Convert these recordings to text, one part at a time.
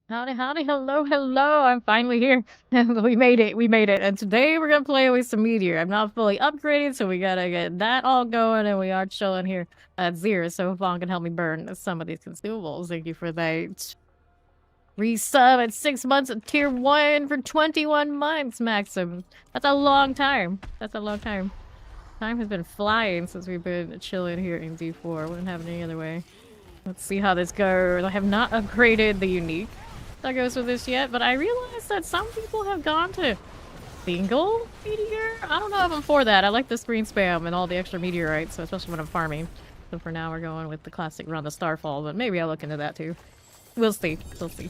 Howdy, howdy, hello, hello. I'm finally here. We made it, we made it. And today we're gonna play with some Meteor. I'm not fully upgraded, so we gotta get that all going, and we are chilling here at zero, so Vaughn can help me burn some of these consumables. Thank you for that. Resub at 6 months of tier 1 for 21 months, Maxim. That's a long time. That's a long time. Time has been flying since we've been chilling here in D4. Wouldn't have it any other way. Let's see how this goes. I have not upgraded the unique that goes with this yet, but I realized that some people have gone to single meteor. I don't know if I'm for that. I like the screen spam and all the extra meteorites, so especially when I'm farming. So for now, we're going with the classic run the Starfall, but maybe I'll look into that too. We'll see. We'll see.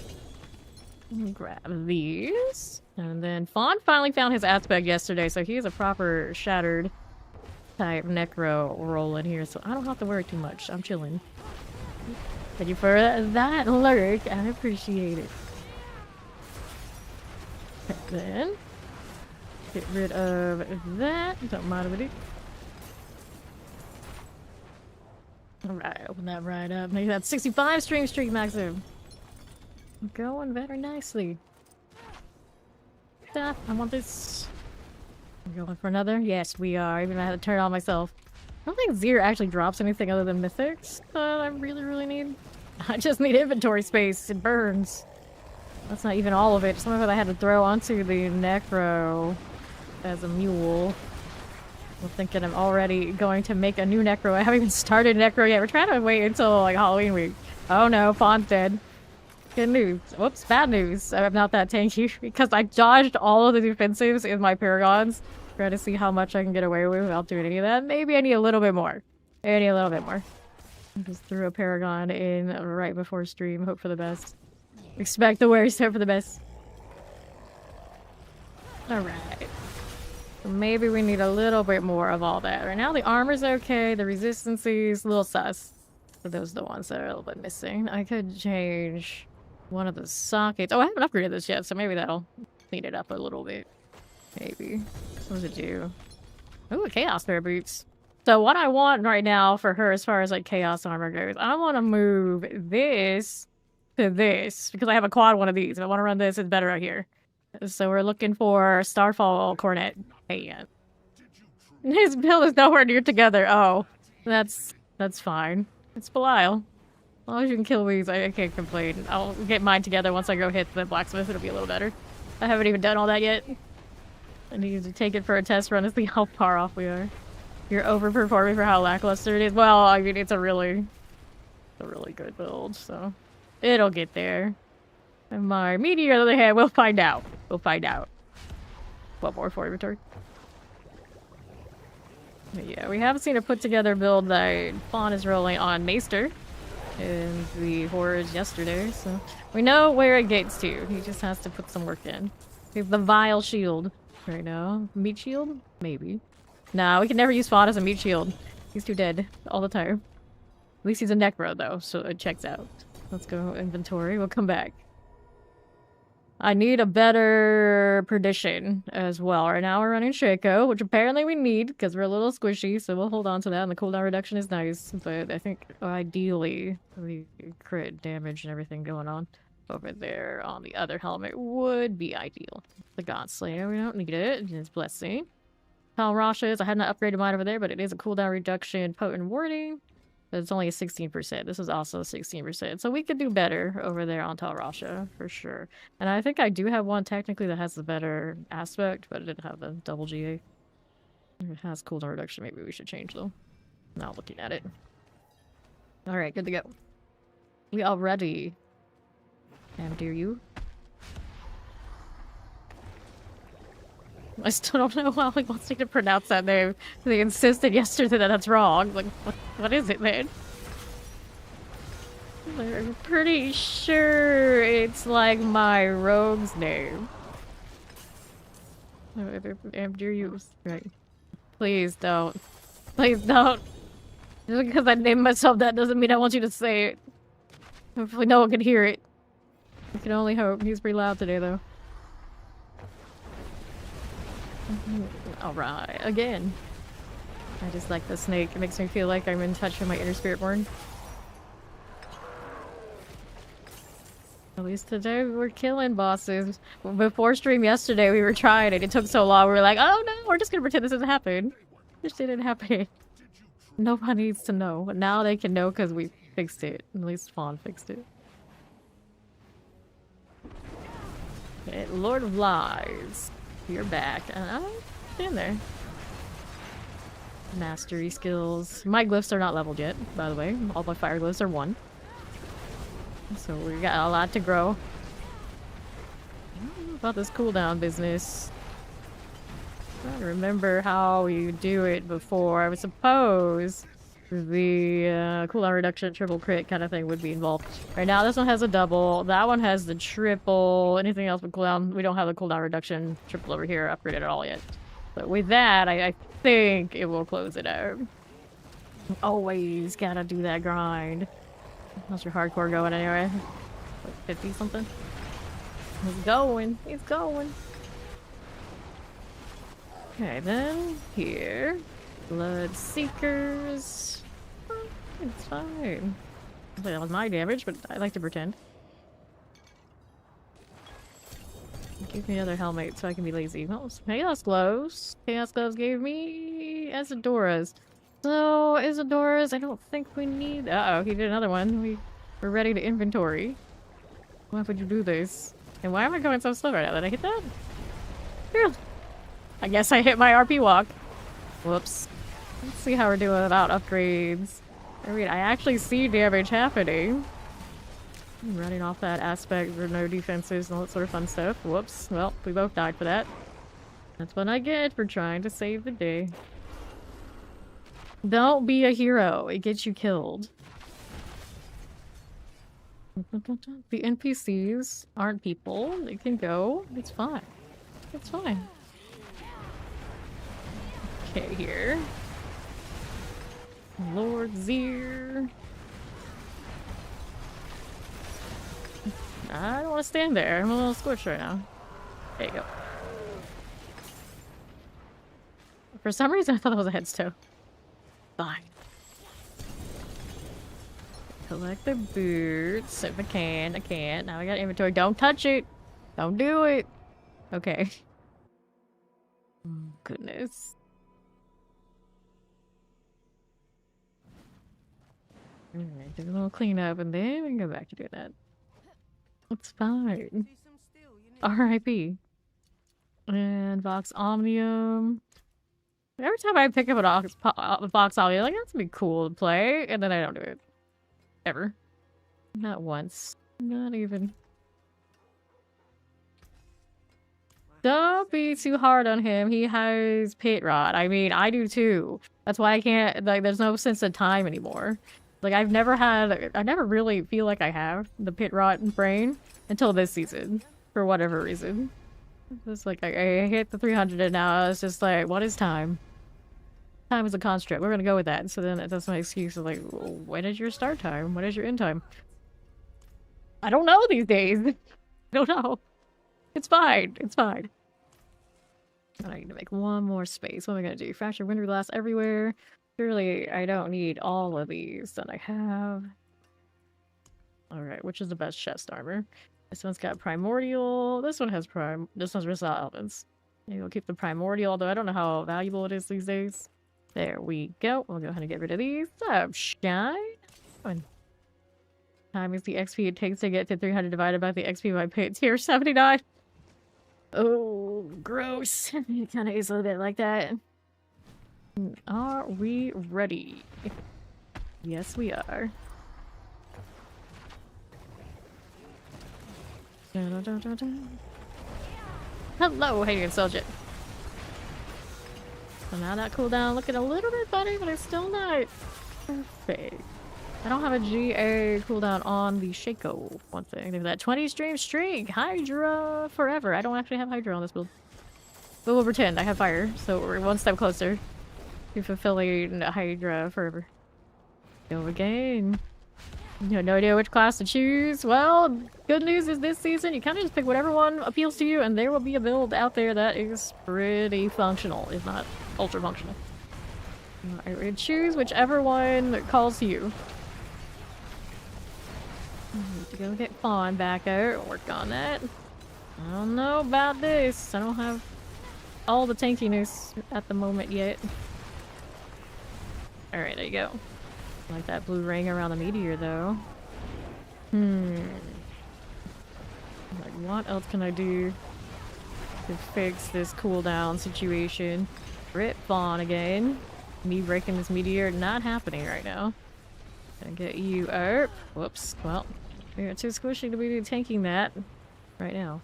Grab these. And then Fawn finally found his aspect yesterday, so he's a proper shattered type necro roll in here, so I don't have to worry too much. I'm chilling. Thank you for that lurk. I appreciate it. And then get rid of that. Don't mind with it. Alright, open that right up. Maybe that's 65 stream streak maximum. Going very nicely. I want this. We're going for another? Yes, we are. Even I had to turn it on myself. I don't think Zero actually drops anything other than mythics that I really need. I just need inventory space. It burns. That's not even all of it. Some of it I had to throw onto the necro as a mule. I'm thinking I'm already going to make a new necro. I haven't even started necro yet. We're trying to wait until like Halloween week. Oh no, Fawn's dead. Good news. Whoops, bad news. I'm not that tanky because I dodged all of the defensives in my paragons. Try to see how much I can get away with without doing any of that. Maybe I need a little bit more. I need a little bit more. Just threw a paragon in right before stream. Hope for the best. Expect the worst. Hope for the best. Alright. So maybe we need a little bit more of all that. Right now the armor's okay. The resistancy's a little sus. So those are the ones that are a little bit missing. I could change one of the sockets. Oh, I haven't upgraded this yet, so maybe that'll clean it up a little bit. Maybe. What does it do? Ooh, chaos pair boots. So what I want right now for her as far as like chaos armor goes, I want to move this to this because I have a quad one of these. If I want to run this, it's better right here. So we're looking for Starfall Cornet. Hey, his build is nowhere near together. Oh, that's fine. It's Belial. As long as you can kill these, I can't complain. I'll get mine together once I go hit the blacksmith. It'll be a little better. I haven't even done all that yet. I need to take it for a test run to see how far off we are. You're overperforming for how lackluster it is. Well, I mean, it's a really good build, so it'll get there. And my Meteor, on the other hand, we'll find out. We'll find out. What more for inventory? But yeah, we haven't seen a put together build that Fawn is rolling on Maester in the horrors yesterday, so we know where it gets to. He just has to put some work in. He's the vile shield right now. Meat shield? Maybe. Nah, we can never use Fawn as a meat shield. He's too dead all the time. At least he's a necro though, so it checks out. Let's go inventory. We'll come back. I need a better perdition as well. Right now we're running Shaco, which apparently we need because we're a little squishy, so we'll hold on to that. And the cooldown reduction is nice, but I think ideally the crit damage and everything going on over there on the other helmet would be ideal. The Godslayer, we don't need it. It's Blessing. Tal Rasha's, I had not upgraded mine over there, but it is a cooldown reduction potent warding. But it's only a 16%. This is also 16%. So we could do better over there on Tal Rasha, for sure. And I think I do have one technically that has the better aspect, but it didn't have the double GA. It has cooldown reduction. Maybe we should change though. Now looking at it. Alright, good to go. We all ready. And dare you? I still don't know how he wants me to pronounce that name. They insisted yesterday that that's wrong. Like, what is it, man? I'm pretty sure it's like my rogue's name. Dare you? Right. Please don't. Please don't. Just because I named myself that doesn't mean I want you to say it. Hopefully no one can hear it. I can only hope. He's pretty loud today, though. Alright, again. I just like the snake. It makes me feel like I'm in touch with my inner spirit born. At least today we're killing bosses. Before stream yesterday, we were trying it. It took so long. We were like, oh no, we're just gonna pretend this didn't happen. This didn't happen. Nobody needs to know. But now they can know because we fixed it. At least Fawn fixed it. Okay, Lord of Lies. You're back. Stand there. Mastery skills. My glyphs are not leveled yet, by the way. All my fire glyphs are 1. So we got a lot to grow. I don't know about this cooldown business. I don't remember how you do it before. I would suppose the cooldown reduction triple crit kind of thing would be involved. Right now this one has a double. That one has the triple. Anything else with cooldown? We don't have the cooldown reduction triple over here upgraded at all yet. But with that, I think it will close it out. Always gotta do that grind. How's your hardcore going anyway? Like 50 something? He's going. He's going. Okay, then here. Blood Seekers. Oh, it's fine. That was my damage, but I like to pretend. Give me another helmet so I can be lazy. Well, some Chaos Gloves. Chaos Gloves gave me Isidora's. So, Isidora's, I don't think we need... Uh-oh, he did another one. We're ready to inventory. Why would you do this? And why am I going so slow right now? Did I hit that? Phew. I guess I hit my RP walk. Whoops. Let's see how we're doing without upgrades. I mean, I actually see damage happening. I'm running off that aspect for no defenses and all that sort of fun stuff. Whoops. Well, we both died for that. That's what I get for trying to save the day. Don't be a hero. It gets you killed. The NPCs aren't people. They can go. It's fine. It's fine. Okay, here. Lord Zir. I don't want to stand there. I'm a little squished right now. There you go. For some reason, I thought it was a headstone. Fine. Collect the boots. If I can, I can't. Now I got inventory. Don't touch it. Don't do it. Okay. Oh, goodness. Alright, do a little cleanup and then we can go back to doing that. It's fine. R.I.P. And Vox Omnium. Every time I pick up a Vox Omnium, like, that's gonna be cool to play, and then I don't do it. Ever. Not once. Not even. Don't be too hard on him. He has pit rot. I mean, I do too. That's why I can't, like, there's no sense of time anymore. Like, I never really feel like I have the pit rot brain until this season, for whatever reason. It's like, I hit the 300 and now it's just like, what is time? Time is a construct. We're gonna go with that. So then that's my excuse of like, when is your start time? When is your end time? I don't know these days. I don't know. It's fine. It's fine. I need to make one more space. What am I gonna do? Fracture winter glass everywhere. Surely I don't need all of these that I have. Alright, which is the best chest armor? This one's got primordial. This one has prime. This one's Rissal Elements. Maybe we'll keep the primordial, although I don't know how valuable it is these days. There we go. We'll go ahead and get rid of these. Up, shine. Time is the XP it takes to get to 300 divided by the XP by pit tier 79. Oh, gross. It kind of is a little bit like that. Are we ready? Yes, we are. Dun, dun, dun, dun. Hello, Hagen Soldier. So now that cooldown looking a little bit better, but it's still not perfect. I don't have a GA cooldown on the Shaco one thing. There's that 20 stream streak. Hydra forever. I don't actually have Hydra on this build. But we'll pretend I have fire, so we're one step closer to fulfilling Hydra forever. Go again. You have no idea which class to choose. Well, good news is this season you kind of just pick whatever one appeals to you, and there will be a build out there that is pretty functional, if not ultra functional. Choose whichever one calls to you. Need to go get Fawn back out, work on that. I don't know about this. I don't have all the tankiness at the moment yet. Alright, there you go. Like that blue ring around the meteor, though. Like, what else can I do to fix this cooldown situation? Rip Fawn again. Me breaking this meteor, not happening right now. Gonna get you up. Whoops. Well, you're too squishy to be tanking that right now.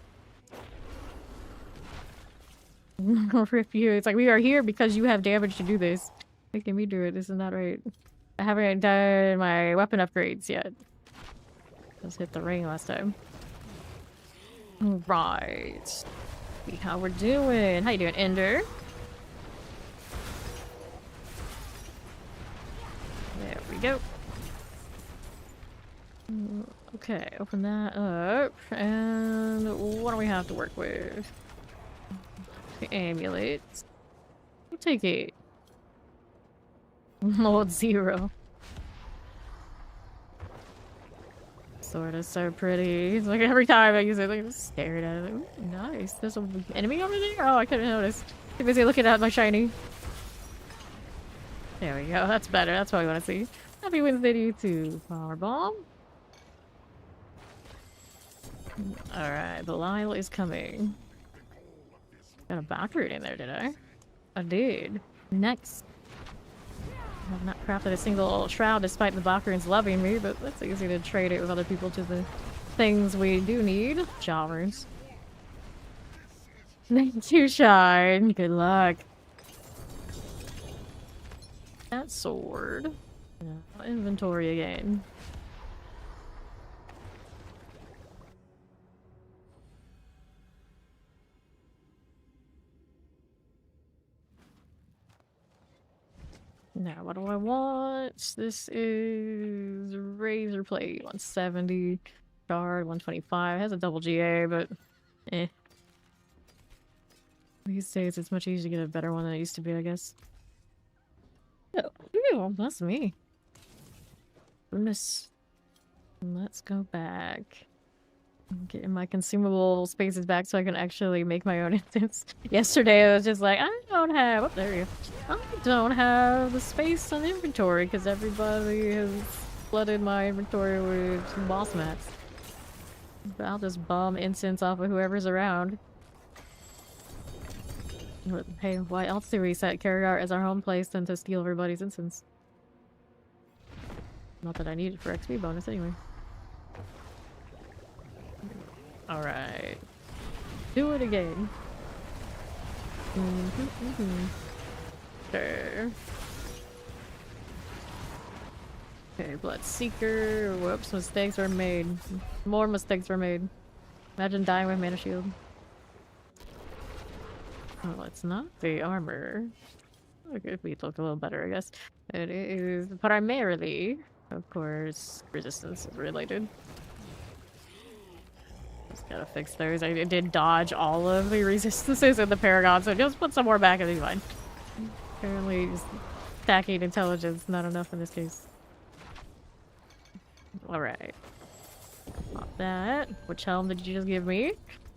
Rip you. It's like, we are here because you have damage to do this. Making me do it. This is not right. I haven't done my weapon upgrades yet. Just hit the ring last time. Right. See how we're doing. How you doing, Ender? There we go. Okay, open that up. And what do we have to work with? The amulets. We'll take it. Lord Zero. Sword is so pretty. It's like every time I use it, like, just staring at it. Like, ooh, nice. There's an enemy over there? Oh, I couldn't notice. Too busy looking at my shiny. There we go. That's better. That's what we want to see. Happy Wednesday to you too. Power bomb. Alright, Belial is coming. Got a back root in there, did I? I did. Next. I have not crafted a single shroud despite the Bakrunes loving me, but that's easy to trade it with other people to the things we do need. Jaw runes. Thank you, Shine. Good luck. That sword. Yeah, inventory again. Now, what do I want? This is Razor Plate 170, Shard 125. It has a double GA, but eh. These days, it's much easier to get a better one than it used to be, I guess. Oh, ew, that's me. Goodness. Let's go back. Getting my consumable spaces back so I can actually make my own instance. Yesterday I was just like, I don't have... Oh, there you go. I don't have the space on inventory because everybody has flooded my inventory with boss mats. But I'll just bomb incense off of whoever's around. Hey, why else do we set Carrier as our home place than to steal everybody's incense? Not that I need it for XP bonus anyway. Alright. Do it again. Sure. Okay, Bloodseeker. Whoops, mistakes were made. More mistakes were made. Imagine dying with Mana Shield. Oh, it's not the armor. Okay, we look a little better, I guess. It is primarily, of course, resistance is related. Just gotta fix those. I did dodge all of the resistances in the Paragon, so just put some more back and be fine. Apparently, just stacking intelligence not enough in this case. Alright. Pop that. Which helm did you just give me?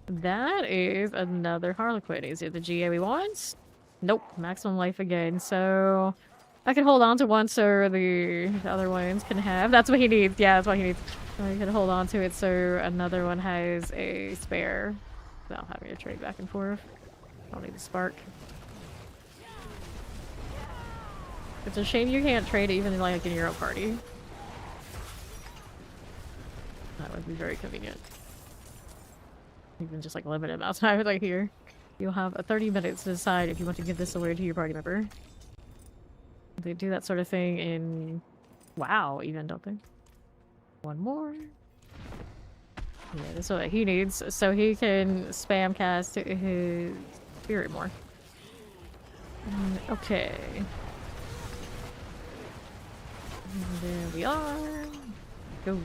That is another Harlequin. Is it the GA we want? Nope. Maximum life again. So I can hold on to one so the other ones can have. That's what he needs. Yeah, that's what he needs. I can hold on to it so another one has a spare without having to trade back and forth. I'll need the spark. It's a shame you can't trade even like in your own party. That would be very convenient. Even just like limited amount of time like here. You'll have 30 minutes to decide if you want to give this away to your party member. They do that sort of thing in WoW even, don't they? One more. Yeah, this is what he needs so he can spam cast his spirit more. Okay. And there we are. Good.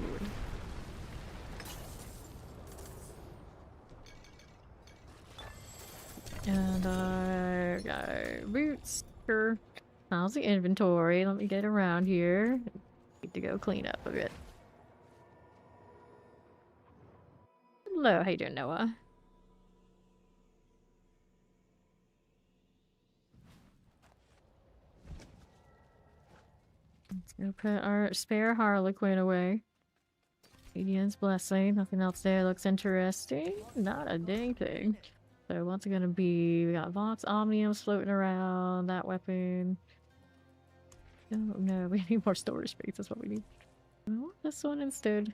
And I got boots. Sure. How's the inventory? Let me get around here. Need to go clean up a bit. Hello, how you doing, Noah? Let's go put our spare Harlequin away. Radiant's Blessing, nothing else there looks interesting. Not a dang thing. So what's it gonna be? We got Vox Omniums floating around, that weapon. Oh no, we need more storage space, that's what we need. I want this one instead.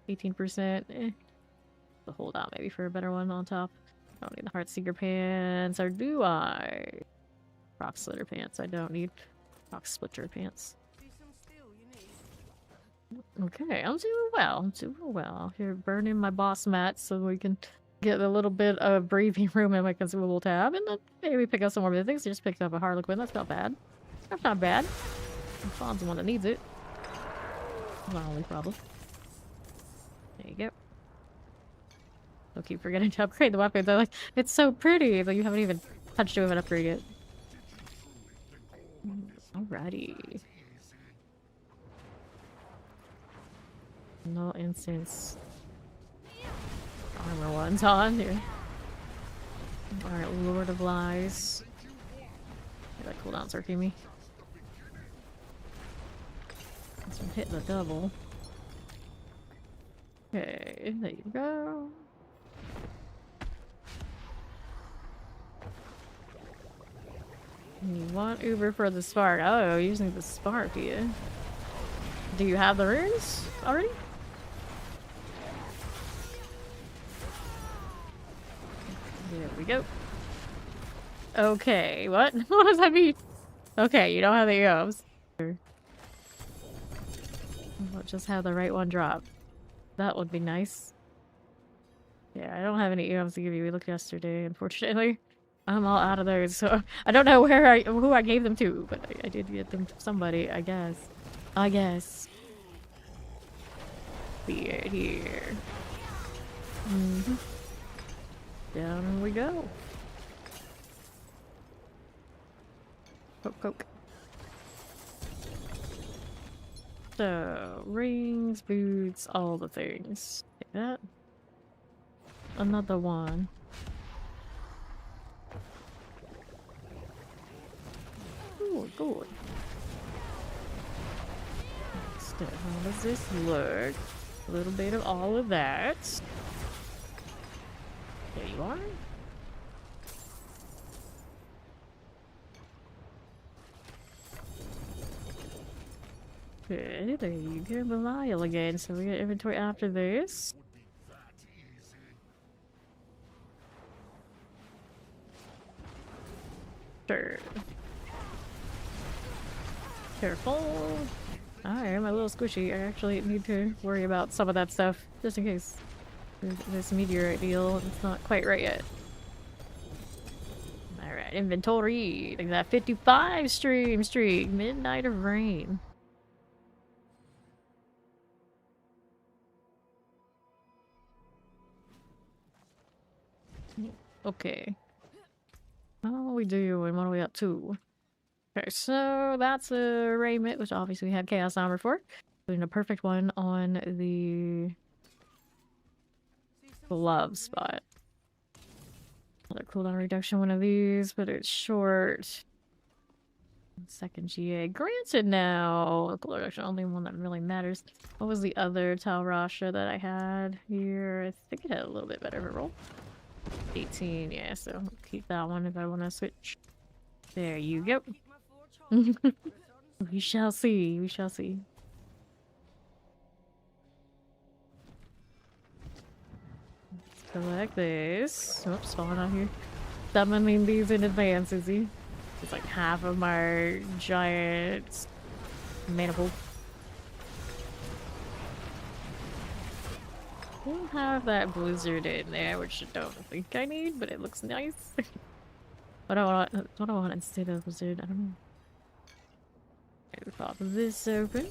18%. The holdout maybe for a better one on top. I don't need the Heartseeker pants, or do I? Rock Slitter pants, I don't need. Rock Splitter pants. Okay, I'm doing well. I'm doing well. Here, burning my boss mats so we can get a little bit of breathing room in my consumable tab, and then maybe pick up some more things. Just picked up a Harlequin. That's not bad. That's not bad. Fawn's the one that needs it. My only problem. There you go. I'll keep forgetting to upgrade the weapons. I'm like, it's so pretty, but you haven't even touched it with an upgrade yet. Alrighty. No instance. Armor one's on here. Alright, Lord of Lies. Yeah, that cooldown's irking me. This one hit the double. Okay, there you go. You want Uber for the spark. Oh, using the spark, do you? Do you have the runes already? There we go. Okay, what? What does that mean? Okay, you don't have the EOs. We'll just have the right one drop. That would be nice. Yeah, I don't have any EOs to give you. We looked yesterday, unfortunately. I'm all out of those, so I don't know who I gave them to, but I did get them to somebody, I guess. I guess. Here. Mm-hmm. Down we go. Coke. So, rings, boots, all the things. Take that. Another one. Good. So, how does this look? A little bit of all of that. There you are. Good, there you go, Belial again. So we got inventory after this. Sure. Careful. I am a little squishy. I actually need to worry about some of that stuff, just in case. This meteorite deal, it's not quite right yet. Alright, inventory. Look at that 55 streak. Midnight of Rain. Okay. How are we doing? What are we up to? Okay, so that's a raiment, which obviously we have Chaos Armor for. Putting a perfect one on the glove spot. Another cooldown reduction, one of these, but it's short. Second GA. Granted now. Cooldown reduction, only one that really matters. What was the other Tal Rasha that I had here? I think it had a little bit better of a roll. 18, yeah, so I'll keep that one if I want to switch. There you go. We shall see. We shall see. Let's collect this. Oops, spawn out here. Summoning these in advance, is he? It's like half of my giant manifold. We'll have that blizzard in there, which I don't think I need, but it looks nice. What do I want instead of blizzard? I don't know. Okay, we pop this open.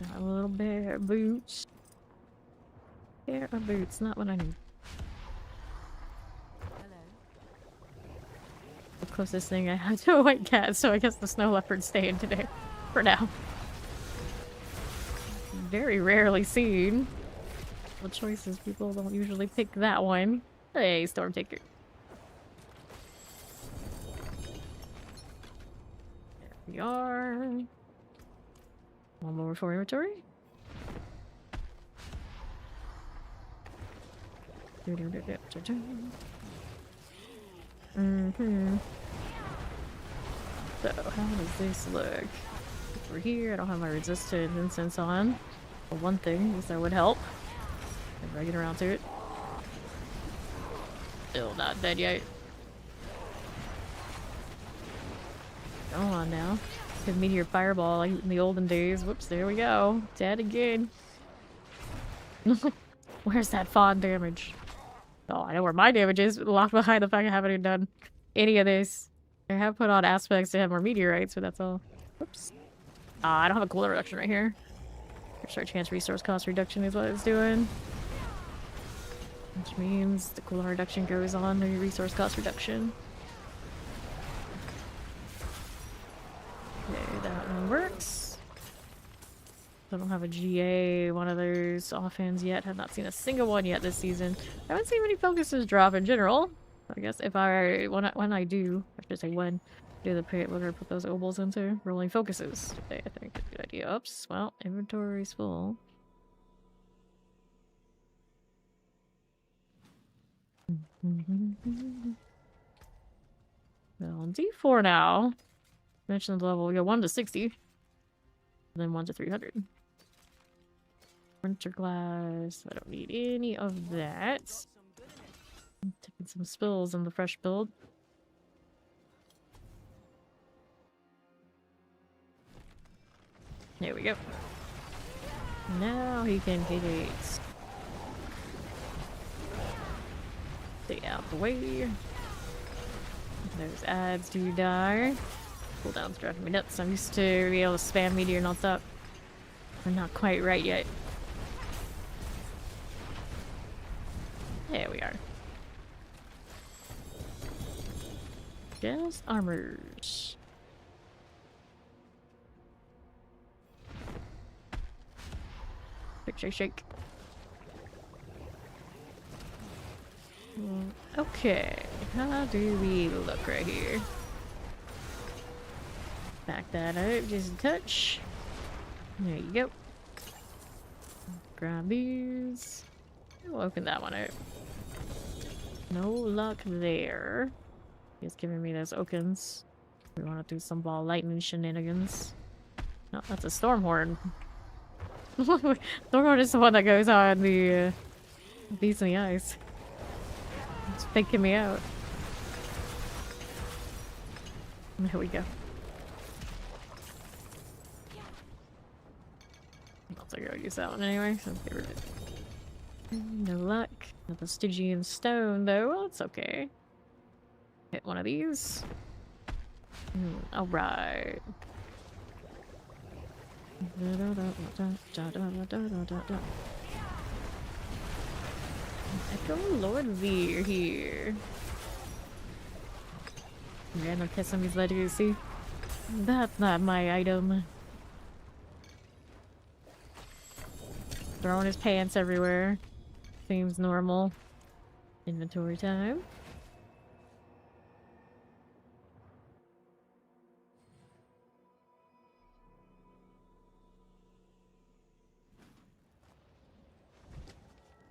Got a little pair of boots. Pair of boots, not what I need. The closest thing I have to a white cat, so I guess the snow leopard's staying today. For now. Very rarely seen. What choices? People don't usually pick that one. Hey, Storm Taker. There we are. One more for inventory. So, how does this look? Over here, I don't have my resisted incense on. For one thing, at least that would help. If I get around to it. Still not dead yet. Go on now. Good Meteor Fireball like in the olden days. Whoops, there we go. Dead again. Where's that fawn damage? Oh, I know where my damage is. Locked behind the fact I haven't even done any of this. I have put on aspects to have more meteorites, but that's all. Whoops. I don't have a cooler reduction right here. Our chance resource cost reduction is what it's doing. Which means the cooler reduction goes on the resource cost reduction. Okay, that one works. I don't have a GA, one of those offhands yet. Have not seen a single one yet this season. I haven't seen many focuses drop in general. I guess if when I do, I should say when, do the pit, we're gonna put those obols into rolling focuses today. I think it's a good idea. Oops, well, inventory's full. Well, on D4 now. Mention the level. We go 1 to 60. And then 1 to 300. Winter glass. I don't need any of that. I'm taking some spills in the fresh build. There we go. Now he can hit it. Stay out the way. Those ads do die. Cooldown's driving me nuts. I'm used to be able to spam Meteor non-stop. I'm not quite right yet. There we are. Just armors. Shake, shake, shake. Okay, how do we look right here? Back that up just a touch. There you go. Grab these. We'll open that one up. No luck there. He's giving me those okins. We want to do some ball lightning shenanigans. No, that's a Stormhorn. Stormhorn is the one that goes on the beats in the ice. It's faking me out. There we go. I'll take I'll use that one anyway, so get rid of it. No luck. Not the Stygian stone though. Well, it's okay. Hit one of these. Alright. Echo Lord Veer here. Random kiss on these ledgers, see? That's not my item. Throwing his pants everywhere. Seems normal. Inventory time.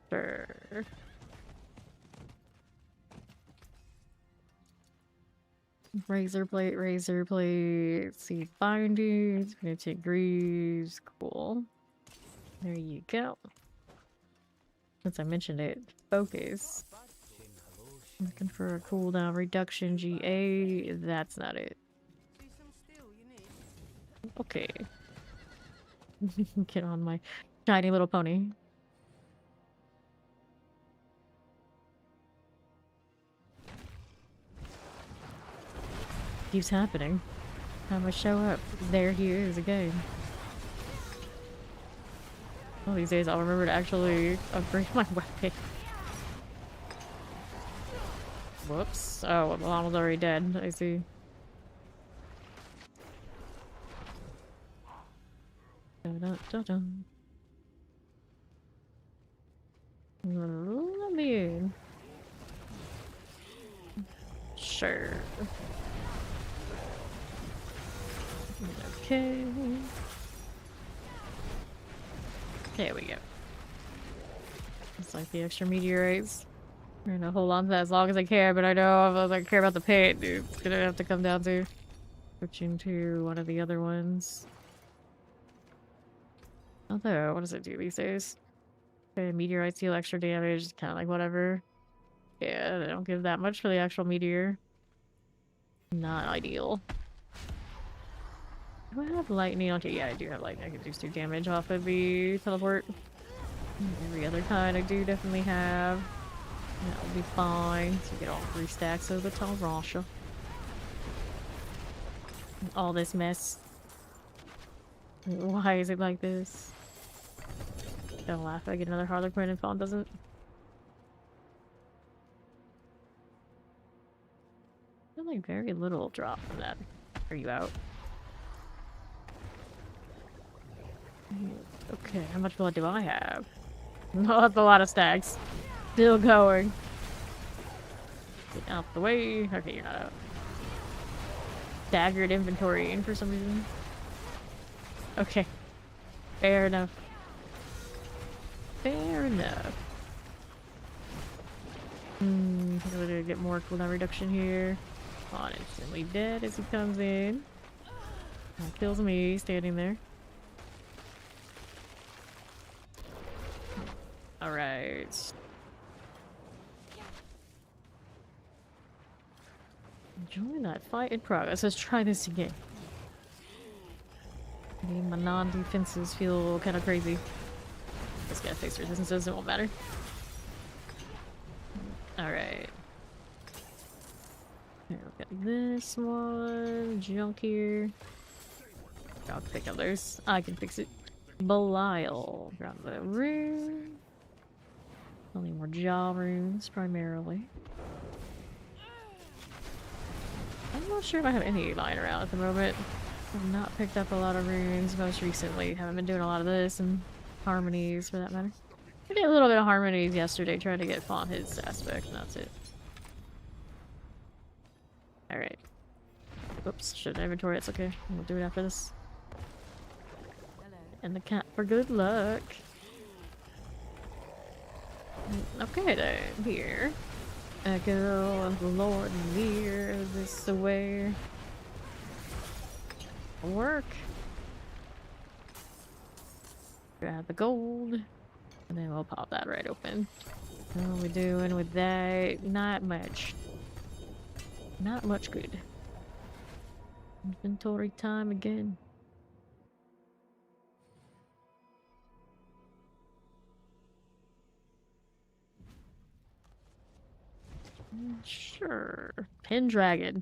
Sure. Razor plate, seed bindings, penitent greaves, cool. There you go. Since I mentioned it, focus. Looking for a cooldown reduction GA, that's not it. Okay. Get on my shiny little pony. Keeps happening. Time I show up, there he is again. One of these days I'll remember to actually upgrade my weapon. Whoops. Oh, well, Milan's already dead. I see. Dun, dun, dun, dun. I mean... Sure. Okay. There we go. It's like the extra meteorites. I'm gonna hold on to that as long as I can, but I know if I care about the paint, dude, it's gonna have to come down to switching to one of the other ones. Although, what does it do these days? Okay, meteorites deal extra damage, kind of like whatever. Yeah, they don't give that much for the actual meteor. Not ideal. Do I have lightning? Okay, yeah, I do have lightning. I can do damage off of the teleport. Every other kind I do definitely have. That'll be fine. So we get all 3 stacks of the Talrasha. All this mess. Why is it like this? Don't laugh if I get another Harlequin and Fawn doesn't. I feel like very little drop from that. Are you out? Okay, how much blood do I have? Oh, that's a lot of stacks. Still going. Get out the way. Okay, you're not out. Staggered inventory in for some reason. Okay. Fair enough. Fair enough. I'm gonna get more cooldown reduction here. On instantly dead as he comes in. That kills me standing there. Alright. Enjoying that fight in progress. Let's try this again. I mean, my non-defenses feel kind of crazy. Just gotta fix resistances, it won't matter. Alright. Here, we've got this one. Junk here. I'll pick others. I can fix it. Belial. Grab the rune. Only more jaw runes, primarily. I'm not sure if I have any lying around at the moment. I've not picked up a lot of runes most recently. Haven't been doing a lot of this and harmonies for that matter. I did a little bit of harmonies yesterday trying to get Fawn his aspect and that's it. Alright. Oops, should inventory, it's okay. We'll do it after this. And the cat for good luck. Okay then, here. Echo of the Lord near this away. Work. Grab the gold. And then we'll pop that right open. What are we doing with that? Not much. Not much good. Inventory time again. Sure. Pendragon.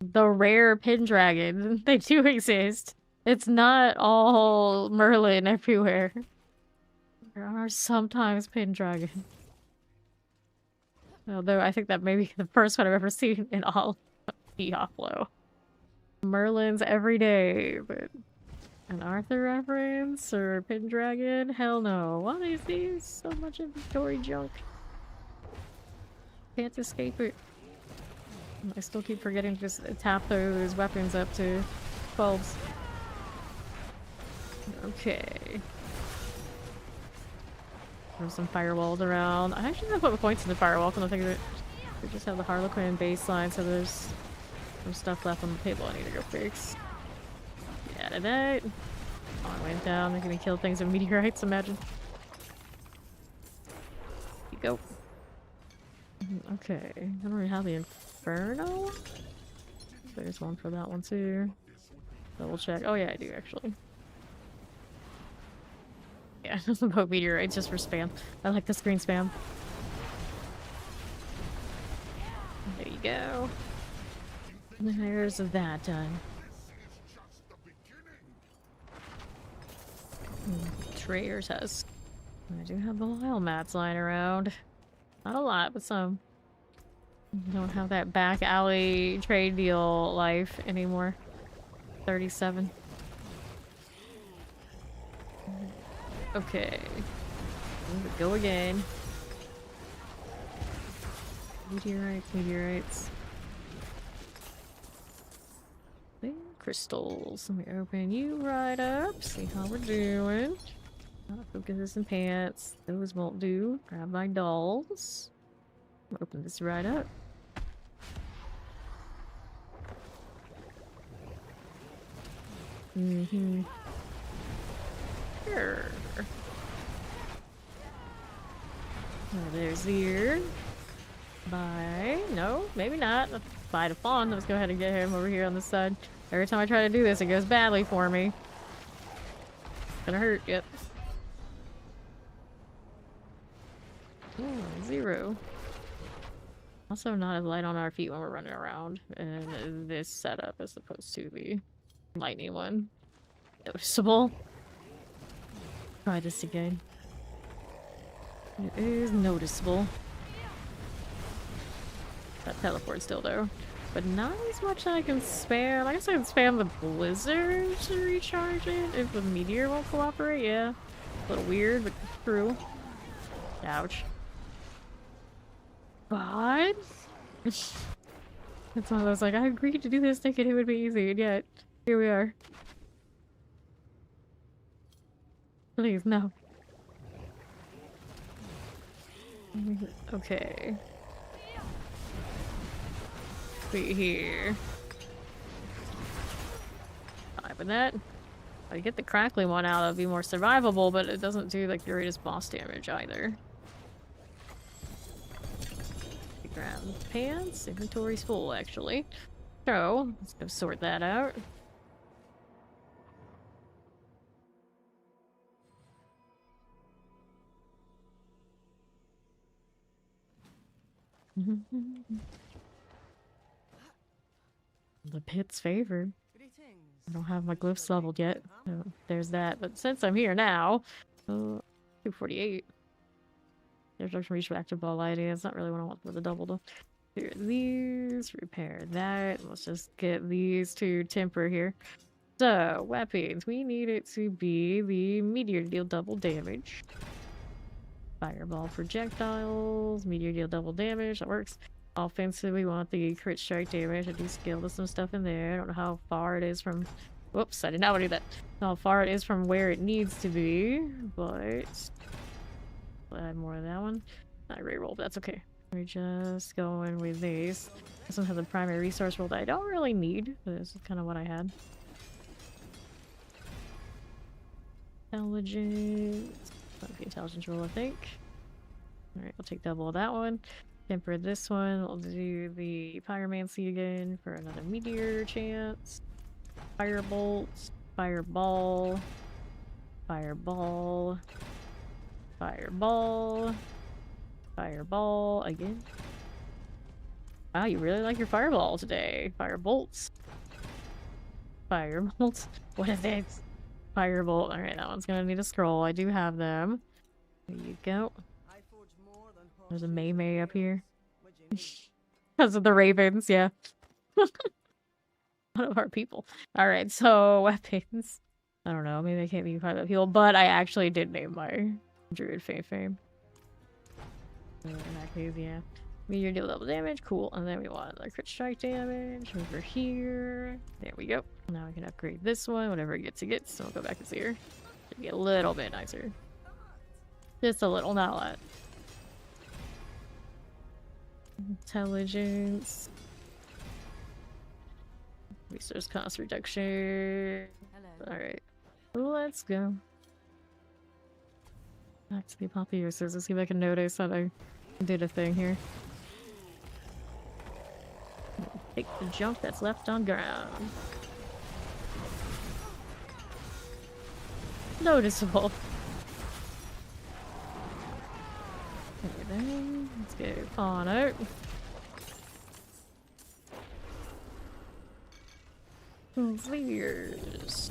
The rare Pendragon. They do exist. It's not all Merlin everywhere. There are sometimes Pendragon. Although I think that may be the first one I've ever seen in all of Diablo. Merlin's every day, but an Arthur reference or Pendragon? Hell no. Why is these so much inventory junk? Can't escape it. I still keep forgetting to just tap those weapons up to 12s. Okay. There's some firewalls around. I actually have put points in the firewall from the thing that we just have the Harlequin baseline, so there's some stuff left on the table I need to go fix. Yeah, that. Oh, I went down. They're gonna kill things with meteorites, imagine. Here you go. Okay. I don't really have the Inferno. There's one for that one too. Double check. Oh yeah, I do actually. Yeah, it doesn't poke meteorites just for spam. I like the screen spam. There you go. There's that done. Trayer's Husk. I do have the Belial mats lying around. Not a lot, but some. Don't have that back alley trade deal life anymore. 37. Okay. Here we go again. Meteorites, meteorites. Crystals. Let me open you right up. See how we're doing. Focus and pants. Those won't do. Grab my dolls. Open this right up. Sure. Oh, there's the ear. Bye. No, maybe not. Bye to Fawn. Let's go ahead and get him over here on this side. Every time I try to do this, it goes badly for me. It's gonna hurt. Yep. Ooh, 0. Also not as light on our feet when we're running around in this setup as opposed to the lightning one. Noticeable. Try this again. It is noticeable. That teleport still though. But not as much I can spam. I guess I can spam the blizzard to recharge it if the meteor won't cooperate. Yeah. A little weird, but true. Ouch. But it's one of those like I agreed to do this thinking it would be easy, and yet here we are. Please, no. Okay. Wait here. But that. I get the crackly one out, it'd be more survivable, but it doesn't do like the greatest boss damage either. Grab pants. Inventory's full, actually. So, let's go sort that out. The pit's favored. I don't have my glyphs leveled yet. So there's that. But since I'm here now, 248. There's no reach active ball lighting. It's not really what I want for the double though. Here, these, repair that. Let's just get these to temper here. So, weapons. We need it to be the meteor to deal double damage. Fireball projectiles. Meteor deal double damage. That works. Offensive, we want the crit strike damage. I do scale to some stuff in there. I don't know how far it is from... Whoops, I did not want to do that. How far it is from where it needs to be, but... I'll add more of that one. I rerolled, that's okay. We're just going with these. This one has a primary resource roll that I don't really need, but this is kind of what I had. Intelligence. Not the intelligence roll, I think. Alright, we'll take double of that one. Temper this one. We'll do the pyromancy again for another meteor chance. Firebolt. Fireball. Fireball. Fireball. Fireball again. Wow, you really like your fireball today. Firebolts. Firebolts. What is this? Firebolt. Alright, that one's gonna need a scroll. I do have them. There you go. There's a May up here. Because of the ravens, yeah. One of our people. Alright, so weapons. I don't know, maybe I can't be part of the people, but I actually did name my Druid Fame. In that case, yeah. Meteor deal double damage, cool. And then we want another crit strike damage over here. There we go. Now we can upgrade this one, whatever it gets, So we'll go back to Seer. Should be a little bit nicer. Just a little, not a lot. Intelligence. Resource cost reduction. Alright. Let's go. Back to the apotheosis. Let's see if I can notice that I did a thing here. Take the junk that's left on ground. Noticeable. Okay, then let's go on out. Spheres.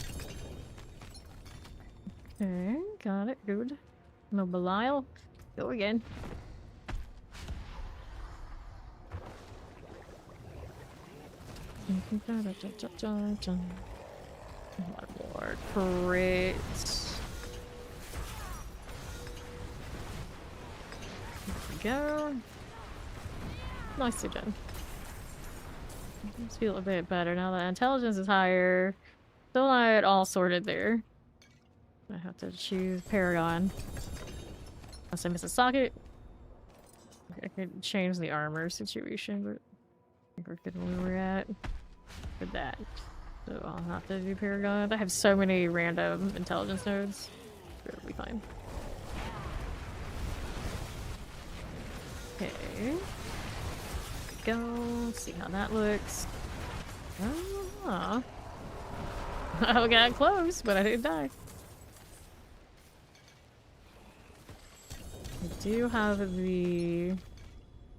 Okay, got it. Good. No Belial. Go again. One more crits. go. Nicely done. Just feel a bit better now that intelligence is higher. Still not all sorted there. I have to choose Paragon. Unless I miss a socket. I could change the armor situation, but I think we're good where we're at with that. So I'll have to do Paragon. I have so many random intelligence nodes. It'll be fine. Okay. Go. See how that looks. Ah. I got close, but I didn't die. I do have the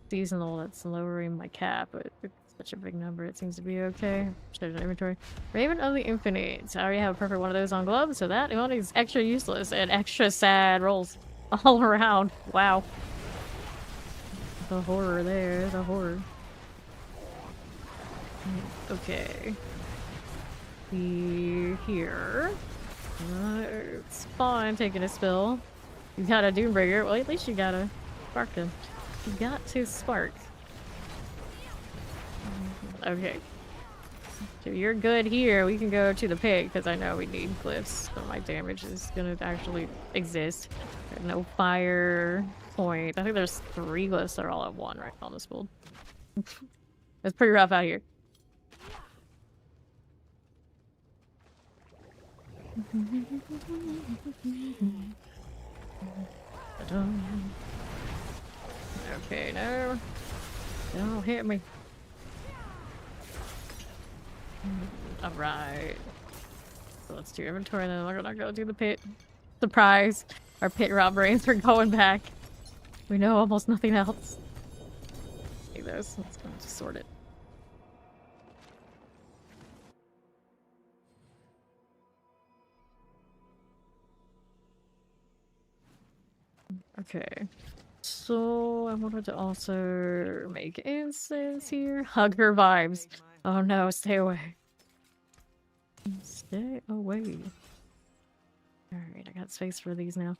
seasonal that's lowering my cap, but it's such a big number, it seems to be okay. Should have inventory. Raven of the Infinite. I already have a perfect one of those on gloves, so that one is extra useless and extra sad rolls all around. Wow. The horror there, the horror. Okay. Here. It's fine taking a spill. You got a Doombringer. Well, at least you got a spark him. You got to spark. Okay. So you're good here. We can go to the pig because I know we need glyphs. So my damage is gonna actually exist. There's no fire point. I think there's 3 glyphs that are all at 1 right on this build. It's pretty rough out here. Okay, no. Don't hit me. Alright. So let's do inventory and then we're gonna go do the pit. Surprise! Our pit rob brains are going back. We know almost nothing else. See those? Let's go just sort it. Okay. So I wanted to also make incense here. Hugger vibes. Oh no, stay away. Stay away. Alright, I got space for these now.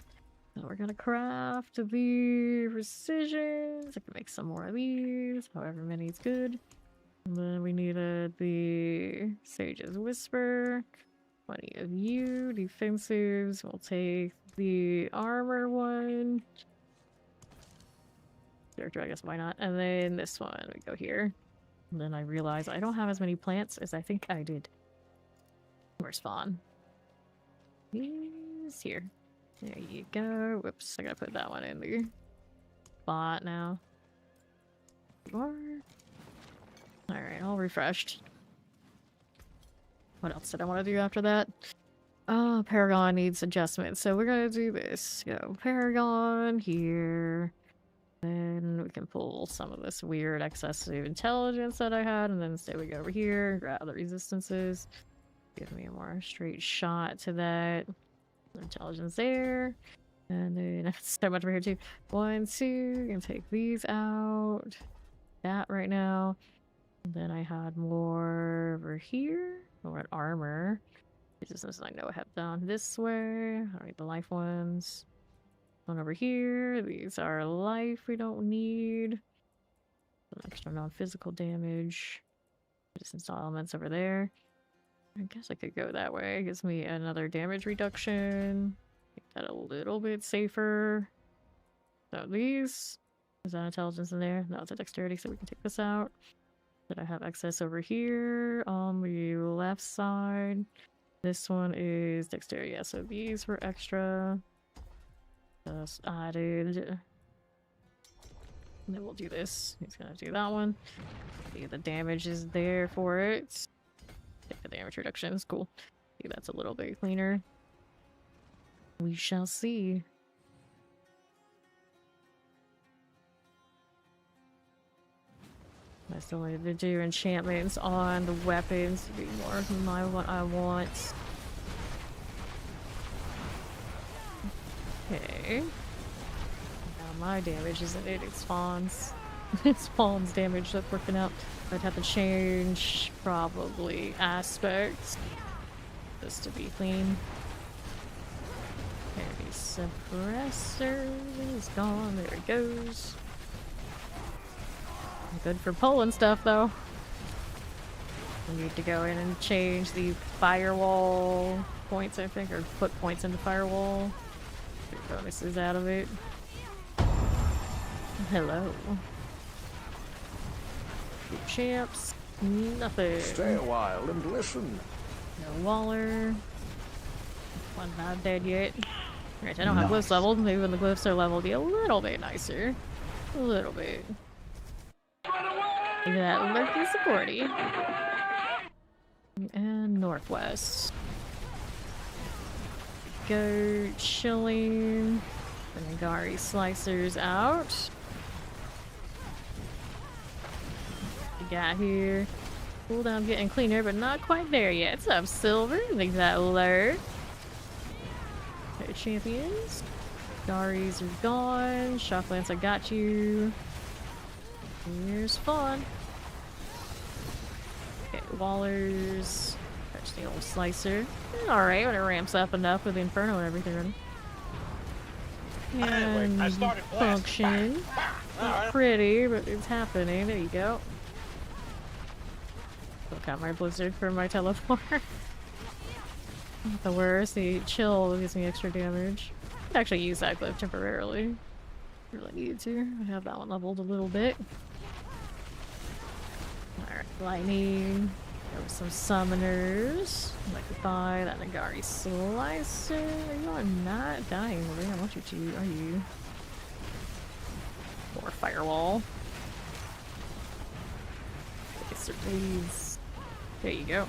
So we're gonna craft the precisions. I can make some more of these, however many is good. And then we needed the Sage's Whisper. 20 of you. Defensives. We'll take the armor one. Character, I guess, why not? And then this one, we go here. And then I realize I don't have as many plants as I think I did. Where's spawn? He's here. There you go. Whoops, I gotta put that one in the spot now. Alright, all refreshed. What else did I want to do after that? Oh, Paragon needs adjustment. So we're gonna do this. Go Paragon here. Then we can pull some of this weird excessive intelligence that I had, and then say we go over here, grab the resistances. Give me a more straight shot to that. Intelligence there. And then so much over here too. 1, 2, gonna take these out. That right now. And then I had more over here. More armor. Resistances I know I have down this way. Alright, the life ones. One over here. These are life we don't need. Some extra non-physical damage. Resistance to elements over there. I guess I could go that way. It gives me another damage reduction. Make that a little bit safer. So these. Is that intelligence in there? No, it's a dexterity, so we can take this out. Did I have excess over here on the left side? This one is dexterity. Yeah, so these were extra. Just added. And then we'll do this. He's gonna do that one. See, the damage is there for it. Take the damage reductions. Cool. See, that's a little bit cleaner. We shall see. I still need to do enchantments on the weapons to be more than what I want. Okay. Now my damage isn't it, it spawns. It spawns damage that's working out. I'd have to change probably aspects just to be clean. Okay, suppressor is gone. There it goes. Good for pulling stuff, though. We need to go in and change the firewall points, I think, or put points into firewall. Get bonuses out of it. Hello. Good champs. Nothing. Stay a while and listen. No Waller. One's not dead yet. Right, I don't have glyphs leveled. Maybe when the glyphs are leveled, be a little bit nicer. A little bit. Look at that lurky supporty. And northwest. Go chilling. The Nagari slicers out. We got here. Cooldown getting cleaner, but not quite there yet. What's up, Silver? Think that lurk. Okay, champions. Garis are gone. Shocklancer got you. Here's fun. Okay, Wallers. Catch the old slicer. Alright, when it ramps up enough with the Inferno and everything. And function. Not pretty, but it's happening. There you go. Look out my blizzard for my teleport. Not the worst. The chill gives me extra damage. I could actually use that glyph temporarily. Really need to. I have that one leveled a little bit. Alright, lightning. There were some summoners. Like to buy that Nagari slicer. You are not dying, really. I want you to. Are you? Or firewall. Sir, please. There you go.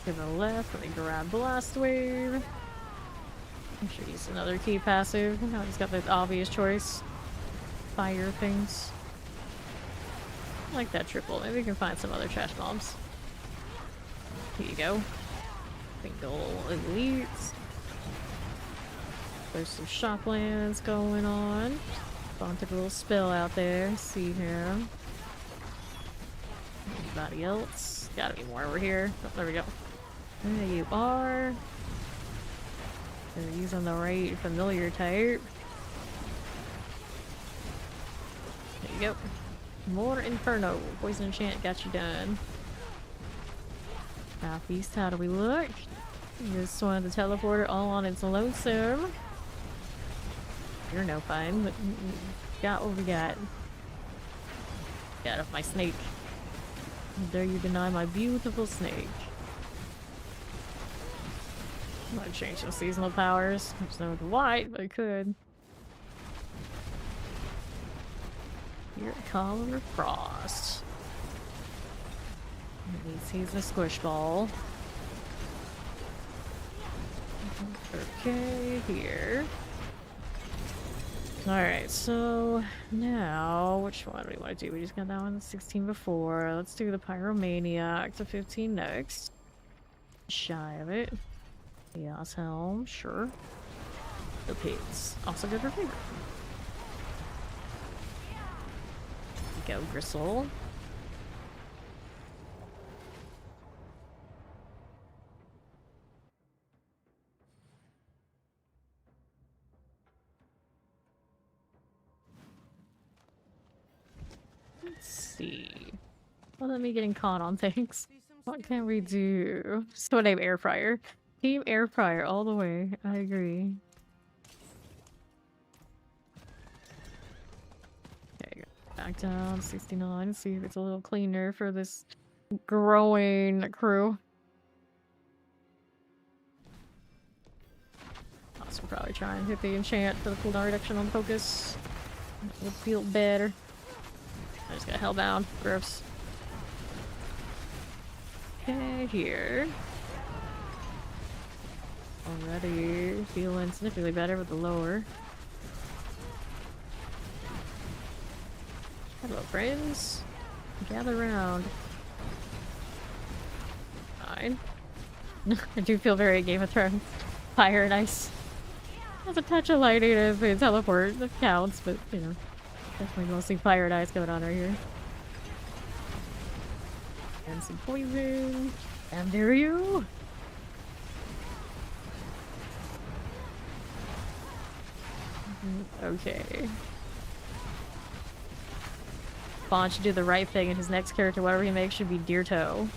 To the left, let me grab Blast Wave. I should use another key passive. Now he's got the obvious choice. Fire things. I like that triple. Maybe we can find some other trash bombs. Here you go. Single elites. There's some shocklands going on. Bond took a little spill out there. See him. Anybody else? Gotta be more over here. Oh, there we go. There you are. They're using the right familiar type. There you go. More Inferno. Poison enchant got you done. Southeast, how do we look? Just one of the teleporter all on its lonesome. You're no fun, but got what we got. Get off my snake. How dare you deny my beautiful snake? I'm gonna change some seasonal powers. I just know the white, but I could. Here, Collar of Frost. He's a squish ball. Okay, here. Alright, so now, which one do we want to do? We just got that one 16 before. Let's do the Pyromaniac to 15 next. Shy of it. Chaos Helm, sure. The pigs. Also good for finger. Go Gristle. Let's see. Well, let me getting caught on things. What can we do? Just what name air fryer. Team air fryer all the way. I agree. Okay, back down 69. See if it's a little cleaner for this growing crew. Also probably try and hit the enchant for the cooldown reduction on focus. It would feel better. I just got hellbound. Gross. Okay, here. Already feeling significantly better with the lower. Hello, friends. Gather round. Fine. I do feel very Game of Thrones. Fire and ice. There's a touch of lighting as they teleport. That counts, but you know. Definitely mostly fire and ice going on right here. And some poison. And there you. Okay. Fawn should do the right thing, and his next character, whatever he makes, should be Deer Toe.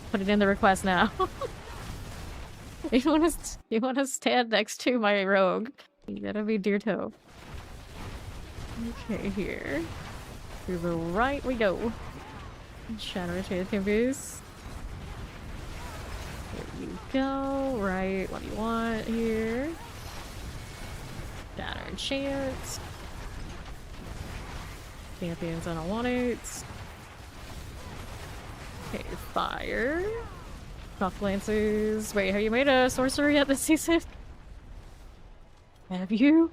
Put it in the request now. You wanna stand next to my rogue? You gotta be Deer Toe. Okay, here. To the right we go. Shadow Enchanting Boost. There you go. Right, what do you want here? Shadow Enchant. Champions, I don't want it. Okay, fire. Shock Lances. Wait, have you made a sorcerer yet this season? Have you?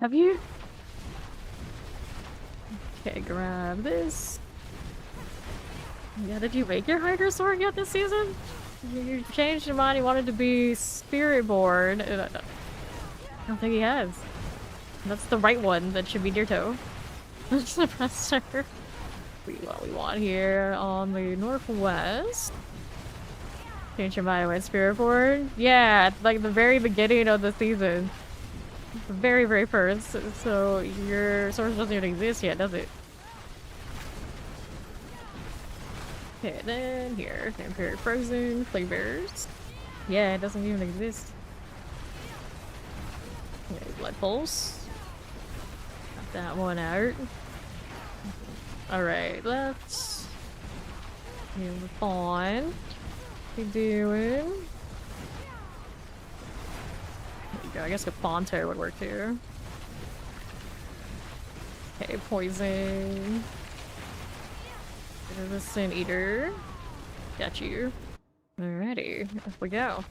Have you? Okay, grab this. Yeah, did you make your Hydra Sword yet this season? You changed your mind, you wanted to be Spiritborn. I don't think he has. That's the right one, that should be Deer Toe. That's the presser. What we want here on the northwest. Change your mind with Spiritborn. Yeah, like the very beginning of the season. The very, very first. So your source doesn't even exist yet, does it? Okay, then here. Vampiric Frozen, Flavors. Yeah, it doesn't even exist. Okay, Blood Pulse. Got that one out. Alright, let's move on. What we doing? There you go. I guess a Fawn Tear would work too. Okay, Poison. There's a Sin Eater. Got you. Alrighty, off we go.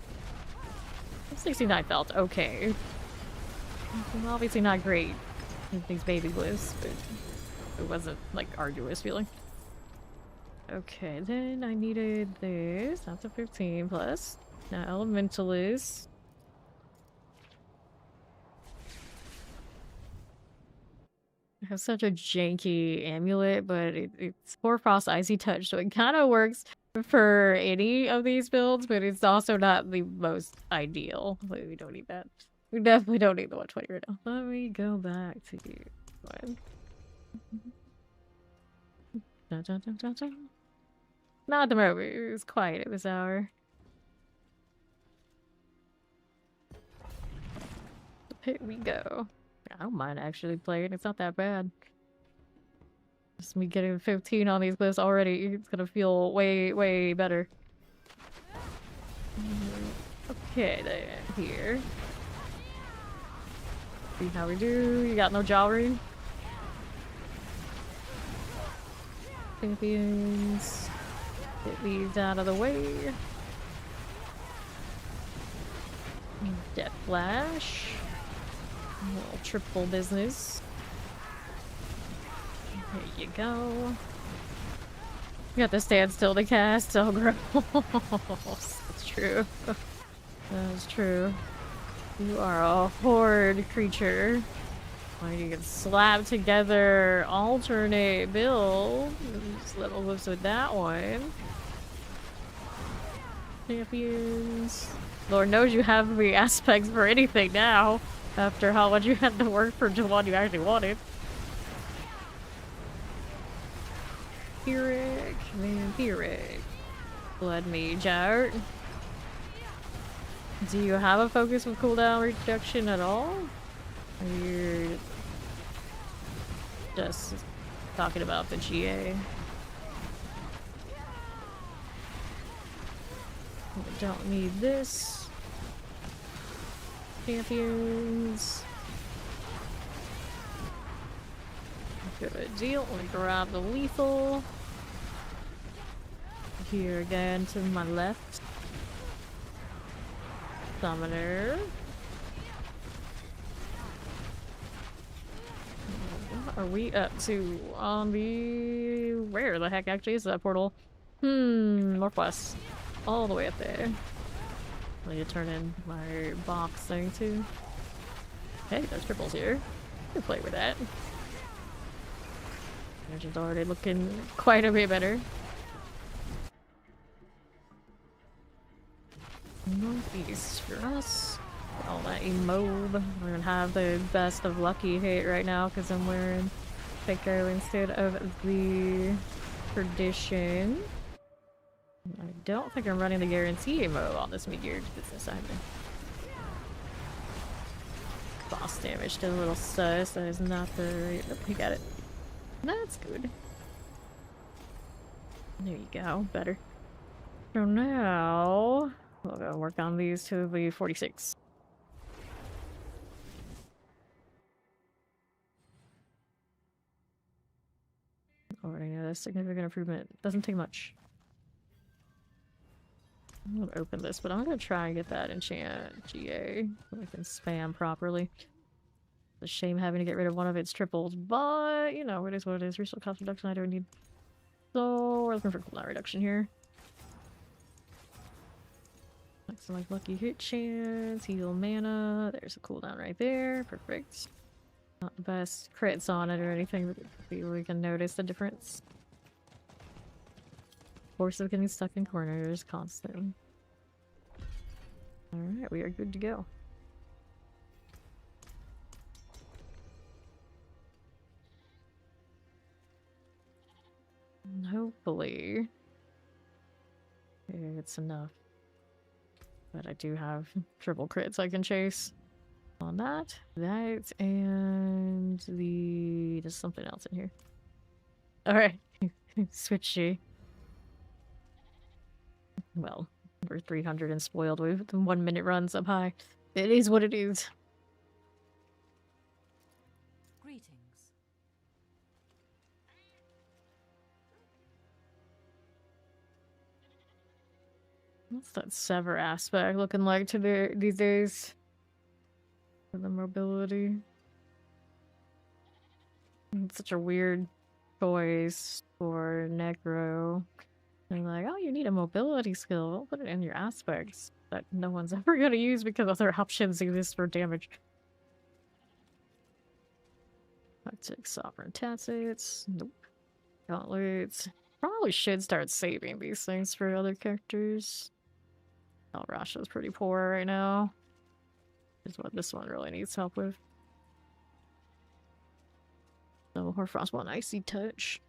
69 felt okay. Obviously not great with these baby glyphs, but it wasn't like arduous feeling. Okay, then I needed this. That's a 15 plus. Now Elementalist. I have such a janky amulet, but it's Hoarfrost Icy Touch, so it kind of works for any of these builds, but it's also not the most ideal. Like, we don't need that. We definitely don't need the 120 right now. Let me go back to one. Dun, dun, dun, dun, dun. Not at the moment. It was quiet at this hour. Here we go. I don't mind actually playing. It's not that bad. Just me getting 15 on these glyphs already. It's gonna feel way, way better. Okay, then here. See how we do. You got no jewelry? Champions. Get these out of the way. Death Flash. A little triple business. There you go. You got to stand still to cast. Oh, gross. That's true. That's true. You are a horde creature. Well, you can slap together alternate build. Just little lives with that one. Champions. Lord knows you have the aspects for anything now. After how much you had to work for the one you actually wanted. Vampiric. Vampiric. Blood Mage out. Do you have a focus with cooldown reduction at all? Or you're just talking about the GA? We don't need this. Champions. Good deal. Let me grab the lethal. Here again to my left. Summoner. What are we up to on the... Where the heck actually is that portal? Northwest. All the way up there. I need to turn in my box thing too. Hey, there's triples here. I can play with that. Engine's already looking quite a bit better. Northeast for us. All that emobe. We're gonna have the best of lucky hate right now because I'm wearing Pico instead of the Tradition. I don't think I'm running the guarantee mode on this Meteor business either. Boss damage still a little sus. That is not the right. Nope, he got it. That's good. There you go. Better. So now we'll go work on these to the 46. Already know that's significant improvement. Doesn't take much. I'm gonna open this, but I'm gonna try and get that enchant GA so I can spam properly. It's a shame having to get rid of one of its triples, but you know, it is what it is. Resource cost reduction I don't need. So we're looking for cooldown reduction here. Like lucky hit chance, heal mana. There's a cooldown right there. Perfect. Not the best crits on it or anything, but we can notice the difference. Force of getting stuck in corners, constant. Alright, we are good to go. And hopefully it's enough. But I do have triple crits I can chase on that. That and the... There's something else in here. Alright. Switchy. Well, we're 300 and spoiled with 1 minute runs up high. It is what it is. Greetings. What's that sever aspect looking like these days? For the mobility. It's such a weird choice for Necro. And like, oh, you need a mobility skill. We'll put it in your aspects that no one's ever gonna use because other options exist for damage. Toxic Sovereign Tacits. Nope. Gauntlets. Probably should start saving these things for other characters. Oh, Rasha's pretty poor right now. Is what this one really needs help with. So, Horfrost one Icy Touch.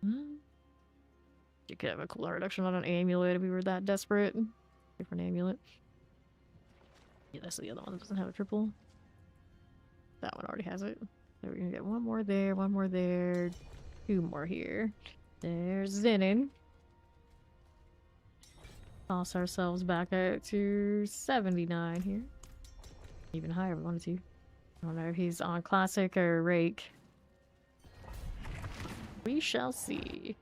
You could have a cooldown reduction on an amulet if we were that desperate. Different amulet. Yeah, that's the other one that doesn't have a triple. That one already has it. So we're gonna get one more there, 2 more here. There's Zenin. Toss ourselves back out to 79 here. Even higher if we wanted to. I don't know if he's on classic or rake. We shall see.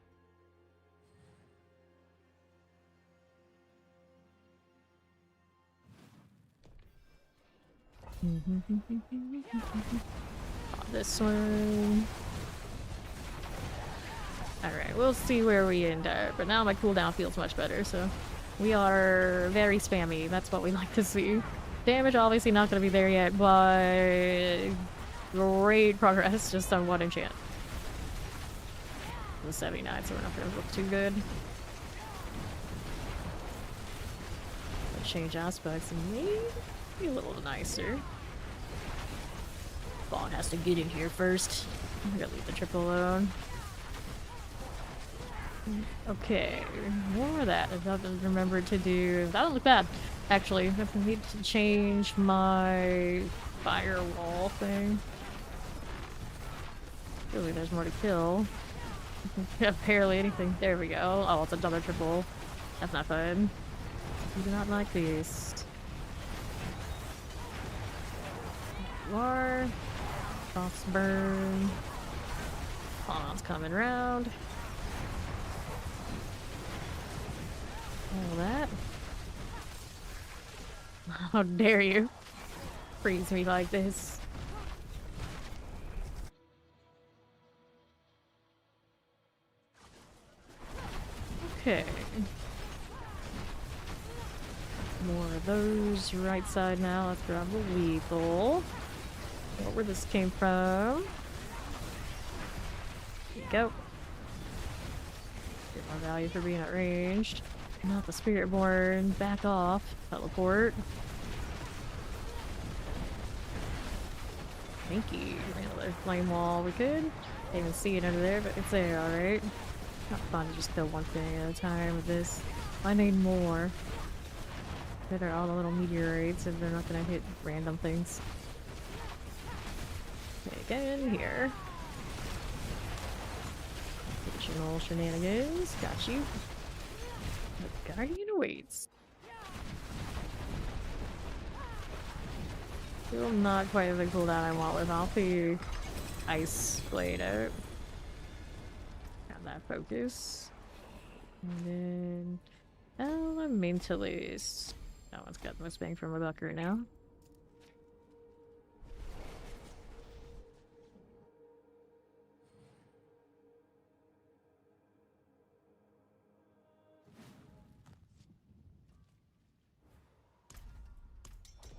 This one. Alright, we'll see where we end up. But now my cooldown feels much better, so we are very spammy. That's what we like to see. Damage obviously not going to be there yet, but great progress just on one enchant. The 79, so we're not going to look too good. But change aspects and maybe a little nicer. Bond has to get in here first. I'm gonna leave the triple alone. Okay, more of that. I haven't remembered to do. That doesn't look bad, actually. I need to change my firewall thing. Really, there's more to kill. Barely anything. There we go. Oh, it's another triple. That's not fun. We do not like this. War. Frostburn. Pawn's coming round. All that. How dare you freeze me like this? Okay. More of those. Right side now. Let's grab the lethal. Where this came from. There you go. Get more value for being at ranged. Not the Spiritborn. Back off. Teleport. Thank you. Another flame wall. We could Can't even see it under there, but it's there, alright. Not fun to just kill one thing at a time with this. I need more. Better all the little meteorites if they're not gonna hit random things. Okay, get in here. Additional shenanigans. Got you. The Guardian awaits. Still not quite the cooldown I want with all the ice blade out. Got that focus. And then Elementalist. That one's got the most bang for my buck right now.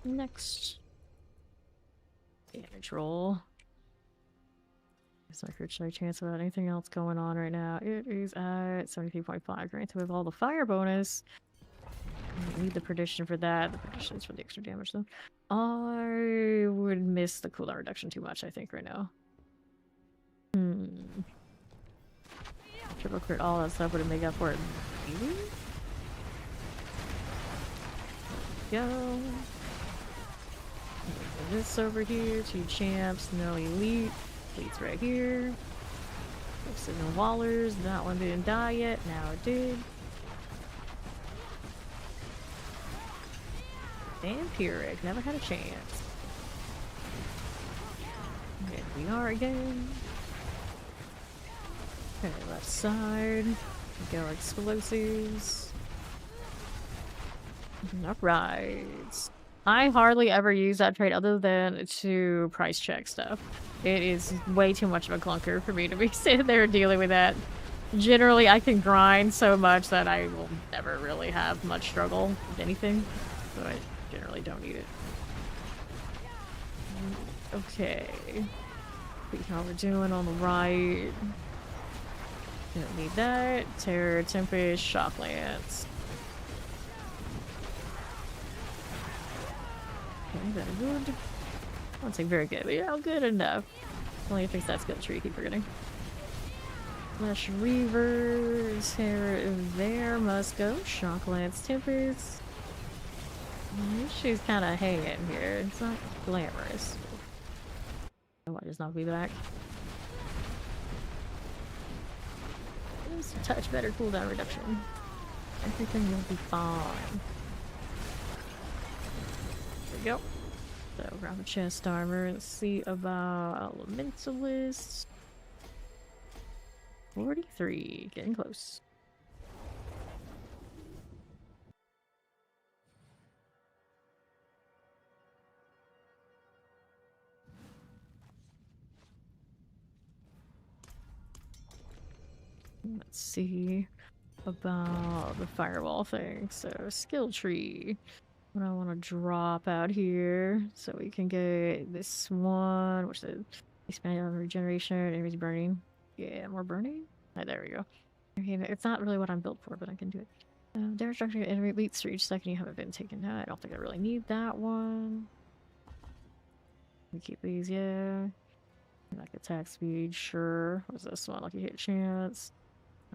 Next. Damage roll. It's like a no chance about anything else going on right now. It is at 73.5. Granted, with all the fire bonus. I need the prediction for that. The prediction is for the extra damage, though. I would miss the cooldown reduction too much, I think, right now. Triple crit, all that stuff would make up for it. Maybe? Go. This over here, 2 champs, no elite. Elite's right here. Signal Wallers, that one didn't die yet, now it did. Vampiric, never had a chance. Okay, we are again. Okay, left side. Go explosives. Alright. I hardly ever use that trait other than to price check stuff. It is way too much of a clunker for me to be sitting there dealing with that. Generally, I can grind so much that I will never really have much struggle with anything. So I generally don't need it. Okay. See how we're doing on the right. Don't need that. Terror, Tempest, Shock Lance. Okay, very good. I won't say very good, but yeah, good enough. Only if that skill tree, keep forgetting. Flesh Reaver, Terror there, must go. Shock Lance, Tempest. She's kind of hanging here. It's not glamorous. I might just knock me back. Just a touch better cooldown reduction. Everything will be fine. There we go. So grab a chest armor. Let's see about Elementalist. 43. Getting close. Let's see about the fireball thing. So skill tree. What I want to drop out here so we can get this one, which is expanded on regeneration, enemies burning. Yeah, more burning. Oh, there we go. Okay, it's not really what I'm built for, but I can do it. Damage structure enemy elites for each second you haven't been taken out. I don't think I really need that one. We keep these, yeah. Like attack speed, sure. What's this one? Lucky hit chance.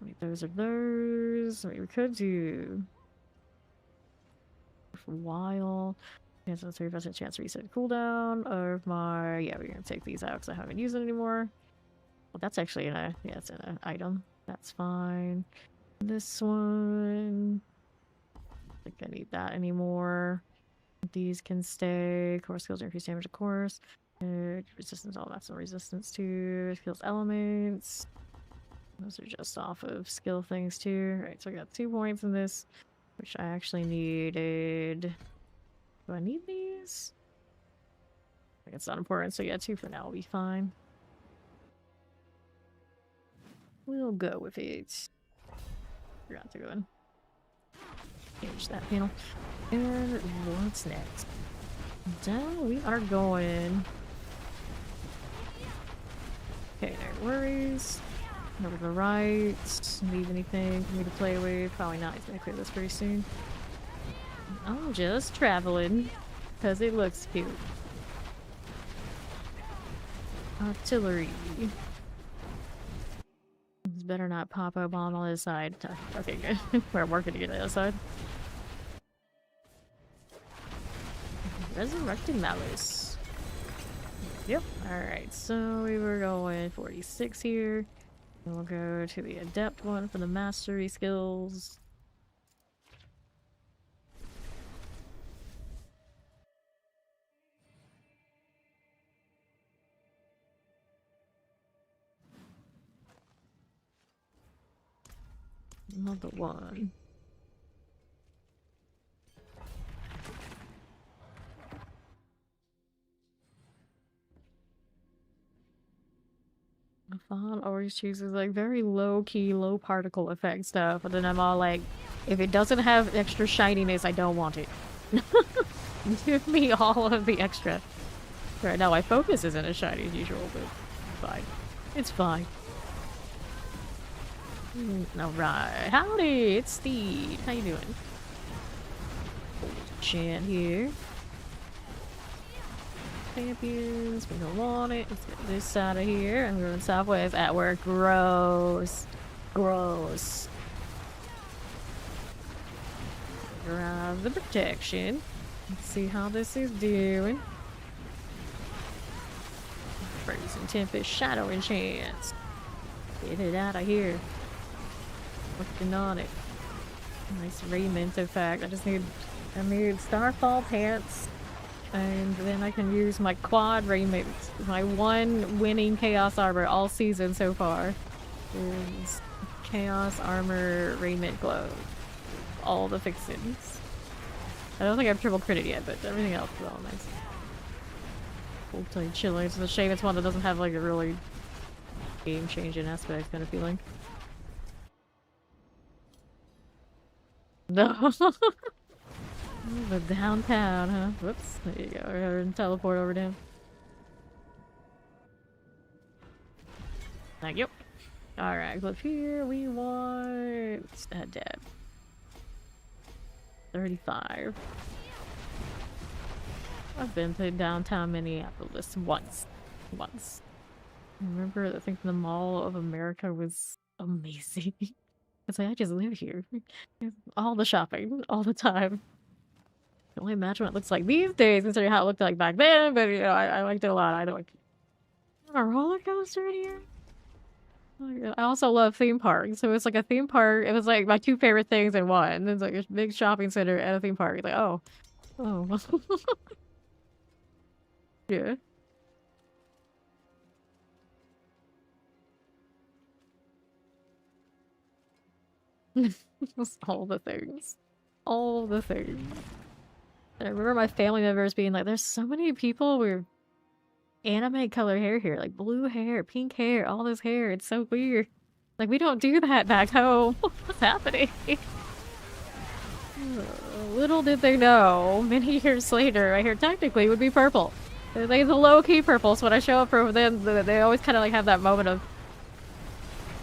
I mean, those are those. I mean, we could do for a while. Chance of 30% chance to reset cooldown of my. Yeah, we're gonna take these out because I haven't used it anymore. Well, that's actually in a. Yeah, it's in an item. That's fine. This one. I don't think I need that anymore. These can stay. Core skills increase damage, of course. Resistance, all that's some resistance too. Skills elements. Those are just off of skill things too. Right, so I got 2 points in this, which I actually needed. Do I need these? I think it's not important, so yeah, 2 for now will be fine. We'll go with it. Forgot to go in. Change that panel. And what's next? Down we are going. Okay, no worries. Over to the right. Leave anything for me to play with? Probably not. He's gonna clear this pretty soon. I'm just traveling because it looks cute. Artillery. This better not pop a bomb on this side. Okay, good. We're working to get to the other side. Resurrected Malice. Yep. Alright, so we were going 46 here. And we'll go to the Adept one for the Mastery skills. Another one. Fawn always chooses like very low-key, low particle effect stuff, but then I'm all like, if it doesn't have extra shininess, I don't want it. Give me all of the extra. Right now, my focus isn't as shiny as usual, but it's fine. It's fine. Alright, howdy, it's Steve. How you doing? Chan here. Champions, we don't want it. Let's get this out of here. I'm going southwest at work. Gross. Gross. Grab the protection. Let's see how this is doing. Frozen Tempest, Shadow Enchants. Get it out of here. Working on it. Nice raiment, in fact. I need Starfall pants. And then I can use my quad raiment. My one winning Chaos Armor all season so far is Chaos Armor Raiment Glove. All the fixins. I don't think I've triple critted yet, but everything else is all nice. Full-time chilling. It's a shame it's one that doesn't have like a really game-changing aspect kind of feeling. No. The downtown, huh? Whoops. There you go. We're gonna teleport over down. Thank you. Alright, click here. We want dead. 35. I've been to downtown Minneapolis once. Remember, I think the Mall of America was amazing. It's like, I just live here. All the shopping, all the time. I can only imagine what it looks like these days, considering how it looked like back then, but you know, I liked it a lot. I don't like a roller coaster in here. I also love theme parks, so it's like a theme park. It was like my two favorite things in one. It's like a big shopping center and a theme park. It's like, oh. Yeah. All the things. All the things. I remember my family members being like, there's so many people with anime color hair here. Like blue hair, pink hair, all this hair. It's so weird. Like, we don't do that back home. What's happening? Little did they know, many years later, my hair technically would be purple. It's like the low-key purple, so when I show up for them, they always kind of like have that moment of,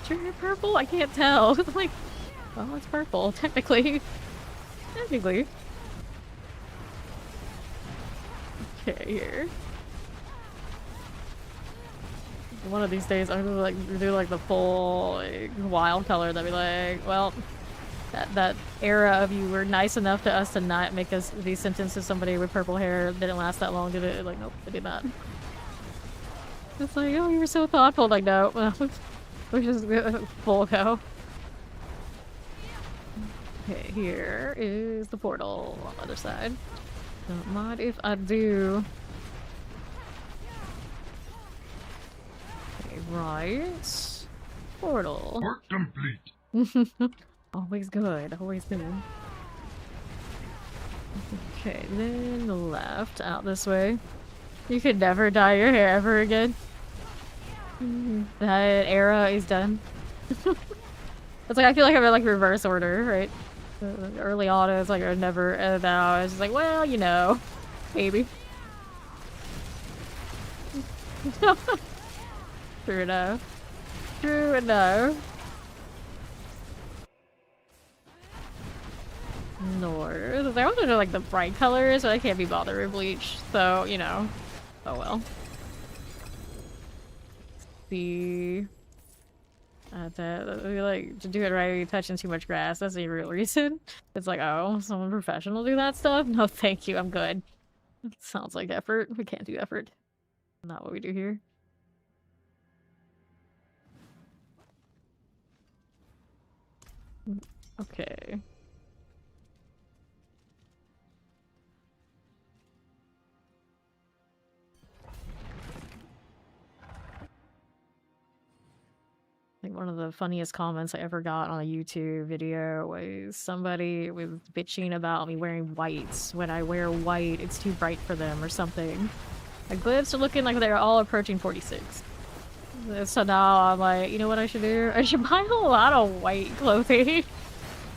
is your hair purple? I can't tell. It's like, well, it's purple, technically. Technically. Okay, here. One of these days, I'm gonna like do like the full like, wild color. That'd be like, well, that era of you were nice enough to us to not make us be sentenced to somebody with purple hair. Didn't last that long, did it? Like, nope, it did not. It's like, oh, you were so thoughtful. Like, no, we're just full go. Okay, here is the portal on the other side. Don't mind if I do. Okay, right. Portal. Work complete. Always good, always good. Okay, then the left, out this way. You could never dye your hair ever again. That era is done. It's like, I feel like I'm in like reverse order, right? Early on, it's like I never, and now it's just like, well, you know, maybe. True enough. True enough. North. I want to do like the bright colors, but I can't be bothered with bleach, so you know. Oh well. The To do it right, you're touching too much grass. That's the real reason. It's like, oh, someone professional do that stuff? No, thank you. I'm good. Sounds like effort. We can't do effort. Not what we do here. Okay. I think one of the funniest comments I ever got on a YouTube video was somebody was bitching about me wearing whites. When I wear white, it's too bright for them or something. My glyphs are looking like they're all approaching 46. So now I'm like, you know what I should do? I should buy a lot of white clothing.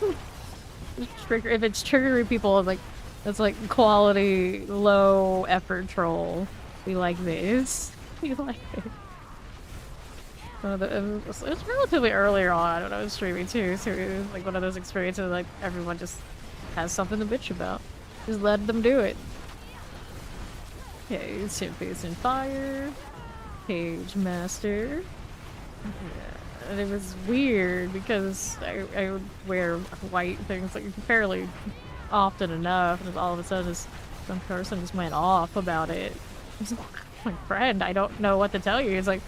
If it's triggering people, like, that's like quality, low effort troll. We like this. We like this. It was relatively earlier on when I was streaming too, so it was like one of those experiences like everyone just has something to bitch about. Just let them do it. Okay, Sympathy in Fire. Page Master. Yeah, and it was weird because I would wear white things like fairly often enough, and all of a sudden some person just went off about it. I was like, my friend, I don't know what to tell you. It's like,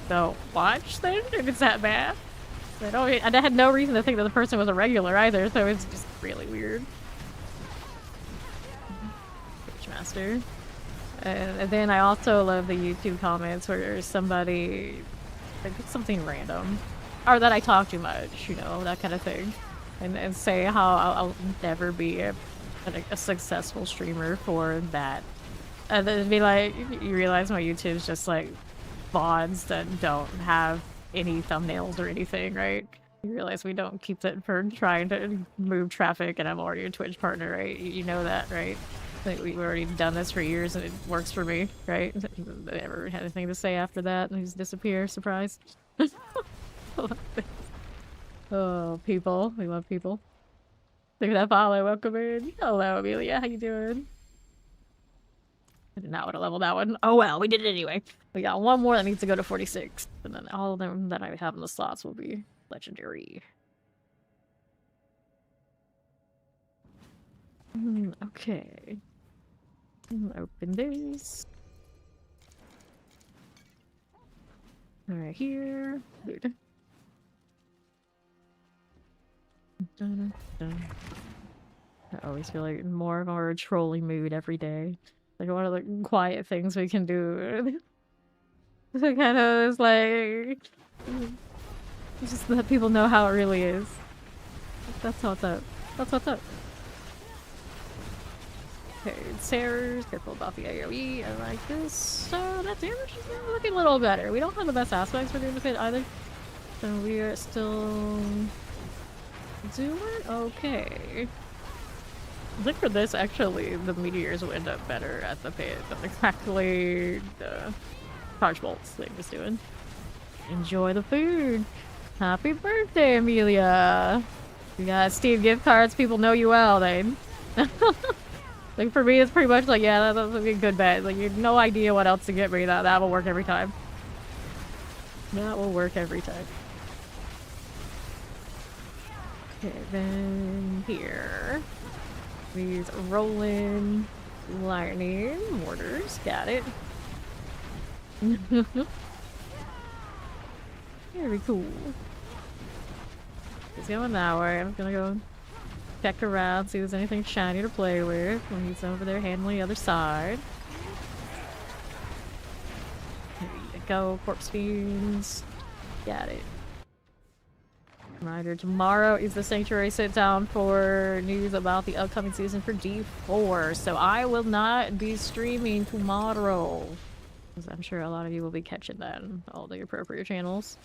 don't watch then if it's that bad. I had no reason to think that the person was a regular either, so it's just really weird. Page Master. And then I also love the YouTube comments where somebody like something random, or that I talk too much, you know, that kind of thing, and say how I'll never be a successful streamer for that. And then be like, you realize my YouTube's just like VODs that don't have any thumbnails or anything, right? You realize we don't keep it for trying to move traffic, and I'm already a Twitch partner, right? You know that, right? Like we've already done this for years and it works for me, right? Never had anything to say after that and just disappear. Surprise. Oh, people. We love people. Look at that follow. Welcome in. Hello, Amelia. How you doing? I did not want to level that one. Oh well, we did it anyway. We got one more that needs to go to 46. And then all of them that I have in the slots will be legendary. Okay. Open this. Right here. Good. Dun, dun. I always feel like more of our trolling mood every day. Like one of the quiet things we can do. So kind of is like just let people know how it really is. That's what's up. That's what's up. Okay, Sarah's careful about the AoE. I like this. So that damage is looking a little better. We don't have the best aspects for doing the fit either. So we are still doing okay. I think for this, actually, the meteors will end up better at the pit than exactly the charge bolts thing was doing. Enjoy the food. Happy birthday, Amelia. You got Steam gift cards. People know you well, then. Like for me, it's pretty much like, yeah, that would be a good bet. Like you have no idea what else to get me. That will work every time. That will work every time. Okay, then here. These rolling lightning mortars. Got it. Very cool. He's going that way. I'm gonna go check around, see if there's anything shiny to play with when he's over there handling the other side. There you go, corpse beans. Got it. Reminder, tomorrow is the Sanctuary sit down for news about the upcoming season for D4, so I will not be streaming tomorrow. I'm sure a lot of you will be catching that on all the appropriate channels.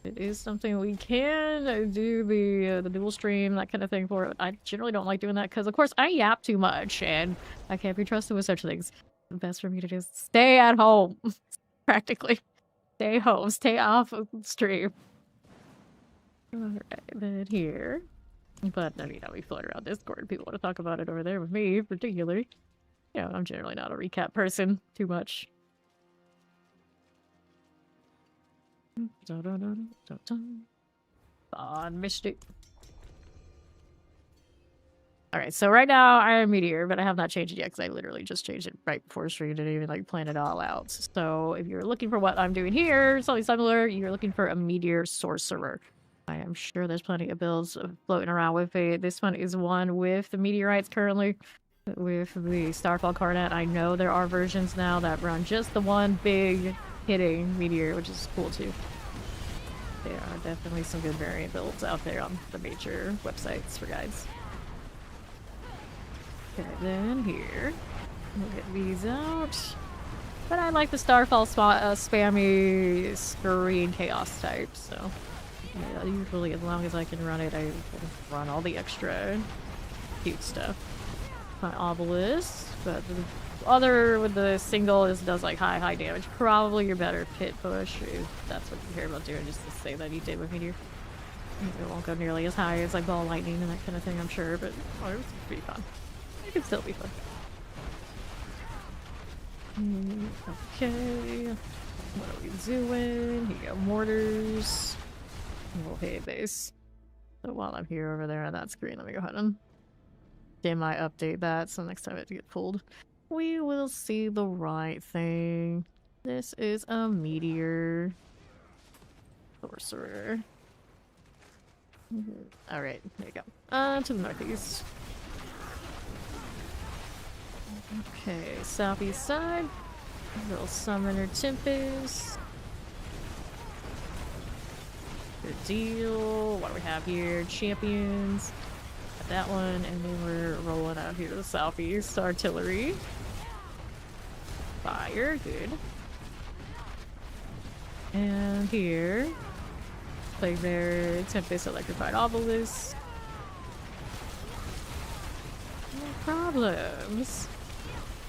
It is something we can do the dual stream, that kind of thing for it. I generally don't like doing that because, of course, I yap too much and I can't be trusted with such things. The best for me to do is stay at home, practically. Stay home, stay off of stream. Alright, then here. But, I mean, we float around Discord. People want to talk about it over there with me, particularly. You know, I'm generally not a recap person too much. On Mystic. Alright, so right now I am Meteor, but I have not changed it yet because I literally just changed it right before stream. Didn't even like plan it all out. So if you're looking for what I'm doing here, something similar, you're looking for a Meteor Sorcerer. I am sure there's plenty of builds floating around with it. This one is one with the meteorites currently. With the Starfall Coronet, I know there are versions now that run just the one big hitting meteor, which is cool too. There are definitely some good variant builds out there on the major websites for guides. Okay, then here, we'll get these out. But I like the Starfall spammy screen chaos type, so yeah, usually as long as I can run it, I run all the extra cute stuff. My obelisk, but the other with the single does like high damage. Probably your better pit push if that's what you care about doing, just to say that you did with Meteor. It won't go nearly as high as like ball lightning and that kind of thing, I'm sure, but oh, it would be fun. It could still be fun. Okay, what are we doing? Here you go, mortars. We'll hit base. So while I'm here over there on that screen, let me go ahead and update that so next time it gets pulled, we will see the right thing. This is a Meteor Sorcerer. Alright, there you go. To the northeast. Okay, southeast side. Little Summoner Tempest. Good deal. What do we have here? Champions. Got that one, and then we're rolling out here to the southeast. Artillery. Fire, good. And here. Plague Bear, Tempest, Electrified Obelisk. No problems.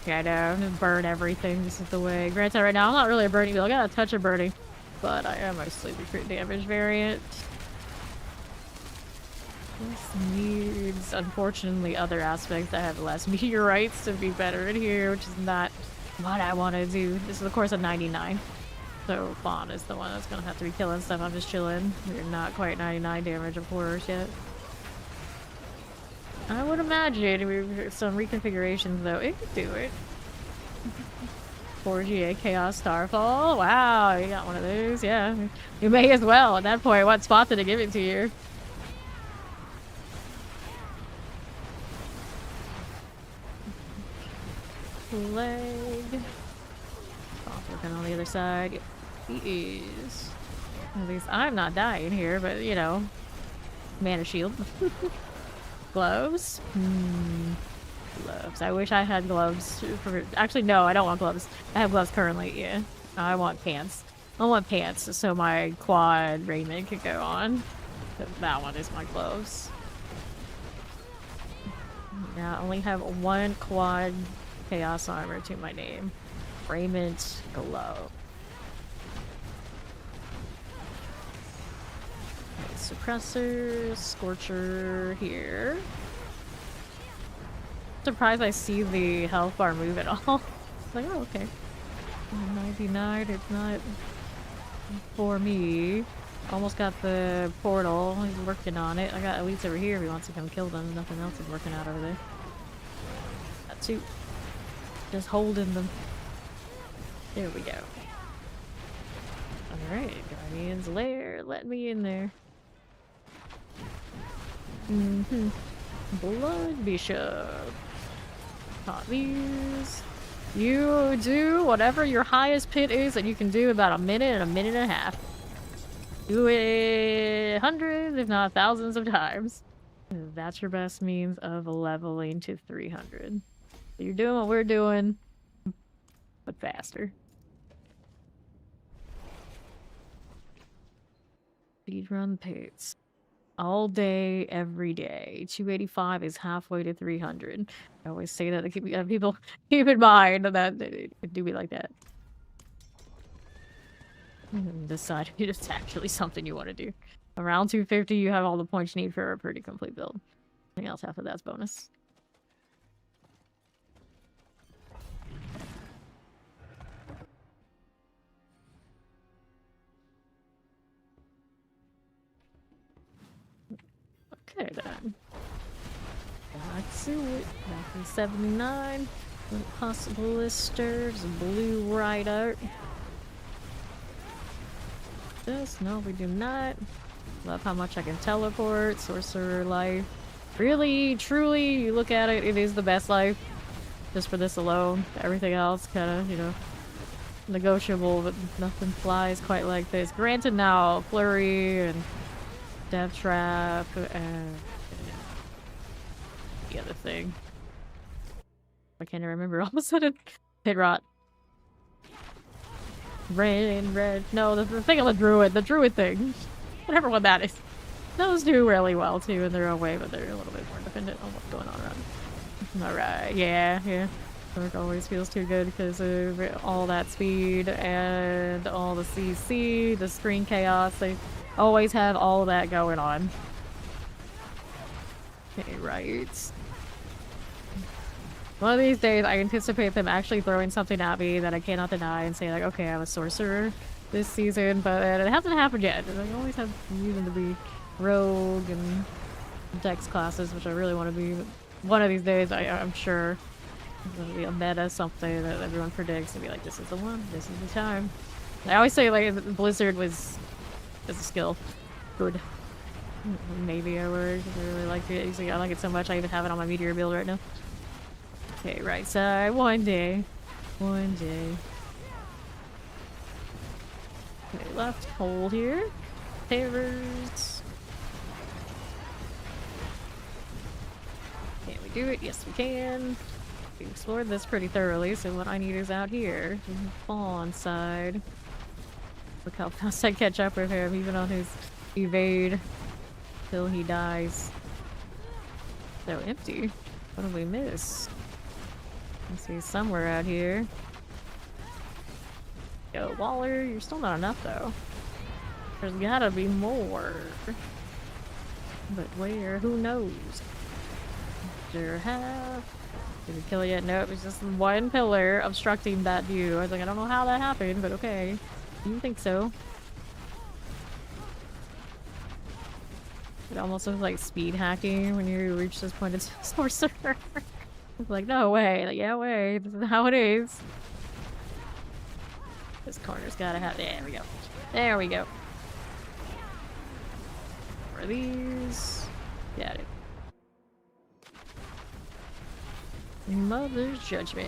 Yeah, I know. Just burn everything. This is the way. Granted, right now I'm not really a burning build. I got a touch of burning, but I am mostly the crit damage variant. This needs, unfortunately, other aspects that have less meteorites to be better in here, which is not what I want to do. This is, of course, a 99. So Fawn is the one that's going to have to be killing stuff. I'm just chilling. We're not quite 99 damage, of course, yet. I would imagine some reconfigurations, though. It could do it. 4GA Chaos Starfall. Wow, you got one of those. Yeah, you may as well. At that point, what spot did it give it to you? Leg. Oh, looking on the other side. Yep, he is. At least I'm not dying here, but you know, mana shield. Gloves? Gloves. I wish I had gloves. Actually, no, I don't want gloves. I have gloves currently, yeah. I want pants. I want pants so my quad raiment could go on. That one is my gloves. Now I only have one quad chaos armor to my name. Raiment glove. Okay, suppressor, scorcher here. Surprised I see the health bar move at all. It's like, oh, okay. 99, it's not for me. Almost got the portal. He's working on it. I got elites over here if he wants to come kill them. Nothing else is working out over there. Got two. Just holding them. There we go. Alright, Guardian's Lair. Let me in there. Blood Bishop. Pop these. You do whatever your highest pit is that you can do about a minute and a half. Do it hundreds, if not thousands of times. That's your best means of leveling to 300. You're doing what we're doing, but faster. Speedrun pits. All day, every day. 285 is halfway to 300. I always say that to keep people keep in mind that it do be like that. Decide if it's actually something you want to do. Around 250, you have all the points you need for a pretty complete build. Anything else after that's bonus. Okay then. Back to it. Back in 79. Possible listers. Blue Rider. This? No, we do not. Love how much I can teleport. Sorcerer life. Really, truly, you look at it, it is the best life. Just for this alone. Everything else kind of, you know, negotiable, but nothing flies quite like this. Granted now, Flurry and Death Trap and the other thing. I can't even remember all of a sudden. Pit Rot. Red. No, the thing on the druid thing. Whatever one that is. Those do really well too in their own way, but they're a little bit more dependent on what's going on around. Alright, yeah. Dark always feels too good because of all that speed and all the CC, the screen chaos. They always have all of that going on. Okay, right. One of these days, I anticipate them actually throwing something at me that I cannot deny and say like, okay, I'm a sorcerer this season, but it hasn't happened yet. I always have reason to be rogue and dex classes, which I really want to be. But one of these days, I'm sure there's going to be a meta something that everyone predicts and be like, this is the one, this is the time. I always say like Blizzard was a skill. Good. Maybe I would. I really like it. I like it so much I even have it on my Meteor build right now. Okay, right side. One day. Okay, left. Hold here. Favors. Can we do it? Yes, we can. We explored this pretty thoroughly, so what I need is out here. Fawn side. Look how fast I catch up with him, even on his evade. Till he dies. So empty. What did we miss? Let's see, somewhere out here. Yo, Waller, you're still not enough though. There's gotta be more. But where? Who knows? Sure have. Did we kill it yet? No, it was just one pillar obstructing that view. I was like, I don't know how that happened, but okay. You think so? It almost looks like speed hacking when you reach this point. It's Sorcerer. It's like, no way. Like, yeah, way. This is how it is. This corner's gotta have. There we go. There we go. For these. Got it. Mother's Judgment.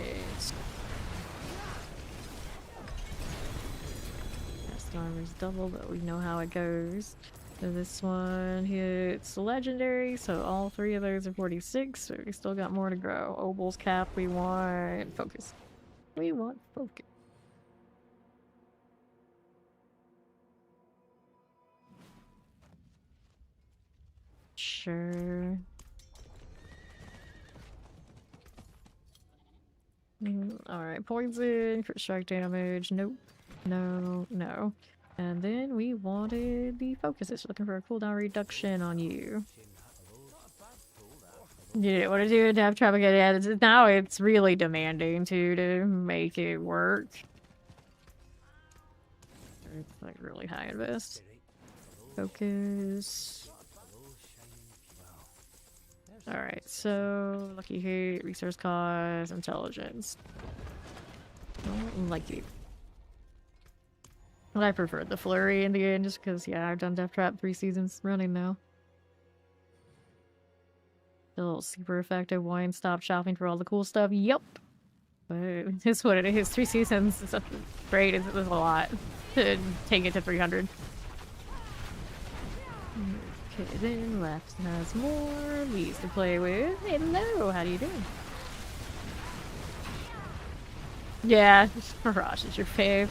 Cast armor's double, but we know how it goes. So this one hits legendary, so all three of those are 46, so we still got more to grow. Obel's cap, we want focus. We want focus. Sure. Alright, poison, crit strike damage, nope. No. And then we wanted the focuses. Looking for a cooldown reduction on you. You didn't want to do it to have trouble getting added. Now it's really demanding to make it work. It's like really high invest. Focus. Alright, so lucky hate, resource cost, intelligence. Don't like you. But I preferred the flurry in the end just because, yeah, I've done Death Trap 3 seasons running now. Still super effective. Wine stop shopping for all the cool stuff. Yup. But it's what it is. 3 seasons is great. It's a lot to take it to 300. Okay, then left has more leaves to play with. Hello, how do you do? Yeah, Mirage is your fave.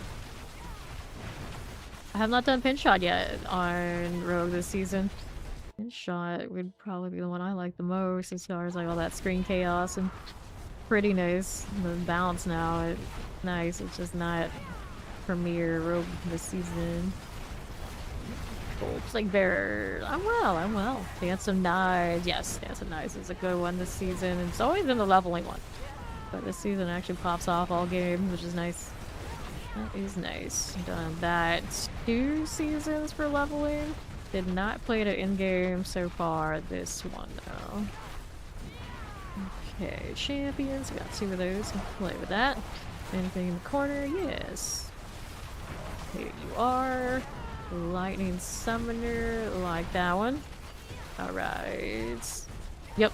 I have not done Pin Shot yet on Rogue this season. Pin Shot would probably be the one I like the most as far as like all that screen chaos and prettiness. The balance now, it's nice. It's just not Premier Rogue this season. It's like Bearer. I'm well. Dance of Knives. Yes, Dance of Knives is a good one this season. It's always been the leveling one. But this season actually pops off all game, which is nice. That is nice. Done that 2 seasons for leveling. Did not play it in-game so far. This one, though. Okay, champions. We got 2 of those. Play with that. Anything in the corner? Yes. Here you are. Lightning Summoner. Like that one. Alright. Yep.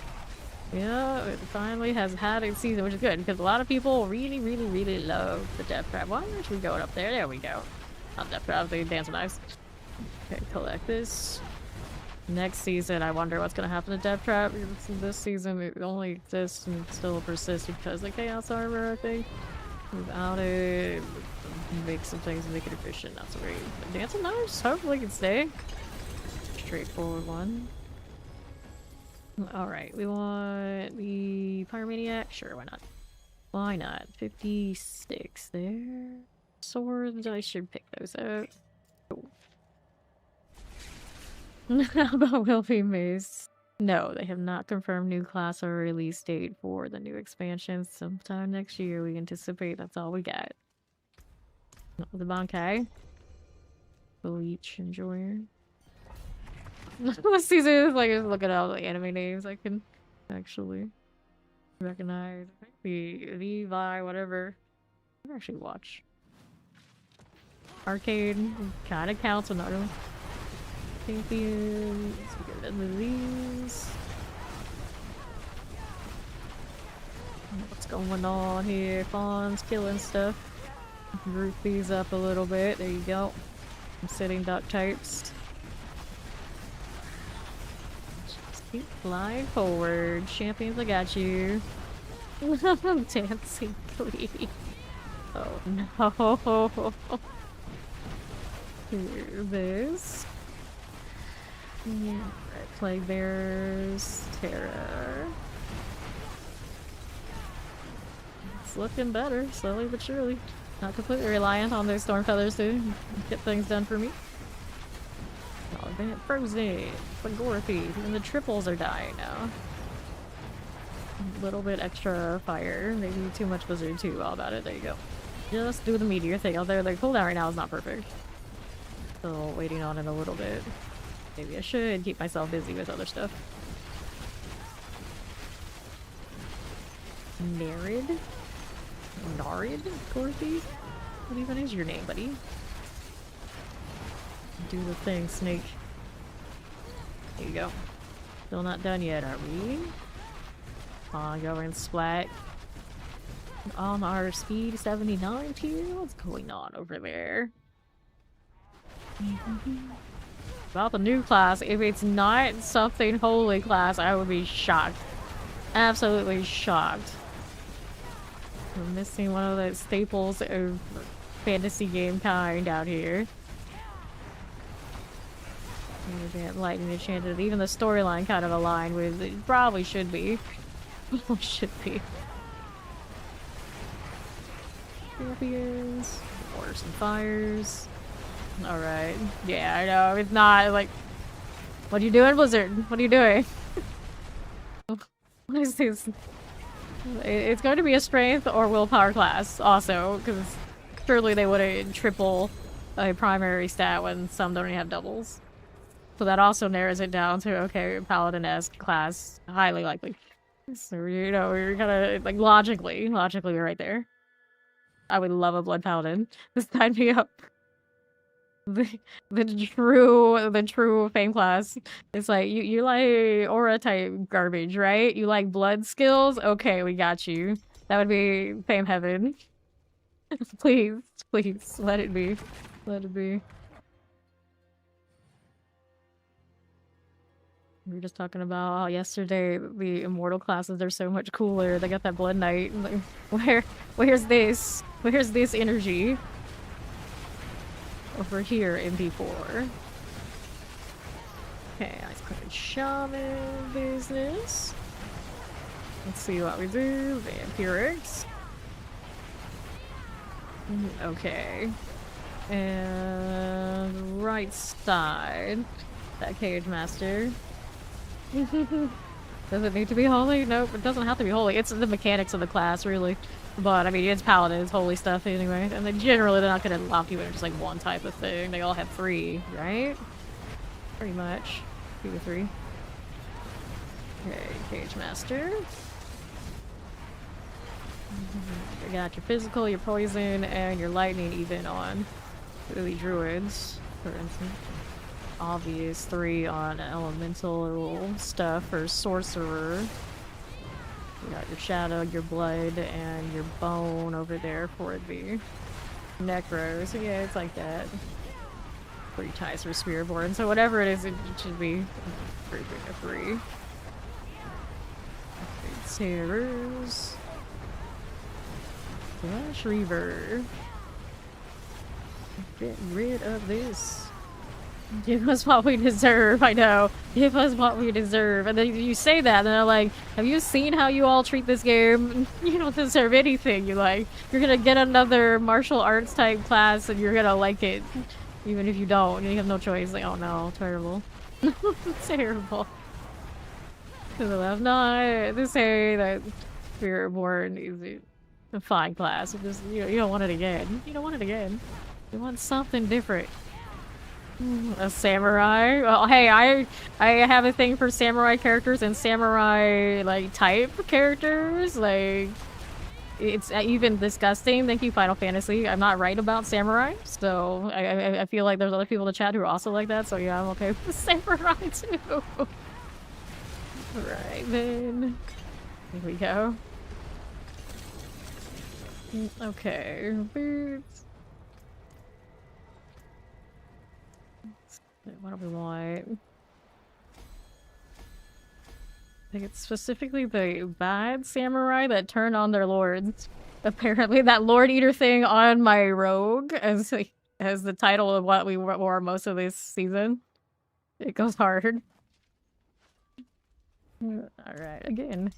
Yeah, it finally has had its season, which is good, because a lot of people really, really, really love the Death Trap. Why aren't we going up there? There we go. Not Death Trap, they dance knives. Okay, collect this. Next season, I wonder what's gonna happen to Death Trap. This season, it only exists and still persists because of Chaos Armor, I think. Without it, make some things make it efficient. That's great. But dancing knives, hopefully can stay. Straightforward one. Alright, we want the Pyromaniac? Sure, why not? Why not? 56 there. Swords, I should pick those up. Cool. How about Wilby Mace? No, they have not confirmed new class or release date for the new expansions. Sometime next year, we anticipate. That's all we got. The Bankai. The Leech Enjoyer. This season is like just looking at all the anime names I can actually recognize. The Levi, whatever. I can actually watch. Arcade kind of counts, but not really. Champions. We get rid of these. What's going on here? Fawn's killing stuff. Group these up a little bit. There you go. I'm sitting duck types. Keep flying forward. Champions, I got you. Dancing Glee. Oh no. Here's this. Yeah. Plague Bears. Terror. It's looking better, slowly but surely. Not completely reliant on those Storm Feathers to get things done for me. Oh, Van Frozen, Fagorthy, even the triples are dying now. A little bit extra fire, maybe too much Blizzard too. All about it. There you go. Just do the Meteor thing out there. The cooldown right now is not perfect. Still waiting on it a little bit. Maybe I should keep myself busy with other stuff. Narid? Narid? Gorthy? What even is your name, buddy? Do the thing, Snake. There you go. Still not done yet, are we? Ongoing splat. On our speed 79 tier? What's going on over there? About the new class, if it's not something holy class, I would be shocked. Absolutely shocked. We're missing one of the staples of fantasy game kind out here. Lightning Enchanted. Even the storyline kind of aligned with it. Probably should be. Should be. Champions. Waters and fires. Alright. Yeah, I know. It's not like... What are you doing, Blizzard? What are you doing? What is this? It's going to be a strength or willpower class also, because surely they wouldn't triple a primary stat when some don't even have doubles. So that also narrows it down to, okay, Paladin-esque class, highly likely. So, you know, we're kind of, like, logically we're right there. I would love a Blood Paladin. This tied me up. The true Fame class. It's like, you like aura type garbage, right? You like blood skills? Okay, we got you. That would be Fame Heaven. Please, please, let it be. Let it be. We were just talking about how yesterday the immortal classes are so much cooler. They got that Blood Knight. Like, where's this? Where's this energy? Over here in P4. Okay, Ice Cloud Shaman business. Let's see what we do. Vampirics. Okay. And right side. That Cage Master. Does it need to be holy? Nope, it doesn't have to be holy. It's the mechanics of the class, really. But, I mean, it's Paladin, it's holy stuff anyway. And then generally they're not gonna lock you in just like one type of thing. They all have 3, right? pretty much. 2 to 3. Okay, Cage Master. You got your physical, your poison, and your lightning even on the druids, for instance. Obvious 3 on elemental stuff for sorcerer. You got your shadow, your blood, and your bone over there for the necro. So yeah, it's like that. 3 ties for Spearborn. So whatever it is, it should be 3 to 3. Terrors. Flash Reaver. Get rid of this. Give us what we deserve. I know. Give us what we deserve. And then you say that, and they're like, have you seen how you all treat this game? You don't deserve anything. You're gonna get another martial arts type class, and you're gonna like it. Even if you don't. You have no choice. Like, oh no, terrible. Terrible. To the left. No, this say that Spiritborn is a fine class. Just, you don't want it again. You don't want it again. You want something different. A samurai? Well, hey, I have a thing for samurai characters and samurai, like, type characters. Like, it's even disgusting. Thank you, Final Fantasy. I'm not right about samurai, so I feel like there's other people in the chat who are also like that, so yeah, I'm okay with samurai too. Right then. Here we go. Okay. What do we want? I think it's specifically the bad samurai that turn on their lords. Apparently that Lord Eater thing on my rogue as the title of what we wore most of this season. It goes hard. Alright, again.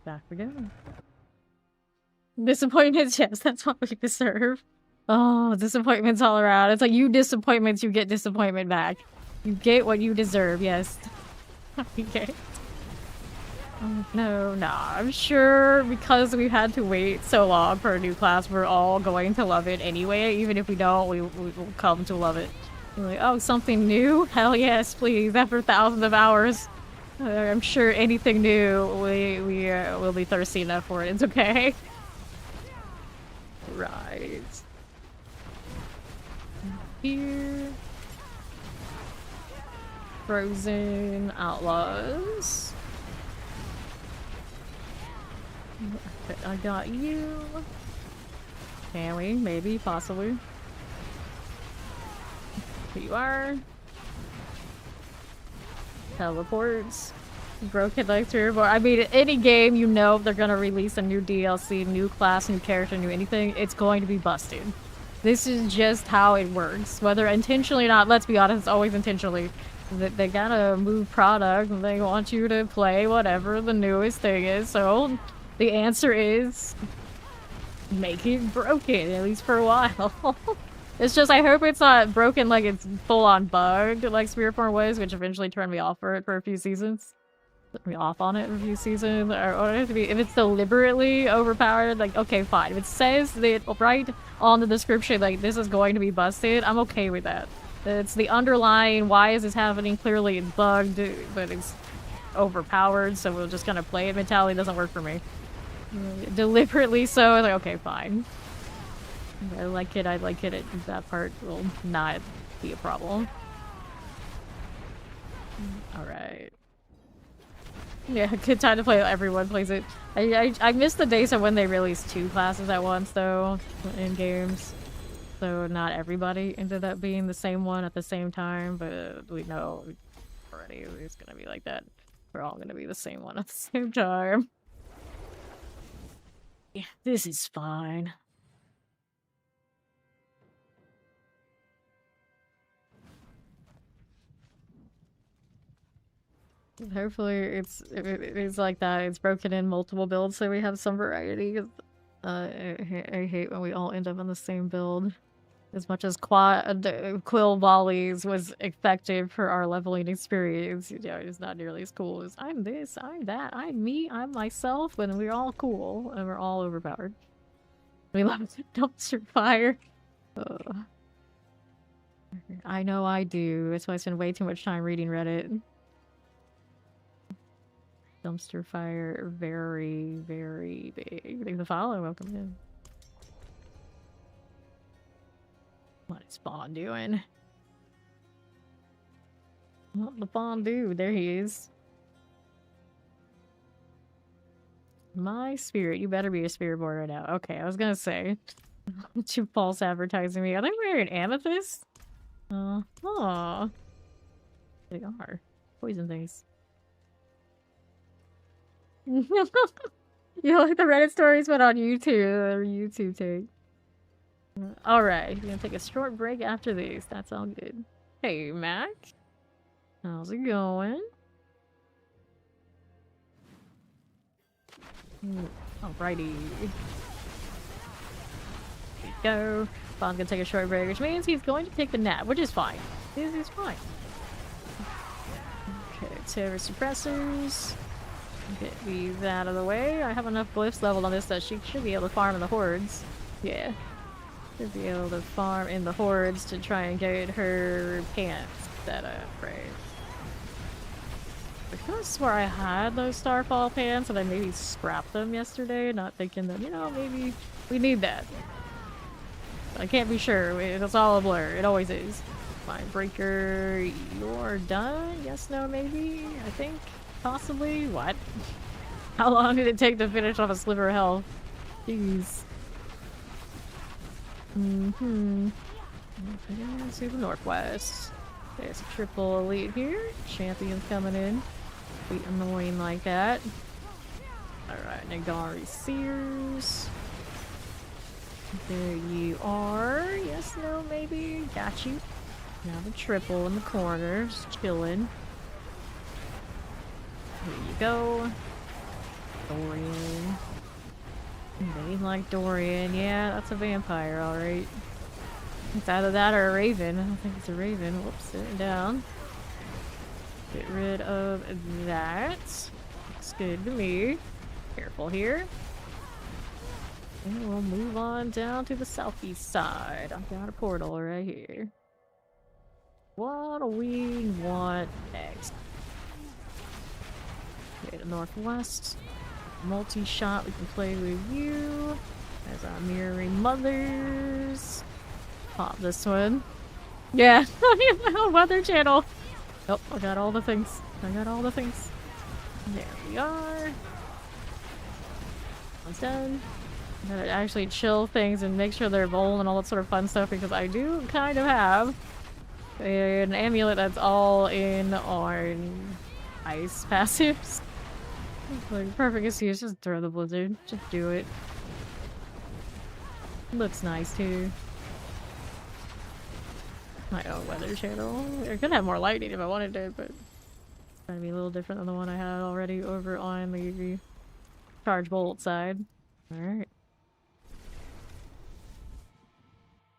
Back we go. Disappointments, yes, that's what we deserve. Oh, disappointments all around. It's like you disappointments, you get disappointment back. You get what you deserve, yes. Okay. Oh, no, I'm sure because we had to wait so long for a new class, we're all going to love it anyway. Even if we don't, we will come to love it. You're like, oh, something new? Hell yes, please. After thousands of hours, I'm sure anything new, we will be thirsty enough for it. It's okay. Right. Here. Frozen Outlaws. I got you. Can we? Maybe, possibly. Here you are. Teleports. Broken like 3 or 4. I mean, any game you know they're gonna release a new DLC, new class, new character, new anything, it's going to be busted. This is just how it works. Whether intentionally or not, let's be honest, it's always intentionally. They gotta move product and they want you to play whatever the newest thing is, so the answer is make it broken, at least for a while. It's just, I hope it's not broken like it's full-on bugged like Spiritborn was, which eventually turned me off for it for a few seasons. Turned me off on it for a few seasons. Or if it's deliberately overpowered, like, okay, fine. If it says that right on the description, like, this is going to be busted, I'm okay with that. It's the underlying, why is this happening? Clearly it's bugged, but it's overpowered, so we'll just kind of play it mentality. Doesn't work for me. Deliberately so, like, okay, fine. I like it, that part will not be a problem. Alright. Yeah, good time to play. Everyone plays it. I miss the days of when they released 2 classes at once, though, in games. So not everybody ended up being the same one at the same time, but we know already it's gonna be like that. We're all gonna be the same one at the same time. Yeah, this is fine. Hopefully it's like that. It's broken in multiple builds, so we have some variety. I hate when we all end up on the same build. As much as Quill Volleys was effective for our leveling experience, you know, it's not nearly as cool as I'm this, I'm that, I'm me, I'm myself, and we're all cool, and we're all overpowered. We love dumpster fire. I know I do. That's why I spend way too much time reading Reddit. Dumpster fire, very, very big. Thank the follow. Welcome in. What is Bond doing? What the Bond do? There he is. My spirit. You better be a spirit boy right now. Okay, I was gonna say. You false advertising me. Are they wearing amethyst? Oh. They are. Poison things. You like the Reddit stories, but on YouTube or YouTube take. Alright, we're gonna take a short break after these. That's all good. Hey, Mac. How's it going? Alrighty. Here we go. Bond's gonna take a short break, which means he's going to take the nap, which is fine. This is fine. Okay, terror suppressors. Get these out of the way. I have enough glyphs leveled on this that she should be able to farm in the hordes. Yeah. Should be able to farm in the hordes to try and get her pants set up, right? I could have swore I had those Starfall pants and I maybe scrapped them yesterday, not thinking that, you know, maybe we need that. I can't be sure. It's all a blur. It always is. Fine, Breaker, you're done? Yes, no, maybe? I think? Possibly? What? How long did it take to finish off a sliver of health? Jeez. To the northwest. There's a triple elite here. Champions coming in. Be annoying like that. Alright, Nagari Sears. There you are. Yes, no, maybe. Got you. Now the triple in the corner. Just chilling. Here you go. Dorian. They like Dorian. Yeah, that's a vampire, alright. It's either that or a raven. I don't think it's a raven. Whoops, sit it down. Get rid of that. Looks good to me. Careful here. And we'll move on down to the southeast side. I've got a portal right here. What do we want next? Okay, the northwest. Multi-shot, we can play with you. As our mirroring mothers. Pop this one. Yeah, weather channel. Oh, I got all the things. I got all the things. There we are. One's done. I'm gonna actually chill things and make sure they're bold and all that sort of fun stuff because I do kind of have an amulet that's all in on ice passives. Like, perfect excuse, just throw the blizzard. Just do it. Looks nice too. My own weather channel. I could have more lightning if I wanted to, but it's gonna be a little different than the one I had already over on the charge bolt side. Alright.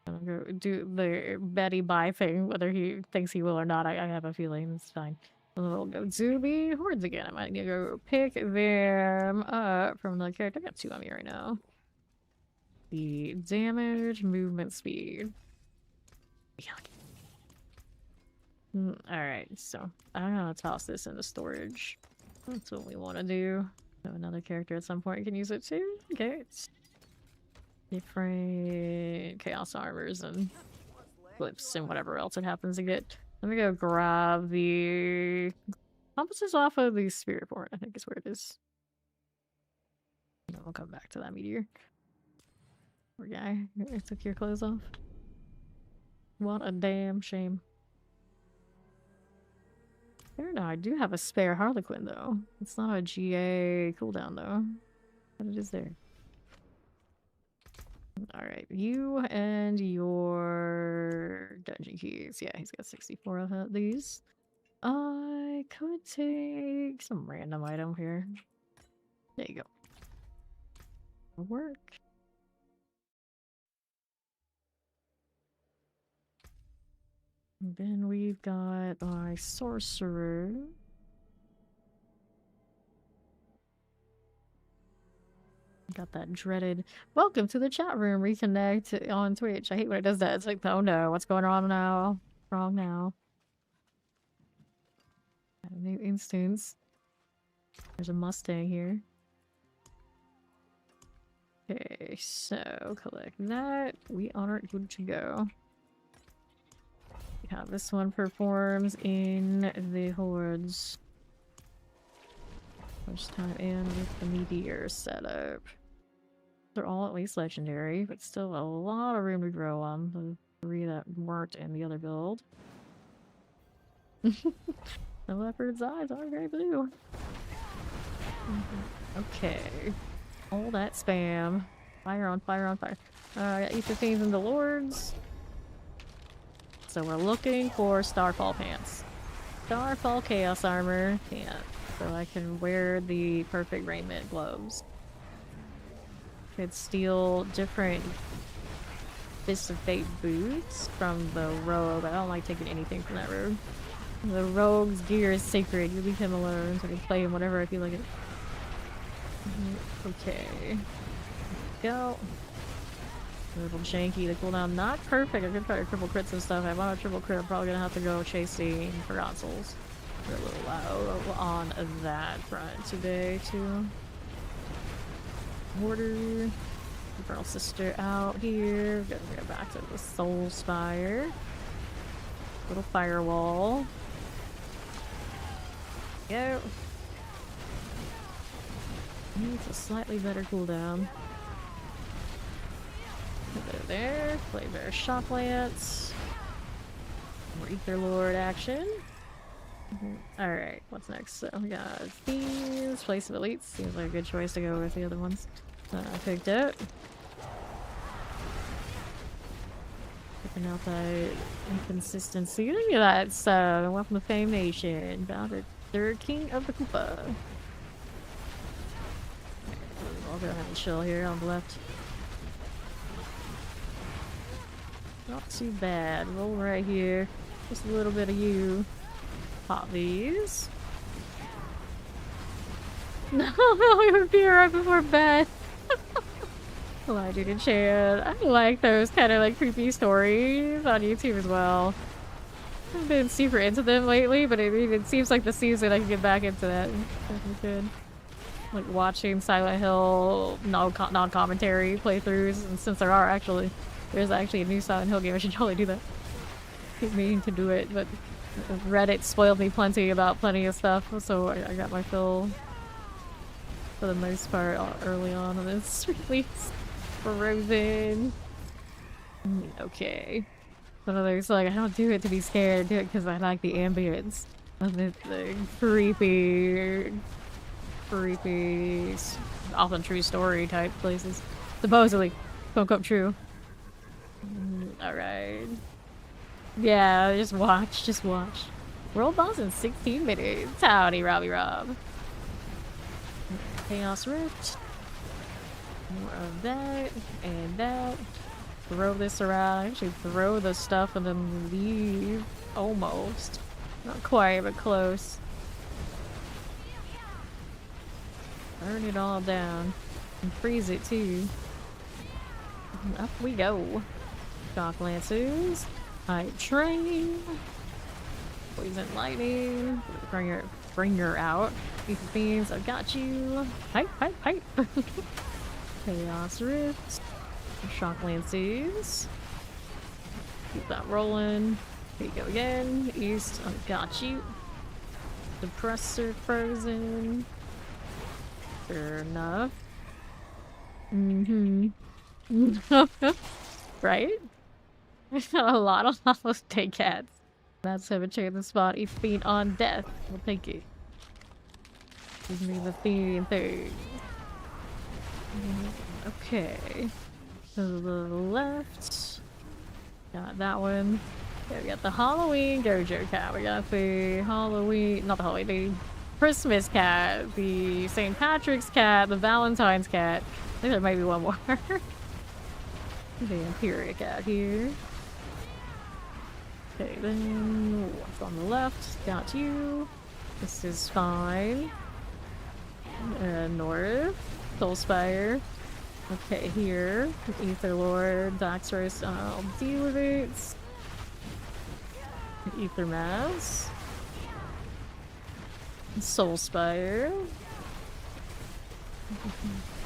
I'm gonna go do the Betty Bye thing, whether he thinks he will or not. I have a feeling it's fine. We'll go to the hordes again. I might need to go pick them up from the character. I got two on me right now. The damage, movement speed. Alright, so I'm gonna toss this into storage. That's what we want to do. So another character at some point can use it too. Okay, it's different chaos armors and flips and whatever else it happens to get. Let me go grab the compasses off of the spirit board, I think is where it is. And then we'll come back to that meteor. Poor guy. I took your clothes off. What a damn shame. There, no, I do have a spare Harlequin though. It's not a GA cooldown though. But it is there. Alright, you and your dungeon keys. Yeah, he's got 64 of these. I could take some random item here. There you go. It'll work. And then we've got our Sorcerer. Got that dreaded welcome to the chat room reconnect on Twitch. I hate when it does that. It's like, oh no, what's going on now? Wrong now. Got a new instance. There's a Mustang here. Okay, so collect that. We are good to go. Yeah, this one performs in the hordes. First time in with the Meteor setup. They're all at least legendary, but still a lot of room to grow on the 3 that weren't in the other build. The leopard's eyes are very blue. Okay. All that spam. Fire on fire on fire. Got E15s and the lords. So we're looking for Starfall pants. Starfall Chaos Armor. Can't. So I can wear the perfect raiment gloves. Could steal different Fist of Fate boots from the rogue. I don't like taking anything from that rogue. The rogue's gear is sacred. You leave him alone so I can play him whatever I feel like it. Okay. Go. A little janky. The cooldown not perfect. I could try to triple crits and stuff. If I want a triple crit, I'm probably gonna have to go chasing Forgotten Souls. We're a little low on that front today too. Order. Infernal Sister out here. We're gonna go back to the Soul Spire. Little firewall. Go. Needs a slightly better cooldown. Put it there. Play Bear Shock Lance. More Ether Lord action. Alright, what's next? So we got Thieves, Place of Elites. Seems like a good choice to go with the other ones I picked out. Picking out that inconsistency. Look at that. So, welcome to Fame Nation. Bound at third King of the Koopa. I'll go ahead and chill here on the left. Not too bad. Roll right here. Just a little bit of you. Pop these. No, it would be right before bed. Well, dude in chat. I like those kind of like creepy stories on YouTube as well. I haven't been super into them lately, but it seems like the season I can get back into that. Definitely good. Like watching Silent Hill non-commentary playthroughs, and since there's actually a new Silent Hill game, I should totally do that. Keep meaning to do it, but Reddit spoiled me plenty about plenty of stuff, so I got my fill for the most part early on in this release. Frozen. Okay. So there's like, I don't do it to be scared, I do it because I like the ambience of the creepy, often true story type places. Supposedly. Don't come true. Alright. Yeah, just watch. World boss in 16 minutes. Howdy, Robbie Rob. Chaos Rift. More of that, and that. Throw this around. Actually, throw the stuff and then leave. Almost. Not quite, but close. Burn it all down. And freeze it, too. And up we go. Shock Lancers. Hype Train. Poison Lightning. Bring her out. These beans, I got you. Hype. Chaos Rift. Shock Lancers. Keep that rolling. Here you go again. East, I got you. Depressor Frozen. Fair enough. Right? A lot of those take cats. That's have a chance to spot each feet on death. We'll take it. Give me the thing. Okay. To the left. Got that one. Okay, we got the Halloween Gojo cat. We got the Halloween, not the Halloween, the Christmas cat, the St. Patrick's cat, the Valentine's cat. I think there might be one more. The Imperial cat here. Okay, then what's on the left? Got you. This is fine. North. Soulspire. Okay, here. Ether Lord, Daxorus, I'll deal with it. Ether Mass. Soul Spire.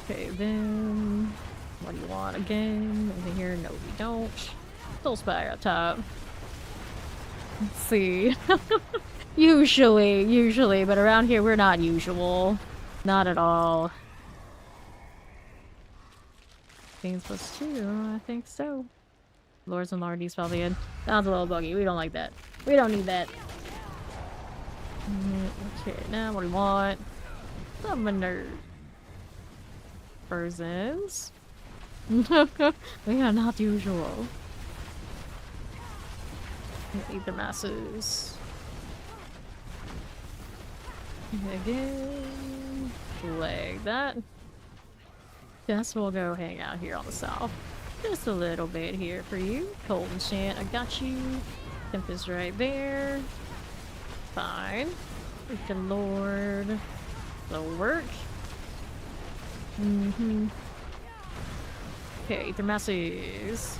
Okay, then what do you want again? Anything here? No, we don't. Soul Spire up top. Let's see. Usually, but around here we're not usual. Not at all. Things +2, I think so. Lords and Lardies probably in. Sounds a little buggy. We don't like that. We don't need that. Okay, now what do we want? Summoner. Persons. We are not usual. Ether Masses. Again. Like that. Guess we'll go hang out here on the south. Just a little bit here for you. Cold Enchant, I got you. Tempest right there. Fine. Freaking Lord. That'll work. Okay, Ether Masses.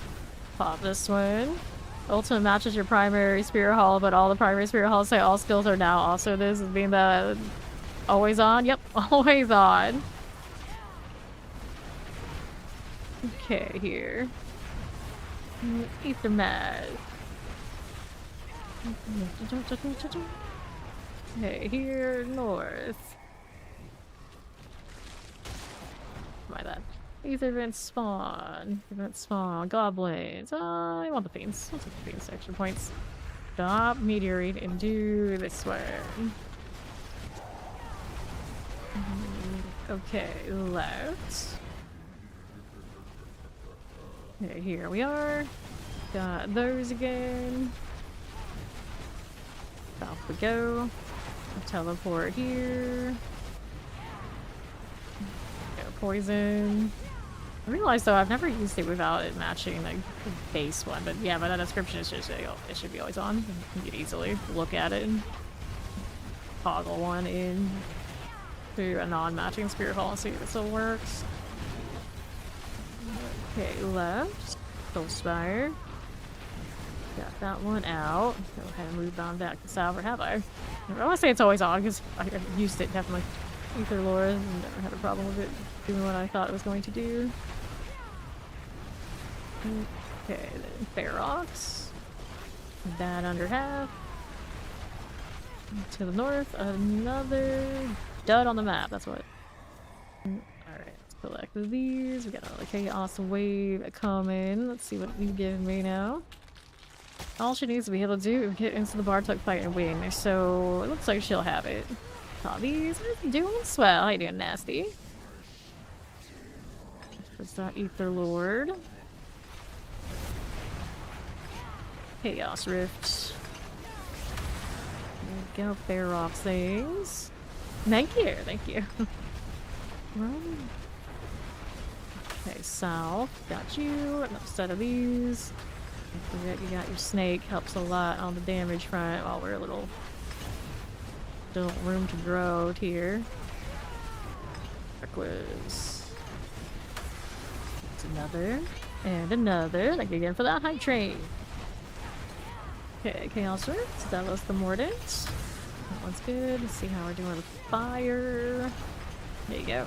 Pop this one. Ultimate matches your primary Spirit Hall, but all the primary Spirit Halls say all skills are now also this, being the always on. Yep, always on. Okay, here. Ether Mass. Okay, here, north. My bad. Ether Vent Spawn. Event Spawn. Goblins. I want the Fiends. I'll take the Fiends. Extra points. Stop Meteorite and do this one. Okay, left. Okay, here we are. Got those again. Off we go. Teleport here. Go poison. I realized though I've never used it without it matching the base one, but yeah, by that description it should be always on. You can easily look at it and toggle one in to a non-matching Spirit Hall and see if it still works. Okay, left. Soul Spire. Got that one out. Go ahead and move on back to south, or have I? I want to say it's always on because I used it definitely. Ether Lore, and never had a problem with it doing what I thought it was going to do. Okay, then Ferox. That under half. To the north, another dud on the map, that's what. Alright, let's collect these. We got another Chaos Wave coming. Let's see what you've given me now. All she needs to be able to do is get into the Bartok fight and win, so it looks like she'll have it. Hobbies, doing swell. How you doing, Nasty? What's that? Ether Lord. Chaos Rift. There we go, bear off things. Thank you, thank you. Okay, south. Got you. Enough set of these. Don't forget you got your snake. Helps a lot on the damage front while we're a little still room to grow here. Quiz. It's another. And another. Thank you again for that hype train. Okay, Chaos Rift. That was the Mordant. That one's good. Let's see how we're doing with fire. There you go.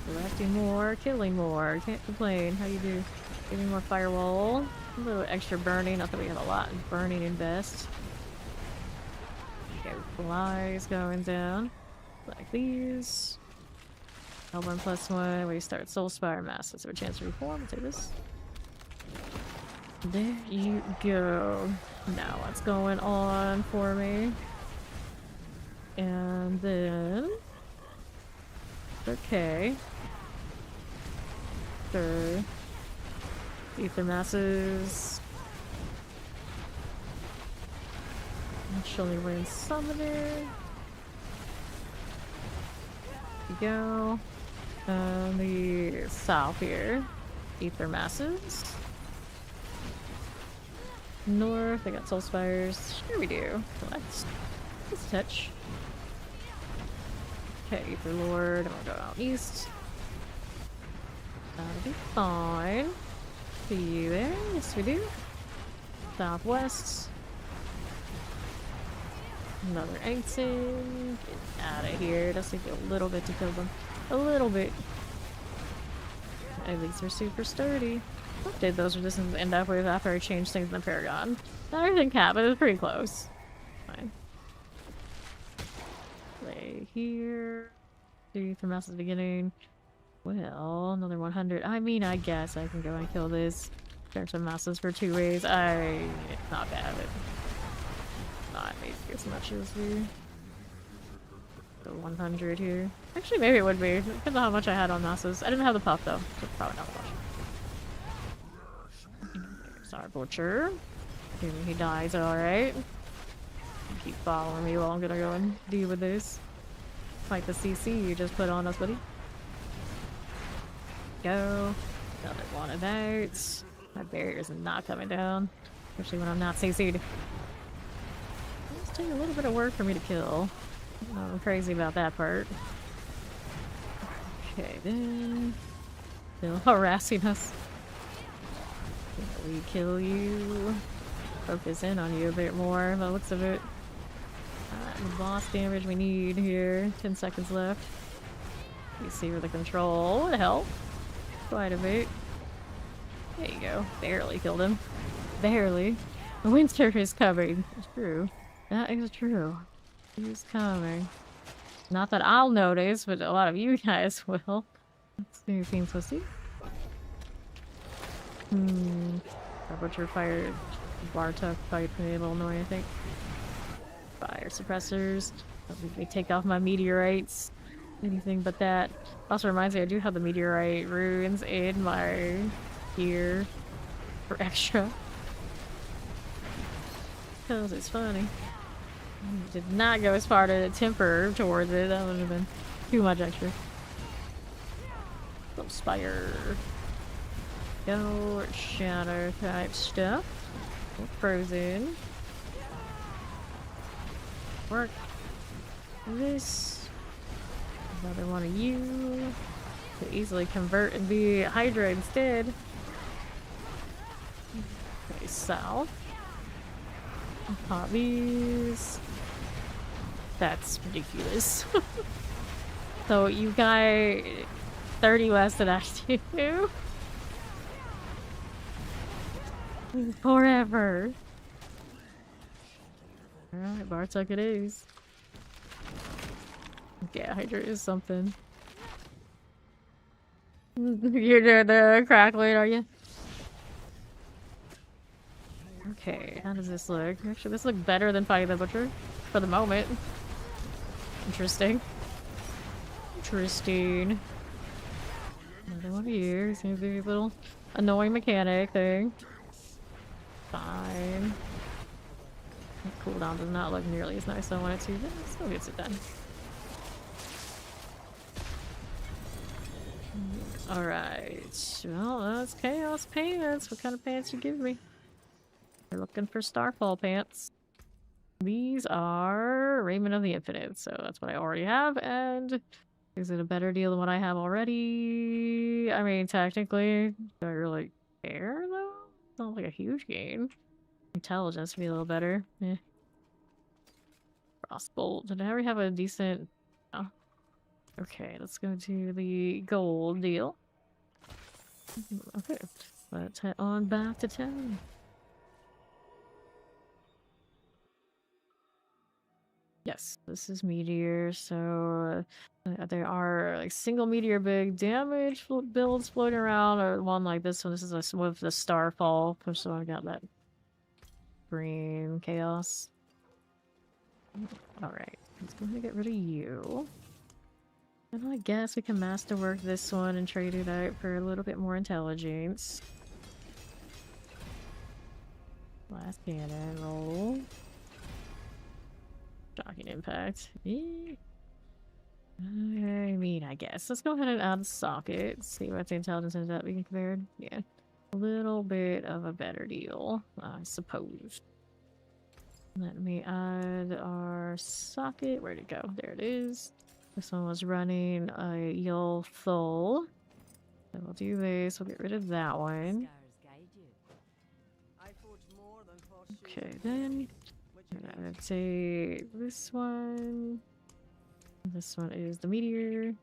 Collecting more, killing more. Can't complain. How you do? Give me more firewall. A little extra burning. Not that we have a lot of burning invest. Okay, flies going down. Like these. L1 plus 1. We start Soul Spire Mass. That's our chance to reform. I'll take this. There you go. Now what's going on for me? And then... Okay. Sure. Ether Masses. Actually win Summoner. There you go. The south here. Ether Masses. North, I got Soul Spires. Sure we do. Let's touch. Okay, Ether Lord. I'm gonna go out east. That'll be fine. See you there. Yes, we do. southwest. Another exit. Get out of here. Just take a little bit to kill them. A little bit. At least they're super sturdy. What did those resistance end up with after I changed things in the Paragon? I think cap, but it was pretty close. Fine. Play here. 3 for mass at the beginning. Well, another 100. I mean, I guess I can go and kill this. Turn some masses for 2 ways. It's not bad. Not maybe as much as the 100 here. Actually, maybe it would be. Depends on how much I had on masses. I didn't have the puff though, so probably not much. There's our butcher. Assuming he dies, alright. Keep following me while I'm gonna go and deal with this. Fight the CC you just put on us, buddy. Go. Another one of those. My barrier is not coming down. Especially when I'm not CC'd. It's taking a little bit of work for me to kill. I'm crazy about that part. Okay, then. Still harassing us. Can we kill you? Focus in on you a bit more, by the looks of it. The boss damage we need here. 10 seconds left. You see where the control would help. Quite a bit. There you go. Barely killed him. Barely. The winter is coming. It's true. That is true. He's coming. Not that I'll notice, but a lot of you guys will. Let's see if he's supposed to. Our butcher fired. Bartok fight me a little annoying, I think. Fire suppressors. They take off my meteorites. Anything but that. Also reminds me, I do have the meteorite runes in my gear for extra. Because it's funny. Did not go as far to temper towards it. That would have been too much extra. Little spire. Go shadow type stuff. Frozen. Work. This. Another one of you. Could easily convert and be Hydra instead. Okay, south. Pop these. That's ridiculous. So you got 30 less than I do. Forever. Alright, Bartok it is. Yeah, Hydra is something. You're doing the crackling, are you? Okay, how does this look? Actually, this looks better than fighting the butcher for the moment. Interesting. Interesting. Another one here. Seems to be a little annoying mechanic thing. Fine. The cooldown does not look nearly as nice as I want it to, but it still gets it done. Alright. Well, that's chaos pants. What kind of pants you give me? We're looking for Starfall pants. These are Raiment of the Infinite, so that's what I already have, and is it a better deal than what I have already? I mean, technically, do I really care, though? It's not like a huge gain. Intelligence would be a little better. Eh. Frostbolt. Did I already have a decent... Oh. Okay, let's go to the gold deal. Okay, let's head on back to town. Yes, this is Meteor, so there are like single Meteor big damage builds floating around, or one like this one. This is a, with the Starfall, so I got that green chaos. Alright, let's go ahead and get rid of you. And I guess we can masterwork this one and trade it out for a little bit more intelligence. Last cannon roll. Shocking impact. I mean, I guess. Let's go ahead and add the socket. See what the intelligence ends up being compared. Yeah. A little bit of a better deal, I suppose. Let me add our socket. Where'd it go? There it is. This one was running a Yul Thul. So we'll do this. We'll get rid of that one. Okay, then I'd say this one. This one is the Meteor.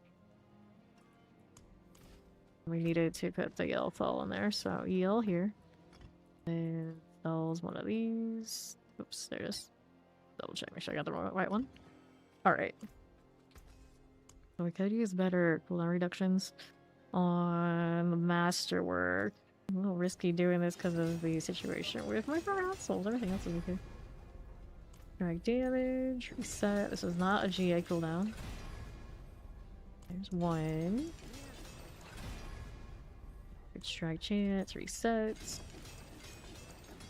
We needed to put the yellow fall in there, so yellow here. And spells one of these. Oops, there it is. Double check, make sure I got the right one. Alright. So we could use better cooldown reductions on the masterwork. A little risky doing this because of the situation with my souls. Everything else is okay. Strike damage, reset. This is not a GA cooldown. There's one. Good strike chance, resets.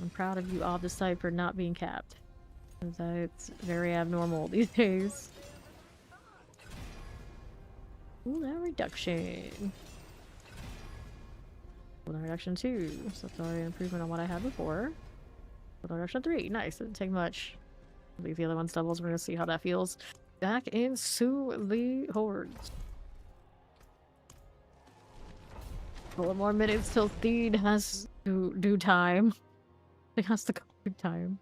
I'm proud of you, Obdicite, for not being capped. That's very abnormal these days. Ooh, that reduction. Cooldown reduction 2. So that's already an improvement on what I had before. Cooldown reduction 3. Nice. Didn't take much. Leave the other ones doubles. We're gonna see how that feels. Back into the hordes. A couple more minutes till Theed has to do time. He has to go do time.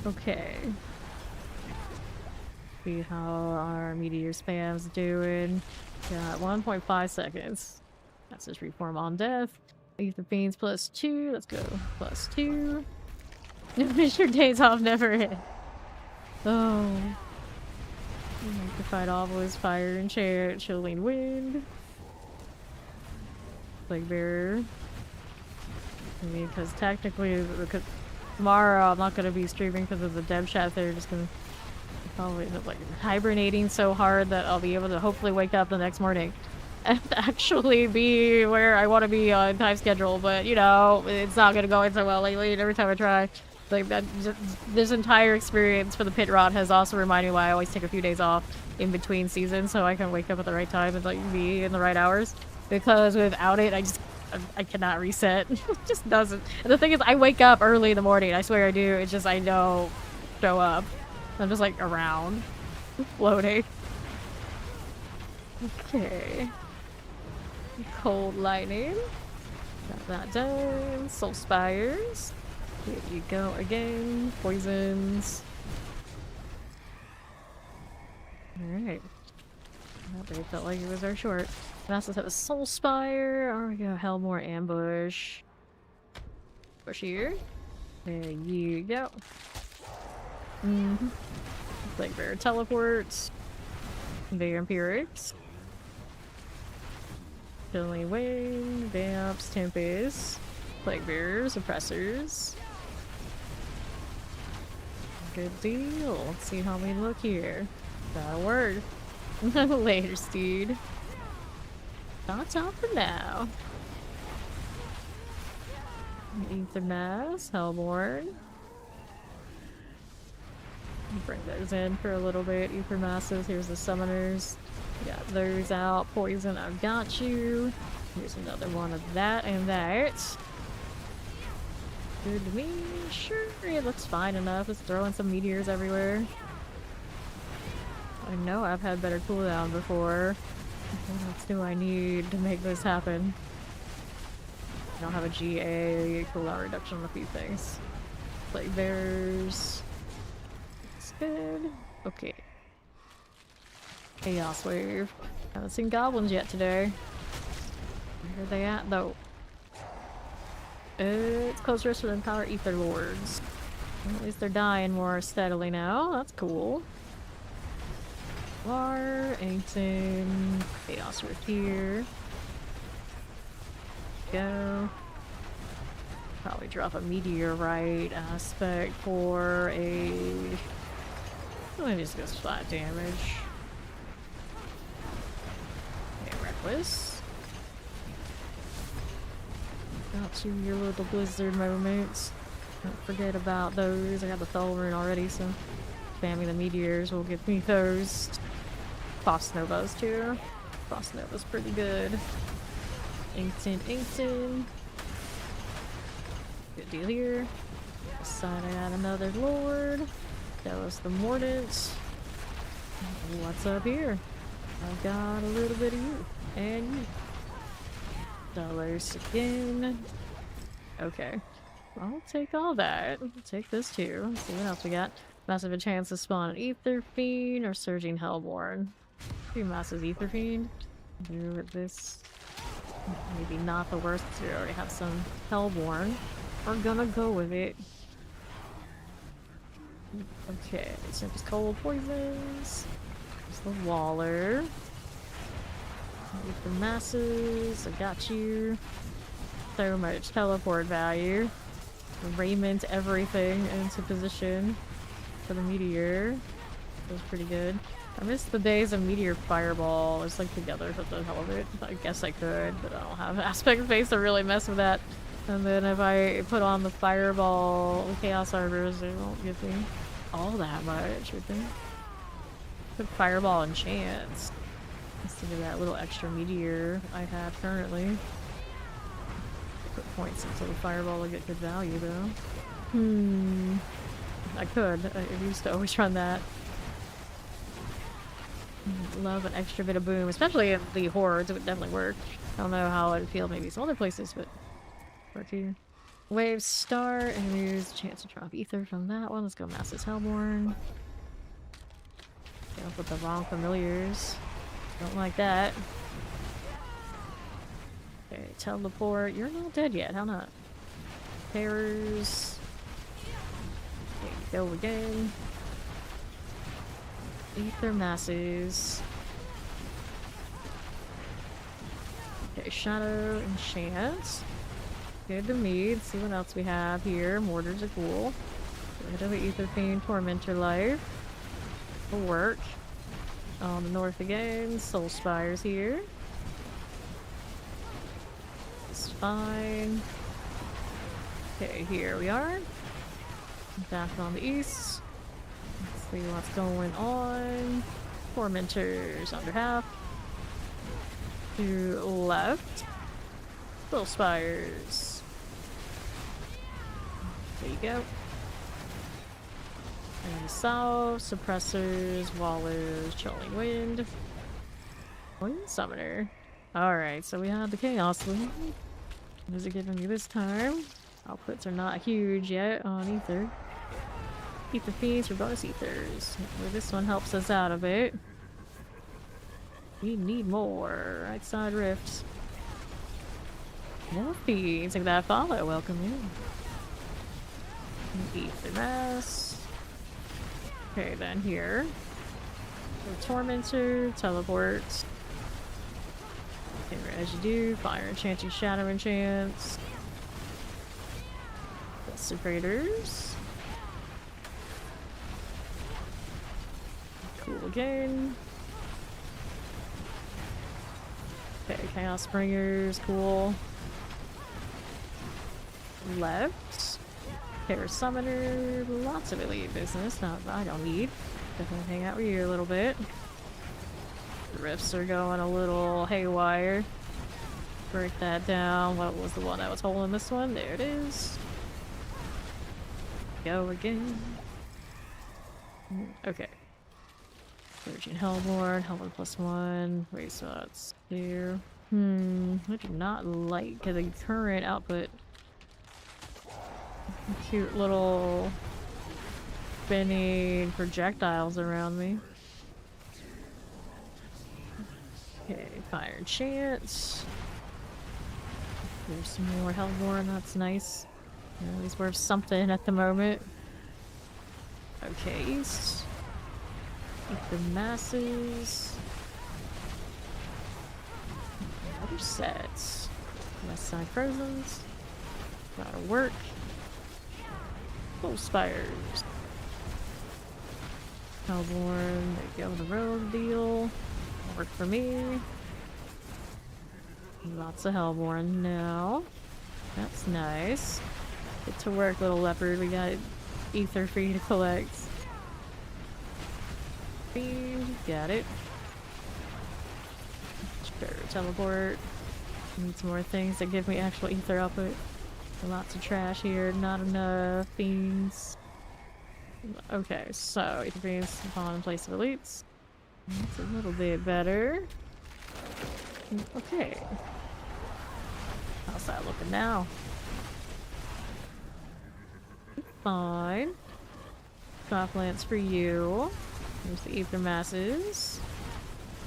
Okay. See how our meteor spam's doing. Got 1.5 seconds. That's just reform on death. Ether Fiends +2. Let's go. +2. Finish your days off, never hit. Oh. Magnified Obelisk, Fire and Chilling Wind. Plague Bearer. I mean, because technically, tomorrow I'm not going to be streaming because of the dev chat. They're just going to probably end up like hibernating so hard that I'll be able to hopefully wake up the next morning and actually be where I want to be on time schedule. But you know, it's not going to go so well lately. And every time I try, like that, this entire experience for the pit rod has also reminded me why I always take a few days off in between seasons so I can wake up at the right time and like be in the right hours. Because without it, I cannot reset. It just doesn't. And the thing is, I wake up early in the morning. I swear I do. It's just I don't show up. I'm just like around, floating. Okay. Cold Lightning. Got that done. Soul Spires. Here you go again. Poisons. Alright. That really felt like it was our short. Masters have a Soul Spire. Or we go Hellmore Ambush. Push here. There you go. Plague Bearer teleports. Vampirics. Chilling Wind. Vamps. Tempest. Plague Bearers. Oppressors. Good deal. Let's see how we look here. That'll work. Later, Steed. That's all for now. Ether Mass, Hellborn. Bring those in for a little bit. Ether Masses, here's the Summoners. Got those out. Poison, I've got you. Here's another one of that and that. Good to me. Sure, it looks fine enough. Just throwing some meteors everywhere. I know I've had better cooldown before. What else do I need to make this happen? I don't have a GA cooldown reduction on a few things. Plague Bearers. That's good. Okay. Chaos Wave. Haven't seen goblins yet today. Where are they at though? It's close risk to empower Ether Lords. At least they're dying more steadily now. That's cool. War, Ancient, Chaos Rift here. Go. Probably drop a meteorite aspect for a. Let me just go flat damage. Okay, Reckless. Got you your little blizzard moments. Don't forget about those. I got the Felrune already, so spamming the meteors will give me those. Frost Novas too. Frost Nova's pretty good. Ancient. Good deal here. This side I got another Lord. That was the Mordants. What's up here? I've got a little bit of you. And you. Dollars again. Okay. I'll take all that. I'll take this too. Let's see what else we got. Massive chance to spawn an Ether Fiend or Surging Hellborn. Two masses Ether Fiend. Do with this. Maybe not the worst. We already have some Hellborn. We're gonna go with it. Okay, so just cold poisons. There's the Waller. With the masses, I got you. So much teleport value. Raiment everything into position for the Meteor. That was pretty good. I miss the days of Meteor Fireball. It's like together for the hell of it. I guess I could, but I don't have aspect face to really mess with that. And then if I put on the Fireball Chaos Arbors, they won't give me all that much, would they? Put Fireball and Chance. Instead of that little extra Meteor I have currently. Put points into the Fireball to get good value though. I could. I used to always run that. Love an extra bit of boom, especially in the hordes. It would definitely work. I don't know how it would feel maybe some other places, but work here. Wave Star and use chance to drop ether from that one. Let's go Masses Hellborn. Get up with the wrong familiars. Don't like that. Okay, teleport. You're not dead yet, how not? Terrors. Okay, go again. Ether masses. Okay, Shadow and Chance. Good to me. Let's see what else we have here. Mortars are cool. Rid of the Ether Fiend, Tormentor Life. Will work. On the north again. Soul Spires here. It's fine. Okay, here we are. Back on the east. Let's see what's going on. Tormentors under half. To left. Soul Spires. There you go. And south, suppressors, wallers, chilling wind. Wind summoner. Alright, so we have the chaos wind. What is it giving me this time? Outputs are not huge yet on ether. Ether feeds for bonus ethers. Hopefully this one helps us out a bit. We need more. Right side rifts. More feeds. Like that follow. Welcome in. Ether mass. Okay, then here. So Tormentor, teleports. Okay, as you do, fire enchanting, shadow enchants. Desecrators. Cool again. Okay, Chaos Bringers, cool. Left. Terror Summoner, lots of elite business. Not that I don't need. Definitely hang out with you a little bit. The rifts are going a little haywire. Break that down. What was the one that was holding this one? There it is. Go again. Okay. Virgin Hellborn, Hellborn +1. Wait, so that's here. I do not like the current output. Cute little spinning projectiles around me. Okay, fire chance. There's some more Hellborn, that's nice. At least worth something at the moment. Okay, east. The masses. Other sets. West side frozen's. Gotta work. Full spires. Hellborn, there you go, the road deal. Work for me. Lots of Hellborn now. That's nice. Get to work, little leopard. We got ether for you to collect. Fiend, got it. Sure, teleport. Need some more things that give me actual ether output. Lots of trash here, not enough fiends. Okay, so ether fiends spawn in place of elites. That's a little bit better. Okay. How's that looking now? Fine. Clock lance for you. There's the ether masses.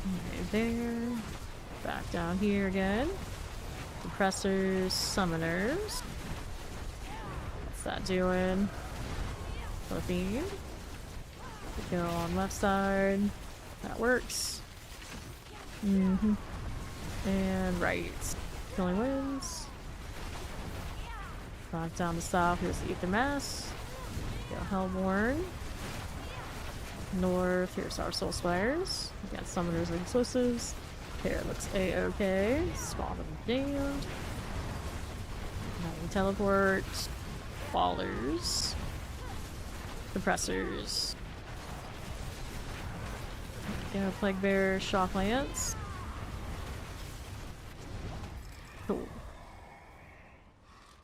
Right there. Back down here again. Suppressors, summoners. What's that doing? Flipping. Go on left side. That works. And right. Killing winds. Back down the south. Here's the ether mass. Go Hellborn. North. Here's our soul spires. We got summoners and explosives. Here it looks a-okay. Spawn them damned. Teleport. Ballers. Suppressors. Go Plague Bear, Shock Lance. Cool.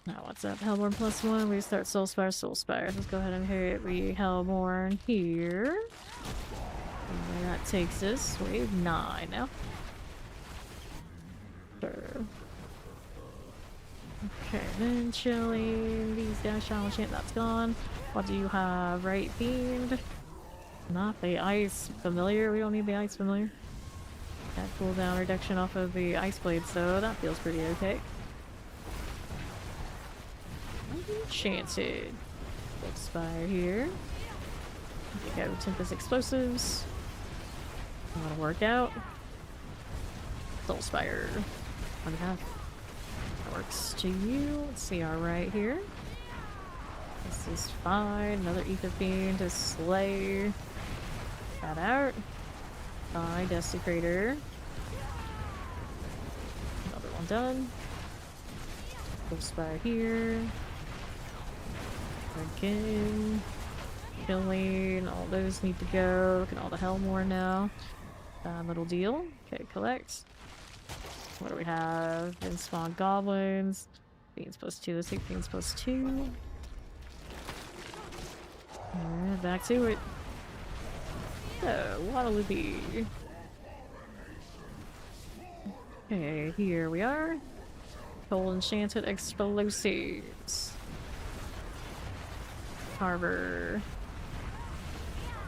Now what's up? Hellborn +1. We start Soul Spire, Soul Spire. Let's go ahead and hit the Hellborn here. And that takes us wave 9 now. Sure. Okay, then chilling. These guys, Shadow Chant, that's gone. What do you have? Right themed? Not the ice familiar. We don't need the ice familiar. That cooldown reduction off of the ice blades, though. That feels pretty okay. Enchanted. Expire here. We go Tempest Explosives. That'll work out. Soul Spire. 1.5. That works to you. Let's see our right here. This is fine. Another Ether Fiend to slay that out. Fine. Desecrator. Another one done. Soul Spire here. Again. Killing. All those need to go. Look at all the Hellmore now. Little deal. Okay, collect. What do we have? Then spawn goblins. Fiends +2. Let's take Fiends +2. Alright, back to it. So, Waterloopy. Okay, here we are. Cold Enchanted Explosives. Harbor.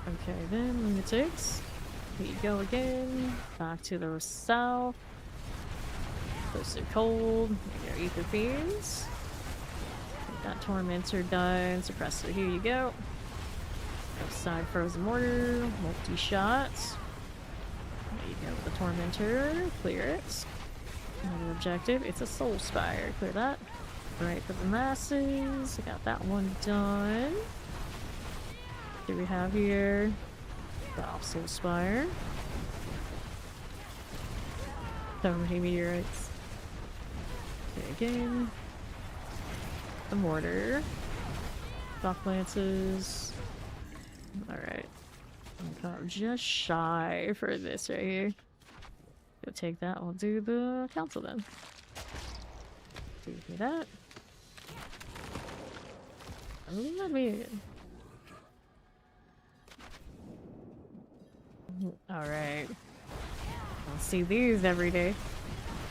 Okay, then Lunatics. Here you go again. Back to the south. Close to cold. There you go, Ether Fiends. Got Tormentor done. Suppressor, here you go. Outside Frozen Mortar. Multi-shots. There you go with the Tormentor. Clear it. Another objective. It's a Soul Spire. Clear that. Right for the masses. I got that one done. What do we have here? Got off Soul Spire. So many meteorites. Okay, again. The mortar. Dock lances. Alright. I'm just shy for this right here. Go take that. We'll do the council then. Do that. Let me. Alright. I'll see these every day.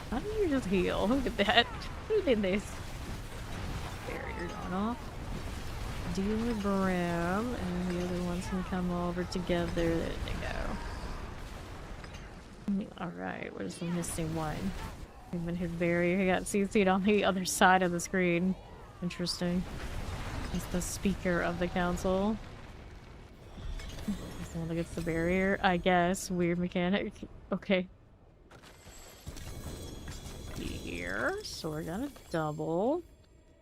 How do you just heal? Who did that? Who did this? Barrier going off. Deal with Bram, and the other ones can come over together. There they go. Alright, where's the missing one? Even his barrier, he got CC'd on the other side of the screen. Interesting. He's the speaker of the council. He's the one that gets the barrier, I guess. Weird mechanic. Okay. Here, so we're gonna double.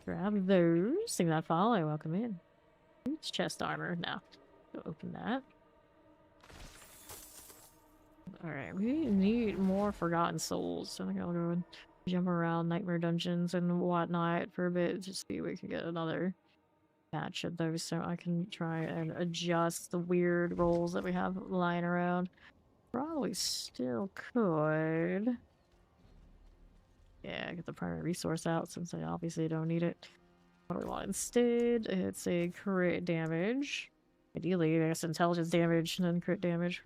Grab those. Sing that follow. Welcome in. It's chest armor. Now, go open that. Alright, we need more Forgotten Souls. So I think I'll go and jump around Nightmare Dungeons and whatnot for a bit to see if we can get another batch of those so I can try and adjust the weird rolls that we have lying around. Probably still could. Yeah, get the primary resource out since I obviously don't need it. What do we want instead? It's a crit damage. Ideally, I guess intelligence damage and then crit damage.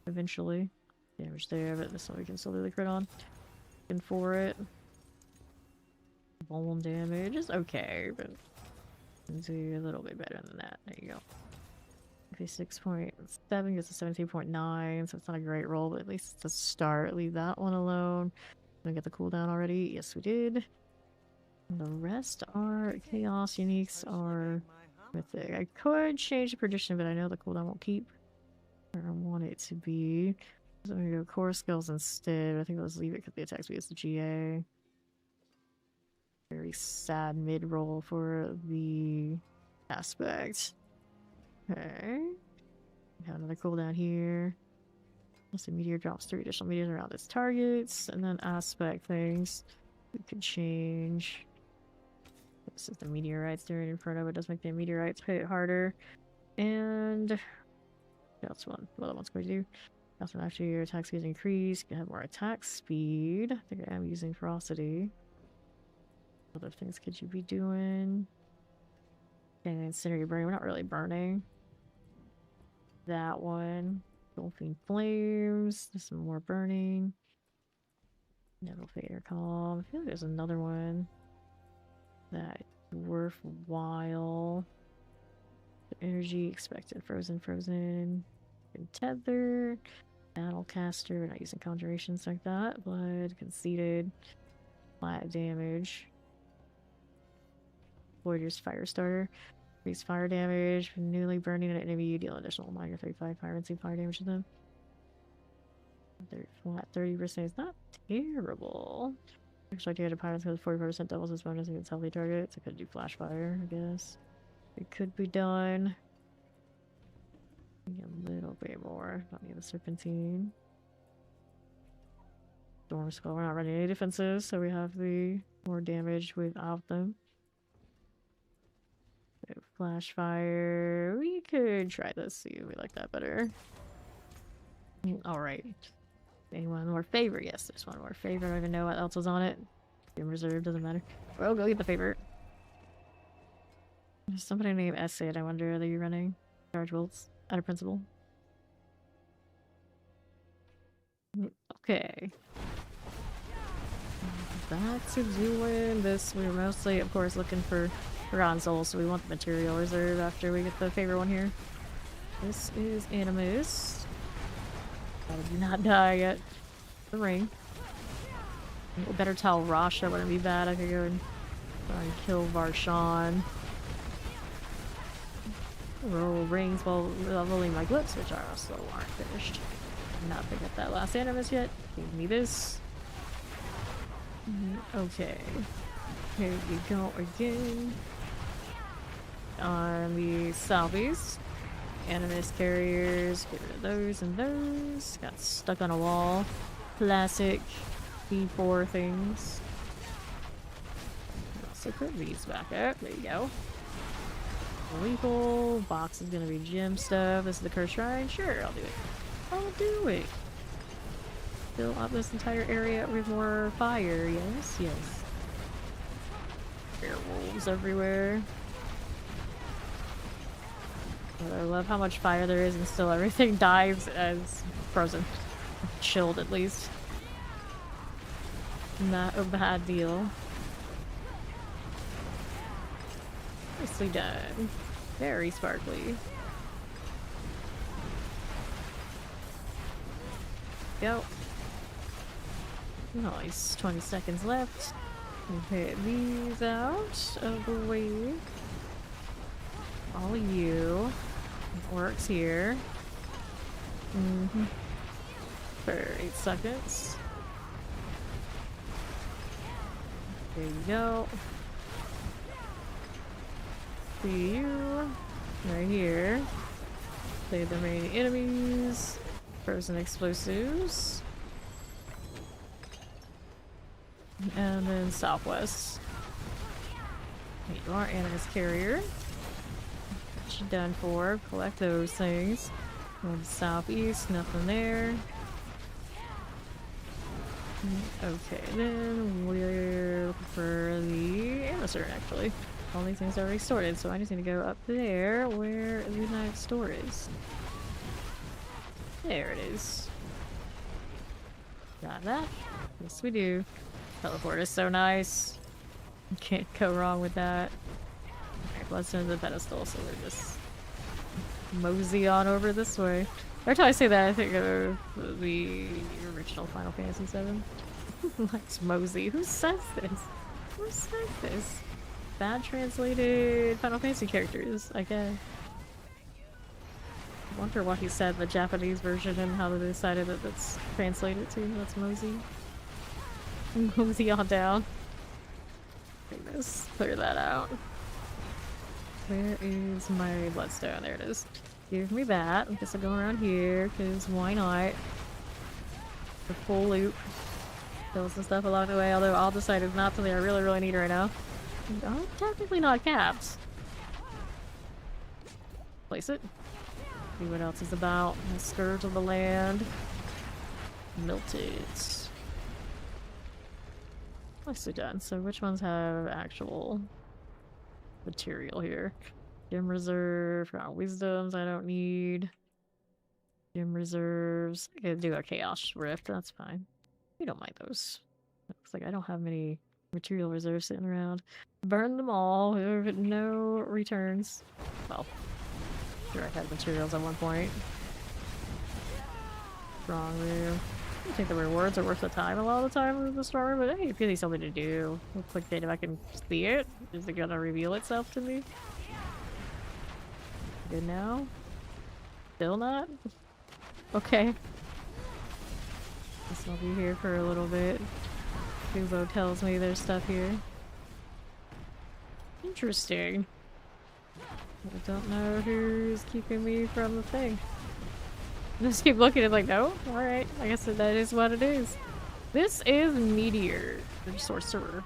Eventually. Damage there, but this one we can still do the crit on. And for it. Bone damage is okay, but let's do a little bit better than that. There you go. Okay, 6.7 gets to 17.9, so it's not a great roll, but at least it's a start. Leave that one alone. Did we get the cooldown already? Yes, we did. And the rest are chaos, uniques are mythic. I could change the prediction, but I know the cooldown won't keep where I want it to be. So I'm gonna go core skills instead. I think let's leave it because the attack speed is the GA. Very sad mid-roll for the aspect. Okay. Got another cooldown here. Let's see, meteor drops 3 additional meteors around its targets, and then aspect things we could change. This is the meteorites during Inferno, it does make the meteorites hit harder. And that's what other one's going to do. That's when after your attack speed is increased, you can have more attack speed. I think I am using ferocity. What other things could you be doing? And incinerate burning. We're not really burning. That one. Dolphin flames. There's some more burning. Nettle fader calm. I feel like there's another one that is worthwhile. Energy expected. Frozen. And tether. Battlecaster. We're not using conjurations like that. Blood. Conceded. Flat damage. Voider's Firestarter. Increase fire damage. Newly burning an enemy, you deal additional minor 35 fire and fire damage to them. Flat 30% is not terrible. Actually, to get a pirates because 45% doubles his bonus against healthy targets. I could do flash fire, I guess. It could be done. Maybe a little bit more. Don't need the serpentine. Storm Skull. We're not running any defenses, so we have the more damage without them. Flash fire. We could try this, see if we like that better. Alright. Anyone more favor? Yes, there's one more favor. I don't even know what else was on it. In reserve, doesn't matter. Well, go get the favor. There's somebody named Essay. I wonder, are you running? Charge bolts. Out of principle. Okay. Back to doing this. We were mostly, of course, looking for Forgotten Souls, so we want the material reserve after we get the favorite one here. This is Animus. I did not die yet. The ring. We better tell Rosh that wouldn't be bad. I could go and try and kill Varshan. Roll rings while leveling my glyphs, which are also aren't finished. I'm not picking up that last Animus yet. Give me this. Okay. Here we go again. On the Salvies. Animus carriers. Get rid of those and those. Got stuck on a wall. Classic P4 things. Also put these back up. There you go. Lethal. Box is gonna be gem stuff. This is the Cursed Shrine. Sure, I'll do it. I'll do it. Fill up this entire area with more fire. Yes, yes. Werewolves everywhere. But I love how much fire there is and still everything dies as frozen. Chilled at least. Not a bad deal. Nicely done. Very sparkly. Go. Nice. 20 seconds left. Hit these out of the way. All of you. It works here. For 8 seconds. There you go. See you right here. Play the remaining enemies. Frozen explosives. And then southwest. Here you are, Animus Carrier. What you done for? Collect those things. Go to southeast, nothing there. Okay, then we're looking for the Emissary, actually. All these things are already sorted, so I just need to go up there where the next store is. There it is. Got that? Yes, we do. Teleport is so nice. Can't go wrong with that. Alright, Bloodstone's the pedestal, so we're just mosey on over this way. Every time I say that, I think of the original Final Fantasy VII. Let's mosey. Who says this? Who says this? Bad translated Final Fantasy characters, I guess. I wonder what he said in the Japanese version and how they decided that that's translated to. Let's mosey. Mosey on down. Let's clear that out. Where is my bloodstone? There it is. Give me that. I guess I'll go around here, because why not? The full loop. Kill some stuff along the way, although I'll decide it's not something I really, really need right now. I'm technically not capped. Place it. See what else is about. The Scourge of the Land. Melted. Nicely done. So which ones have actual material here? Gem reserve, wisdoms I don't need. Gem reserves. I could do a chaos rift, that's fine. We don't mind those. Looks like I don't have many material reserves sitting around. Burn them all, no returns. Well, sure I had materials at one point. Strong room. I think the rewards are worth the time a lot of the time with the strong room, but hey, it gives me something to do. I'll click it if I can see it. Is it gonna reveal itself to me? Good now? Still not? Okay. Guess I'll be here for a little bit. Kubo tells me there's stuff here. Interesting. I don't know who's keeping me from the thing. Just keep looking and like, no? Alright, I guess that is what it is. This is Meteor, the Sorcerer.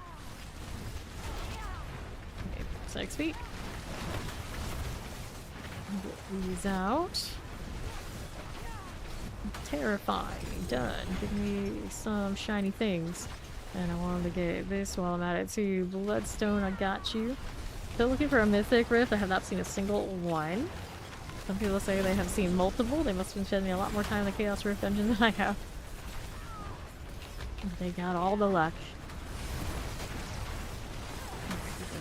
Okay, 6 feet. Get these out. Terrifying. Done. Give me some shiny things. And I wanted to get this while I'm at it too. Bloodstone, I got you. Still looking for a Mythic Rift. I have not seen a single one. Some people say they have seen multiple. They must have been spending a lot more time in the Chaos Rift engine than I have. They got all the luck.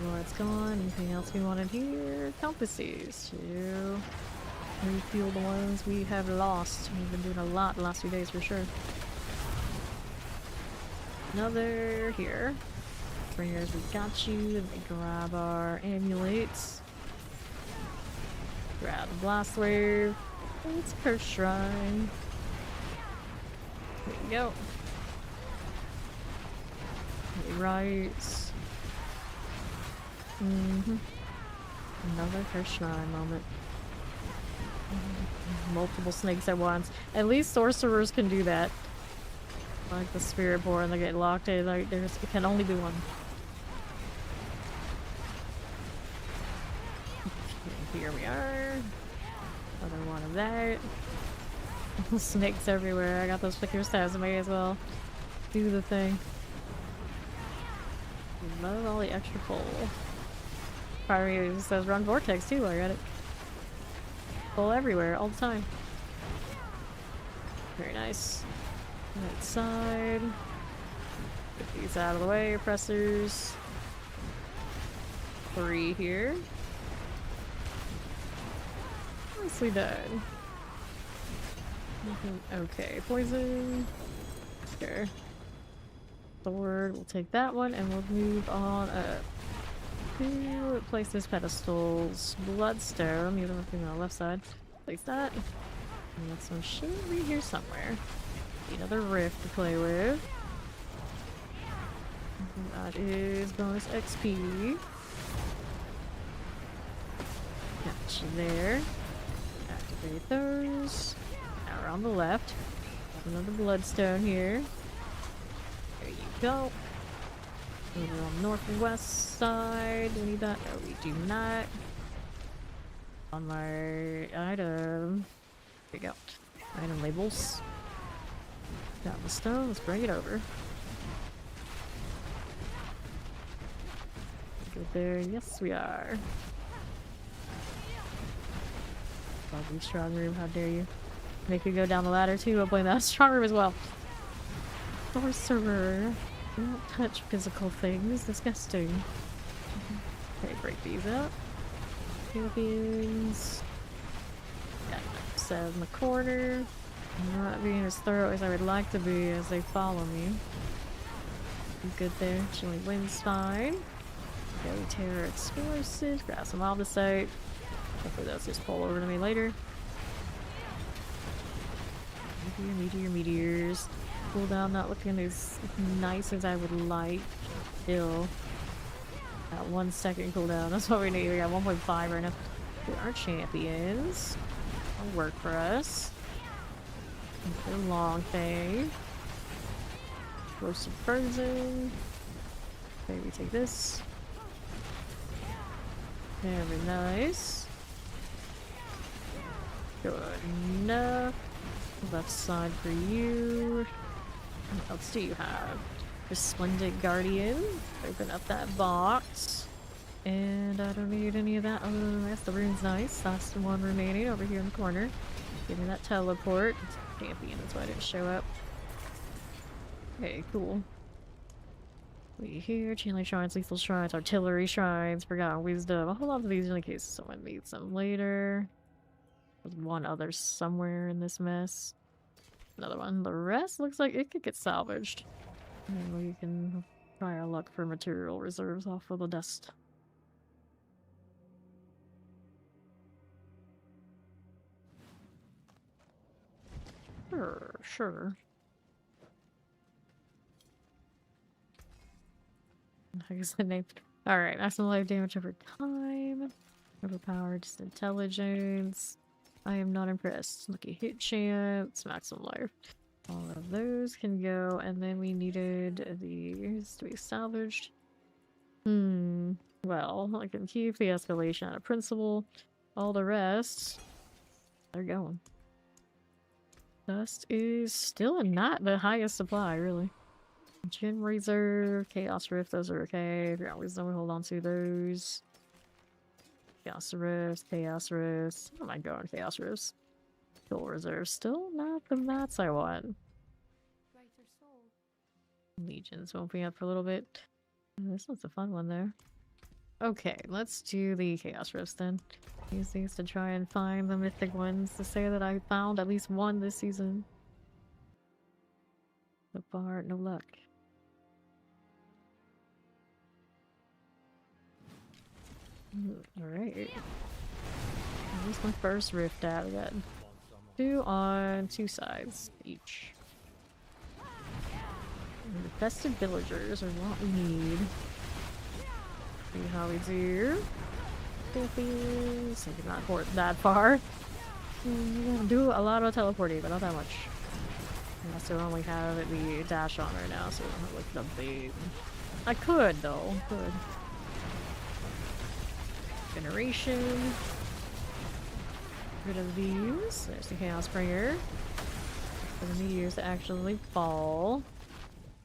Well, it's gone. Anything else we wanted here? Compasses to refuel the ones we have lost. We've been doing a lot the last few days for sure. Another here. Bringers, we got you. Let me grab our amulets. Grab the blast wave. It's Curse Shrine. There we go. Right. Another Curse Shrine moment. Multiple snakes at once. At least sorcerers can do that. Like the Spirit Born, they get locked in. Like it can only be one. Okay, here we are. Another one of that. Snakes everywhere. I got those flicker stabs. I may as well do the thing. Love all the extra pull. Fire says run vortex too. I got it. Pull everywhere all the time. Very nice. Right side. Get these out of the way. Pressers. 3 here. Nicely done. Okay, poison. Sure. Sword. We'll take that one and we'll move on up. To place this pedestal's bloodstone. The other one on the left side. Place that. And that's some chivalry here somewhere. Another rift to play with. That is bonus XP. Got you there. Activate those. Now we're on the left. Another bloodstone here. There you go. Over on the northwest side. Do we need that? No, we do not. On my item. There you go. Item labels. Got the stone. Let's bring it over. Good there. Yes, we are. Lovely strong room. How dare you? Make me go down the ladder too. I'll blame that strong room as well. Sorcerer. Do not touch physical things. Disgusting. Okay, break these up. Champions. Got set in the corner. I'm not being as thorough as I would like to be as they follow me. I'm good there. Chili wind's fine. Okay, terror explosive. Grab some obfuscite. Hopefully those just pull over to me later. Meteors. Cooldown not looking as nice as I would like. Still. Got 1 second cooldown. That's what we need. We got 1.5 right now. We are champions. That'll work for us. The long thing. Roasted frozen. Okay, we take this. Very nice. Good enough. Left side for you. What else do you have? Resplendent Guardian. Open up that box. And I don't need any of that. Oh, that's the rune's nice. That's the one remaining over here in the corner. Give me that teleport. It's champion, that's why I didn't show up. Okay, cool. We here, channeling shrines, lethal shrines, artillery shrines, forgotten wisdom. I'll hold on to these in case someone needs them later. There's one other somewhere in this mess. Another one. The rest looks like it could get salvaged. And we can try our luck for material reserves off of the dust. Sure. I guess the name. Alright, maximum life damage over time. Overpowered, just intelligence. I am not impressed. Lucky hit chance, maximum life. All of those can go, and then we needed these to be salvaged. Well, I can keep the escalation out of principle. All the rest, they're going. Dust is still not the highest supply, really. Gem Reserve, Chaos Rift, those are okay. Ground Wisdom, we hold on to those. Chaos Rifts, Chaos Rifts. I don't mind going Chaos Rifts. Soul Reserve, still not the mats I want. Legions won't be up for a little bit. This one's a fun one there. Okay, let's do the Chaos Rifts then. Use these to try and find the mythic ones to say that I found at least one this season. So far, no luck. Alright. Where's my first rift at? We got 2 on 2 sides each. And the festive villagers are what we need. See how we do. Champions. I did not port that far. Do a lot of teleporting, but not that much. I also only have the dash on right now, so I don't have like the bait. I could though. Could. Generation. Rid of these. There's the Chaos Bringer. For the meteors to actually fall.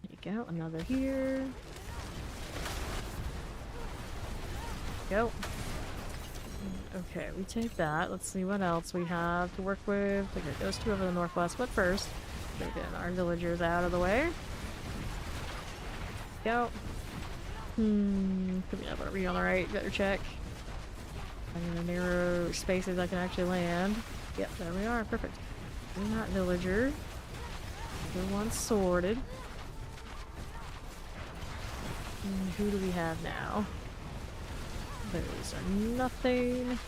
There you go. Another here. Go. Okay, we take that. Let's see what else we have to work with. We got those 2 over the northwest, but first, get our villagers out of the way. Go. Could be up. Are we on the right? Better check. I'm in the narrow spaces I can actually land. Yep, there we are. Perfect. We're not villager. Good one sorted. And who do we have now? Those are nothing.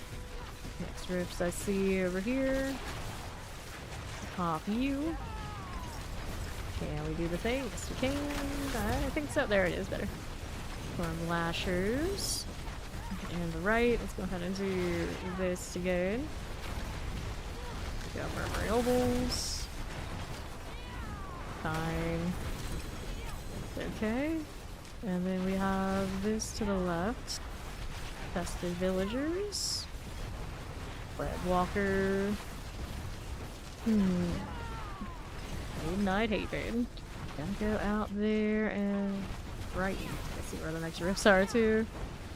Next rifts I see over here. Pop you. Can we do the thing? Yes, we can. I think so. There it is. Better. Storm Lashers. And the right. Let's go ahead and do this again. Got Murmuring Ovals. Fine. Okay. And then we have this to the left. Festive Villagers. Red Walker. Midnight Haven. Gotta go out there and right. Let's see where the next rifts are too.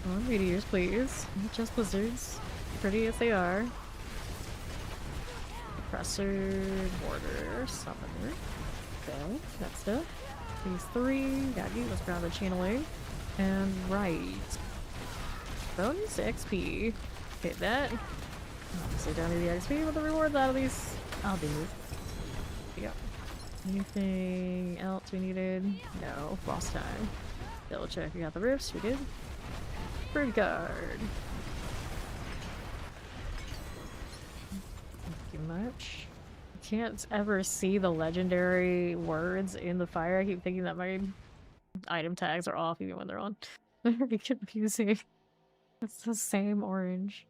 More meteors, please. Not just blizzards. Pretty as they are. Oppressor, Border, Summoner. Okay, that stuff. These 3. Got you. Let's grab the channeling. And right. Bonus XP. Hit that. Obviously don't need the XP, but the rewards out of these, I'll do it. Yep. Anything else we needed? No. Boss time. Double check. We got the rifts. We did. Bird guard. Thank you much. I can't ever see the legendary words in the fire. I keep thinking that my item tags are off even when they're on. Very confusing. It's the same orange.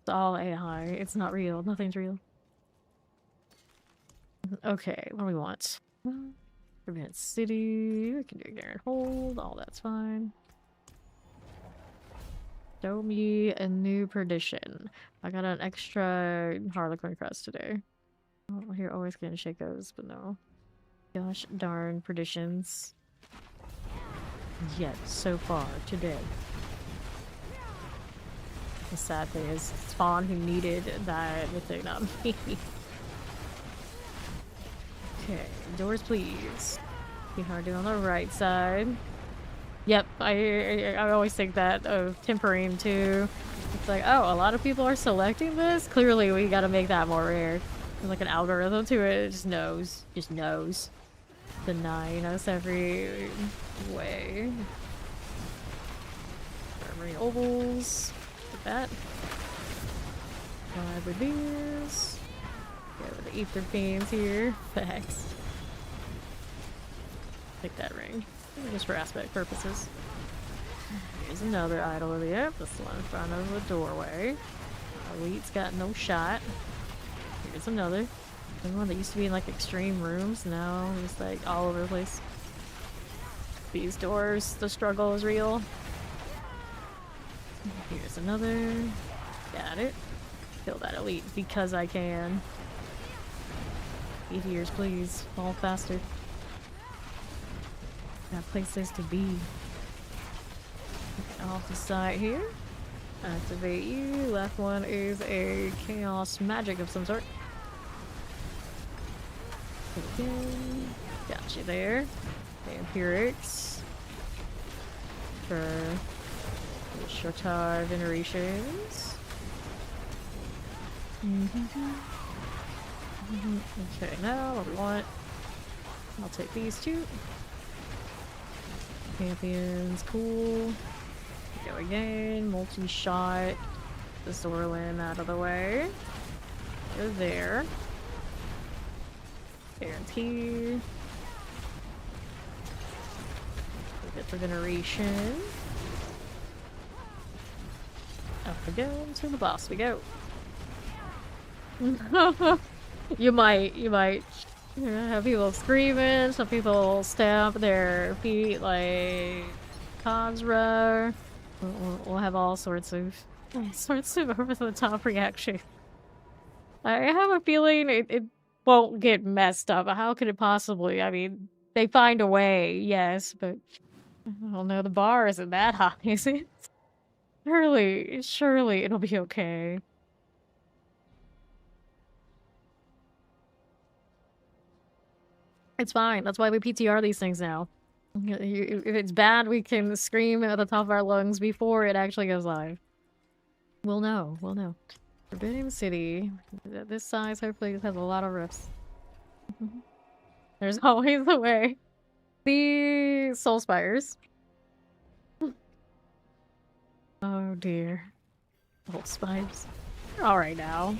It's all AI. It's not real. Nothing's real. Okay, what do we want? Prevent city. We can do Garen hold. All that's fine. Show me a new perdition. I got an extra Harlequin crest today. Oh, you're always getting Shakos, but no. Gosh darn perditions. Yet, so far, today. The sad thing is, Spawn who needed that mythic, not me. Okay, doors please. Be hard to do on the right side. Yep, I always think that of tempering too. It's like, oh, a lot of people are selecting this? Clearly we gotta make that more rare. There's like an algorithm to it, it just knows. Just knows. Denying us every way. Marine ovals. Get that. 5 with these. Go with the ether beams here. Thanks. Take that ring. Just for aspect purposes. Here's another idol of the app. This one in front of the doorway. Elite's got no shot. Here's another. The one that used to be in like extreme rooms, now it's like all over the place. These doors, the struggle is real. Here's another. Got it. Kill that elite because I can. Meteors, please. Fall faster. Got places to be. Okay, off the side here. Activate you. Left one is a chaos magic of some sort. Got you there. Vampirics. For Shotar Venerations. Okay, now what we want. I'll take these 2. Champions, cool. Go again, multi-shot. The Zorlin out of the way. Go there. Guarantee. We get the veneration. Up we go, to the boss we go. You might have people screaming, some people stamp their feet like Khazra. We'll have all sorts of over the top reaction. I have a feeling it won't get messed up. How could it possibly? I mean, they find a way, yes, but I don't know, the bar isn't that high, is it? Surely it'll be okay. It's fine. That's why we PTR these things now. If it's bad, we can scream at the top of our lungs before it actually goes live. We'll know. We'll know. Forbidden City. This size hopefully has a lot of rifts. There's always a way. The Soul Spires. Oh dear. Soul Spires. Alright now.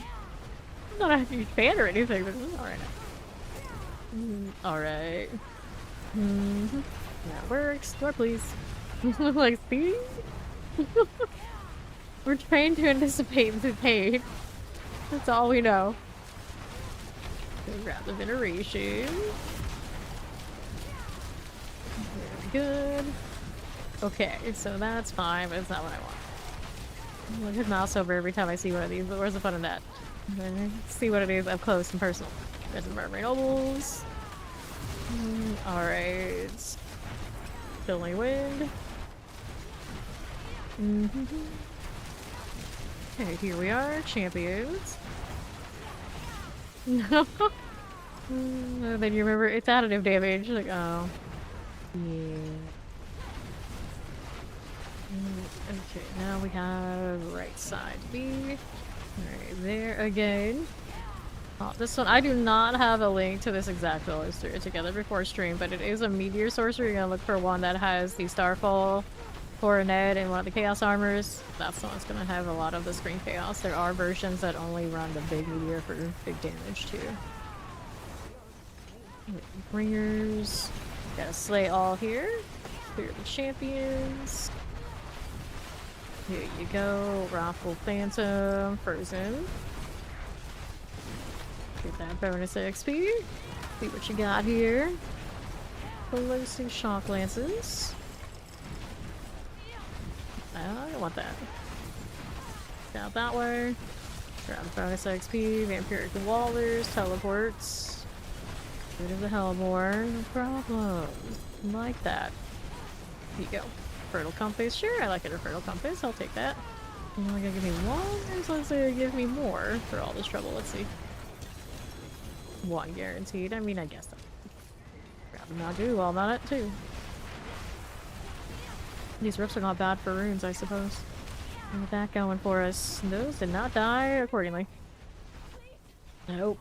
I'm not a huge fan or anything, but alright now. Alright. That works. Door please. Like, see? We're trained to anticipate the pain. That's all we know. Grab the veneration. Very good. Okay, so that's fine, but it's not what I want. Look at mouse over every time I see one of these, but where's the fun in that? See what it is up close and personal. There's the Mermaid Nobles. Alright. Filling wind. Okay, here we are, champions. Then you remember it's additive damage. Like, oh. Yeah. Okay, now we have right side B. Right there again. Oh, this one, I do not have a link to this exact build. Let's do it together before stream, but it is a Meteor Sorcerer. You're gonna look for one that has the Starfall Coronet and one of the Chaos Armors. That's the one that's gonna have a lot of the Screen Chaos. There are versions that only run the big Meteor for big damage too. Bringers. Gotta slay all here. Clear the champions. Here you go. Wrathful Phantom. Frozen. Get that bonus XP. See what you got here. Explosive Shock Lances. I don't want that. Out that way. Grab bonus XP. Vampiric Wallers. Teleports. Rid of the Hellmore. No problem. Like that. Here you go. Fertile Compass. Sure, I like it. A Fertile Compass. I'll take that. You're only gonna give me one, or so let's say give me more for all this trouble. Let's see. One guaranteed. I mean, I guess that. Grab a Nagu all about it, too. These rips are not bad for runes, I suppose. Look at that going for us. Those did not die accordingly. Nope.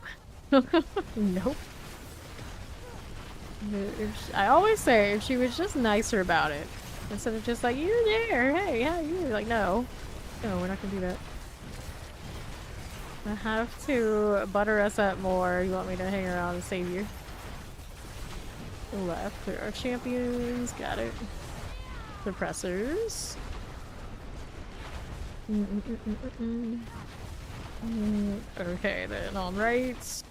Nope. I always say, if she was just nicer about it, instead of just like, you're there, hey, how are you? Like, no. No, we're not gonna do that. I have to butter us up more. You want me to hang around and save you? Left. There are champions. Got it. Suppressors. Okay, then on right.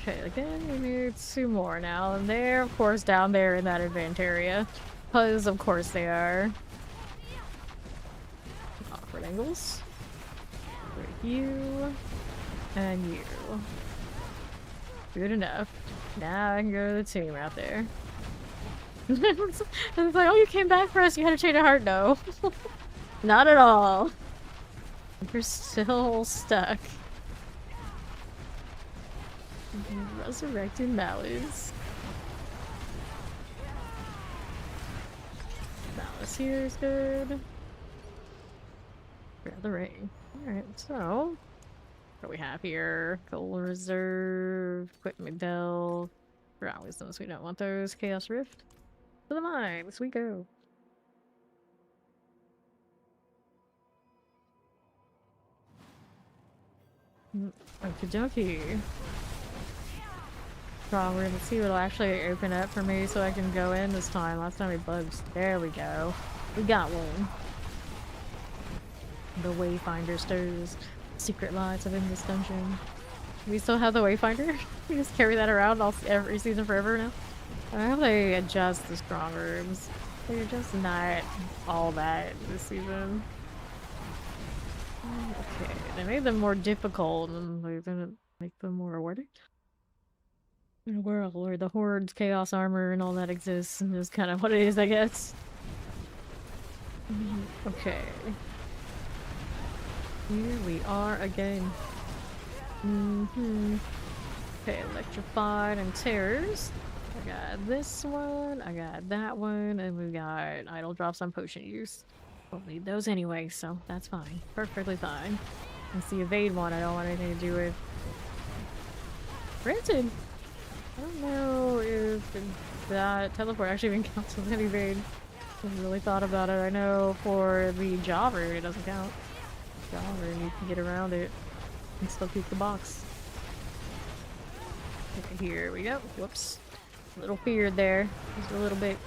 Okay, again, we need two more now. And they're, of course, down there in that advanced area. Because, of course, they are. Awkward angles. For you. And you. Good enough. Now I can go to the team out there. It's like, oh, you came back for us. You had a change of heart. No. Not at all. You're still stuck. Resurrected Malice. Malice here is good. Grab the ring. Alright, so what do we have here? Gold Reserve, Equipment Delve. Ground Wisdoms, we don't want those. Chaos Rift. To the mines we go. Okie dokie. Stronger. Let's see what'll actually open up for me so I can go in this time. Last time we bugs. There we go. We got one. The Wayfinder stirs. Secret lives of in this dungeon. We still have the Wayfinder? We just carry that around every season forever now? I hope they adjust the strong rooms. They're just not all that this season. Okay, they made them more difficult and they didn't make them more rewarding. In a world where the Horde's Chaos Armor and all that exists, and is kind of what it is, I guess. Okay. Here we are again. Okay, Electrified and Terrors. I got this one, I got that one, and we got Idle Drops on Potion Use. Won't need those anyway, so that's fine. Perfectly fine. It's the Evade one I don't want anything to do with. Granted, I don't know if that teleport actually even counts as an evade. I haven't really thought about it. I know for the Jaw rune it doesn't count. Jaw rune, you can get around it and still keep the box. Okay, here we go. Whoops. A little feared there. Just a little bit.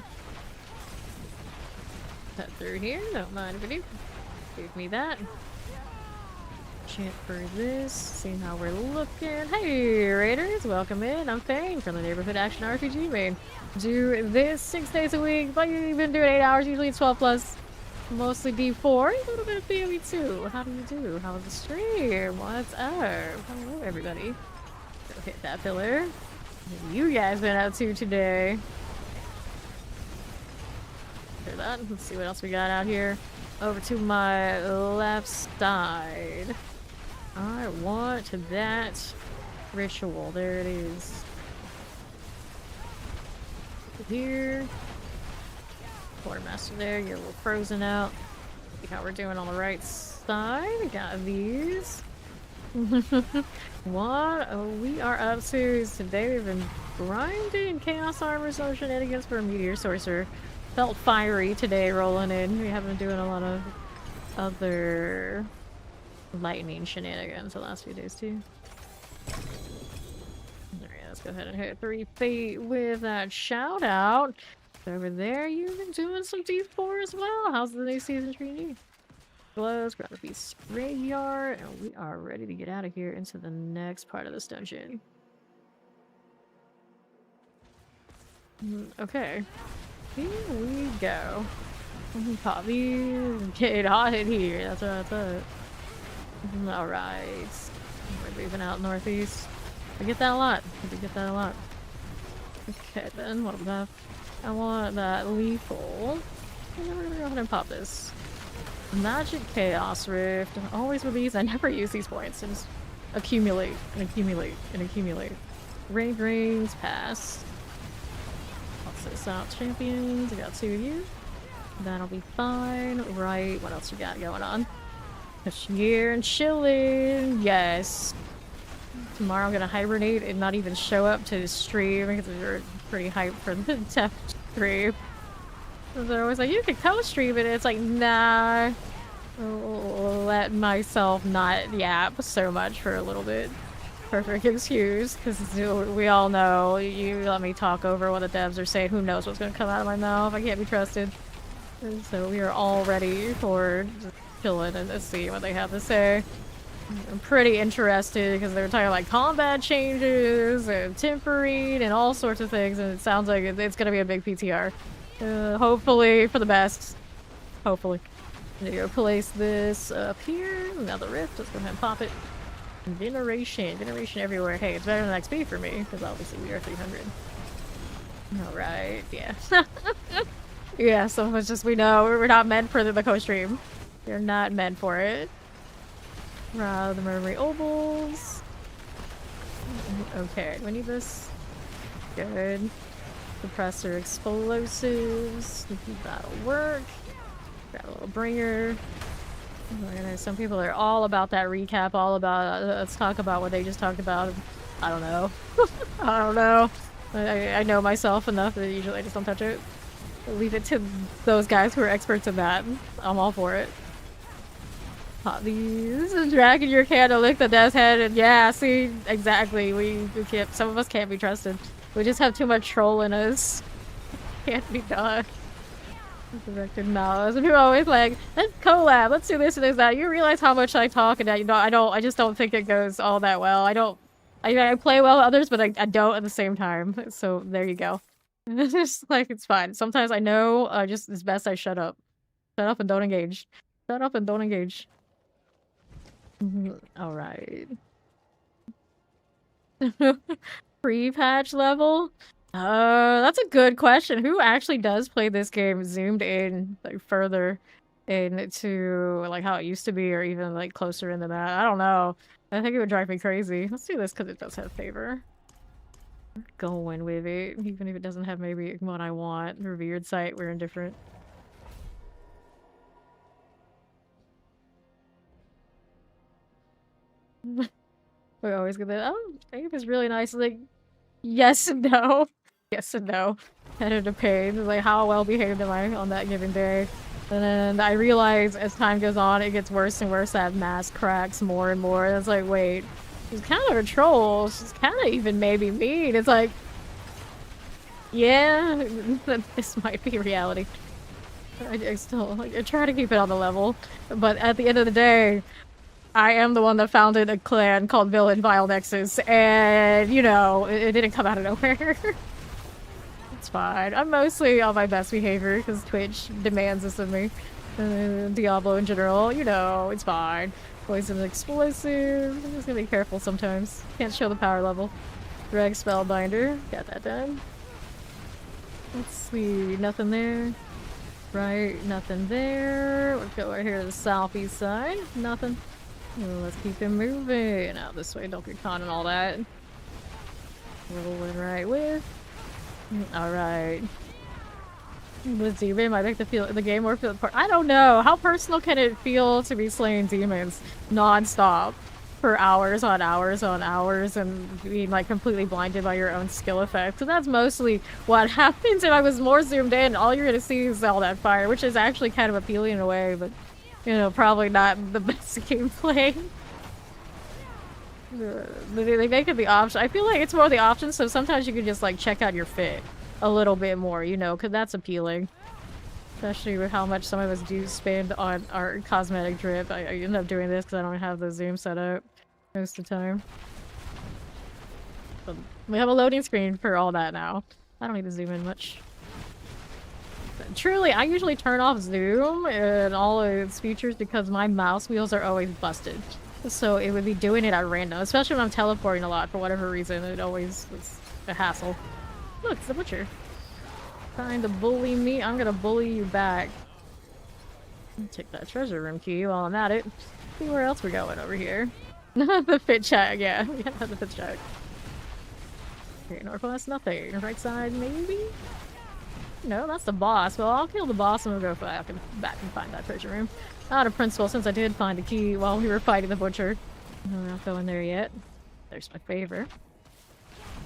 Cut through here. Don't mind if I do. Give me that. Chant for this. See how we're looking. Hey, Raiders. Welcome in. I'm Fane from the Neighborhood Action RPG main. Do this 6 days a week, but you've been doing 8 hours. Usually it's 12 plus. Mostly D4. A little bit of DOE too. How do you do? How's the stream? What's up? Hello, everybody. Go hit that pillar. What have you guys been up to today? Hear that? Let's see what else we got out here. Over to my left side. I want that ritual. There it is. Here. Quartermaster there. You're a little frozen out. See how we're doing on the right side. Got these. What we are up to is today we've been grinding Chaos Armor, so shenanigans for a Meteor Sorcerer. Felt fiery today rolling in. We have been doing a lot of other lightning shenanigans the last few days too. Alright, let's go ahead and hit 3 feet with that shout out. Over there, you've been doing some D4 as well. How's the new season treating you? Glows, grab a piece graveyard, and we are ready to get out of here into the next part of this dungeon. Okay, here we go. Pop these, get hot in here. That's what I thought. All right, we're moving out northeast. I get that a lot. I get that a lot. Okay, then what about? I want that lethal. And then we're gonna go ahead and pop this. Magic Chaos Rift. Always with these, I never use these points. I just accumulate and accumulate and accumulate. Rain Rings, pass. Also South Champions, I got 2 of you. That'll be fine. Right, what else you got going on? Year and chilling, yes. Tomorrow I'm gonna hibernate and not even show up to stream because we're pretty hyped for the tech stream. They're always like, you can co-stream it. It's like, nah. I'll let myself not yap so much for a little bit. Perfect excuse, because we all know you let me talk over what the devs are saying. Who knows what's going to come out of my mouth? I can't be trusted. And so we are all ready for just chilling and see what they have to say. I'm pretty interested because they're talking like combat changes and tempering and all sorts of things, and it sounds like it's going to be a big PTR. Hopefully for the best. Hopefully. I'm gonna go place this up here. Another rift. Let's go ahead and pop it. Veneration. Veneration everywhere. Hey, it's better than XP for me, because obviously we are 300. Alright, yeah. Yeah, so it's just we know we're not meant for the co-stream. We're not meant for it. The Murmury Ovals. Okay, do we need this? Good. Suppressor explosives. That'll work. Grab a little bringer. Some people are all about that recap, all about let's talk about what they just talked about. I don't know. I don't know. I know myself enough that usually I just don't touch it. Leave it to those guys who are experts in that. I'm all for it. Pop these. Dragging your can to lick the death's head, and yeah, see, exactly. We can't. Some of us can't be trusted. We just have too much troll in us. Can't be done. Directed mouse. And people are always like, let's collab, let's do this and this that. You realize how much I talk and that, you know, I just don't think it goes all that well. I play well with others, but I don't at the same time. So there you go. It's just like, it's fine. Sometimes I know, just it's best I shut up. Shut up and don't engage. Shut up and don't engage. Alright. Pre-patch level? That's a good question. Who actually does play this game zoomed in, like, further into, like, how it used to be, or even, like, closer into that? I don't know. I think it would drive me crazy. Let's do this because it does have favor. We're going with it, even if it doesn't have maybe what I want. Revered site, we're indifferent. We always get that. Oh, Dave is really nice. Like, yes and no. Yes and no. Headed to pain. Like, how well behaved am I on that given day? And then I realize as time goes on, it gets worse and worse. That mask cracks more and more. And it's like, wait, she's kind of a troll. She's kind of even maybe mean. It's like, yeah, this might be reality. I still I try to keep it on the level. But at the end of the day, I am the one that founded a clan called Villain Vile Nexus. And, you know, it didn't come out of nowhere. It's fine. I'm mostly on my best behavior because Twitch demands this of me. Diablo in general, you know, it's fine. Poison explosive. I'm just gonna be careful sometimes. Can't show the power level. Drag Spellbinder. Got that done. Let's see. Nothing there. Right, nothing there. We'll go right here to the southeast side. Nothing. Well, let's keep it moving. Out this way, don't get caught in all that. Rolling right with. Alright. The demon might make the game more feel. I don't know. How personal can it feel to be slaying demons non-stop for hours on hours on hours and being like completely blinded by your own skill effects? So that's mostly what happens. If I was more zoomed in, all you're gonna see is all that fire, which is actually kind of appealing in a way, but you know, probably not the best gameplay. They make it the option. I feel like it's more the option, so sometimes you can just like check out your fit a little bit more, you know, because that's appealing. Especially with how much some of us do spend on our cosmetic drip. I end up doing this because I don't have the zoom set up most of the time. But we have a loading screen for all that now. I don't need to zoom in much. But truly, I usually turn off zoom and all its features because my mouse wheels are always busted. So it would be doing it at random, especially when I'm teleporting a lot for whatever reason. It always was a hassle. Look, it's the butcher. Trying to bully me. I'm gonna bully you back. Take that treasure room key while I'm at it. See where else we're going over here. The fit check, yeah. We have the fit check. Okay, northwest, nothing. Right side, maybe? No, that's the boss. Well, I'll kill the boss and we'll go back and find that treasure room. Out of principle, since I did find the key while we were fighting the butcher. I'm not going there yet. There's my favor.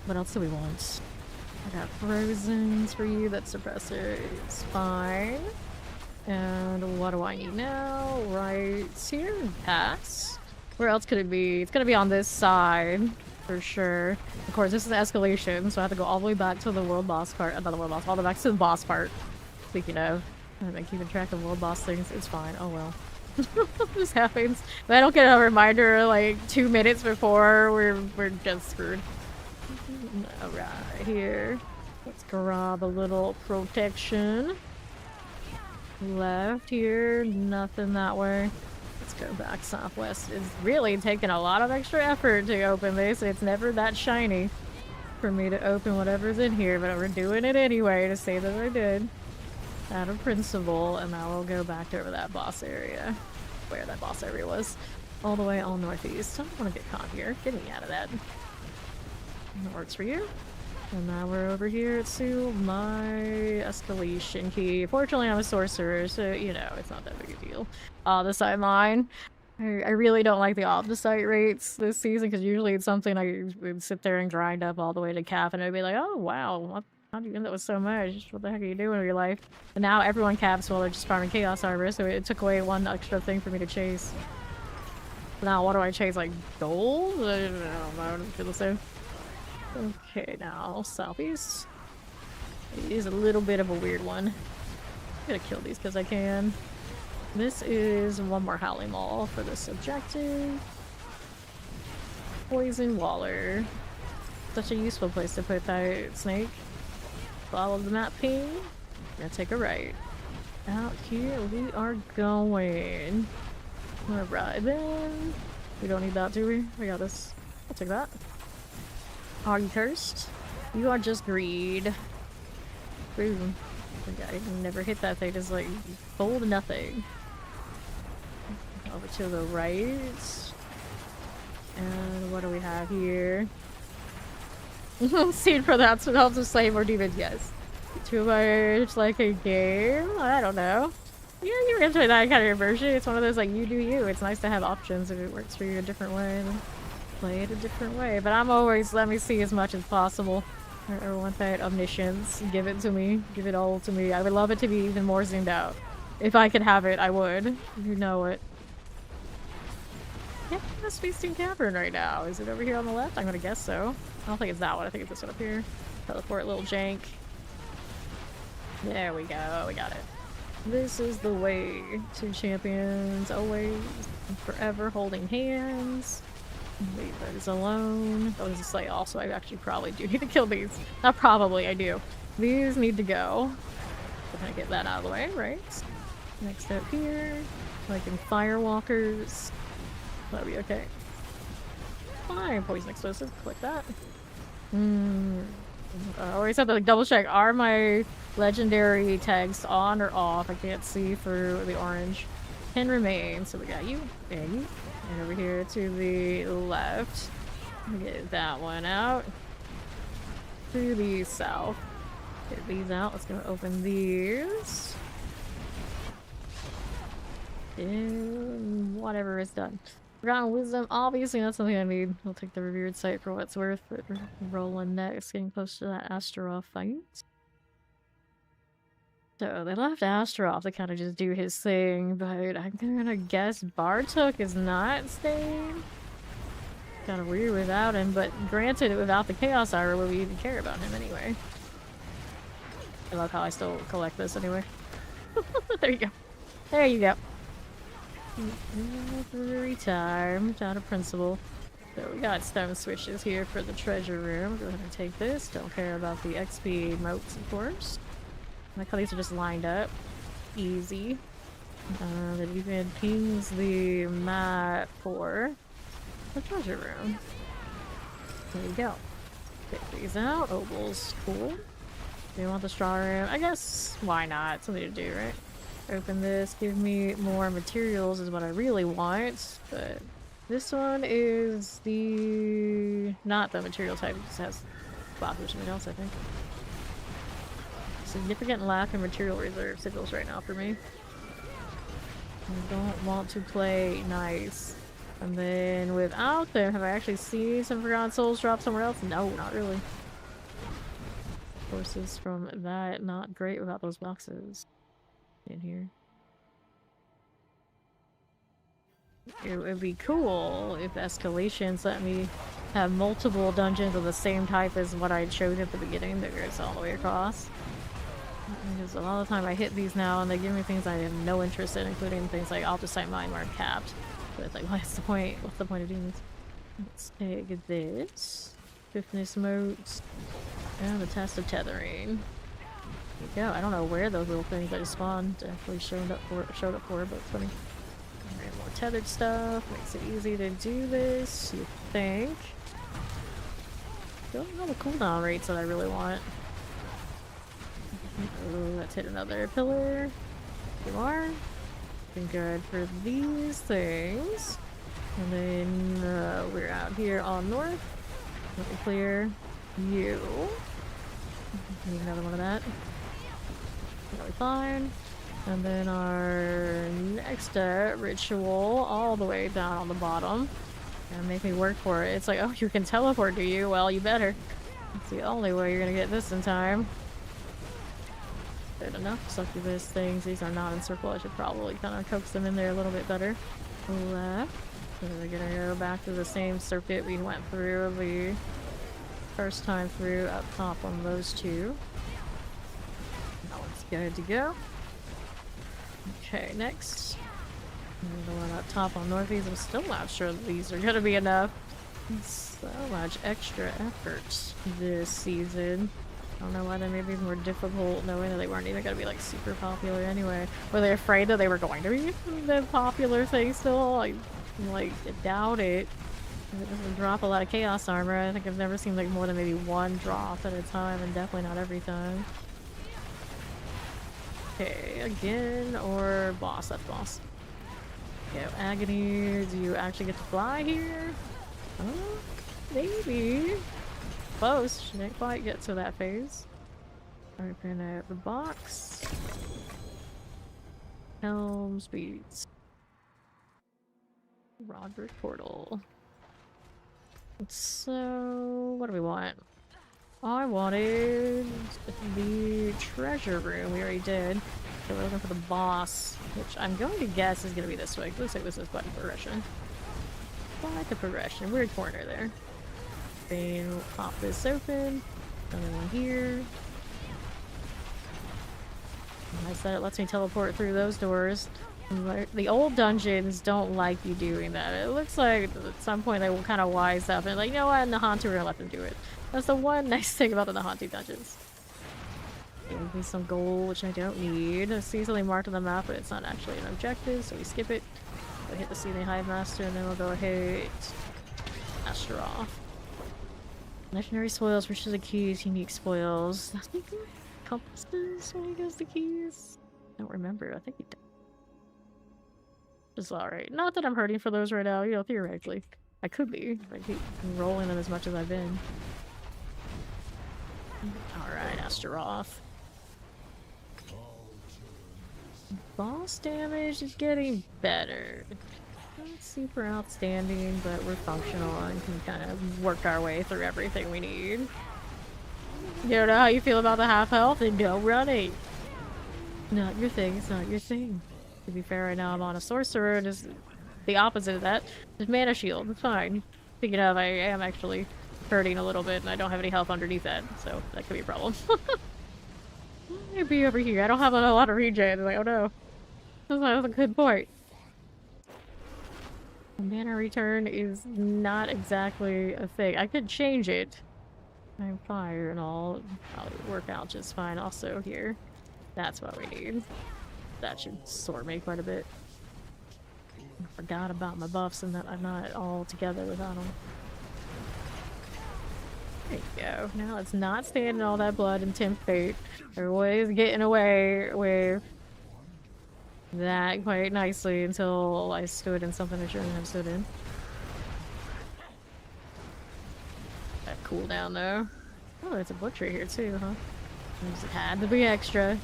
What else do we want? I got frozen's for you. That suppressor is fine. And what do I need now? Right here? Pass. Where else could it be? It's gonna be on this side. For sure. Of course, this is escalation, so I have to go all the way back to the world boss part. Not the world boss, all the way back to the boss part. Speaking of, I've been keeping track of world boss things. It's fine. Oh well. This happens. If I don't get a reminder like 2 minutes before, we're just screwed. Alright, here. Let's grab a little protection. Left here, nothing that way. Let's go back southwest. It's really taking a lot of extra effort to open this. It's never that shiny for me to open whatever's in here, but we're doing it anyway to say that I did. Out of principle, and now we'll go back over that boss area. Where that boss area was. All the way all northeast. I don't want to get caught here. Get me out of that. That works for you. And now we're over here to my escalation key. Fortunately, I'm a sorcerer, so, you know, it's not that big a deal. Opposite line. I really don't like the opposite rates this season, because usually it's something I would sit there and grind up all the way to cap, and I'd be like, oh, wow, how do you end up with so much? What the heck are you doing with your life? And now everyone caps while they're just farming Chaos Arbor, so it took away one extra thing for me to chase. Now, what do I chase? Like, gold? I don't know. I don't feel the same. Okay, now southeast. It is a little bit of a weird one. I'm gonna kill these because I can. This is one more Howling Maul for this objective. Poison Waller. Such a useful place to put that snake. Follow the map ping. Gonna take a right. Out here we are going. Alright then. We don't need that, do we? We got this. I'll take that. Are you cursed? You are just greed. Boom. I can never hit that thing, just like fold nothing. Over to the right. And what do we have here? Seed for that, so it helps us slay more demons, yes. Too much like a game? I don't know. Yeah, you're into that kind of version. It's one of those like you do you. It's nice to have options if it works for you a different way. Play it a different way, but I'm always let me see as much as possible. I want that omniscience. Give it to me. Give it all to me. I would love it to be even more zoomed out. If I could have it, I would. You know it. Yeah, that's Feasting Cavern right now. Is it over here on the left? I'm gonna guess so. I don't think it's that one. I think it's this one up here. Teleport, little jank. There we go. We got it. This is the way to champions. Always and forever holding hands. Leave those alone. Oh, this is like also I actually probably do need to kill these. Not probably, I do. These need to go. I'm gonna get that out of the way, right? Next up here. Like in Firewalkers. That'll be okay. Fine, poison explosive. Click that. I always have to like double check. Are my legendary tags on or off? I can't see through the orange. Can remain. So we got you, and you, And over here to the left. Get that one out. To the south. Get these out. Let's go open these. And whatever is done. Forgotten Wisdom, obviously that's something I need. We'll take the revered site for what it's worth, but we're rolling next, getting close to that Astaroth fight. So they left Astaroth to kind of just do his thing, but I'm gonna guess Bartok is not staying. Kind of weird without him, but granted, without the Chaos Aura, would we even care about him anyway? I love how I still collect this anyway. There you go. There you go. Every time, out of principle. So we got stone switches here for the treasure room. Go ahead and take this. Don't care about the XP motes, of course. I like how these are just lined up. Easy. Then you can pings the map for the treasure room. There you go. Take these out. Opals. Cool. Do you want the straw room? I guess, why not? Something to do, right? Open this. Give me more materials is what I really want. But this one is the... not the material type. It just has spots or something else, I think. Significant lack of material reserve sigils right now for me. I don't want to play nice. And then without them, have I actually seen some Forgotten Souls drop somewhere else? No, not really. Sources from that, not great without those boxes in here. It would be cool if Escalations let me have multiple dungeons of the same type as what I showed at the beginning that goes all the way across. Because a lot of the time I hit these now and they give me things I have no interest in, including things like Altusite Mine where I'm capped. But it's like, what's the point? What's the point of doing this? Let's take this. Swiftness motes. And the test of tethering. There you go. I don't know where those little things that just spawned actually showed up for, but it's funny. Alright, more tethered stuff. Makes it easy to do this, you think. Don't know the cooldown rates that I really want. Oh, let's hit another pillar. Two more. Looking good for these things. And then we're out here on north. Let me clear you. Need another one of that. Really fine. And then our next ritual all the way down on the bottom. And make me work for it. It's like, oh, you can teleport, do you? Well, you better. It's the only way you're gonna get this in time. Good enough. Succubus things. These are not in circle. I should probably kind of coax them in there a little bit better. Left. So we're gonna go back to the same circuit we went through the first time through up top on those two. That one's good to go. Okay, next. And the one up top on northeast. I'm still not sure these are gonna be enough. So much extra effort this season. I don't know why they made these more difficult, knowing that they weren't even gonna be like super popular anyway. Were they afraid that they were going to be the popular thing still? I doubt it. It doesn't drop a lot of chaos armor. I think I've never seen like more than maybe one drop at a time, and definitely not every time. Okay, again, or boss, that's boss. Okay, Agony, do you actually get to fly here? Maybe. Close. She didn't quite get to that phase. Open up the box. Helm speeds. Roderick portal. So, what do we want? I wanted the treasure room. We already did. So we're looking for the boss, which I'm going to guess is going to be this way. Looks like this is quite a progression. Quite a progression. Weird corner there. Then we'll pop this open. Another one here. I said it lets me teleport through those doors. The old dungeons don't like you doing that. It looks like at some point they will kind of wise up and like, you know what, in the Nahantu we're gonna let them do it. That's the one nice thing about the Nahantu dungeons. Give me some gold, which I don't need. I see something marked on the map, but it's not actually an objective, so we skip it. We'll hit the Seething Hive Master, and then we'll go hit Astaroth. Legendary spoils, which is the keys, unique spoils. I think compasses when he goes the keys. I don't remember. I think he did. It's alright. Not that I'm hurting for those right now, you know, theoretically. I could be. I keep rolling them as much as I've been. Alright, Astaroth. Boss damage is getting better. Not super outstanding, but we're functional and can kind of work our way through everything we need. You don't know how you feel about the half health? Then go running. Not your thing, it's not your thing. To be fair, right now I'm on a Sorcerer, just the opposite of that. Just mana shield, it's fine. Speaking of, I am actually hurting a little bit and I don't have any health underneath that, so that could be a problem. Maybe over here. I don't have a lot of regen. Like, oh no. That's a good point. Mana return is not exactly a thing. I could change it. I'm fire and all. Probably work out just fine. Also here. That's what we need. That should sort me quite a bit. I forgot about my buffs and that I'm not all together without them. There you go. Now it's not standing all that blood and temp fate. Everybody's getting away with that quite nicely until I stood in something I shouldn't have stood in. That cooldown though. Oh, there's a butcher here too, huh? It had to be extra.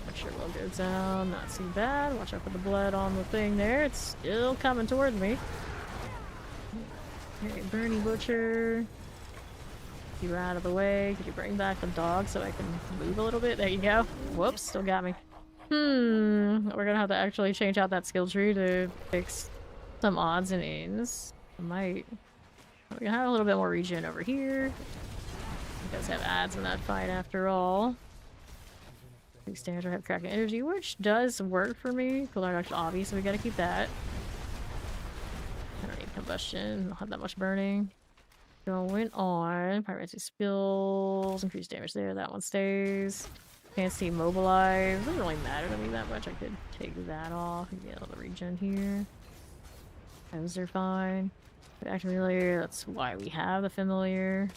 Butcher will go down, not too bad. Watch out for the blood on the thing there. It's still coming towards me. Okay, Bernie Butcher. You out of the way. Could you bring back the dog so I can move a little bit? There you go. Whoops, still got me. We're gonna have to actually change out that skill tree to fix some odds and ends. I might. We're gonna have a little bit more regen over here. He does have ads in that fight after all. Standard have cracking energy, which does work for me. Cooldown reduction obvious, so we gotta keep that. I don't need combustion. I don't have that much burning. Going on. Pyromancy spills. Increased damage there. That one stays. Can't see mobilize. Doesn't really matter to me that much. I could take that off and get a little regen here. Those are fine. Back familiar. That's why we have the familiar.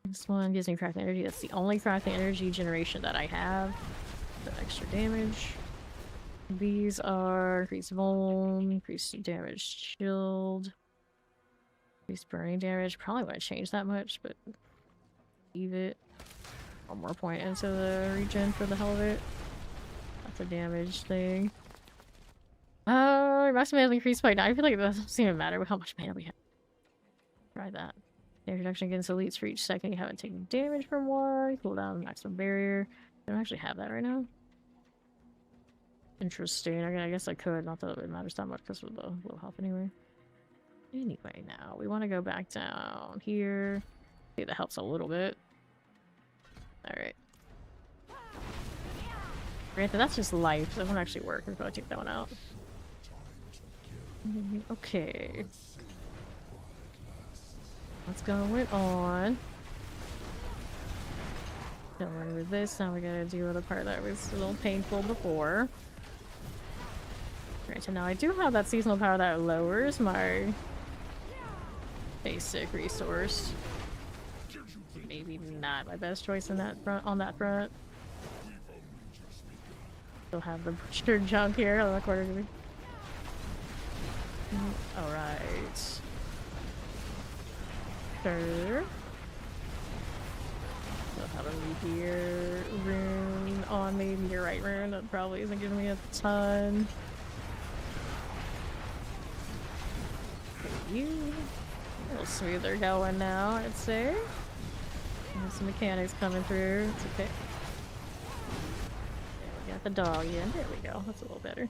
This one gives me crafting energy. That's the only crafting energy generation that I have. The extra damage. These are increased vuln, increased damage shield, increased burning damage. Probably wouldn't change that much, but leave it. One more point into the regen for the hell of it. That's a damage thing. Maximum mana increased by 9. I feel like it doesn't even matter how much mana we have. Try that. Damage reduction against elites for each second you haven't taken damage from war. Cool down the maximum barrier. I don't actually have that right now. Interesting. I guess I could. Not that it matters that much because of the low health anyway. Anyway, now we want to go back down here. See, that helps a little bit. Alright. Granted, that's just life. So that won't actually work. We'll probably take that one out. Okay. What's going on? Don't worry with this. Now we gotta deal with the part that was a little painful before. Right, so now I do have that seasonal power that lowers my basic resource. Maybe not my best choice in that front. On that front, still have the butcher junk here. Oh, that quarter to me. All right. Sure. Still have a meteor rune on me. Meteorite rune. That probably isn't giving me a ton. You a little smoother going now, I'd say. There's some mechanics coming through. It's okay. There, we got the dog in. There we go. That's a little better.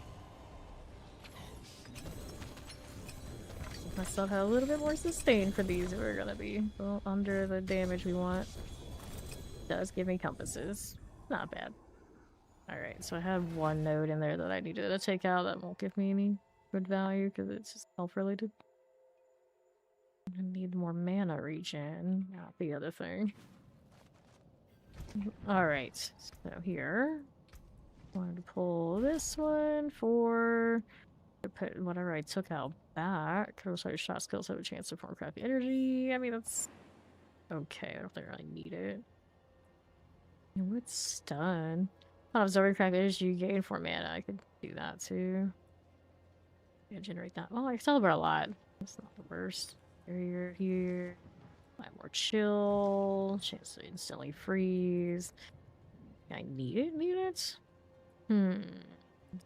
Myself have a little bit more sustain for these if we're gonna be well under the damage we want. Does give me compasses. Not bad. Alright, so I have one node in there that I needed to take out that won't give me any good value because it's just health related. I need more mana regen, not the other thing. Alright, so here. I wanted to pull this one for put whatever I took out back. Also, shot skills have a chance to form crappy energy. I mean, that's okay. I don't think I really need it. And with stun, Pot of Zoe Crack is you gain 4 mana. I could do that too. Yeah, generate that. Well, I celebrate a lot. It's not the worst. Barrier here. More chill. Chance to instantly freeze. I need it? Need it?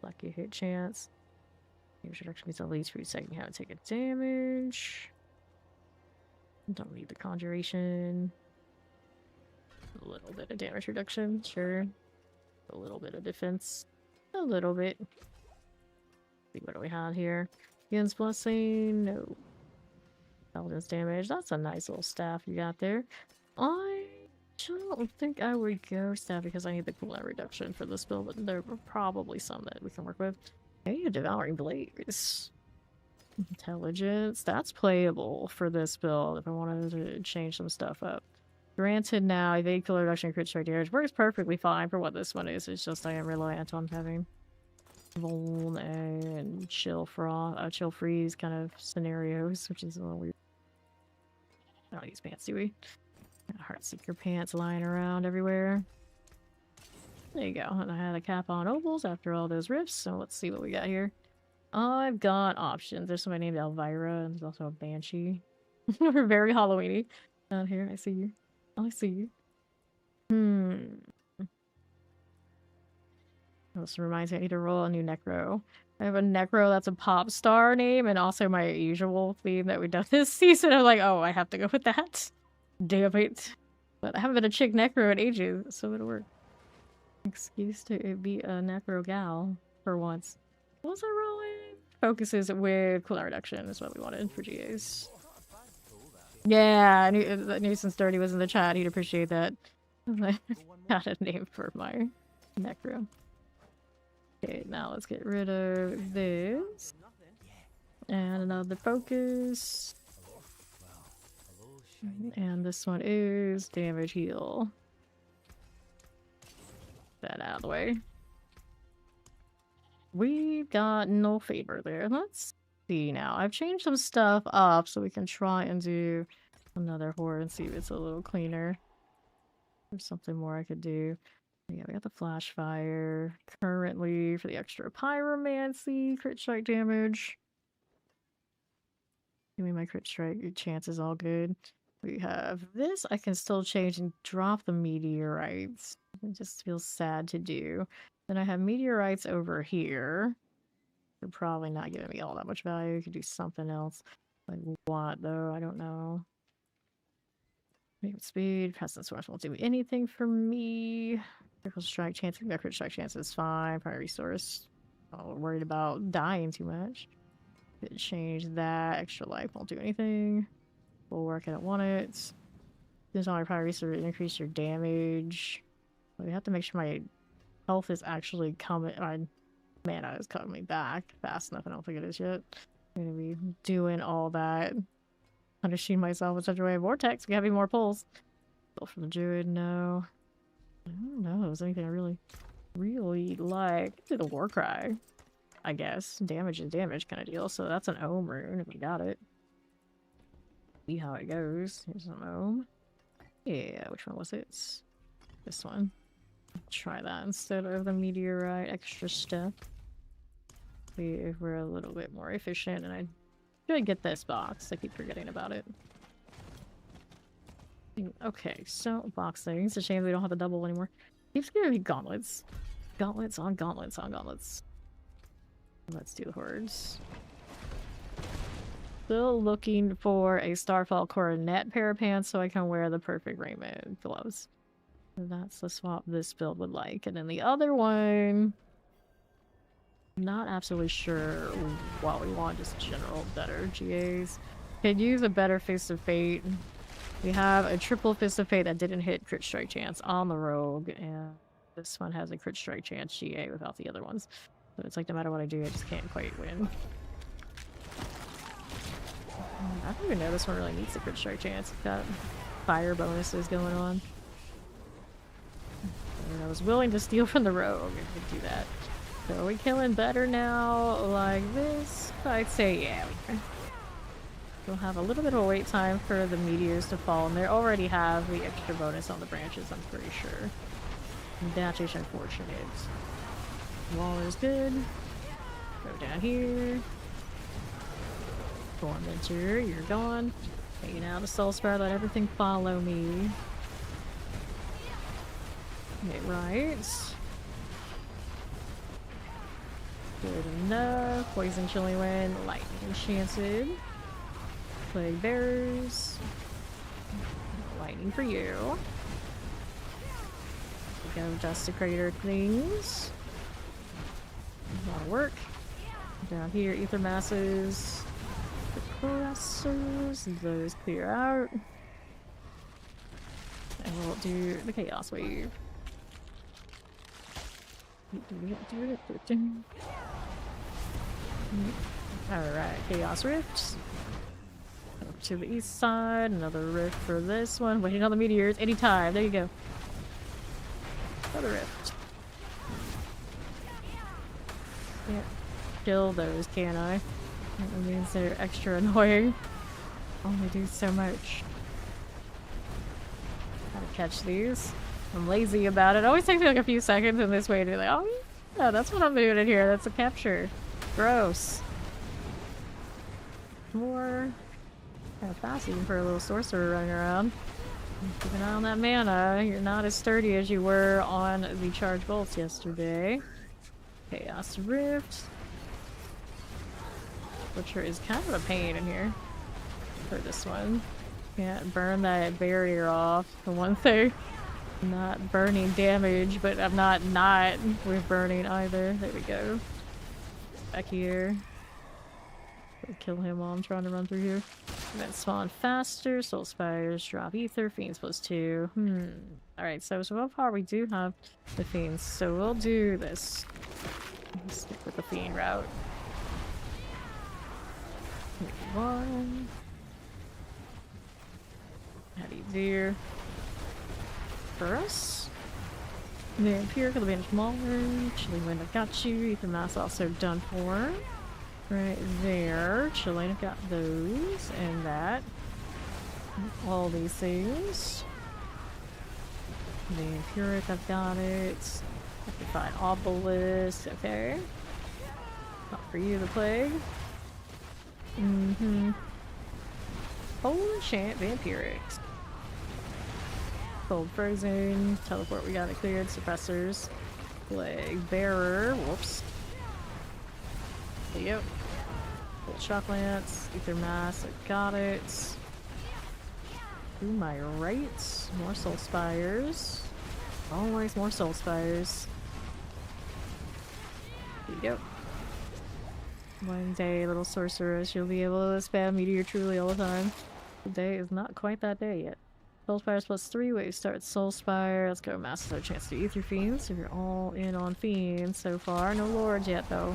Lucky hit chance. Damage reduction means at least for second how to take a damage. Don't need the conjuration. A little bit of damage reduction, sure. A little bit of defense. A little bit. See what do we have here? Ian's Blessing, no. Paladin's damage. That's a nice little staff you got there. I don't think I would go staff because I need the cooldown reduction for this build, but there are probably some that we can work with. Hey, Devouring Blades. Intelligence. That's playable for this build if I wanted to change some stuff up. Granted now, evade killer reduction crit strike damage works perfectly fine for what this one is. It's just I am reliant on having Vuln and chill freeze kind of scenarios, which is a little weird. I don't use pants, do we? Heartseeker pants lying around everywhere. There you go. And I had a cap on ovals after all those rifts, so let's see what we got here. I've got options. There's somebody named Elvira, and there's also a Banshee. We're very Halloween-y out here. I see you. I see you. This reminds me I need to roll a new Necro. I have a Necro that's a pop star name and also my usual theme that we've done this season. I'm like, oh, I have to go with that. Damn it. But I haven't been a chick Necro in ages, so it'll work. Excuse to be a Necro gal for once. What was I rolling? Focuses with cooldown reduction is what we wanted for GAs. Yeah, I knew that Nuisance Dirty was in the chat. He'd appreciate that. I got a name for my Necro. Okay, now let's get rid of this. And another focus. And this one is damage heal. That out of the way. We've got no favor there. Let's see now. I've changed some stuff up so we can try and do another horde and see if it's a little cleaner. There's something more I could do. Yeah, we got the flash fire currently for the extra pyromancy crit strike damage. Give me my crit strike. Your chance is all good. We have this. I can still change and drop the meteorites. It just feels sad to do. Then I have meteorites over here. They're probably not giving me all that much value. You could do something else. Like what though? I don't know. Maybe speed. Pestilent Source won't do anything for me. Critical strike chance. I think that crit strike chance is fine. Primary resource. Not worried about dying too much. Could change that. Extra life won't do anything. Full work, I don't want it. This on my primary resource increase your damage. But we have to make sure my health is actually coming. My mana is coming back fast enough. I don't think it is yet. I'm gonna be doing all that. Punishing myself in such a way. Vortex, we have any more pulls. Pull from the Druid, no. I don't know if there's anything I really like. Do the Warcry, I guess. Damage is damage kind of deal. So that's an Ohm rune if we got it. See how it goes. Here's an Ohm. Yeah, which one was it? This one. Try that instead of the meteorite extra stuff. See if we're a little bit more efficient, and I should get this box. I keep forgetting about it. Okay, so box thing. It's a shame we don't have the double anymore. Keeps giving me gauntlets. Gauntlets on gauntlets on gauntlets. Let's do the hordes. Still looking for a Starfall Coronet pair of pants so I can wear the perfect raiment gloves. That's the swap this build would like. And then the other one, not absolutely sure what we want, just general better GAs. Could use a better Fist of Fate. We have a triple Fist of Fate that didn't hit crit strike chance on the rogue, and this one has a crit strike chance GA without the other ones. So it's like no matter what I do, I just can't quite win. I don't even know this one really needs a crit strike chance. It's got fire bonuses going on. And I was willing to steal from the rogue if we could do that. So are we killing better now like this? I'd say yeah. We'll have a little bit of a wait time for the meteors to fall, and they already have the extra bonus on the branches, I'm pretty sure. That is unfortunate. Wall is good. Go down here. Tormentor, you're gone. Taking out the soul spire, let everything follow me. Okay, right. Good enough. Poison chilling wind, lightning enchanted. Plague bearers. Lightning for you. We go desecrator things. A lot of work. Down here, ether masses. Compressors, those clear out. And we'll do the chaos wave. Alright, chaos rifts. Up to the east side, another rift for this one. Waiting on the meteors anytime. There you go. Another rift. Can't kill those, can I? That means they're extra annoying. Only do so much. Gotta catch these. I'm lazy about it. It always takes me like a few seconds in this way to be like, oh yeah, that's what I'm doing in here. That's a capture. Gross. More. Kind of fast even for a little sorcerer running around. Keep an eye on that mana. You're not as sturdy as you were on the charge bolts yesterday. Chaos Rift. Butcher is kind of a pain in here for this one. Can't burn that barrier off. The one thing. Not burning damage, but I'm not with burning either. There we go. Back here. Kill him while I'm trying to run through here. Then spawn faster. Soul Spires. Drop Ether. Fiends +2. Alright, so far we do have the Fiends. So we'll do this. Stick with the Fiend route. One. How do you do? For us. Meteor could have been smaller. Chilling Wind, I got you. Ether Mass also done for. Right there. Chilling, I've got those. And that. All these things. Vampiric, I've got it. I can find Obelisk. Okay. Not for you, the Plague. Holy shit, Vampirics. Cold Frozen. Teleport, we got it cleared. Suppressors. Plague Bearer. Whoops. There you go. Cold Shock Lance. Ether Mass, I got it. To my right. More Soul Spires. Always more Soul Spires. There you go. One day, little sorceress, you'll be able to spam Meteor truly all the time. Today is not quite that day yet. Soul Spires +3, wave starts Soul Spire. Let's go, Master our chance to Ether Fiends. So you're all in on Fiends so far. No Lords yet, though.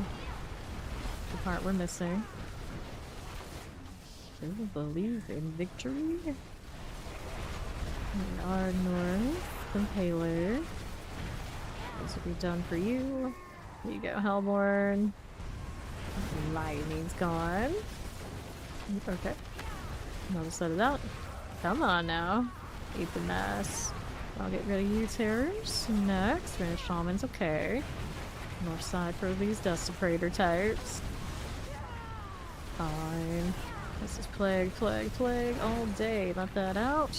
The part we're missing. Do you believe in victory? North, Impaler. This will be done for you. There you go, Hellborn. Lightning's gone. Okay. Another set of that. Come on now. Eat the mess. I'll get rid of you terrors. Next, finish shamans. Okay. North side for these desecrator types. Fine. This is plague all day. Let that out.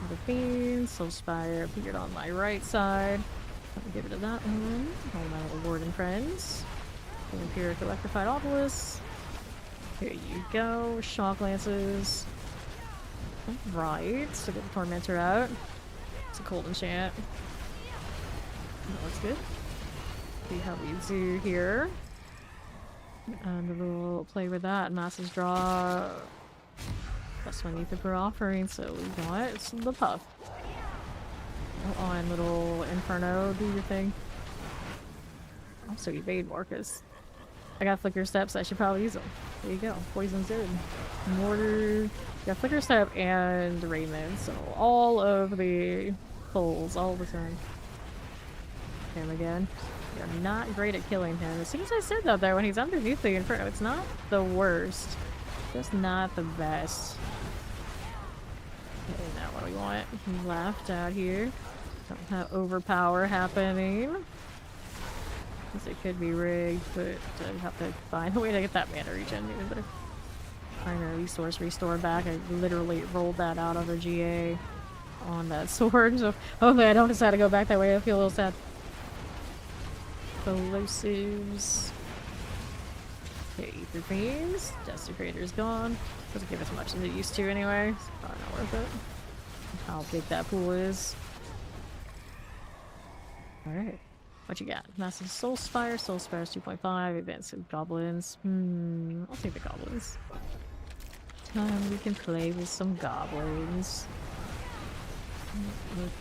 The Fiend, Soul Spire appeared on my right side. Let me get rid of that one. All my little warden friends. Vampiric Electrified Obelisk. Here you go. Shock Lances. Right. So get the Tormentor out. It's a cold enchant. That looks good. See how we do here. And we'll play with that. Masses draw. +1 ether per offering, so we want the puff. Go on, little Inferno, do your thing. Also evade Marcus. I got Flicker Steps, I should probably use them. There you go, Poison's good. Mortar, got Flicker Step and Raymond, so all of the pulls, all the time. Him again. You're not great at killing him. As soon as I said that though, when he's underneath the Inferno, it's not the worst. Just not the best. Okay, now what do we want? Left out here. Don't have overpower happening. Because it could be rigged, but I have to find a way to get that mana regen. Even better. Primary resource restore back. I literally rolled that out of the GA on that sword, so hopefully I don't decide to go back that way. I feel a little sad. Explosives. Okay, ether beams. Desecrator's gone. Doesn't give us much as it used to anyway. It's probably not worth it. How big that pool is. Alright. What you got? Massive Soul Spire. Soul Spire's 2.5. Advanced Goblins. I'll take the goblins. We can play with some goblins.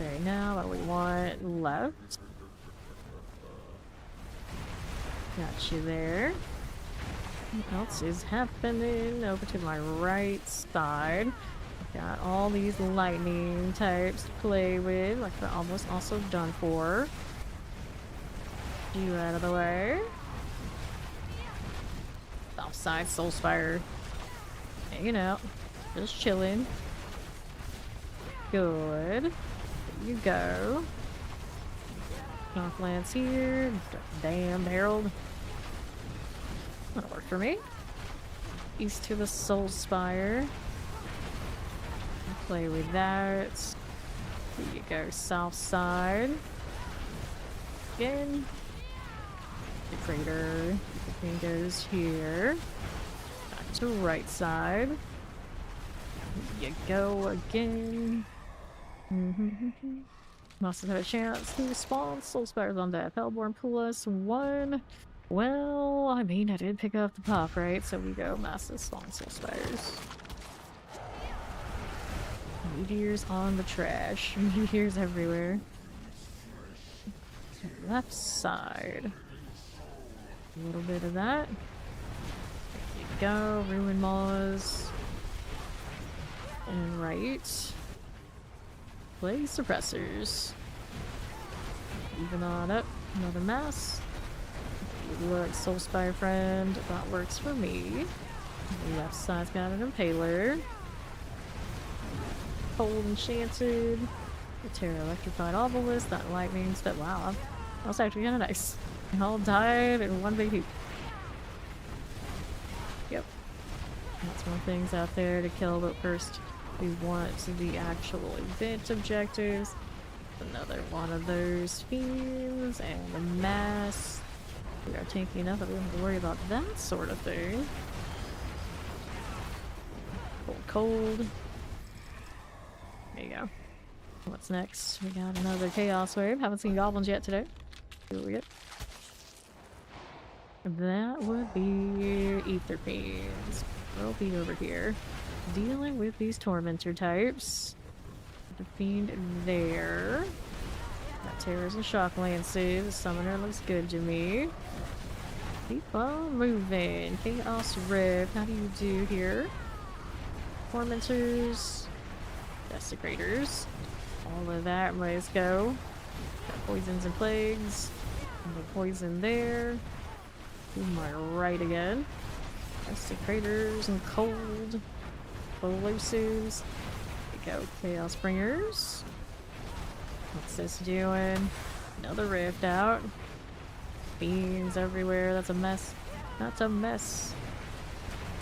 Okay, now what we want left. Got you there. What else is happening? Over to my right side. Got all these lightning types to play with. Like they're almost also done for. You out of the way. Offside Soul Spire. Hanging out. Just chilling. Good. There you go. Knocklands here. Damn Herald. That'll work for me. East to the Soul Spire. Play with that. Here you go, south side. Again. The crater. The thing goes here. Back to right side. Here you go again. Must have a chance to spawn Soul Spires on that. Hellborn +1. Well, I mean, I did pick up the pop, right? So we go massive spawn Soul Spires. Meteors on the trash. Meteors everywhere. Left side. A little bit of that. There you go. Ruin Maws. And right. Play suppressors. Even on up. Another mass. Look, Soul Spire friend. That works for me. The left side's got an Impaler. Cold Enchanted. The Terra Electrified Obelisk. That lightning step. Wow. That was actually kind of nice. They all died in one big heap. Yep. Lots more things out there to kill, but first we want the actual event objectives. Another one of those fiends and a mass. We are tanky enough that we don't have to worry about that sort of thing. Cold. There you go. What's next? We got another Chaos Wave. Haven't seen goblins yet today. See what we get. That would be Ether Fiends. We'll be over here. Dealing with these Tormentor types. The Fiend there. Got Terrors and Shock Lances. The Summoner looks good to me. Keep on moving. Chaos Rift. How do you do here? Tormentors. Desecrators. All of that. Let's go. Got Poisons and Plagues. And the poison there. To my right again. Desecrators and cold. Explosives. There we go. Chaos Bringers. What's this doing? Another rift out. Fiends everywhere. That's a mess. That's a mess.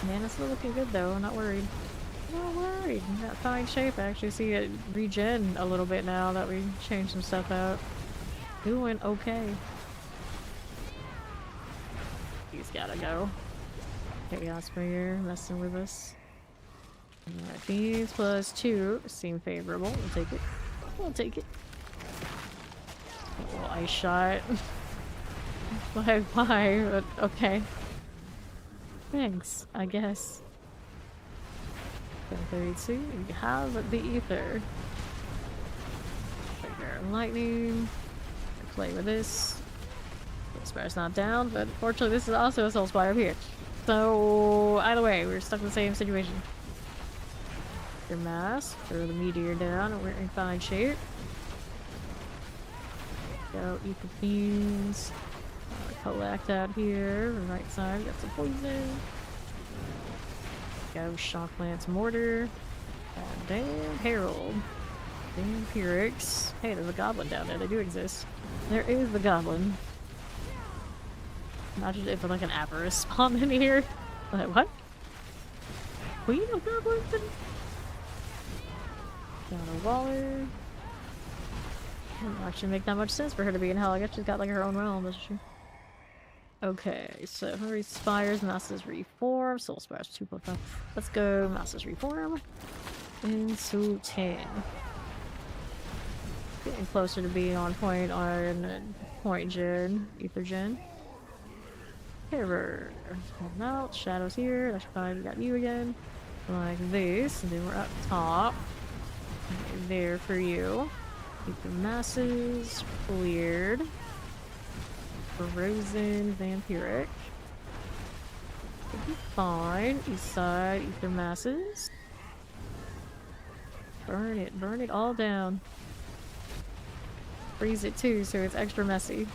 Man, it's still looking good though. I'm not worried. Not worried. Got fine shape. I actually see it regen a little bit now that we changed some stuff out. Doing okay. He's gotta go. Chaos Bringer messing with us. Alright, Fiends +2 seem favorable. We'll take it. We'll take it. A little ice shot. Why, but okay. Thanks, I guess. 32, we have the ether. Trigger lightning. Play with this. Soul Spire's not down, but fortunately this is also a Soul Spire up here. So either way, we're stuck in the same situation. Your mass, throw the meteor down, and we're in fine shape. Go eat the fiends. Collect out here. Right side, got some poison. Go Shock Lance Mortar. Damn Herald. Damn vampirics. Hey, there's a goblin down there. They do exist. There is the goblin. Imagine if like an avarice spawned in here. Like, what? Queen of goblins? Down a Waller. Doesn't actually make that much sense for her to be in hell. I guess she's got like her own realm, doesn't she? Okay, so Hungry Spires, Masses Reform, Soul Spires 2.5. Let's go Masses Reform. Into 10. Getting closer to being on point on point gen, ether gen. Terror. Holding out, shadows here, that's fine, we got you again. Like this, and then we're up top. Okay, there for you. Keep the masses cleared. Frozen vampiric. Should be fine. East side, ether masses. Burn it all down. Freeze it too, so it's extra messy.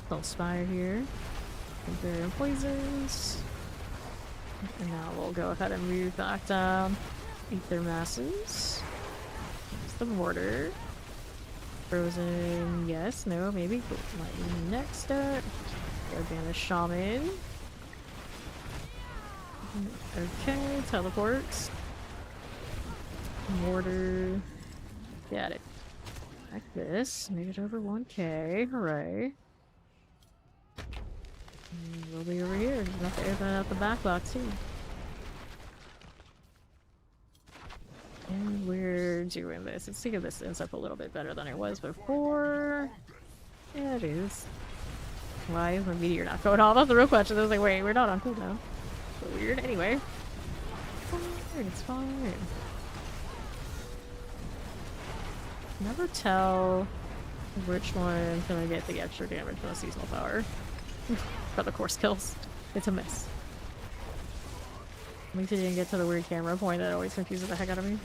Little spire here. Imperial poisons. And now we'll go ahead and move back down. Ether masses. There's the mortar. Frozen, yes, no, maybe. Lightning next up. Organic shaman. Okay, teleports. Mortar. Got it. Like this. Make it over 1k. Hooray. And we'll be over here. Just have to open up the back box too. And we're doing this. Let's see if this ends up a little bit better than it was before. Yeah, it is. Why is my meteor not going off? That's the real question. I was like, wait, we're not on cooldown. So weird. Anyway. It's fine. Never tell which one's gonna get the extra damage from a seasonal power. For the course kills. It's a miss. At least it didn't get to the weird camera point that always confuses the heck out of me.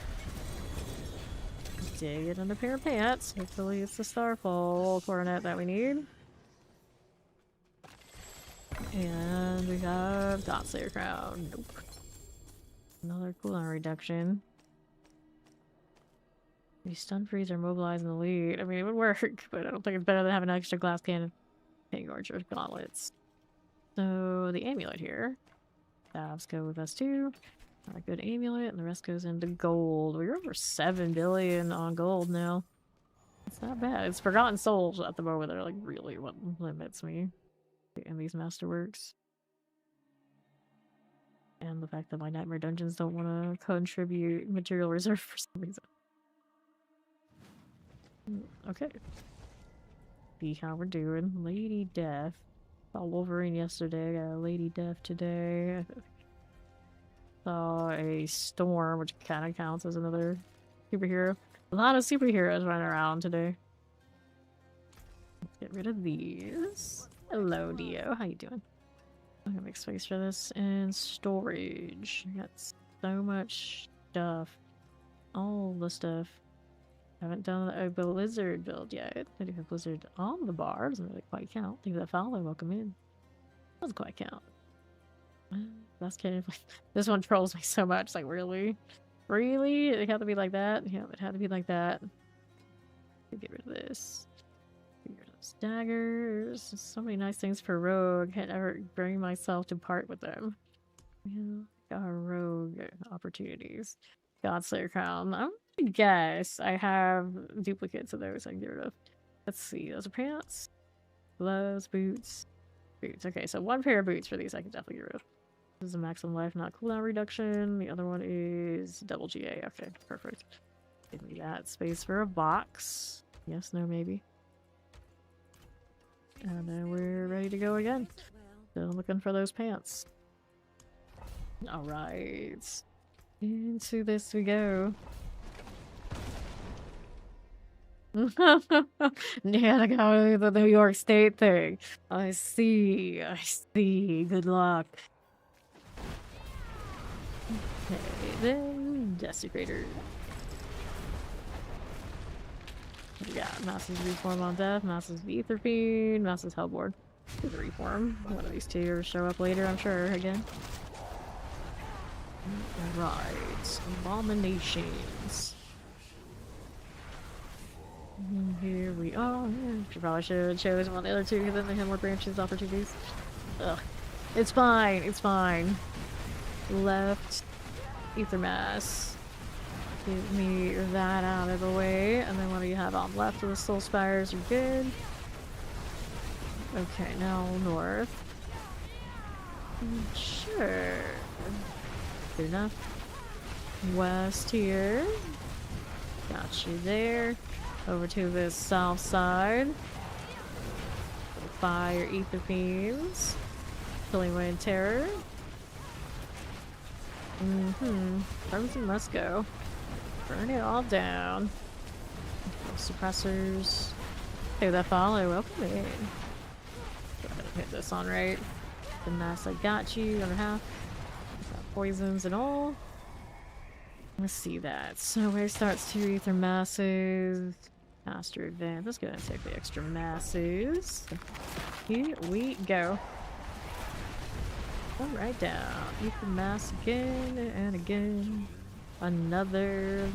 Did get in a pair of pants. Hopefully it's the Starfall coronet that we need. And we have Godslayer Crown. Nope. Another cooldown reduction. You stun, freeze, or mobilize in the lead. I mean, it would work, but I don't think it's better than having an extra glass cannon. Pig Archer gauntlets. So, the amulet here. Stabs go with us too. A good amulet, and the rest goes into gold. We're over 7 billion on gold now. It's not bad. It's Forgotten Souls at the moment that are like really what limits me in these masterworks. And the fact that my Nightmare Dungeons don't want to contribute material reserve for some reason. Okay. See how we're doing. Lady Death. Saw Wolverine yesterday, got Lady Death today. Saw a Storm, which kind of counts as another superhero. A lot of superheroes running around today. Let's get rid of these. Hello, Dio. How you doing? I'm gonna make space for this and storage. I got so much stuff. All the stuff. Haven't done a Blizzard build yet. I do have Blizzard on the bar. Doesn't really quite count. Think that follow, welcome in. Doesn't quite count. That's kind of like, this one trolls me so much. Like, really? Really? It had to be like that? Yeah, it had to be like that. Get rid of this. Get rid of those daggers. So many nice things for Rogue. Can't ever bring myself to part with them. Yeah, got Rogue opportunities. Godslayer Crown. I'm gonna guess I have duplicates of those I can get rid of. Let's see. Those are pants. Gloves, boots. Boots. Okay, so one pair of boots for these I can definitely get rid of. This is a maximum life, not cooldown reduction. The other one is double GA. Okay, perfect. Give me that space for a box. Yes, no, maybe. And then we're ready to go again. Still looking for those pants. Alright. Into this we go. Yeah, to go to the New York State thing. I see. I see. Good luck. Okay, then Desecrator. We got Master's Reform on Death, Master's Ether Fiend, Master's Hellboard. Do the Reform. One of these two will show up later, I'm sure, again. Alright. Abominations. Actually, probably should have chosen one of the other two because then they have more branches opportunities. Ugh. It's fine. It's fine. Left. Ether Mass. Get me that out of the way. And then what do you have on left of the Soul Spires? You're good. Okay, now north. Sure. Good enough. West here. Got you there. Over to the south side. Fire Ether Fiends. Killing Wind Terror. Frozen must go. Burn it all down. Suppressors. Hey, that follow. Welcome in. Go ahead and hit this on right. The mass I got you. Under half. Got poisons and all. Let's see that. So where starts 2 Ether Masses? Master Advance. Let's go ahead and take the extra masses. Here we go. Come right down. Ether Mass again and again. Another.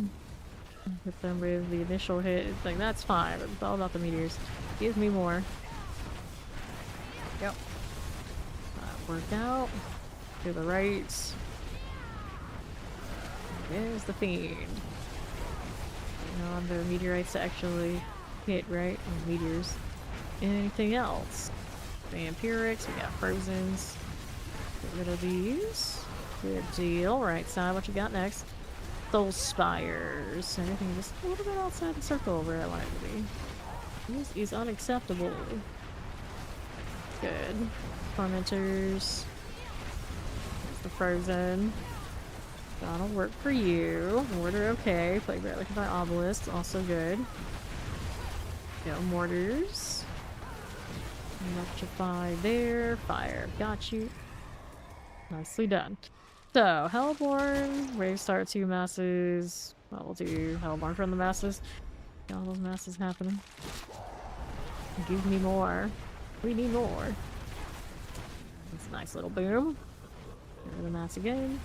Hit them with the initial hit. It's like, that's fine, but it's all about the meteors. Give me more. Yep. Work out. To the right. There's the Fiend. You know, the meteorites to actually hit, right? And meteors. Anything else? Vampirics, we got Frozens. Get rid of these. Good deal. Right side, what you got next? Soul Spires. Anything just a little bit outside the circle where I want it to be. This is unacceptable. Good. Tormentors. There's the Frozen. That'll work for you. Mortar, okay. Plague Relic by Obelisk, also good. Go Mortars. Electrify there. Fire, got you. Nicely done. So, Hellborn, Wave Start 2 masses. Well, we'll do Hellborn from the masses. Got all those masses happening. Give me more. We need more. That's a nice little boom. Go to the mass again.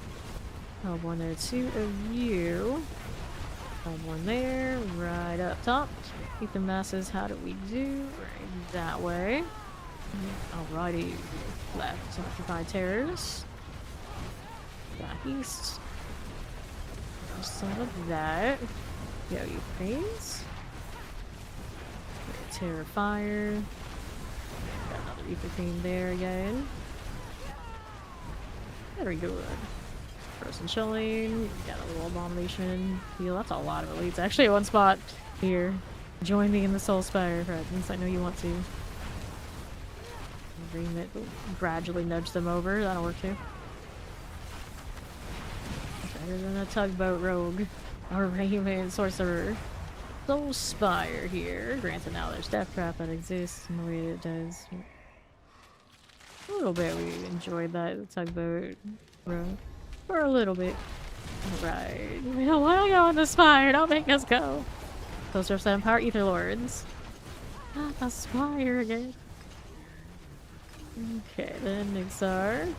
Hellborn there, 2 of you. Hellborn there, right up top. Keep the masses, how do we do? Right that way. Alrighty. Left, Electrify Terrors. Back east. Some of that. Yo, you please. Terrifier. Got another Ether Fiend there again. Very good. Frozen Chilling. Got a little Abomination heal. That's a lot of elites. Actually, one spot here. Join me in the Soul Spire presence. I know you want to. Agreement. Gradually nudge them over. That'll work too. Better than a tugboat rogue. Or Rayman Sorcerer. Soul Spire here. Granted, now there's death trap that exists in the way it does. A little bit we enjoyed that tugboat rogue. For a little bit. Alright. We don't want to go on the Spire. Don't make us go. Closer of 7 power Ether Lords. Not the Spire again. Okay, then Nixar.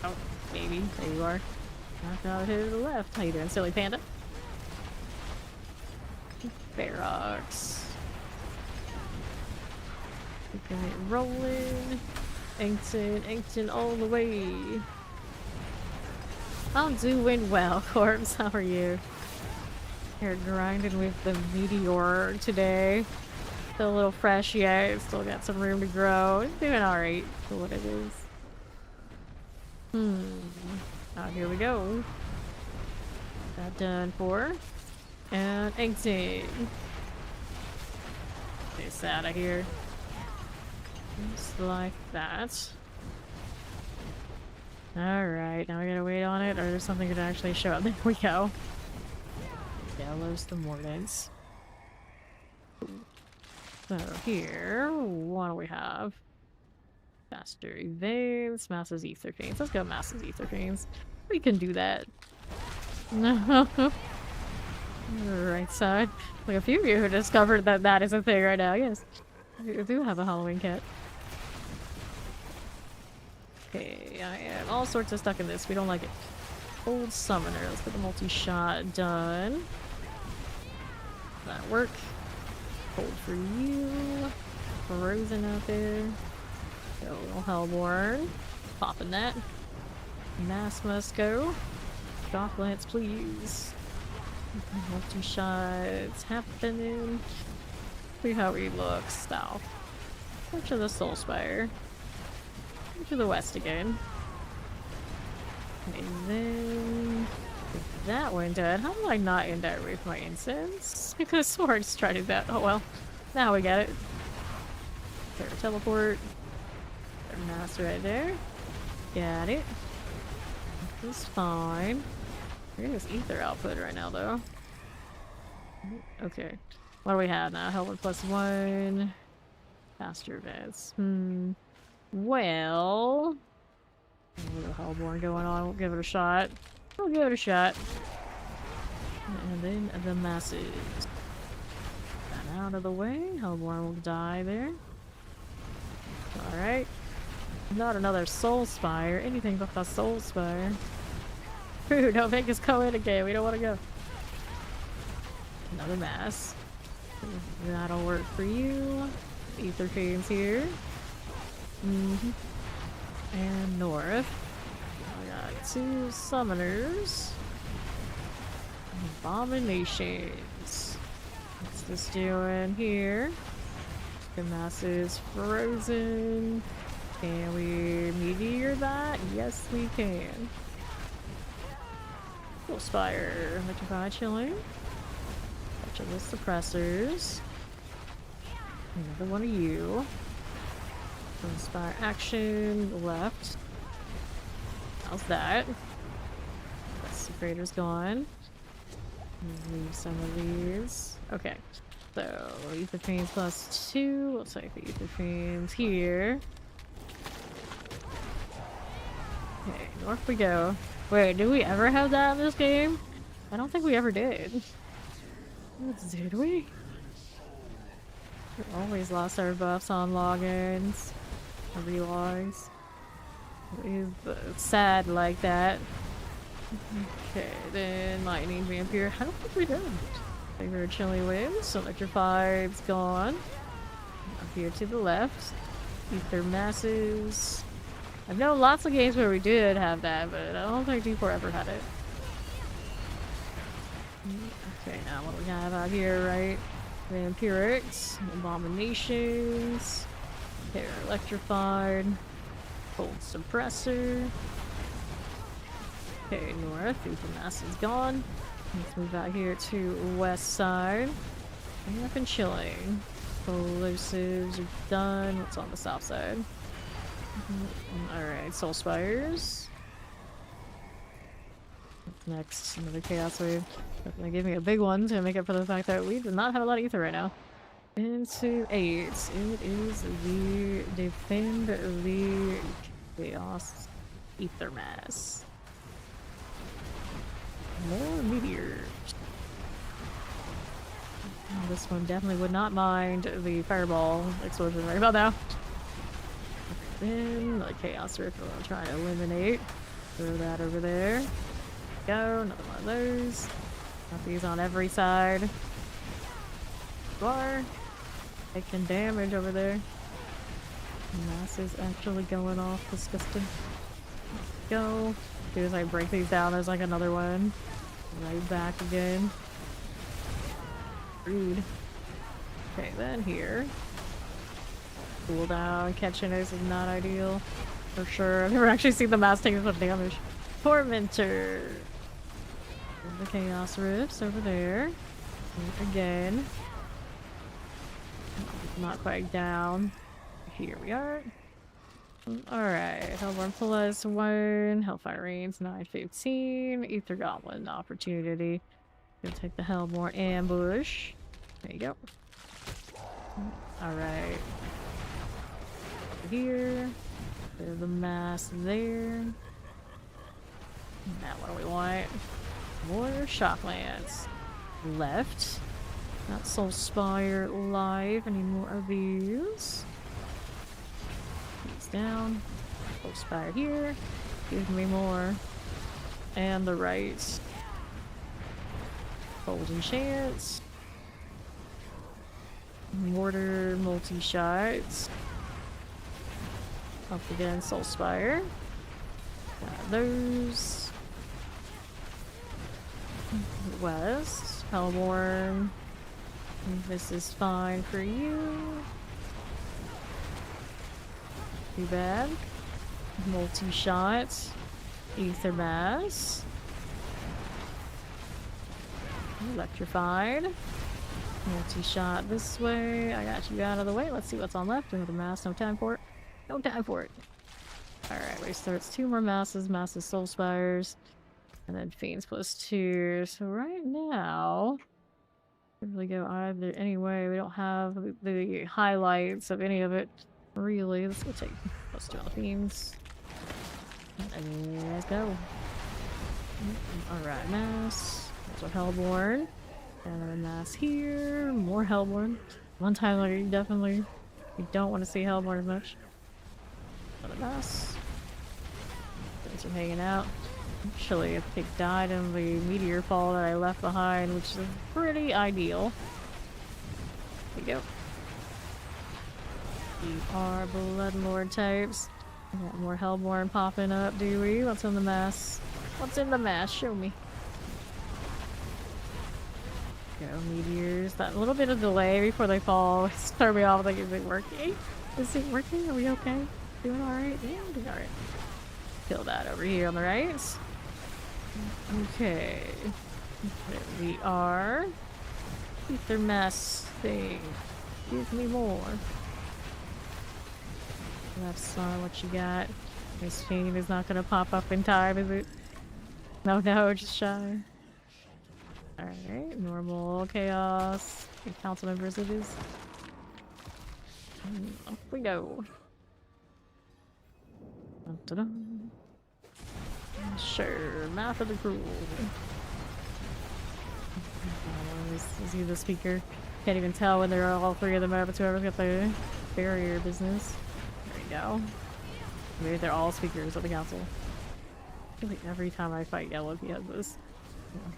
Oh, maybe. There you are. Knocked out here to the left. How you doing, silly panda? Ferox. Keeping it rolling. Inkton all the way. I'm doing well, Corpse. How are you? Here grinding with the Meteor today. Still a little fresh yet. Still got some room to grow. It's doing alright for what it is. Oh, here we go. That done for. And Inkton. This out of here. Just like that. Alright, now we gotta wait on it, or there's something that actually show up. There we go. Gallows the Mordants. So here, what do we have? Faster evades, masses Ether Fiends. Let's go masses Ether Fiends. We can do that. No. Right side. Like a few of you who discovered that that is a thing right now. Yes. We do have a Halloween cat. Okay, I am all sorts of stuck in this. We don't like it. Old Summoner. Let's get the multi-shot done. That'll work. Cold for you. Frozen out there. Go, little Hellborn. Popping that. Mass must go. Shock lance, please. Multi shots happening. See how he looks. South. Go to the Soul Spire. Go to the west again. And then that went dead. How did I not end that with my incense? I could have sworn I just tried to do that. Oh well. Now we got it. There, teleport. Mass right there. Got it. This is fine. We're getting this ether output right now though. Okay. What do we have now? Helmet +1. Faster events. Well, a little Hellborn going on. We'll give it a shot. We'll give it a shot. And then the masses. That out of the way. Hellborn will die there. Alright. Not another Soul Spire. Anything but the Soul Spire. Ooh, don't make us go in again. We don't want to go. Another mass. That'll work for you. Ether Fiends here. And north. I got 2 summoners. Abominations. What's this doing here? The mass is frozen. Can we meteor that? Yes, we can. Soul Spire. Electrify chilling. Bunch of the suppressors. Another one of you. Inspire action left. How's that? Secretor's gone. Leave some of these. Okay. So Ether Fiends +2. We'll take the Ether Fiends here. Okay, north we go. Wait, did we ever have that in this game? I don't think we ever did. Did we? We always lost our buffs on logins. Relogs. It's sad like that. Okay, then Lightning Vampire. I don't think we did. Favorite Chilly Winds. Electrified's gone. Up here to the left. Ether Masses. I know lots of games where we did have that, but I don't think D4 ever had it. Okay, now what do we have out here, right? Vampirics, Abominations, they're electrified, Cold Suppressor. Okay, north, Ether Mass is gone. Let's move out here to west side. And up and chilling. Explosives are done. What's on the south side? Alright, Soul Spires. Next, another Chaos Wave. Definitely give me a big one to make up for the fact that we do not have a lot of ether right now. Into 8. It is the Defend the Chaos Ether Mass. More meteors. This one definitely would not mind the fireball explosion right about now. Then the Chaos Rift we'll try to eliminate. Throw that over there. Go, another one of those. Got these on every side. Bar. Taking damage over there. Mass is actually going off. Disgusting. Go. As soon as I break these down, there's like another one. Right back again. Rude. Okay, then here. Cooldown, catching is not ideal. For sure. I've never actually seen the mass take as much damage. Tormentor. The Chaos Rifts over there. Again. Not quite down. Here we are. Alright. Hellborn +1. Hellfire Reigns 915. Ether Goblin opportunity. Gonna take the Hellborn ambush. There you go. Alright. Here. There's the mass there. Now what do we want? More Shock Lance. Left. Not Soul Spire live. Any more of these? These down. Soul Spire here. Give me more. And the right. Golden Chance. Mortar multi-shots. Up again, Soulspire. Got those. West. Hellborn. This is fine for you. Too bad. Multi-shot. Ether Mass. Electrified. Multi-shot this way. I got you out of the way. Let's see what's on left. Another mass. No time for it. No time for it. Alright, we starts 2 more masses. Masses Soul Spires. And then Fiends +2. So right now... we really go either anyway. We don't have the highlights of any of it. Really. Let's go take +2 on the Fiends. And let's go. Alright, mass. There's a Hellborn. And a mass here. More Hellborn. One time, like, you definitely you don't want to see Hellborn as much. Another mass. Things are hanging out. Actually, a pig died in the meteor fall that I left behind, which is pretty ideal. There we go. We are Bloodlord types. We got more Hellborn popping up, do we? What's in the mass? What's in the mass? Show me. Go, meteors. That little bit of delay before they fall start me off like, is it working? Is it working? Are we okay? Doing alright? Yeah, we're doing alright. Kill that over here on the right. Okay. There we are. Keep their mess thing. Give me more. Left side, what you got? This chain is not gonna pop up in time, is it? No, just shy. Alright, normal chaos. Council members it is. Off we go. Dun-dun-dun. Sure, Math of the Cruel. Is he the speaker? Can't even tell when they're all 3 of them up. It's whoever's got the barrier business. There we go. Maybe they're all speakers of the council. I feel like every time I fight Yellow, he has this.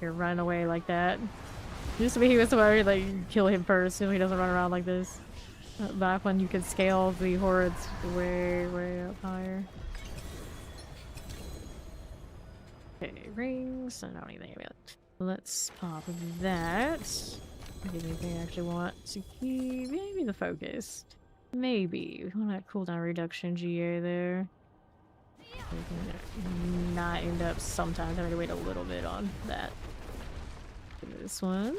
Here, run away like that. Used to be he was the one like kill him first, so he doesn't run around like this. Back when you could scale the hordes way up higher. Okay, rings. I don't need anything about it. Let's pop that. Anything I actually want to keep? Maybe the focus. Maybe. We want that cooldown reduction GA there. We can not end up sometimes having to wait a little bit on that. This one.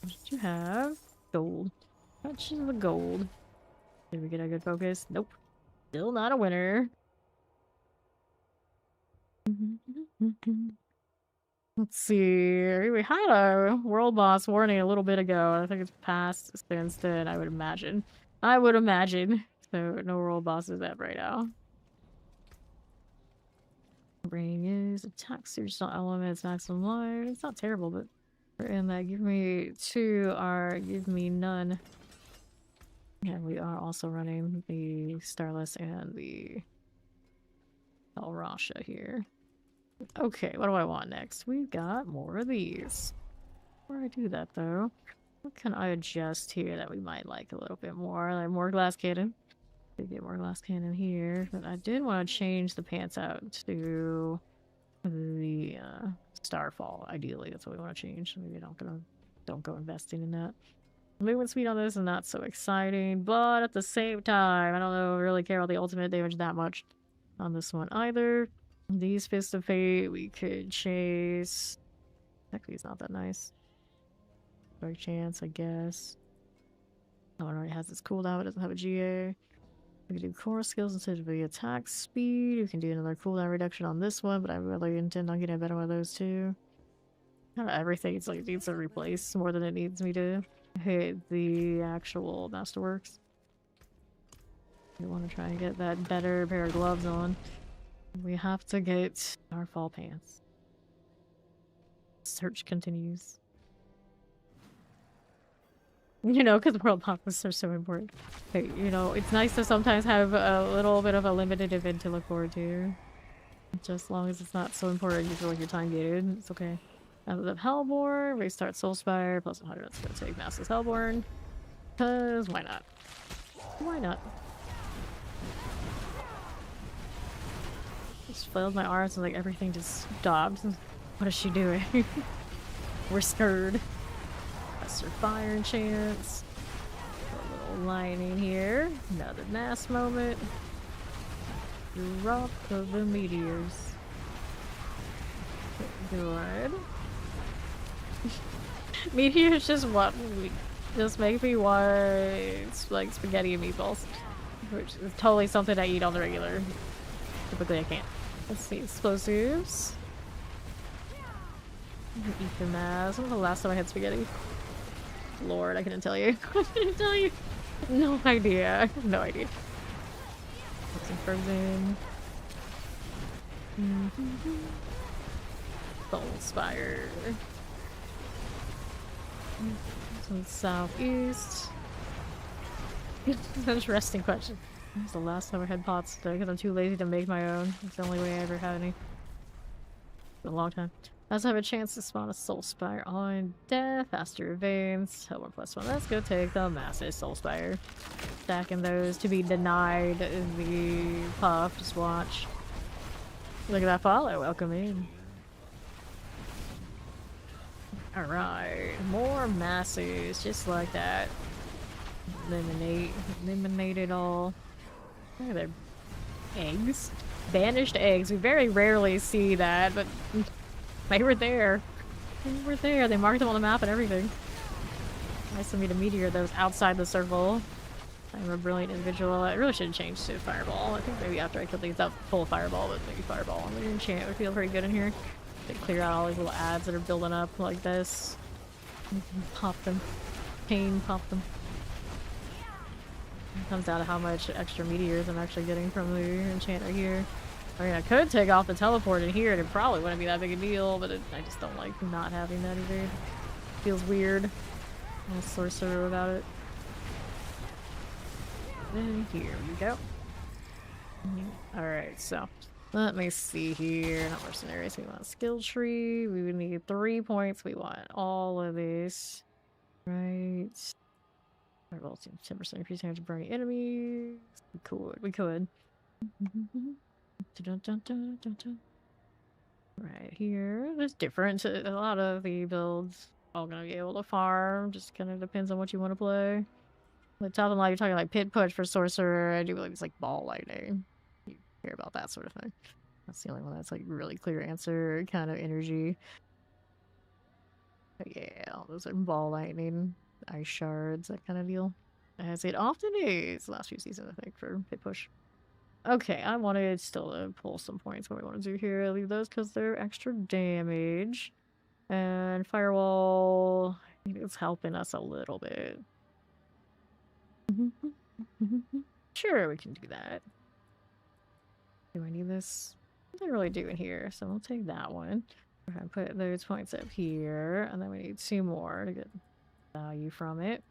What did you have? Gold. Touch the gold. Did we get a good focus? Nope. Still not a winner. Let's see. We had a world boss warning a little bit ago. I think it's passed since then, I would imagine. So no world bosses up right now. Ring is attack search elements, maximum life. It's not terrible, but we're in that. Give me 2 or give me none. And we are also running the Starless and the El Rasha here. Okay, what do I want next? We've got more of these. Before I do that though, what can I adjust here that we might like a little bit more? Like more glass cannon. Get more glass cannon here, but I did want to change the pants out to the Starfall. Ideally, that's what we want to change. Maybe don't go investing in that. Movement speed on this is not so exciting, but at the same time, I don't know really care about the ultimate damage that much on this one either. These Fist of Fate we could chase. Actually, it's not that nice. Dark chance, I guess. Oh, it already has its cooldown. It doesn't have a GA. We can do core skills instead of the attack speed. We can do another cooldown reduction on this one, but I really intend on getting a better one of those too. Kind of everything it's like needs to replace more than it needs me to hit the actual Masterworks. We want to try and get that better pair of gloves on. We have to get our fall pants. Search continues. You know, because world pops are so important. But, you know, it's nice to sometimes have a little bit of a limited event to look forward to. Just as long as it's not so important you feel like you're time gated, it's okay. Out of Hellborn, restart Soulspire, plus 100, let's go take Master's Hellborn. Cause why not? Why not? Just flailed my arms and like everything just stopped. What is she doing? We're scared. Lesser fire chance. A little lightning here. Another mass moment. Drop of the meteors. Good. Meteors just make me want like spaghetti and meatballs, which is totally something I eat on the regular. Typically, I can't. Let's see, explosives. Eat the mass. When was the last time I had spaghetti? Lord, I couldn't tell you. I couldn't tell you. No idea. I have no idea. Some frozen. Soul Spire. Some southeast. Interesting question. When's the last time I had pots today? Because I'm too lazy to make my own. It's the only way I ever had any. For a long time. Last time I have a chance to spawn a Soul Spire on death. Faster veins. Oh, 1+1. Let's go take the massive Soul Spire. Stacking those to be denied the puff. Just watch. Look at that follow. Welcome in. Alright. More masses. Just like that. Eliminate it all. Look at their eggs. Banished eggs. We very rarely see that, but they were there. They were there. They marked them on the map and everything. Nice to meet a meteor that was outside the circle. I'm a brilliant individual. I really should change to Fireball. I think maybe after I kill things up, full Fireball, but maybe Fireball. I'm gonna enchant. I feel pretty good in here. To clear out all these little ads that are building up like this. Pop them. Pain, pop them. It comes down to how much extra meteors I'm actually getting from the enchanter here. I mean, I could take off the teleport in here and it probably wouldn't be that big a deal, but I just don't like not having that either. Feels weird. I'm a sorcerer without it. And here we go. Alright, so let me see here. Not mercenaries. We want skill tree. We would need 3 points. We want all of this. Right. Fireball 10% increase damage to burning enemies. We could. Right here. It's different. A lot of the builds all gonna be able to farm. Just kind of depends on what you want to play. The top of the line, you're talking like pit push for sorcerer. I do believe it's like ball lightning. You care about that sort of thing. That's the only one that's like really clear answer kind of energy. But yeah, all those are ball lightning, ice shards, that kind of deal. As it often is last few seasons, I think, for pit push. Okay, I wanted still to pull some points. What we want to do here, I leave those because they're extra damage. And firewall, it's helping us a little bit. Sure, we can do that. Do I need this? I don't really do in here, so we'll take that one. We're gonna put those points up here, and then we need 2 more to get value from it.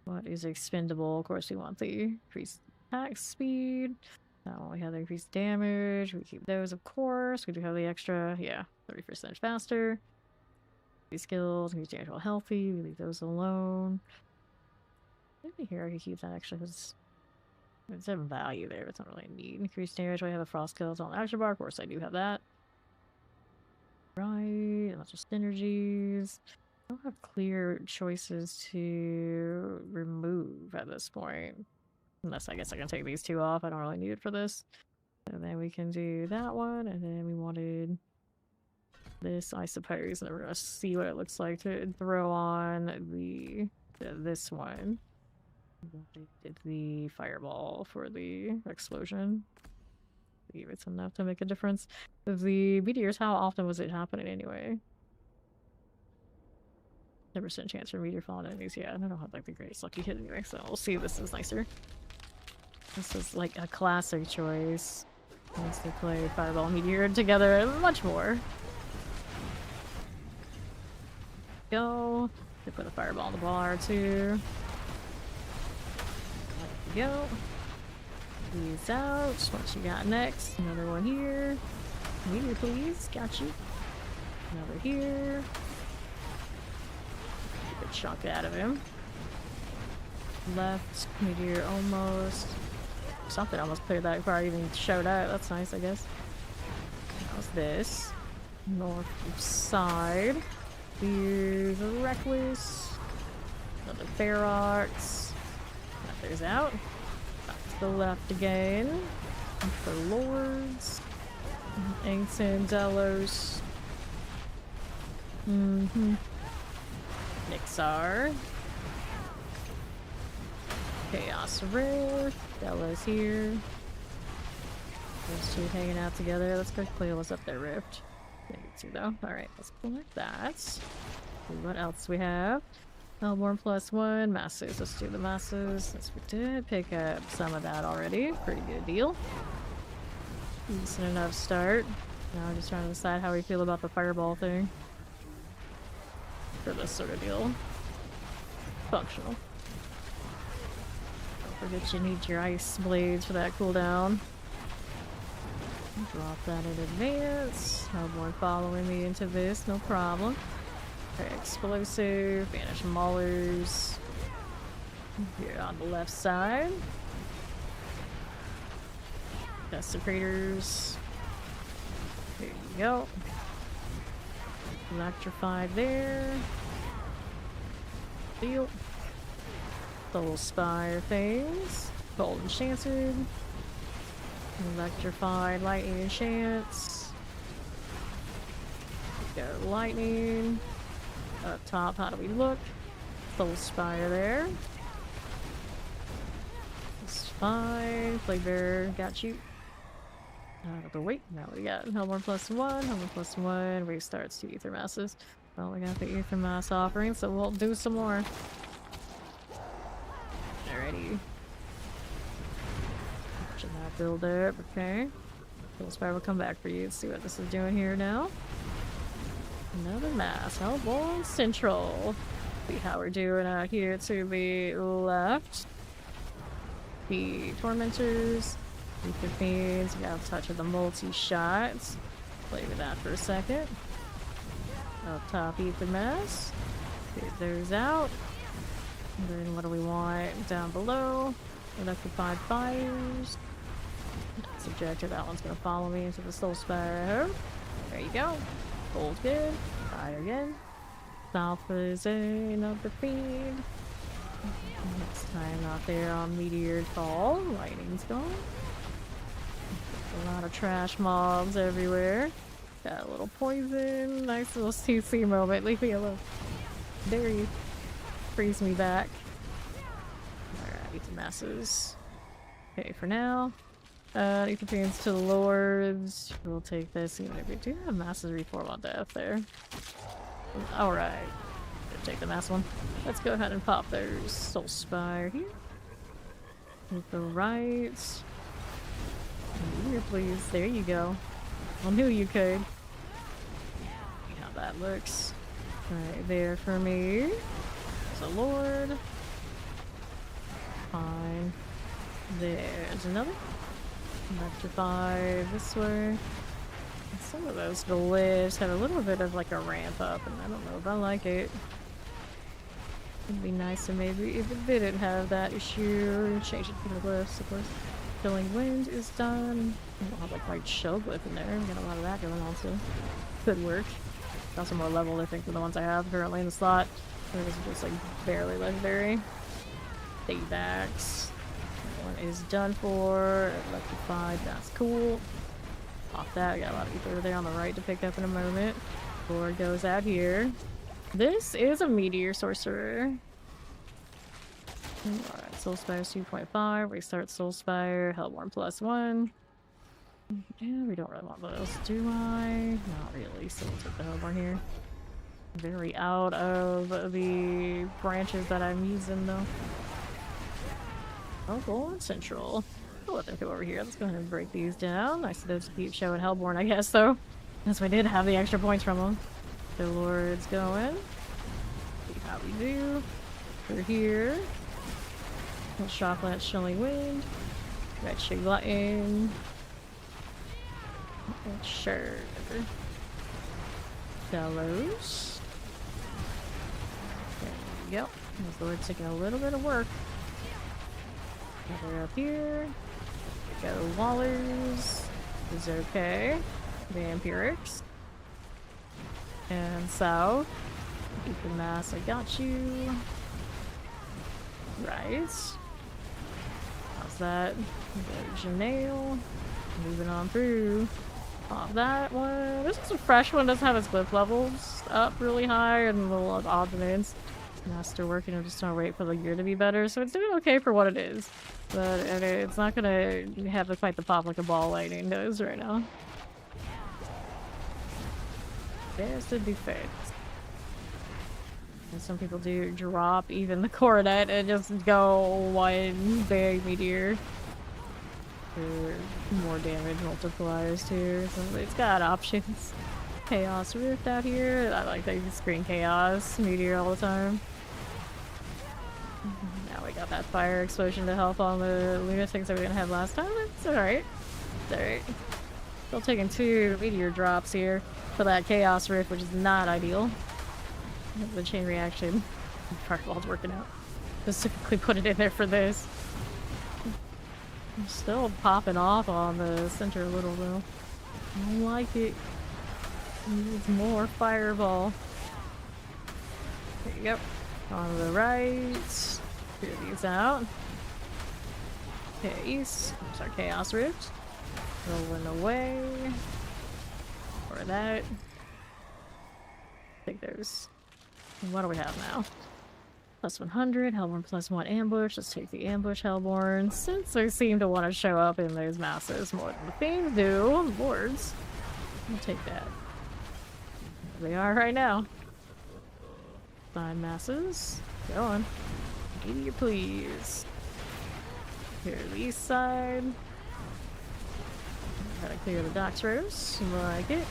What is expendable? Of course, we want the increased attack speed. That one we have the increased damage. We keep those, of course. We do have the extra, yeah, 30% faster. These skills, increased damage while healthy. We leave those alone. Maybe here I could keep that actually because there's some value there, but it's not really a need. Increased damage. I have a frost skills on action bar. Of course, I do have that. Right, lots of synergies. I don't have clear choices to remove at this point. Unless I guess I can take these 2 off. I don't really need it for this. And then we can do that one, and then we wanted this, I suppose. And we're gonna see what it looks like to throw on this one. Did the fireball for the explosion. If it's enough to make a difference. The meteors, how often was it happening anyway? 10% chance for meteor falling enemies. Yeah, I don't have like the greatest lucky hit anyway, so we'll see if this is nicer. This is like a classic choice. Once they play fireball and meteor together much more. Go. They put a fireball on the bar too. There we go. These out. What you got next? Another one here. Meteor, please. Got you. Another here. Good chunk out of him. Left, Meteor almost. Something almost cleared that before I even showed up. That's nice, I guess. How's this? North side. Here's a Reckless. Another Ferox. There's out. Back to the left again. For Lords. Ancient Delos. Nixar. Chaos Rare. Delos here. Those two hanging out together. Let's go clear what's up there, Rift. Maybe two though. Alright, let's collect that. See what else we have. Hellborn +1. Masses. Let's do the masses. Since we did pick up some of that already. Pretty good deal. Decent enough start. Now we're just trying to decide how we feel about the fireball thing. For this sort of deal. Functional. Don't forget you need your ice blades for that cooldown. Drop that in advance. Hellborn following me into this, no problem. Okay, explosive, banish maulers. Here on the left side. Desecrators. There you go. Electrified there. Deal. Soul Spire things. Gold Enchanted. Electrified Lightning Enchants. Go Lightning. Up top, how do we look? Soul Spire there. It's fine. Plaguebearer, got you. But wait, now we got Hellborn +1, Hellborn +1, restarts 2 Ether Masses. Well, we got the Ether Mass offering, so we'll do some more. Alrighty. Watching that build up, okay. Soul Spire will come back for you. Let's see what this is doing here now. Another mass. Hellborn Central. See how we're doing out here to the left. The Tormentors. Ether Fiends. We got a touch of the multi-shots. Play with that for a second. Up top, Ether Mass. Get those out. And then what do we want down below? Electrified Fires. Subjective. That one's gonna follow me into the Soul Spire. There you go. Gold good. Fire again. South is another feed. Next time out there on Meteor Fall. Lightning's gone. A lot of trash mobs everywhere. Got a little poison. Nice little CC moment. Leave me alone. There you freeze me back. Alright, Ether Masses. Okay, for now. Ether Fiends to the Lords. We'll take this. Even if we do have Masses reform on death there. Alright. Take the mass one. Let's go ahead and pop those Soul Spire here. With the right. Here, please. There you go. I knew you could. See how that looks. Right there for me. There's a Lord. Fine. There's another. Electrify this way. Some of those glyphs have a little bit of like a ramp up, and I don't know if I like it. It'd be nicer maybe if it didn't have that issue. Change it to the glyphs, of course. Killing Wind is done. I don't have like white shell glyph in there. We got a lot of that going on too. Could work. It's also more level, I think, than the ones I have currently in the slot. Those are just like barely legendary. Paybacks. That one is done for. Electrified, that's cool. Off that, I got a lot of ether there on the right to pick up in a moment. Lord goes out here. This is a Meteor Sorcerer. Alright, Soul Spire 2.5. Restart Soul Spire. Hellborn +1. Yeah, we don't really want those, do I? Not really, so we'll take the Hellborn here. Very out of the branches that I'm using, though. Hellborn Central. I'll let them come over here. Let's go ahead and break these down. Nice of those to keep showing Hellborn, I guess, though. Since we did have the extra points from them. The Lord's going. See how we do. We're here. Shock Lance, Chilling Wind. Red Shig Glutton. Sure. Delos. There we go. This Lord's taking a little bit of work. Another up here. Go Wallers. Is okay. Vampirics. And south. Keep the mass, I got you. Right. How's that? Janelle. Moving on through. Pop that one. This is a fresh one, doesn't have its glyph levels up really high and a little odds. Master working, I'm just trying to wait for the gear to be better, so it's doing okay for what it is. But it's not gonna have to fight the pop like a ball lightning does right now. There's the defect. And some people do drop even the coronet and just go one big meteor. For more damage multipliers too, so it's got options. Chaos Rift out here. I like that you can screen Chaos Meteor all the time. Now we got that fire explosion to help on the lunatics that we didn't have last time. It's alright. It's alright. Still taking 2 meteor drops here for that Chaos Rift, which is not ideal. The chain reaction fireball's working out. Specifically put it in there for this. I'm still popping off on the center a little though. I don't like it. Needs more fireball. There you go. On the right. Clear these out. East. There's our Chaos Rift. Rolling away. Or that. I think there's... What do we have now? Plus 100. Hellborn plus 1 ambush. Let's take the ambush Hellborn. Since they seem to want to show up in those masses more than the things do. Lords. I'll take that. There they are right now. 9 masses. Go on. Meteor, please. Here, the east side. Gotta clear the docks rows. Like it.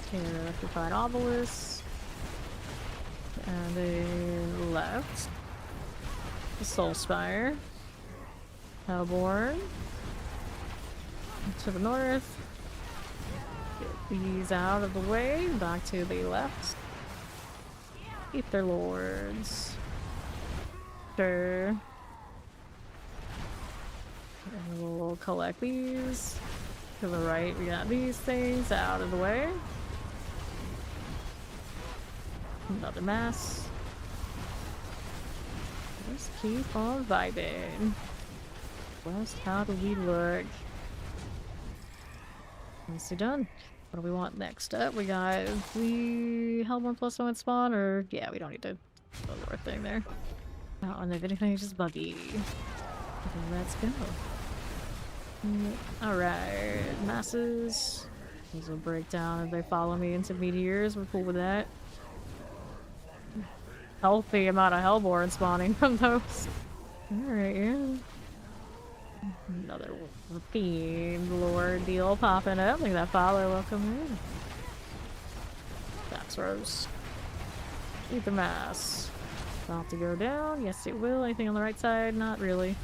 Clear the electrified obelisk. And then left. The Soul Spire. Hellborn. To the north. Get these out of the way. Back to the left. Keep their lords. Sure. And we'll collect these. To the right, we got these things out of the way. Another mass. Just keep on vibing. West, how do we look? Nicely done. What do we want next up? We got the Hellborn plus 1 spawn, or yeah, we don't need to the lower thing there. And if anything, it's just buggy. Okay, let's go. Alright, masses. These will break down if they follow me into meteors. We're cool with that. Healthy amount of Hellborn spawning from those. Alright, yeah. Another Fiend Lord deal popping up. Look at that follower, welcome in. That's Rose. Eat the mass. About to go down. Yes, it will. Anything on the right side? Not really.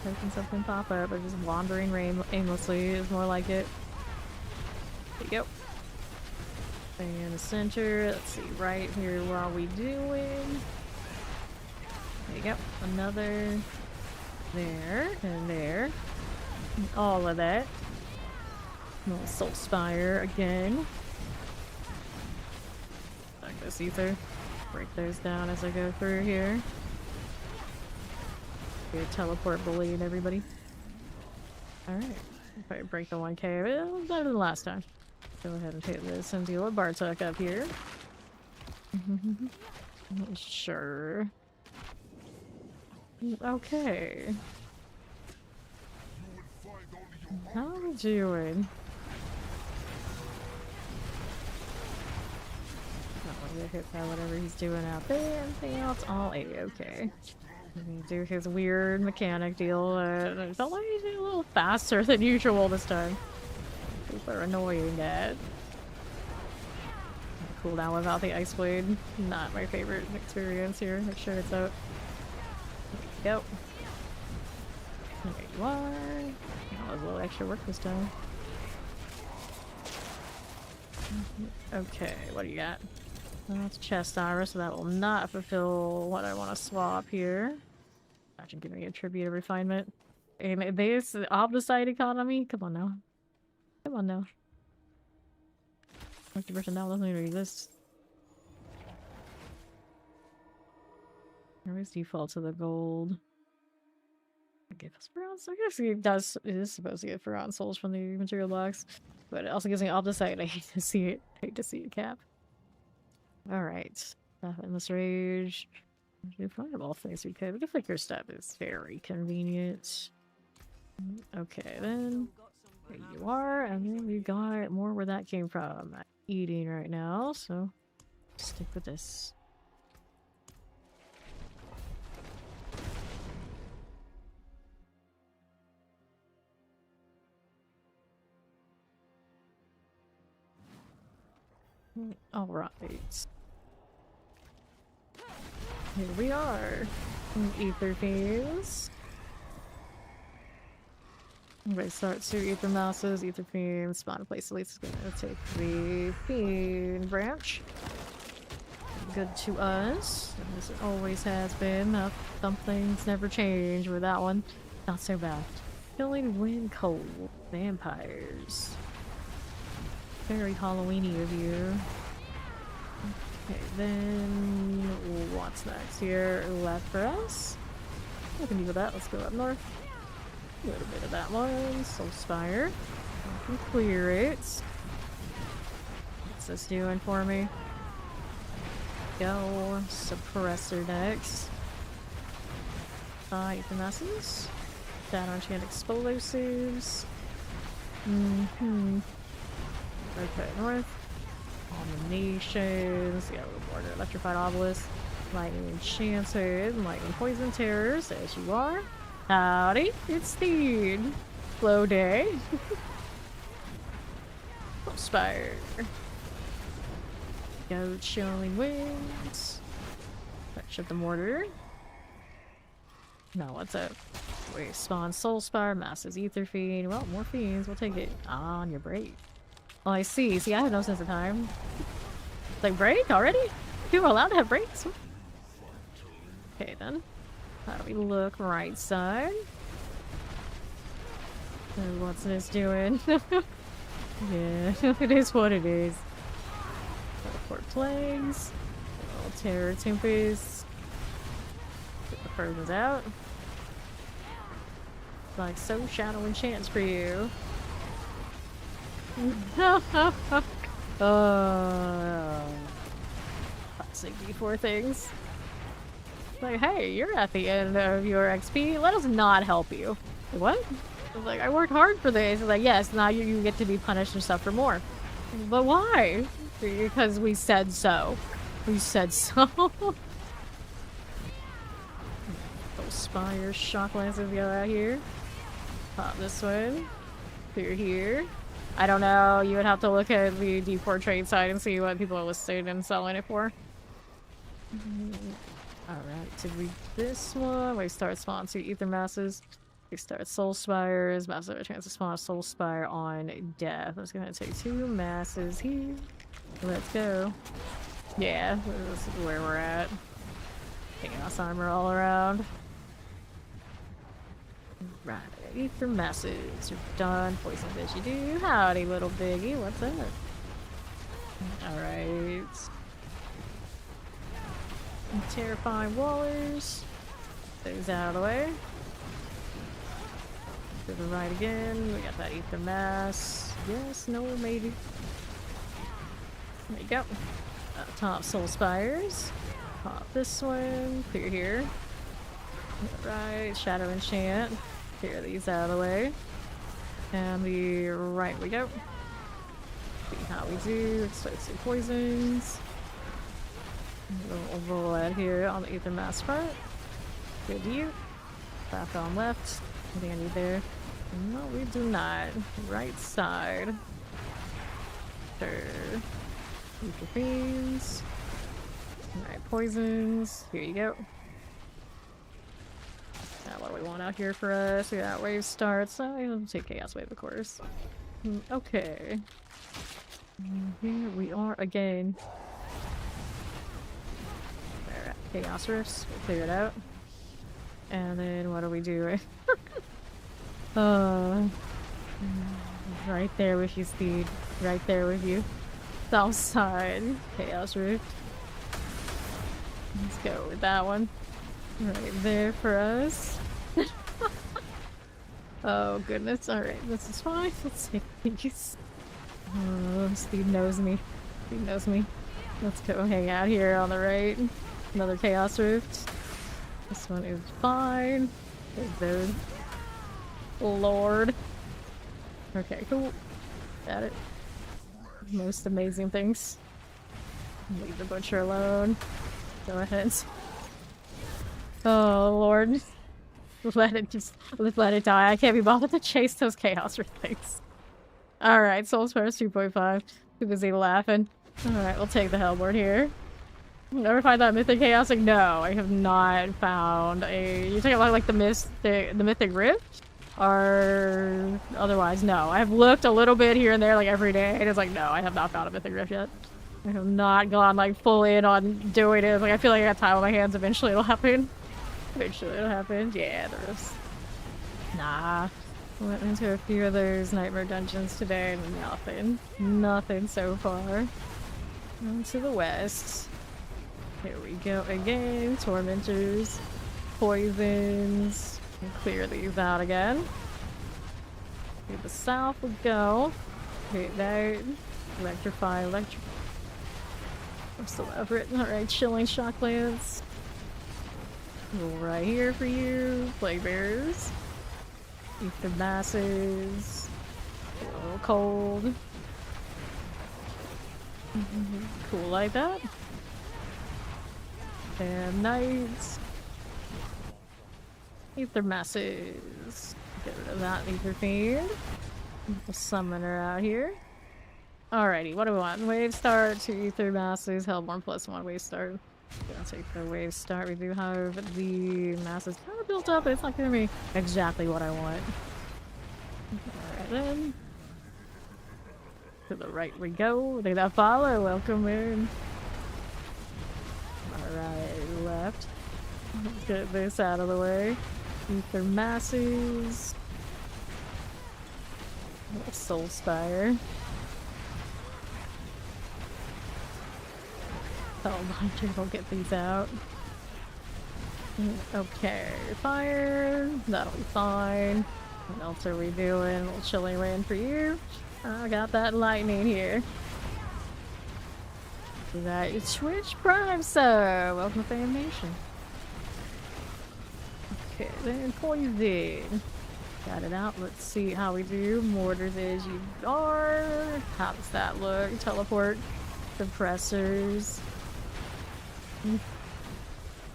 Making something pop up, but just wandering aimlessly is more like it. There you go. In the center. Let's see, right here, what are we doing? There you go. Another there and there. And all of that. Little Soul Spire again. Like this ether. Break those down as I go through here. Good teleport bullying everybody. Alright. If I break the 1k, it was better than last time. Go ahead and hit this and deal with Bartok up here. Sure. Okay. How are we doing? Not gonna get hit by whatever he's doing out there. Anything else? All A-okay. Do his weird mechanic deal. I felt like he did a little faster than usual this time. People are annoying that. Cooldown without the Ice Blade. Not my favorite experience here. Make sure it's out. There you go. There you are. That was a little extra work this time. Okay, what do you got? Well, that's chest armor, so that will not fulfill what I want to swap here. Imagine giving a tribute of refinement. And this Omnicide economy? Come on now. Come on now. 50% now doesn't even exist. Always default to the gold. Give us bronze. I guess it does. It is supposed to get forgotten souls from the material box, but it also gives me Omnicide. I hate to see it. I hate to see it, Cap. All right. Endless rage. We find all things we could. The flicker step is very convenient. Okay, then there you are, and then we got more where that came from. I'm eating right now, so stick with this. All right. Here we are. Ether Fiends. Everybody starts to Ether Mouses, Ether Fiends, spawn a place. At least it's gonna take the Fiend branch. Good to us, as it always has been. Some things never change with that one. Not so bad. Killing Wind Cold. Vampires. Very Halloweeny of you. Okay, then what's next here? Left for us. We can do with that. Let's go up north. A little bit of that one. Soul Spire. I can clear it. What's this doing for me? Go. Suppressor next. Ether Masses. Shadow Enchant Explosives. Okay, north. Abominations. Yeah, a little border. Electrified Obelisk. Lightning Enchanted. Lightning Poison Terrors, as you are. Howdy, it's Steed. Slow day. Spire. Go Chilling Winds. Shut the mortar. No, what's up? We spawn Soul Spire, Masses Ether Fiend. Well, more fiends, we'll take it. On your break. Oh, I see. See, I have no sense of time. Like, break already? People are allowed to have breaks? Okay, then. How do we look? Right side. And what's this doing? Yeah, it is what it is. Teleport Plagues. Little Terror Tempest. Get the furthers out. Like so, Shadow Enchants for you. Classic D4 things. Like, hey, you're at the end of your XP. Let us not help you. What? Like, I worked hard for this. Like, yes, now you get to be punished and suffer more. But why? Because we said so. We said so. Those Spire Shock Lances go out here. Pop this one. Clear here. I don't know. You would have to look at the D4 trade site and see what people are listed and selling it for. Alright, to read this one, we start spawn to Ether Masses. We start Soul Spires. Masses have a chance to spawn a Soul Spire on death. That's gonna take 2 Masses here. Let's go. Yeah, this is where we're at. Chaos Armor all around. Right, Ether Masses. You're done. Poison as you do. Howdy, little biggie. What's up? Alright. Terrifying Wallers. Those out of the way. To the right again. We got that Ether Mass. Yes, no, maybe. There you go. Top Soul Spires. Pop this one. Clear here. Right, Shadow Enchant. Clear these out of the way. And the right we go. See how we do. Explosive poisons. We'll roll out here on the Ether Mass front. Good to you. Back on left. Anything I need there? No, we do not. Right side. Sure. Ether Fiends. Alright, poisons. Here you go. Now, what do we want out here for us? We got wave starts. I'll take Chaos Wave, of course. Okay. Here we are again. Chaos Rifts, we'll clear it out. and then what are we doing? uh, right there with you, Steed. Right there with you. South side. Chaos Rift. Let's go with that one. Right there for us. Oh goodness, alright, this is fine. Let's take these. Oh, Steve knows me. Steve knows me. Let's go hang out here on the right. Another Chaos Rift. This one is fine. There's Lord. Okay, cool. Got it. Most amazing things. Leave the butcher alone. Go ahead. Oh lord. Let it die. I can't be bothered to chase those chaos things. Alright, Soul Spurs 2.5. Too busy laughing. Alright, we'll take the Hellboard here. Never find that Mythic Chaosic? No, I have not found a... You're talking about like the Mythic Rift? Or otherwise, no. I've looked a little bit here and there like every day, and it's like, no, I have not found a Mythic Rift yet. I have not gone like full in on doing it. Like I feel like I got time on my hands. Eventually it'll happen. Eventually it'll happen. Yeah, there is. Nah. Went into a few of those nightmare dungeons today and nothing. Nothing so far. On to the west. Here we go again. Tormentors. Poisons. We'll clear these out again. To the south we go. Hit that. Electrify, I'm still over it. Alright, Chilling Shocklands. Right here for you. Plague Bears. Ether Masses. A little cold. Cool like that. And Knights. Ether Masses. Get rid of that Ether Fiend. The Summoner out here. Alrighty, what do we want? Wave Start, 2 Ether Masses, Hellborn +1 Wave Start. Gonna take the Wave Start. We do have the Masses kind of built up, but it's not gonna be exactly what I want. Alright then. To the right we go. Look at that follow. Welcome in. Alright, left. Let's get this out of the way. Ether Masses. Soul Spire. Oh, we'll get these out. Okay, fire. That'll be fine. What else are we doing? A little chilling rain for you. I got that lightning here. That is Twitch Prime, sir. Welcome to Fan Nation. Okay, then Poison. Got it out. Let's see how we do. Mortar's Edge, you are. How does that look? Teleport. Suppressors.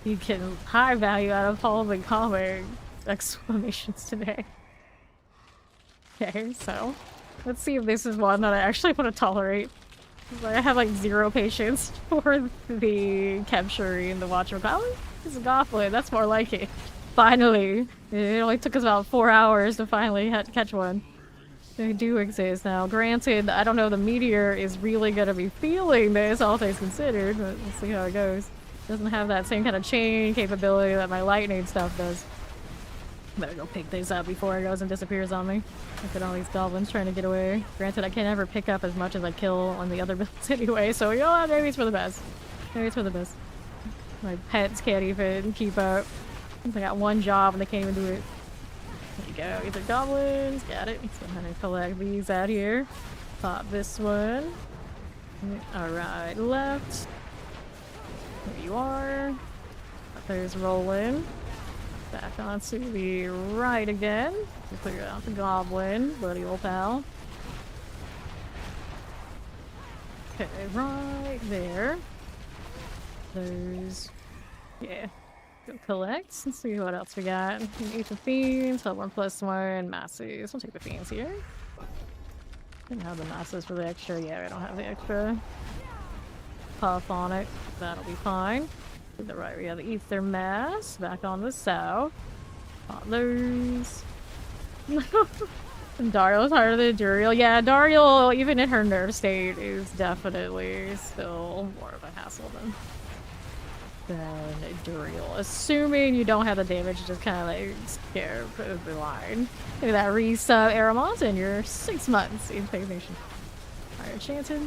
You get high value out of all the comic exclamations today. Okay, so let's see if this is one that I actually want to tolerate. I have like 0 patience for the capturing and the watcher. Oh, it's a Goblin. That's more like it. Finally, it only took us about 4 hours to finally catch one. They do exist now. Granted, I don't know. The Meteor is really gonna be feeling this, all things considered. But we'll see how it goes. Doesn't have that same kind of chain capability that my lightning stuff does. Better go pick these up before it goes and disappears on me. Look at all these goblins trying to get away. Granted, I can't ever pick up as much as I kill on the other builds anyway, so you know what? Maybe it's for the best. Maybe it's for the best. My pets can't even keep up. I got one job and they can't even do it. There you go. Either goblins. Got it. So I'm gonna collect these out here. Pop this one. Alright, left. There you are. There's rolling. Back onto the right again. We clear out the goblin. Bloody old pal. Okay, right there. There's... yeah. Go collect. Let's see what else we got. Eat the fiends, Hellborn +1, masses. We'll take the fiends here. Didn't have the masses for the extra. Yeah, we don't have the extra puff on it. That'll be fine. To the right, we have the Ether Mass. Back on the south. Pop those. Dariel's harder than Duriel. Yeah, Dariel, even in her nerve state, is definitely still more of a hassle than Duriel. Assuming you don't have the damage, just kind of like scare the line. Look at that resub Aramont and you're 6 months in Paid Nation. Alright, Enchanted.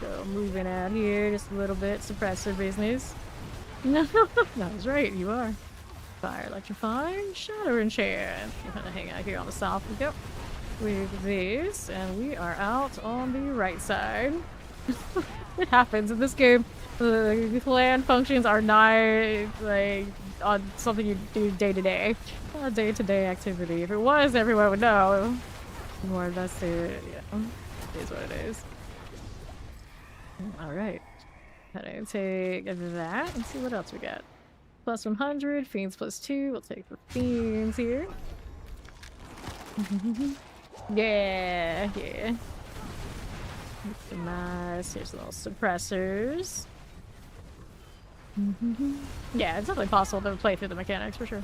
So moving out here just a little bit, suppressor business. No, that was right, you are. Fire Electrifying, Shadow Enchant. We're gonna hang out here on the south we go. With this, and we are out on the right side. It happens in this game. The clan functions are not like on something you do day to day. Not a day to day activity. If it was, everyone would know. More invested, yeah. It is what it is. Alright. Gonna take that and see what else we got. Plus 100, Fiends plus 2. We'll take the Fiends here. Yeah, yeah. Nice. Here's little suppressors. Yeah, it's definitely possible to play through the mechanics for sure.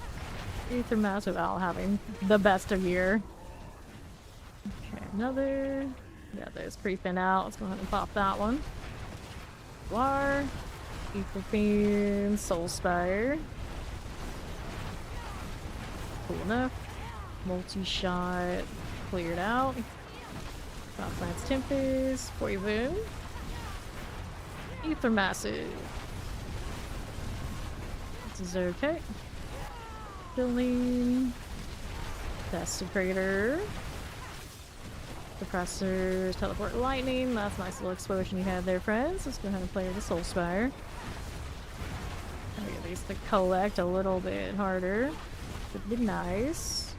Ether Mass without having the best of year. Okay, another. Yeah, there's creeping out. Let's go ahead and pop that one. War. Ether Fiend. Soul Spire. Cool enough. Multi-shot. Cleared out. Godlance Tempest. Poison. Ether Massive. This is okay. Filling. Desecrator. Suppressors. Teleport Lightning. That's a nice little explosion you had there, friends. Let's go ahead and play the Soul Spire. At least to collect a little bit harder. Would be nice.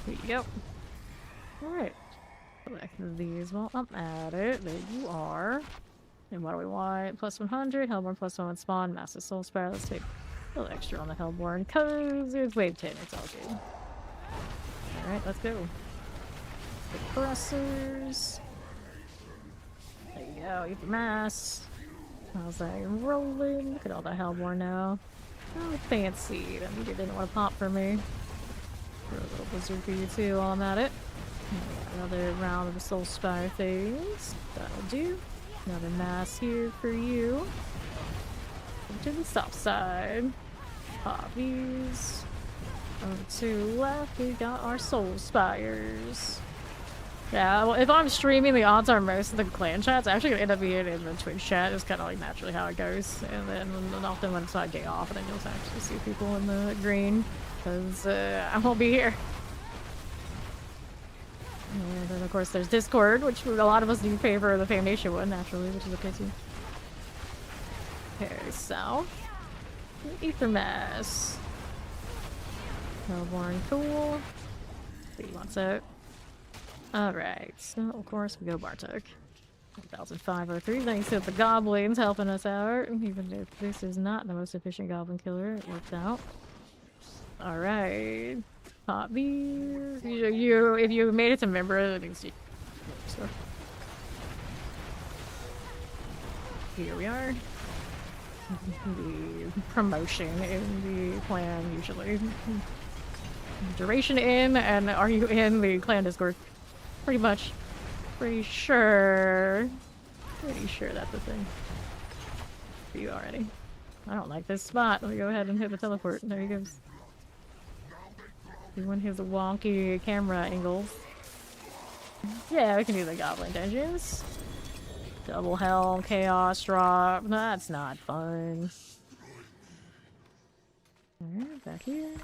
Here you go. Alright. Collect these while I'm at it. There you are. And what do we want? Plus 100. Hellborn plus 1 spawn. Massive Soul Spire. Let's take a little extra on the Hellborn because it's wave 10. It's all good. Alright, let's go. Suppressors. There you go. Ether Mass. How's that rolling? Look at all the Hellborn now. Oh, fancy. That meter didn't want to pop for me. Throw a little blizzard for you too while I'm at it. Another round of the Soul Spire things. That'll do. Another mass here for you. To the south side. Pop these. Over to left, we got our Soul Spires. Yeah, well, if I'm streaming, the odds are most of the clan chat's actually gonna end up being in the Twitch chat. It's kind of like naturally how it goes. And then often when it's my day off, then you'll actually see people in the green. Because I won't be here. And then, of course, there's Discord, which a lot of us do favor the Foundation one, naturally, which is okay too. Okay, south. Ether Mass. Hellborn, cool. See what's out. Alright, so of course we go Bartok. 1503. Thanks to the goblins helping us out. Even if this is not the most efficient goblin killer, it worked out. Alright. Pop beer. If you made it to member, then you see. So. Here we are. The promotion in the clan usually. Duration in, and are you in the clan Discord? Pretty much. Pretty sure that's the thing. For you already. I don't like this spot. Let me go ahead and hit the teleport. There he goes. Doing his wonky camera angles. Yeah, we can do the goblin dungeons. Double hell, chaos drop. That's not fun. Alright, back here.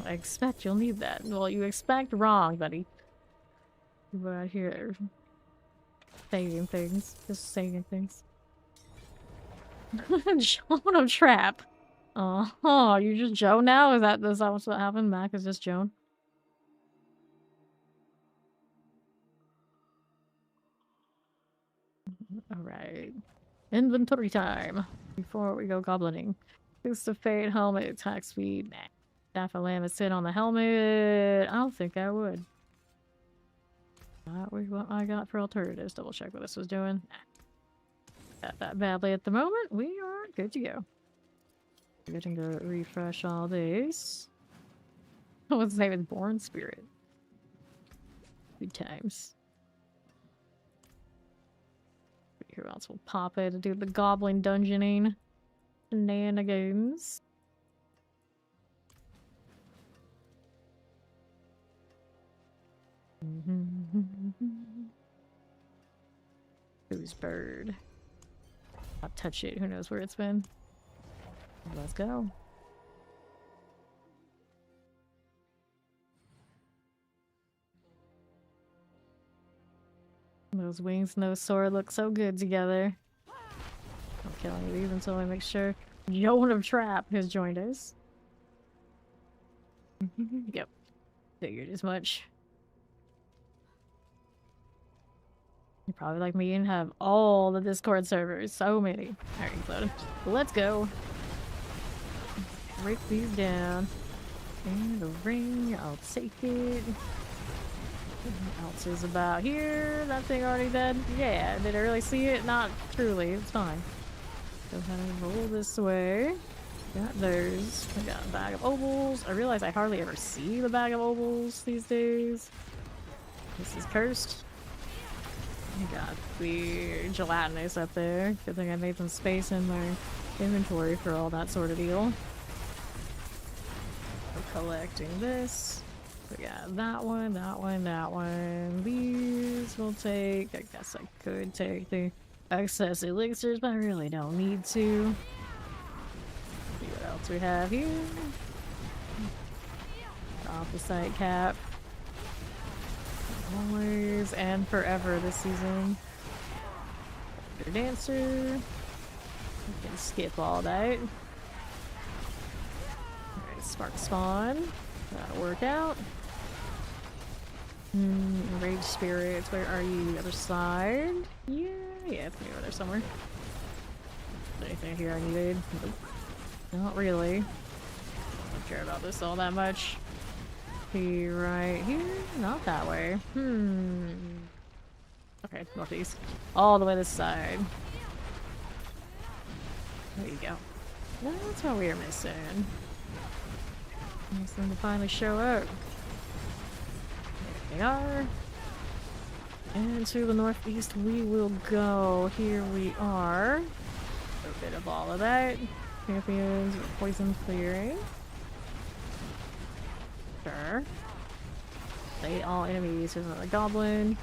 I expect you'll need that. Well, you expect wrong, buddy. We're out here saying things. Just saying things. Joan of Trap. Oh, you just Joan now? Is that what's what happened? Mac is just Joan? Alright. Inventory time. Before we go goblining. Boost of Fate, helmet, attack speed. Nah. Staff of Lamb is sit on the helmet. I don't think I would. Not with what I got for alternatives. Double check what this was doing. Nah. Not that badly at the moment. We are good to go. Getting to refresh all these. What's his name is Born Spirit. Good times. Who else will pop it to do the goblin dungeoning shenanigans? Who's bird? I'll touch it. Who knows where it's been? Let's go. Those wings and those sword look so good together. I'm killing these until I make sure Joan of Trap has joined us. Yep. Figured as much. You're probably like me and have all the Discord servers. So many. Alright, so let's go. Break these down. And the ring, I'll take it. What else is about here? That thing already dead? Yeah, did I really see it? Not truly, it's fine. Go ahead and roll this way. Got those. I got a bag of ovals. I realize I hardly ever see the bag of ovals these days. This is cursed. I got the gelatinous up there. Good thing I made some space in my inventory for all that sort of deal. We're collecting this. We got that one, that one, that one. These we'll take. I guess I could take the excess elixirs, but I really don't need to. See what else we have here. Off the site cap. Always and forever this season. Dancer. We can skip all that. Alright, Spark Spawn. That'll work out. Rage Spirits, where are you? The other side? Yeah, it's me over there somewhere. Is there anything here I needed? Nope. Not really. Don't care about this all that much. Be right here? Not that way. Okay, northeast. All the way this side. There you go. That's what we are missing. Nice them to finally show up. There they are. And to the northeast we will go. Here we are. A bit of all of that. Champions, poison clearing. Sure. Slay all enemies. There's another goblin.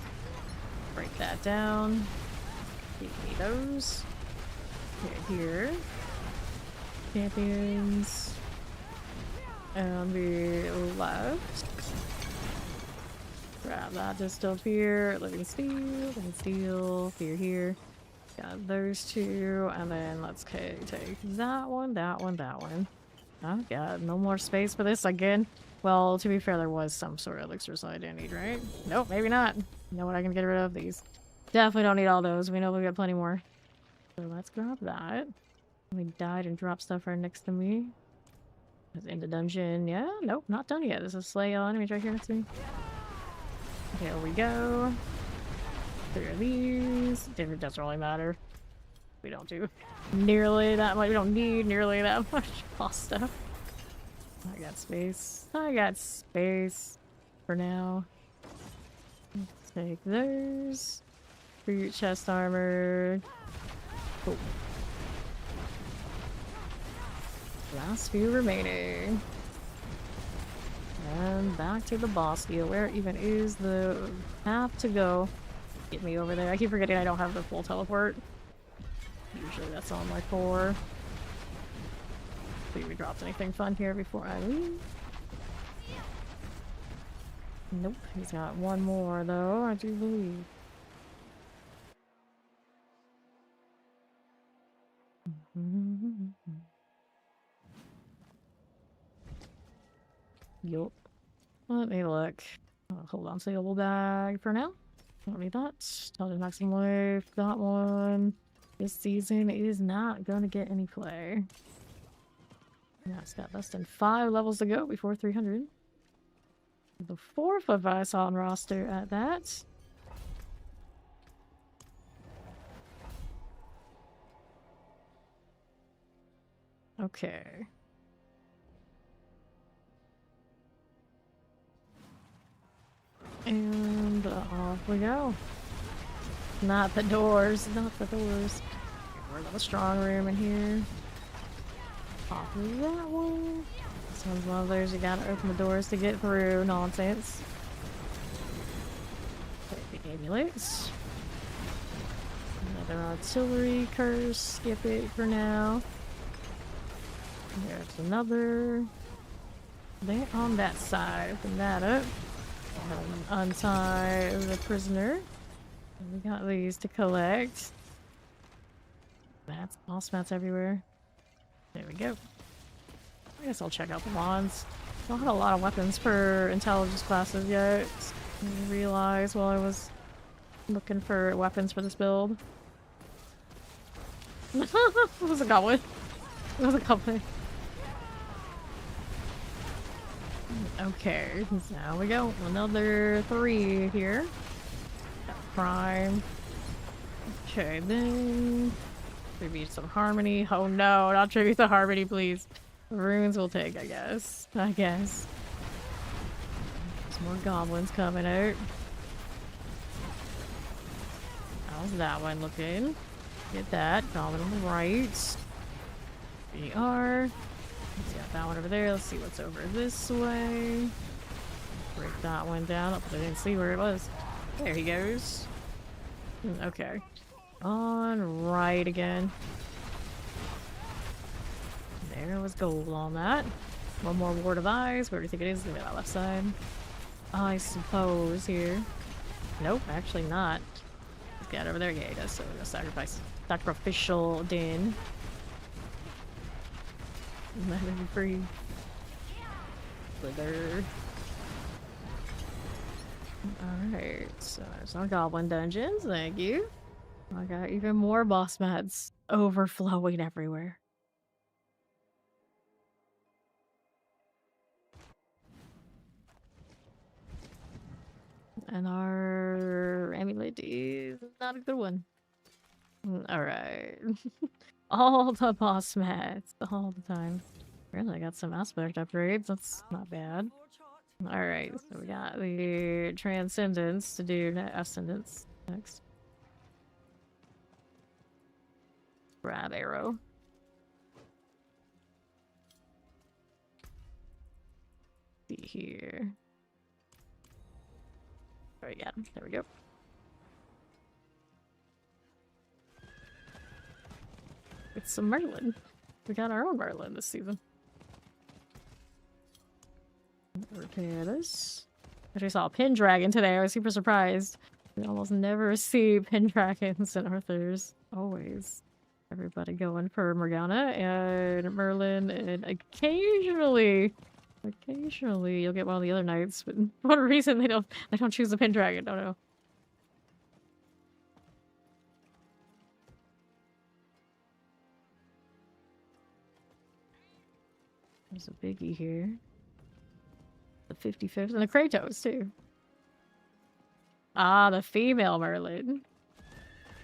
Break that down. Give me those. Here. Champions. On the left. Grab that distilled here. Living steel, here. Got those two, and then let's take that one, that one, that one. Oh god, no more space for this again. Well, to be fair, there was some sort of elixir so I didn't need, right? Nope, maybe not. You know what, I can get rid of these. Definitely don't need all those. We know we got plenty more. So let's grab that. We died and dropped stuff right next to me. In the dungeon. Yeah, nope, not done yet. There's a slay all enemies right here next to me. Here we go. Clear these. It doesn't really matter. We don't do nearly that much. We don't need nearly that much boss stuff. I got space. I got space for now. Let's take those. Free chest armor. Oh. Last few remaining. And back to the boss deal. Where even is the path to go? Get me over there. I keep forgetting I don't have the full teleport. Usually that's on my 4. See if we dropped anything fun here before I leave. Nope. He's got one more though, I do believe. Yup. Let me look. I'll hold on to the old bag for now. Don't need that. Tell maximum life. Got one. This season is not gonna get any play. Yeah, it's got less than 5 levels to go before 300. The 4th of us on roster at that. Okay. And off we go. Not the doors. Not the doors. We're got a strong room in here. Pop that one. This one's one of those you gotta open the doors to get through. Nonsense. Take the amulets. Another artillery curse. Skip it for now. There's another. They're on that side. Open that up. Untie the prisoner. We got these to collect. Mats, boss mats everywhere. There we go. I guess I'll check out the wands. I don't have a lot of weapons for intelligence classes yet. I didn't realize while I was looking for weapons for this build. It was a goblin. It was a goblin. Okay, so now we go. Another 3 here. Got prime. Okay, then tribute some harmony. Oh no, not tribute the harmony, please. Runes will take, I guess. There's more goblins coming out. How's that one looking? Get that. Goblin on the right. We are. Let's got that one over there. Let's see what's over this way. Break that one down. Oh, I didn't see where it was. There he goes. Okay. On right again. There was gold on that. One more ward of eyes. Where do you think it is? Maybe that left side. I suppose here. Nope, actually not. This guy over there. Yeah, he does. So we're gonna sacrifice. Sacrificial din. Let me be free. Slither. Alright, so there's no goblin dungeons, thank you. I got even more boss mats overflowing everywhere. And our amulet is not a good one. Alright. All the boss mats, all the time. Really, I got some aspect upgrades. That's not bad. Alright, so we got the Transcendence to do Ascendance next. Grab arrow. See here. Oh yeah, there we go. It's some Merlin. We got our own Merlin this season. Repair this. I just saw a pin dragon today. I was super surprised. We almost never see pin dragons in Arthur's. Always. Everybody going for Morgana and Merlin, and occasionally you'll get one of the other knights, but for what reason they don't choose the pin dragon. Don't know. There's a biggie here. The 55th and the Kratos too. Ah, the female Merlin.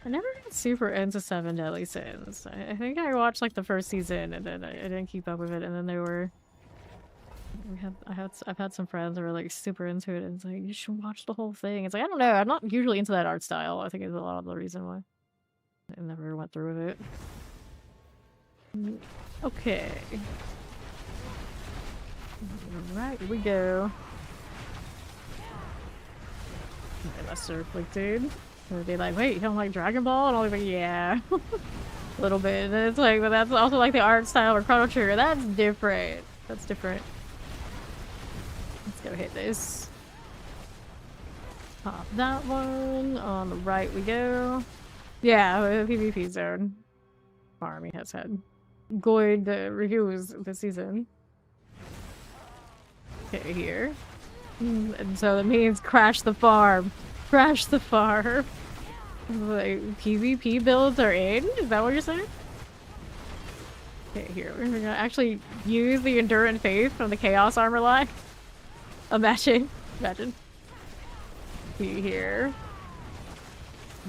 I never got super into Seven Deadly Sins. I think I watched like the first season and then I didn't keep up with it, and then they were I've had some friends that were like super into it and it's like, you should watch the whole thing. It's like, I don't know, I'm not usually into that art style. I think it's a lot of the reason why I never went through with it. Okay. Alright, here we go. Lesser afflicted. They'd be like, wait, you don't like Dragon Ball? And I'll be like, yeah. A little bit. And it's like, but that's also like the art style of Chrono Trigger. That's different. That's different. Let's go hit this. Pop that one. On the right we go. Yeah, the PvP zone. Army has had good reviews this season. Okay, here. And so that means crash the farm. Crash the farm. Like, PvP builds are in? Is that what you're saying? Okay, here. We're gonna actually use the Endurant Faith from the Chaos Armor line. Imagine. See here.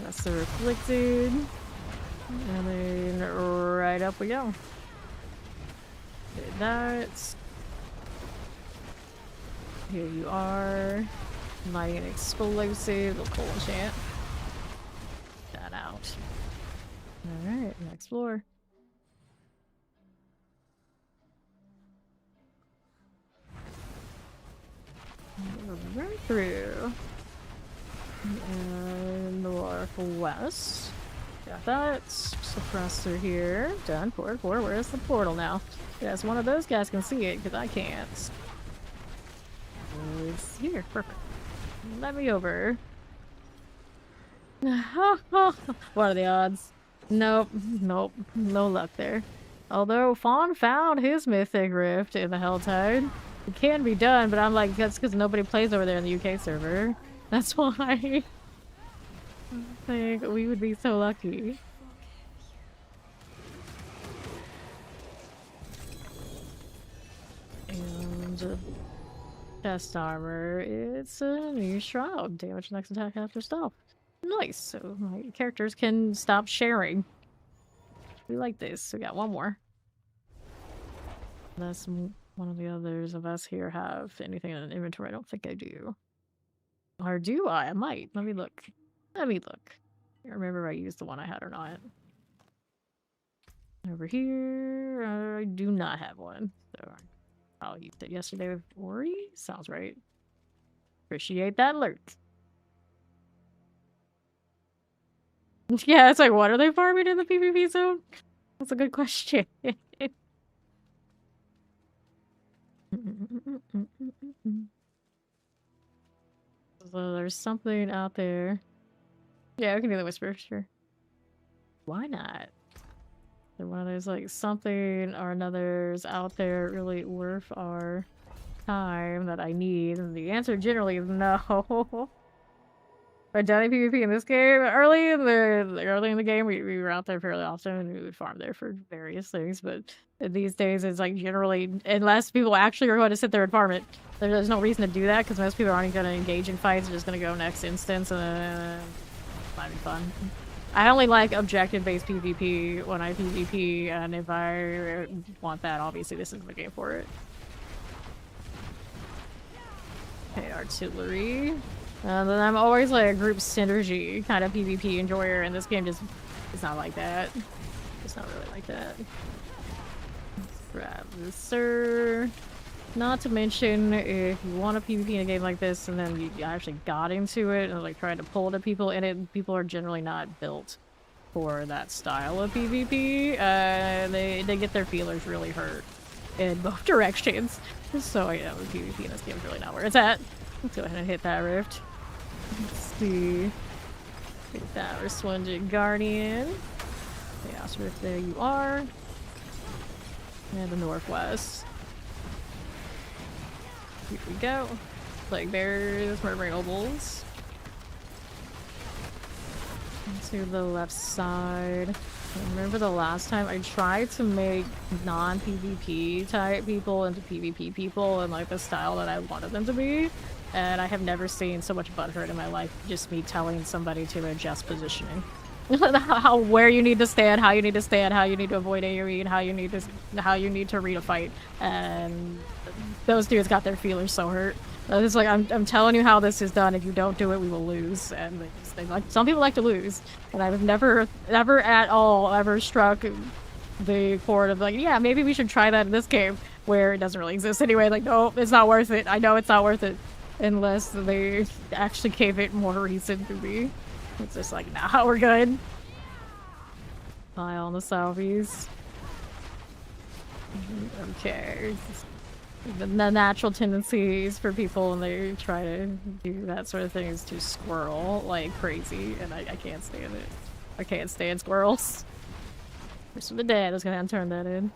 Lesser Afflicted. And then right up we go. Did that. Here you are. Lighting an explosive. We'll pull enchant. Alright, next floor. Right through. And northwest. Got that. Suppressor here. Done. Port. Where's the portal now? Yes, one of those guys can see it, because I can't. It's here. Perfect. Let me over. What are the odds? Nope. Nope. No luck there. Although Fawn found his mythic rift in the Helltide. It can be done, but I'm like, that's because nobody plays over there in the UK server. That's why I think we would be so lucky. And chest armor, it's a new shroud. Damage next attack after stealth. Nice. So my characters can stop sharing. We like this. We got one more. Unless one of the others of us here have anything in an inventory. I don't think I do. Or do I? I might. Let me look. Let me look. I can't remember if I used the one I had or not. Over here, I do not have one. So I'll use it yesterday with Ori. Sounds right. Appreciate that alert. Yeah, it's like, what are they farming in the PvP zone? That's a good question. So there's something out there. Yeah, we can do the whisper, sure. Why not? They're one of those, like, something or another's out there really worth our time that I need, and the answer generally is no. I've done PvP in this game. Early in the game, we were out there fairly often, and we would farm there for various things, but these days it's like generally, unless people actually are going to sit there and farm it, there's no reason to do that, because most people aren't going to engage in fights. They're just going to go next instance, and might be fun. I only like objective-based PvP when I PvP, and if I want that, obviously this is the game for it. Okay, artillery. Then I'm always like a group synergy kind of PvP enjoyer, and this game just is not like that. It's not really like that. Let's grab this, sir. Not to mention, if you want to PvP in a game like this, and then you actually got into it, and like trying to pull to people in it, people are generally not built for that style of PvP. They get their feelers really hurt in both directions. So yeah, PvP in this game is really not where it's at. Let's go ahead and hit that rift. Let's see. Take that Resplendent Guardian. Chaos Rift, there you are. And the northwest. Here we go. Plague Bears, Murdering Nobles. To the left side. I remember the last time I tried to make non-PvP type people into PvP people and like the style that I wanted them to be. And I have never seen so much butthurt in my life, just me telling somebody to adjust positioning. Where you need to stand, how you need to stand, how you need to avoid AoE, and how you need to read a fight. And those dudes got their feelers so hurt. It's like, I'm telling you how this is done. If you don't do it, we will lose. And they like, some people like to lose. And I've never at all ever struck the chord of like, yeah, maybe we should try that in this game, where it doesn't really exist anyway. Like, no, it's not worth it. I know it's not worth it. Unless they actually gave it more reason to be. It's just like, nah, we're good. Eye on the Salvies. Okay. The natural tendencies for people when they try to do that sort of thing is to squirrel like crazy, and I can't stand it. I can't stand squirrels. First of the dead, I was gonna turn that in.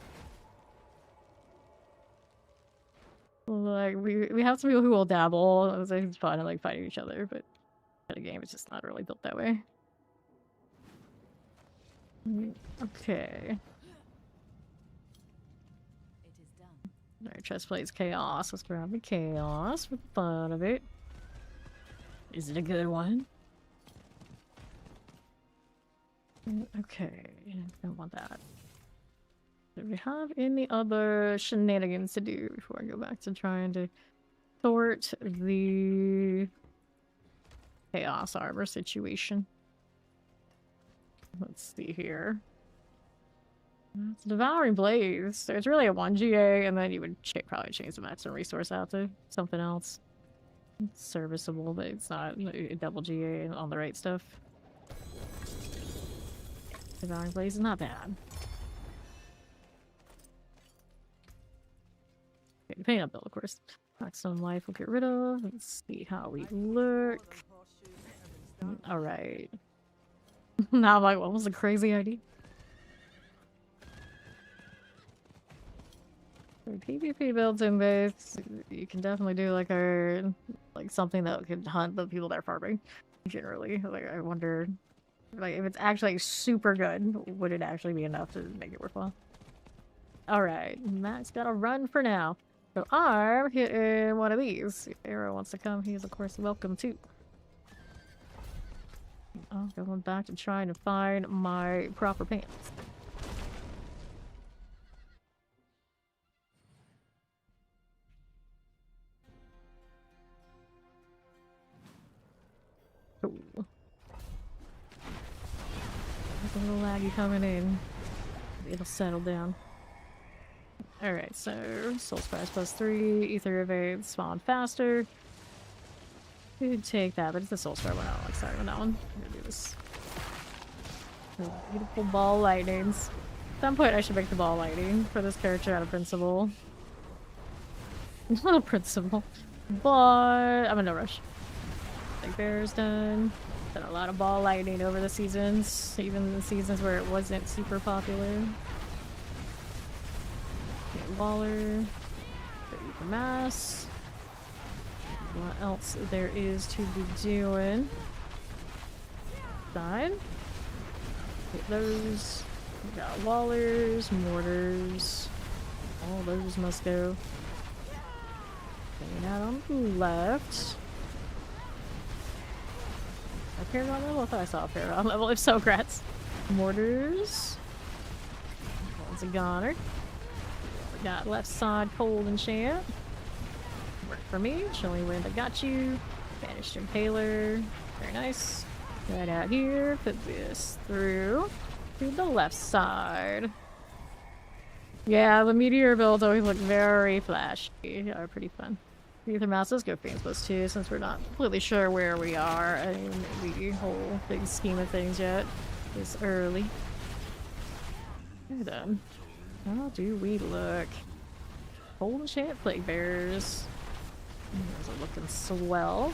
Like, we have some people who will dabble. It's like, it's fun and like fighting each other, but the game is just not really built that way. Okay. Alright, chest plates chaos. Let's grab the chaos for the fun of it. Is it a good one? Okay, don't want that. Do we have any other shenanigans to do before I go back to trying to sort the chaos armor situation? Let's see here. It's Devouring Blaze. So it's really a 1 GA, and then you would probably change the maximum resource out to something else. It's serviceable, but it's not a double GA on the right stuff. Devouring Blaze is not bad. Okay, depending on build, of course. Maximum life we'll get rid of. Let's see how we look. Alright. Now I'm like, what was a crazy idea? For PvP builds in this, you can definitely do like something that could hunt the people that are farming. Generally, like I wonder, like if it's actually super good, would it actually be enough to make it worthwhile? All right, Max got a run for now. So I'm hitting one of these. If Arrow wants to come, he is of course welcome too. Oh, going back to trying to find my proper pants. Cool. There's a little laggy coming in. It'll settle down. Alright, so Soul Spires +3, Ether Evade, spawn faster. Could take that, but it's the Soul Spire one. I don't like starting with that one. I'm gonna do this. Oh, beautiful ball lightnings. At some point I should make the ball lightning for this character out of principle. Not a principle. But I'm in no rush. Like Bear's done. Done a lot of ball lightning over the seasons. Even the seasons where it wasn't super popular. Okay, Waller. The mass. What else there is to be doing? Side. Get those. We got Wallers, Mortars. All those must go. Hanging out on the left. A Paragon level? I thought I saw a Paragon level. If so, grats. Mortars. One's a goner. We got left side Cold Enchant. Work for me. Chilling Wind, I got you. Banished Impaler. Very nice. Right out here. Put this through to the left side. Yeah, the Meteor builds always look very flashy. They are pretty fun. Ether Mouse, let's go Fiends +2 since we're not completely sure where we are in the whole big scheme of things yet. It's early. We're done. How do we look? Cold Enchant Plague Bearers. Those are looking swell.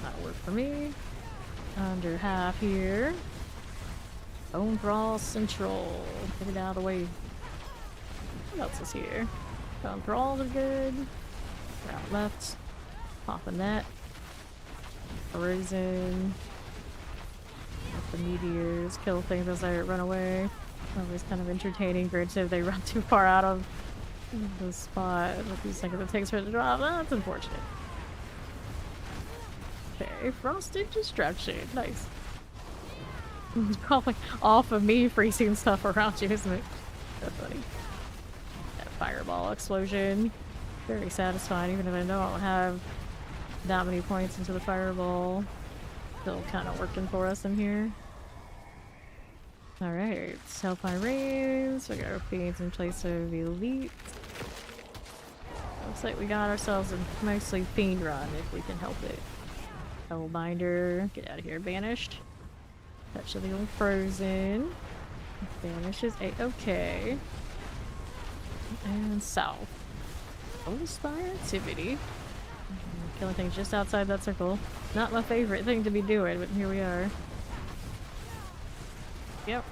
That'll work for me. Under half here. Bone Brawl Central. Get it out of the way. What else is here? Bone Brawls are good. Out left. Popping that. Frozen. Let the meteors kill things as they run away. Always kind of entertaining. Granted, if they run too far out of the spot with these seconds it takes for it to drop, that's unfortunate. Okay, Frosted Destruction. Nice. It's probably off of me freezing stuff around you, isn't it? That's funny. That fireball explosion. Very satisfying, even if I don't have that many points into the fireball. Still kind of working for us in here. Alright, Hellfire Rains. We got our Fiends in place of Elite. Looks like we got ourselves a mostly Fiend run if we can help it. Hellbinder. Get out of here. Banished. Touch of the old Frozen. Banish is A-okay. And South. Spire Activity. Killing things just outside that circle. Not my favorite thing to be doing, but here we are. Yep.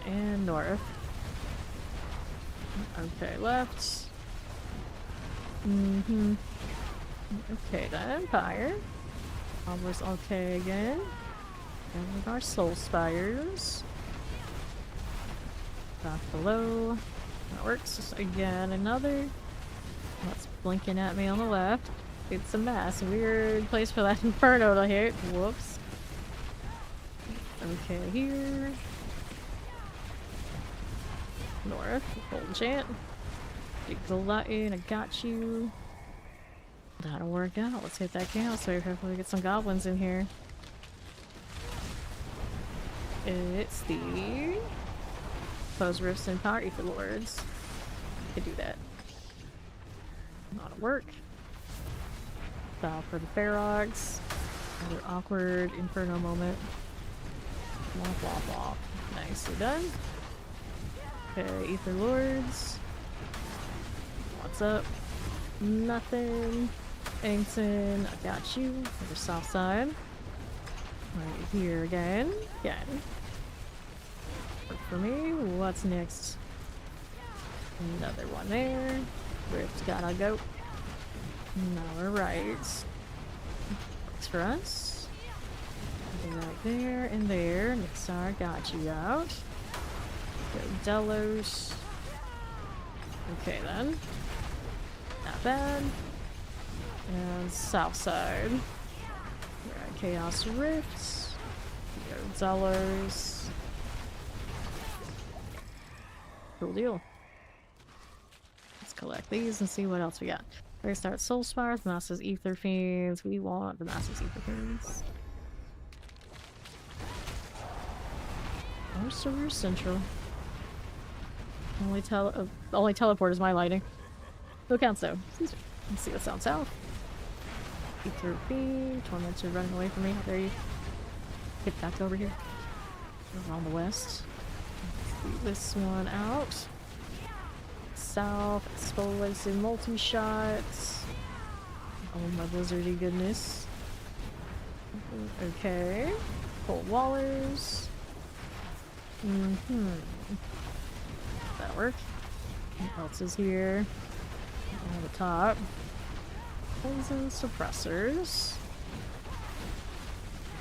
And north. Okay, left. Okay, the Empire. Almost okay again. And with our Soul Spires. Back below. That works. Again, another. That's blinking at me on the left. It's a mess. Weird place for that Inferno to hit. Whoops. Okay, here. North. Cold Enchant. Dig the Latin. I got you. That'll work out. Let's hit that chaos wave. Hopefully we get some goblins in here. It's the Foes, Rifts, and Power Ether Lords. Could do that. Not at work. Style for the Ferogs. Another awkward Inferno moment. Blah blah blah. Nicely done. Okay, Ether Lords. What's up? Nothing. Angton, I got you. Another south side. Right here again. Again. Work for me. What's next? Another one there. Rift's gotta go. Alright. Works for us. Right there and there. Nixar got you out. Go Delos. Okay then. Not bad. And south side. Right, Chaos Rifts. Go Delos. Cool deal. Let's collect these and see what else we got. Restart Soul Spires, Masses Ether Fiends. We want the Masses Ether Fiends. Sorcerer Central. Only teleport is my lighting. No counts though. Let's see what's down south. Ether Fiend. Tormentor running away from me. How dare you? Get back over here. Over on the west. Let's see this one out. South, explosive multi-shots. Oh my blizzardy goodness. Okay. Cold Wallers. That work. What else is here? On the top. Poison suppressors.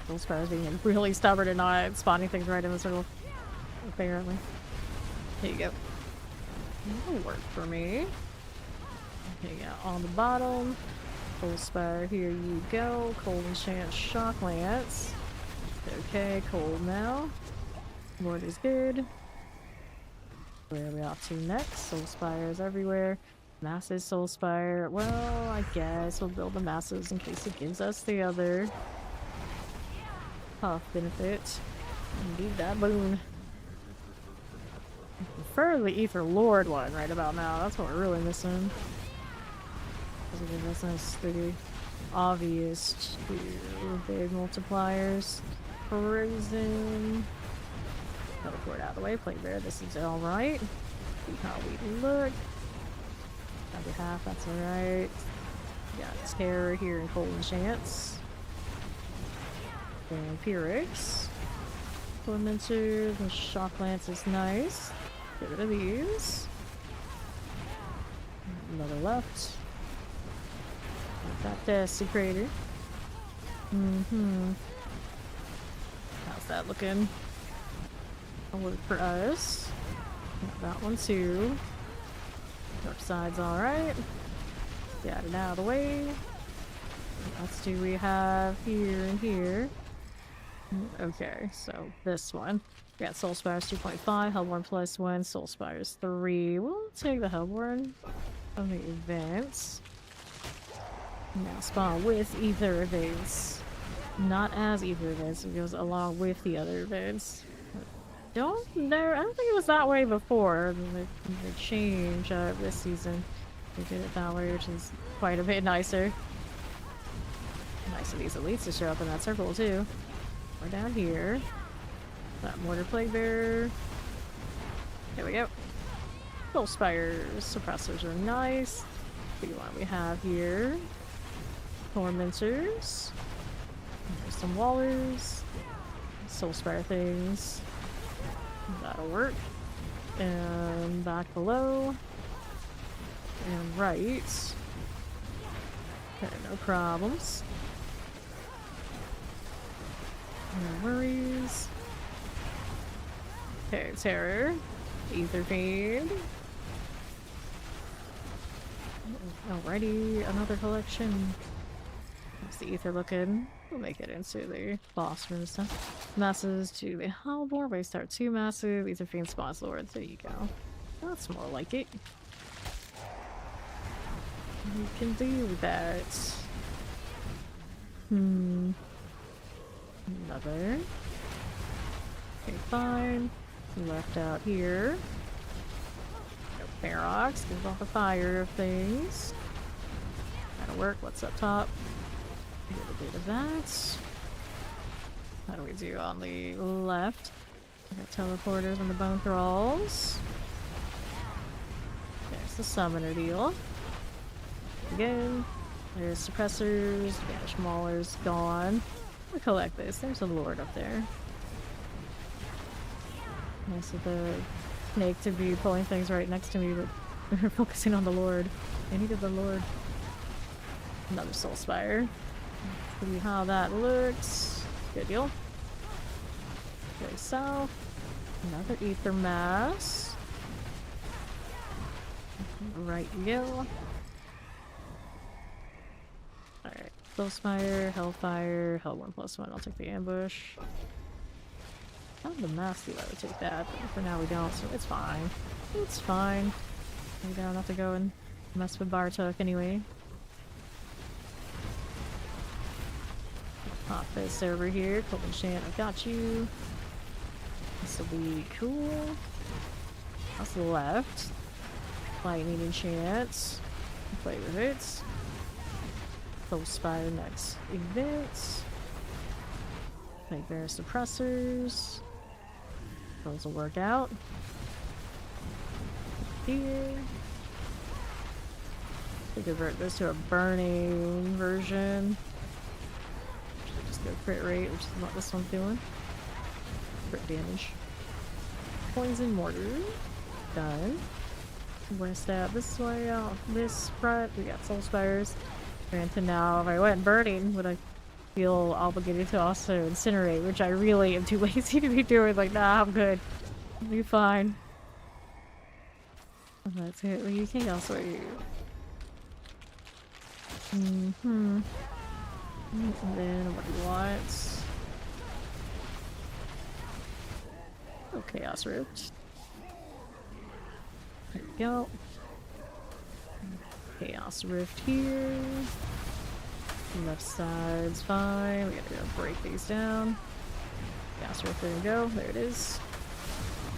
Those spiders being really stubborn and not spawning things right in the circle. Apparently. Here you go. That'll work for me. Okay, yeah, on the bottom. Cold Spire, here you go. Cold Enchant Shock Lance. Okay, cold now. Lord is good. Where are we off to next? Soul Spires everywhere. Masses Soul Spire. Well, I guess we'll build the Masses in case it gives us the other puff benefit. Need that boon. Prefer the Ether Lord one right about now. That's what we're really missing. Because it gives us the obvious two big multipliers. Frozen. Teleport out of the way. Play there. This is alright. See how we look. Another half. That's alright. Got Terror here in Cold Enchants. Vampirics. Tormentor. The Shock Lance is nice. Get rid of these. Another left. Got Desecrator. How's that looking? I'll work for us. Got that one too. Dark side's alright. Get it out of the way. What else do we have here and here? Okay, so this one. We got Soul Spires 2.5, Hellborn plus 1, Soul Spires 3. We'll take the Hellborn from the events. Now spawn with Ether events. Not as Ether events, it goes along with the other events. I don't think it was that way before. They changed this season. They did it that way, which is quite a bit nicer. Nice of these elites to show up in that circle too. We're down here. That Mortar Plague Bearer. There we go. Soul Spire suppressors are nice. See what we have here. Tormentors. There's some Wallers. Soul Spire things. That'll work. And back below. And right. Okay, no problems. No worries. Okay, Terror. Ether Fiend. Alrighty, another collection. How's the Ether looking? We'll make it into the boss room stuff. Masses to the Hellborn. We start 2 massive. Ether Fiend spawns Lords. There you go. That's more like it. We can do that. Another. Okay, fine. Left out here. No Ferox, gives off the fire of things. That'll work. What's up top? A little bit of that. How do we do on the left? We got teleporters and the bone thralls. There's the summoner deal. Again. There's suppressors. Vanish Mauler's gone. We'll collect this. There's a lord up there. Nice of the snake to be pulling things right next to me, but we're focusing on the lord. I needed the lord. Another soul spire. Let's see how that looks. Good deal. Go south. Another ether mass. Right you go. Alright. Soul spire, hellfire, hellborn +1. I'll take the ambush. I have the mass deal, I would take that, but for now we don't, so it's fine. It's fine. We don't have to go and mess with Bartok anyway. Pop this over here. Cold Enchant, I got you. This will be cool. What's left? Lightning Enchant. Play with it. Soul Spire next event. Nightmare Suppressors. Those will work out. Here. We convert this to a burning version. Just go crit rate, which is what this one's doing. Crit damage. Poison Mortar. Done. We're gonna stab this way out this front. We got Soul Spires. Granted, now if I went burning, would I feel obligated to also incinerate, which I really am too lazy to be doing. Like, nah, I'm good. I'll be fine. That's it. Well, you can also you. And then what do you want? Oh, Chaos Rift. There we go. Chaos Rift here. Left side's fine. We gotta go break these down. Chaos Rift, there we go. There it is.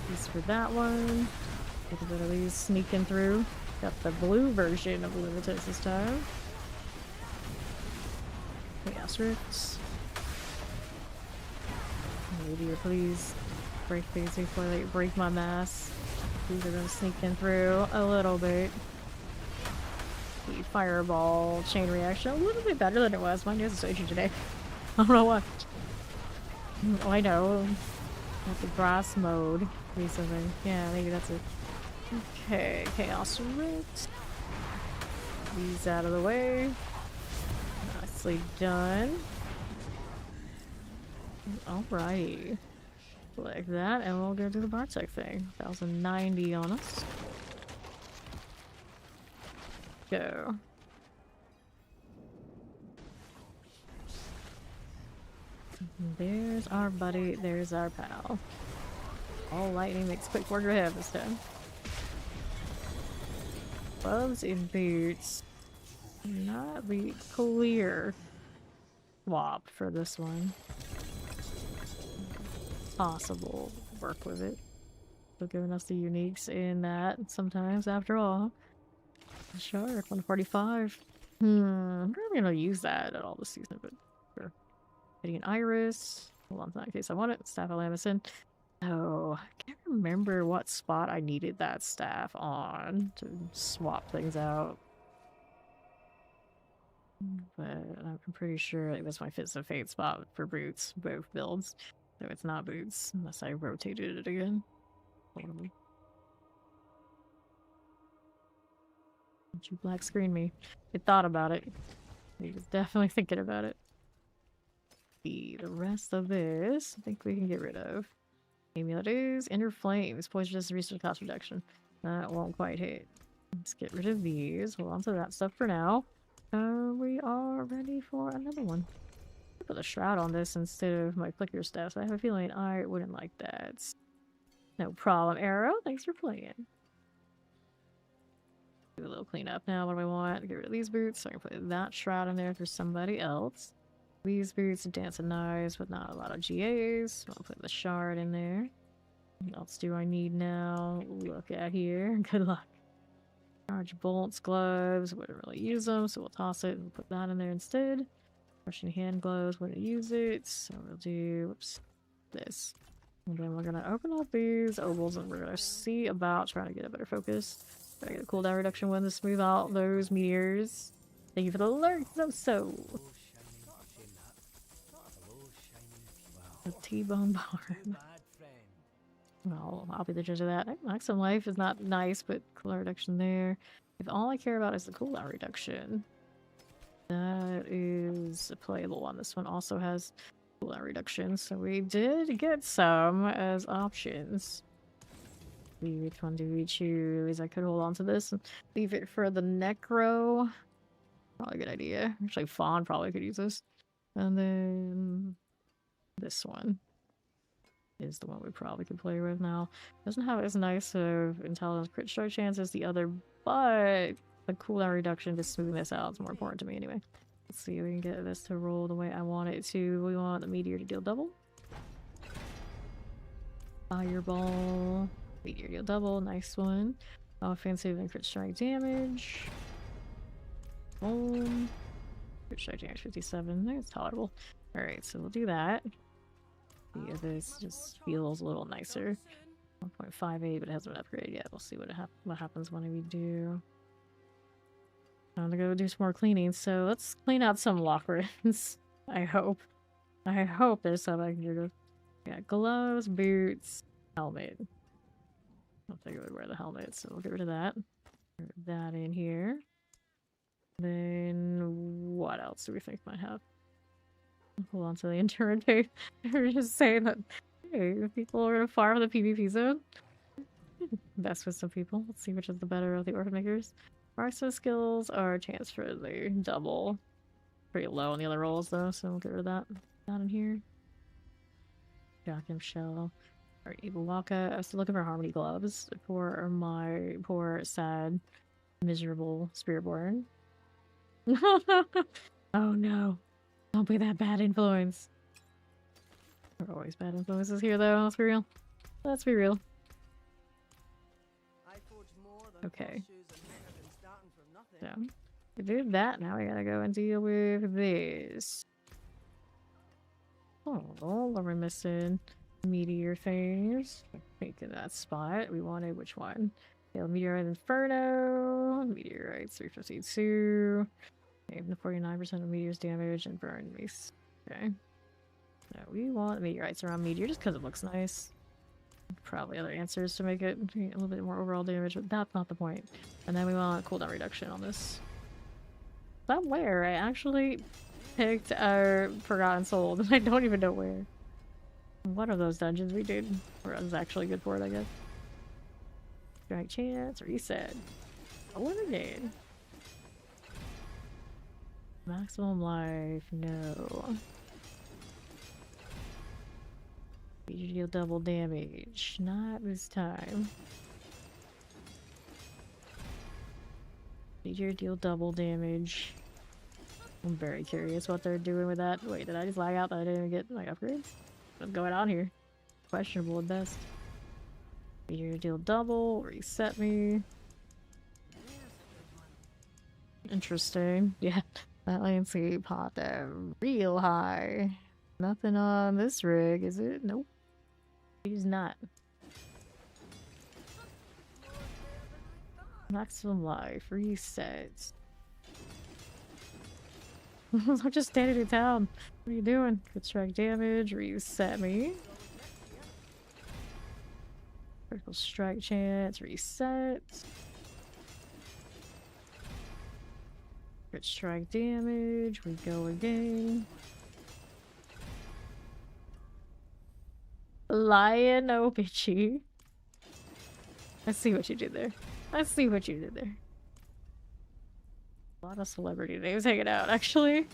These for that one. Get a bit of these sneaking through. Got the blue version of Lunatus this time. Chaos Rifts. Maybe please break these before they break my mass. These are gonna sneak in through a little bit. The fireball chain reaction a little bit better than it was. My news station today. I don't know what. Oh, I know. That's the grass mode recently. Yeah, maybe that's it. Okay, Chaos Rift. These out of the way. Nicely done. Alrighty. Like that, and we'll go do the Bartek thing. 1090 on us. Go. There's our buddy, there's our pal. All lightning makes quick work of him this time. Gloves and boots. Not the clear swap for this one. Possible work with it. Still giving us the uniques in that sometimes after all. Sure, 145. I'm probably gonna use that at all this season, but sure. Getting an iris. Hold on, in case I want it. Staff of Lamison. Oh, I can't remember what spot I needed that staff on to swap things out. But I'm pretty sure it was my Fist of Fate spot for boots, both builds. So it's not boots, unless I rotated it again. Don't you black screen me. It thought about it. He was definitely thinking about it. The rest of this, I think we can get rid of. Amulet is Inner Flames, poisonous resource cost reduction. That won't quite hit. Let's get rid of these. Hold on to that stuff for now. We are ready for another one. I'll put a shroud on this instead of my flicker stuff. So I have a feeling I wouldn't like that. No problem, Arrow. Thanks for playing. Do a little cleanup now. What do I want? Get rid of these boots so I can put that shroud in there for somebody else. These boots and dancing knives, but not a lot of GAs. I'll put the shard in there. What else do I need now? Look at here. Good luck. Charge bolts, gloves. Wouldn't really use them, so we'll toss it and put that in there instead. Russian hand gloves. Wouldn't use it, so we'll do whoops, this. And then we're gonna open up these ovals and we're gonna see about trying to get a better focus. Try to get a cooldown reduction one to smooth out those meteors. Thank you for the alert. So. The T-bone barn. Well, I'll be the judge of that. Maximum life is not nice, but cooldown reduction there. If all I care about is the cooldown reduction, that is a playable one. This one also has cooldown reduction, so we did get some as options. Which one do we choose? I could hold on to this and leave it for the Necro. Probably a good idea. Actually, Fawn probably could use this. And then this one is the one we probably could play with now. Doesn't have as nice of intelligence crit strike chance as the other, but the cooldown reduction to smooth this out is more important to me anyway. Let's see if we can get this to roll the way I want it to. We want the Meteor to deal double. Fireball. Meteor deal double. Nice one. Offensive and crit strike damage. Boom. Crit strike damage 57. That's tolerable. Alright, so we'll do that. Yeah, this just feels a little nicer. 1.58, but it hasn't been upgraded yet. We'll see what happens when we do. I'm gonna go do some more cleaning, so let's clean out some lockers. I hope. I hope there's some I can do. Yeah, gloves, boots, helmet. I don't think I would wear the helmet, so we'll get rid of that. Put that in here. Then what else do we think might have? Hold on to the endurance page. We're just saying that hey, people are gonna farm the PvP zone. Best with some people. Let's see which is the better of the orphan makers. Marksman skills are chance for the double. Pretty low on the other rolls though, so we'll get rid of that. Not in here. Joachim Shell. Alright, Evil Waka. I was looking for Harmony gloves for my poor, sad, miserable Spiritborn. Oh no. Don't be that bad influence. There are always bad influences here though, let's be real. Let's be real. Okay. So, we did that, now we gotta go and deal with this. Oh, what are we missing? Meteor things. I think in that spot. We wanted which one? Yeah, Meteorite Inferno. Meteorite 352. Even 49% of Meteor's damage and burn mace. Okay. No, we want Meteorites around Meteor just because it looks nice. Probably other answers to make it a little bit more overall damage, but that's not the point. And then we want cooldown reduction on this. Somewhere I actually picked our Forgotten Soul, and I don't even know where. One of those dungeons we did where it was actually good for it, I guess. Strike chance, reset. Eliminate. Maximum life, no. You deal double damage. Not this time. Meteor deal double damage. I'm very curious what they're doing with that. Wait, did I just lag out that I didn't even get my upgrades? What's going on here? Questionable at best. Meteor deal double, reset me. Interesting. Yeah, that landscape popped real high. Nothing on this rig, is it? Nope. He's not. Maximum life, reset. I'm just standing in town. What are you doing? Good strike damage, reset me. Critical strike chance, reset. Crit strike damage, we go again. Lion, oh bitchy. I see what you did there. I see what you did there. A lot of celebrity names hanging out, actually.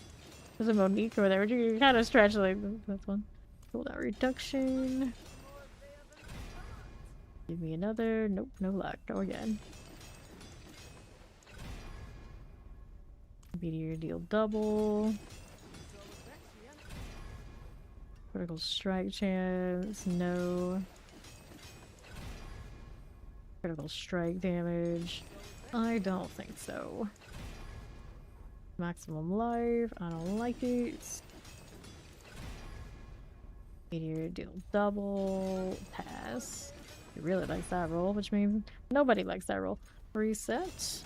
There's a Monique over there. You kind of stretch like that one. Cooldown reduction. Give me another. Nope, no luck. Go again. Meteor deal double. Critical strike chance, no. Critical strike damage, I don't think so. Maximum life, I don't like it. Meteor deal double, pass. He really likes that roll, which means nobody likes that roll. Reset.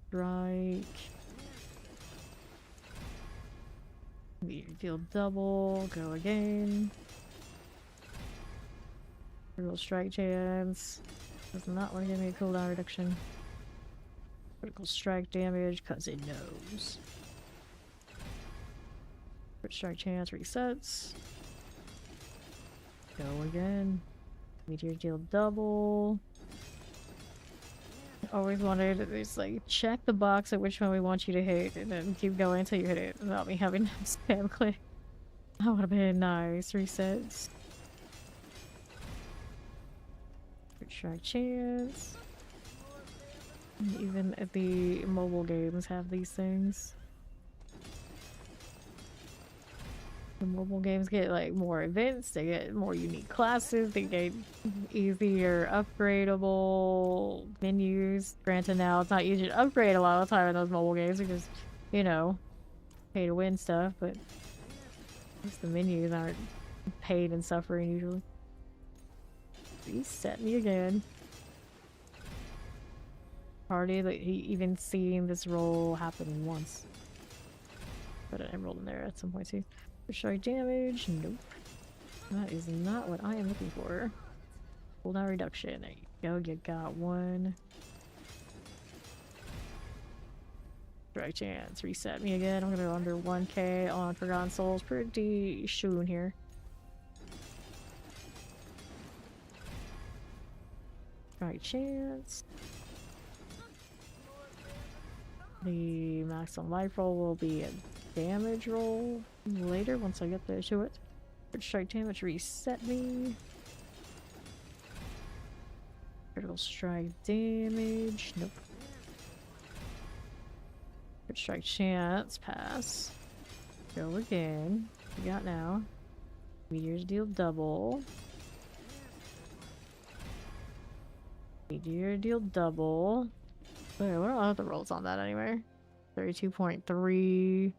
Strike. Meteor deal double, go again. Critical strike chance. Does not want to give me a cooldown reduction. Critical strike damage, cause it knows. Critical strike chance resets. Go again. Meteor deal double. Always wanted to just like check the box at which one we want you to hit and then keep going until you hit it without me having to spam click. That would have been nice. Resets. Strike chance. Even the mobile games have these things. The mobile games get like more events, they get more unique classes, they get easier upgradable menus. Granted now it's not easy to upgrade a lot of the time in those mobile games because, you know, pay to win stuff, but at least the menus aren't paid and suffering usually. Reset me again. Party that he even seen this roll happen once. Put an emerald in there at some point too. Strike damage, nope. That is not what I am looking for. Cooldown reduction, there you go, you got one. Strike chance, reset me again. I'm gonna go under 1k on Forgotten Souls, pretty soon here. Strike chance. The maximum life roll will be a damage roll later once I get there to it. Strike damage, reset me. Critical strike damage, nope. Critical strike chance, pass. Go again. We got now. Meteors deal double. Meteor deal double. Wait, what are the rolls on that anyway? 32.3.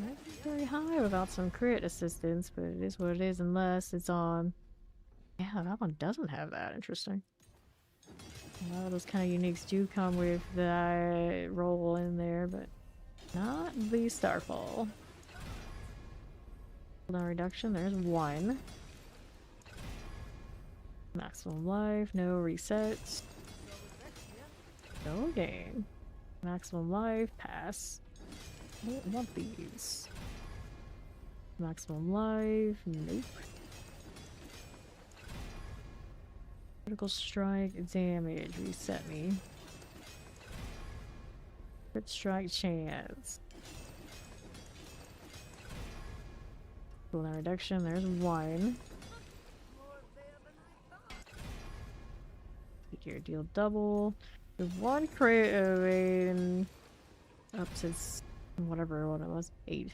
Not very high without some crit assistance, but it is what it is unless it's on... Yeah, that one doesn't have that. Interesting. A lot of those kind of uniques do come with that roll in there, but not the Starfall. Cooldown reduction, there's one. Maximum life, no resets. Go again. Maximum life, pass. I don't want these. Maximum life, nope. Critical strike damage, reset me. Crit strike chance. Cooldown reduction, there's one. Meteor deal double. The one crit evade up to whatever one it was, 8.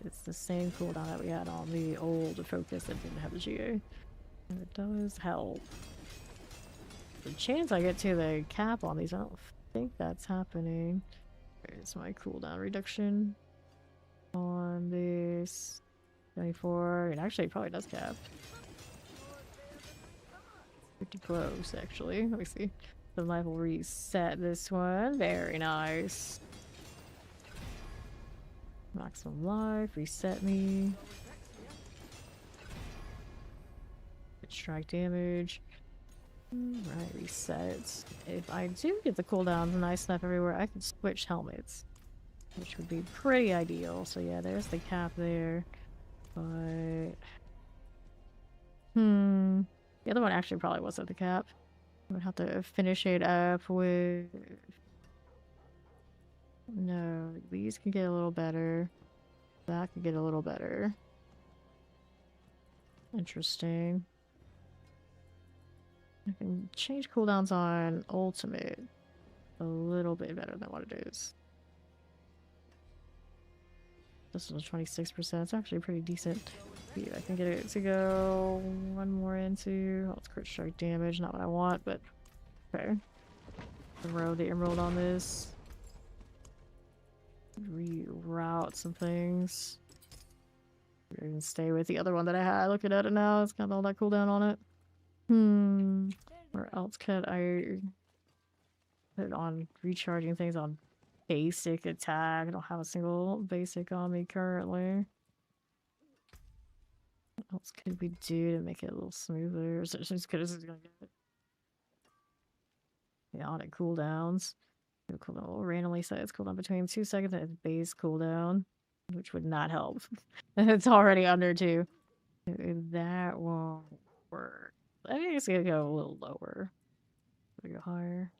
It's the same cooldown that we had on the old focus that didn't have the GA. And it does help. The chance I get to the cap on these, I don't think that's happening. Where's my cooldown reduction on this? 24. It actually probably does cap. Pretty close, actually. Let me see. The life will reset this one. Very nice. Maximum life, reset me. Strike damage. Right, reset. If I do get the cooldowns nice enough everywhere, I can switch helmets, which would be pretty ideal. So yeah, there's the cap there. But the other one actually probably wasn't the cap. I would have to finish it up with... No, these can get a little better. That could get a little better. Interesting. I can change cooldowns on ultimate a little bit better than what it is. This was 26%. It's actually pretty decent. Yeah, I can get it to go one more into. Oh, it's crit strike damage. Not what I want, but okay. Throw the emerald on this. Reroute some things. Even stay with the other one that I had. Looking at it now, it's got all that cooldown on it. Where else could I put it on recharging things on basic attack? I don't have a single basic on me currently. What else could we do to make it a little smoother? Is it just good as it's gonna get? Yeah, on it cooldowns. Cooldown will randomly set its cooldown between 2 seconds and its base cooldown, which would not help. It's already under 2. That won't work. I think it's gonna go a little lower. Go higher.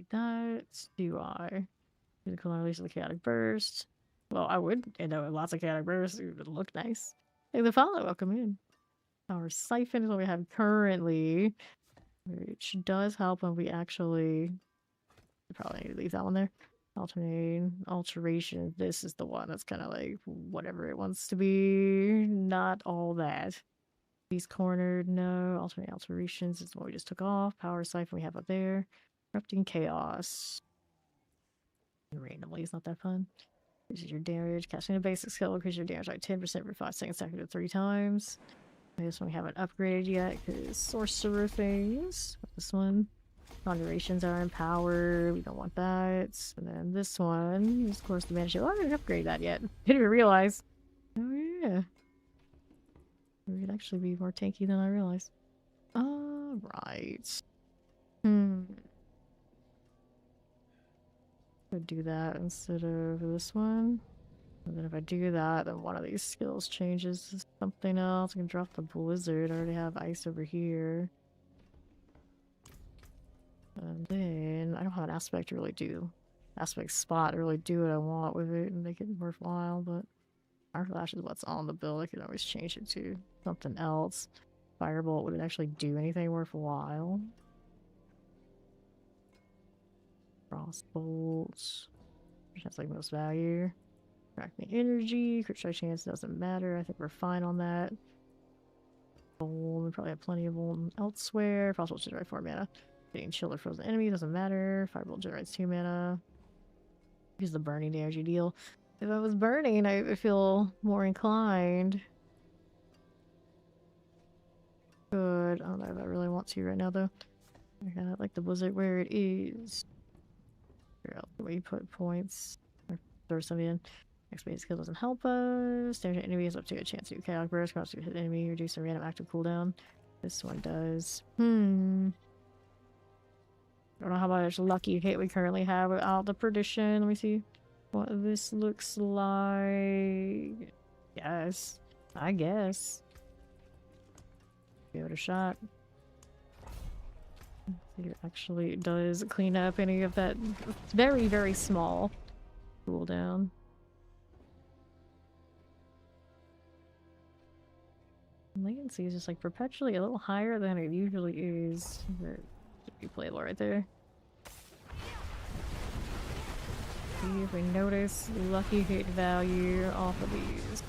That's do I. The cooldown release of the chaotic burst. Well, I would end up with lots of chaotic bursts. It would look nice. Hey, the follow, welcome in. Our siphon is what we have currently, which does help when we actually probably need to leave that one there. Alteration. This is the one that's kind of like whatever it wants to be. Not all that. He's cornered. No. Alterations is what we just took off. Power siphon we have up there. Corrupting chaos. Randomly is not that fun. This is your damage. Casting a basic skill increases your damage by 10% for 5 seconds, seconded 3 times. This one we haven't upgraded yet because sorcerer things. This one. Conjurations are in power. We don't want that. And then this one is, of course, the mana shield. I didn't upgrade that yet. Didn't even realize. Oh, yeah. We could actually be more tanky than I realized. Alright. Could do that instead of this one. And then if I do that, then one of these skills changes to something else. I can drop the blizzard. I already have ice over here. And then I don't have an aspect to really do. Aspect spot to really do what I want with it and make it worthwhile, but Fire Flash is what's on the build. I can always change it to something else. Firebolt wouldn't actually do anything worthwhile. Frostbolt, which has like most value. Tracking energy, crit strike chance doesn't matter. I think we're fine on that. We probably have plenty of them elsewhere. Frostbolt should generate 4 mana. Getting chilled or frozen enemy doesn't matter. Firebolt generates 2 mana. Use the burning damage you deal. If I was burning, I would feel more inclined. Good. I don't know if I really want to right now, though. I kind of like the blizzard where it is. Figure out the way you put points. Or throw some in. Next base skill doesn't help us. Damage enemy is up to a chance to chaotic burst. Cross to hit enemy. Reduce a random active cooldown. This one does. I don't know how much lucky hit we currently have without the perdition. Let me see what this looks like. Yes, I guess. Give it a shot. See if it actually does clean up any of that very, very small cooldown. Latency is just like perpetually a little higher than it usually is. But should be playable right there. See if we notice lucky hit value off of these.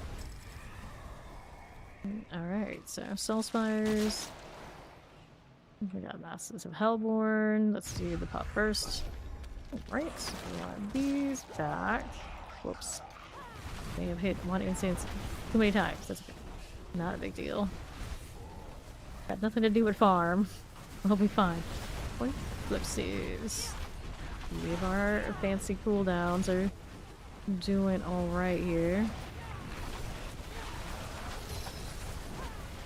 Alright, so Soul Spires. We got Masters of Hellborn. Let's do the pop first. Alright, so we want these back. Whoops. May have hit one instance too many times. That's okay. Not a big deal. Got nothing to do with farm. We'll be fine. Point flipsies. We have our fancy cooldowns are doing alright here.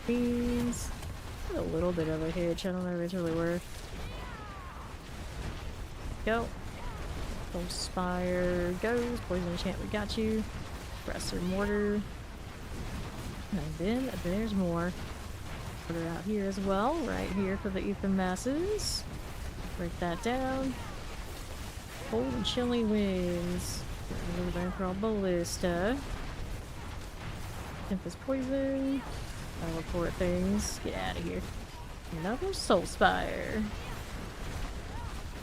These a little bit of a hitch. I don't know if it's really worth. Go. Soul Spire goes. Poison enchant, we got you. Presser Mortar. And then there's more. Put her out here as well, right here for the Ether Masses. Break that down. Cold and chilly winds. Get rid of the Bankroll Ballista. Tempest Poison. Teleport things. Get out of here. Another Soul Spire.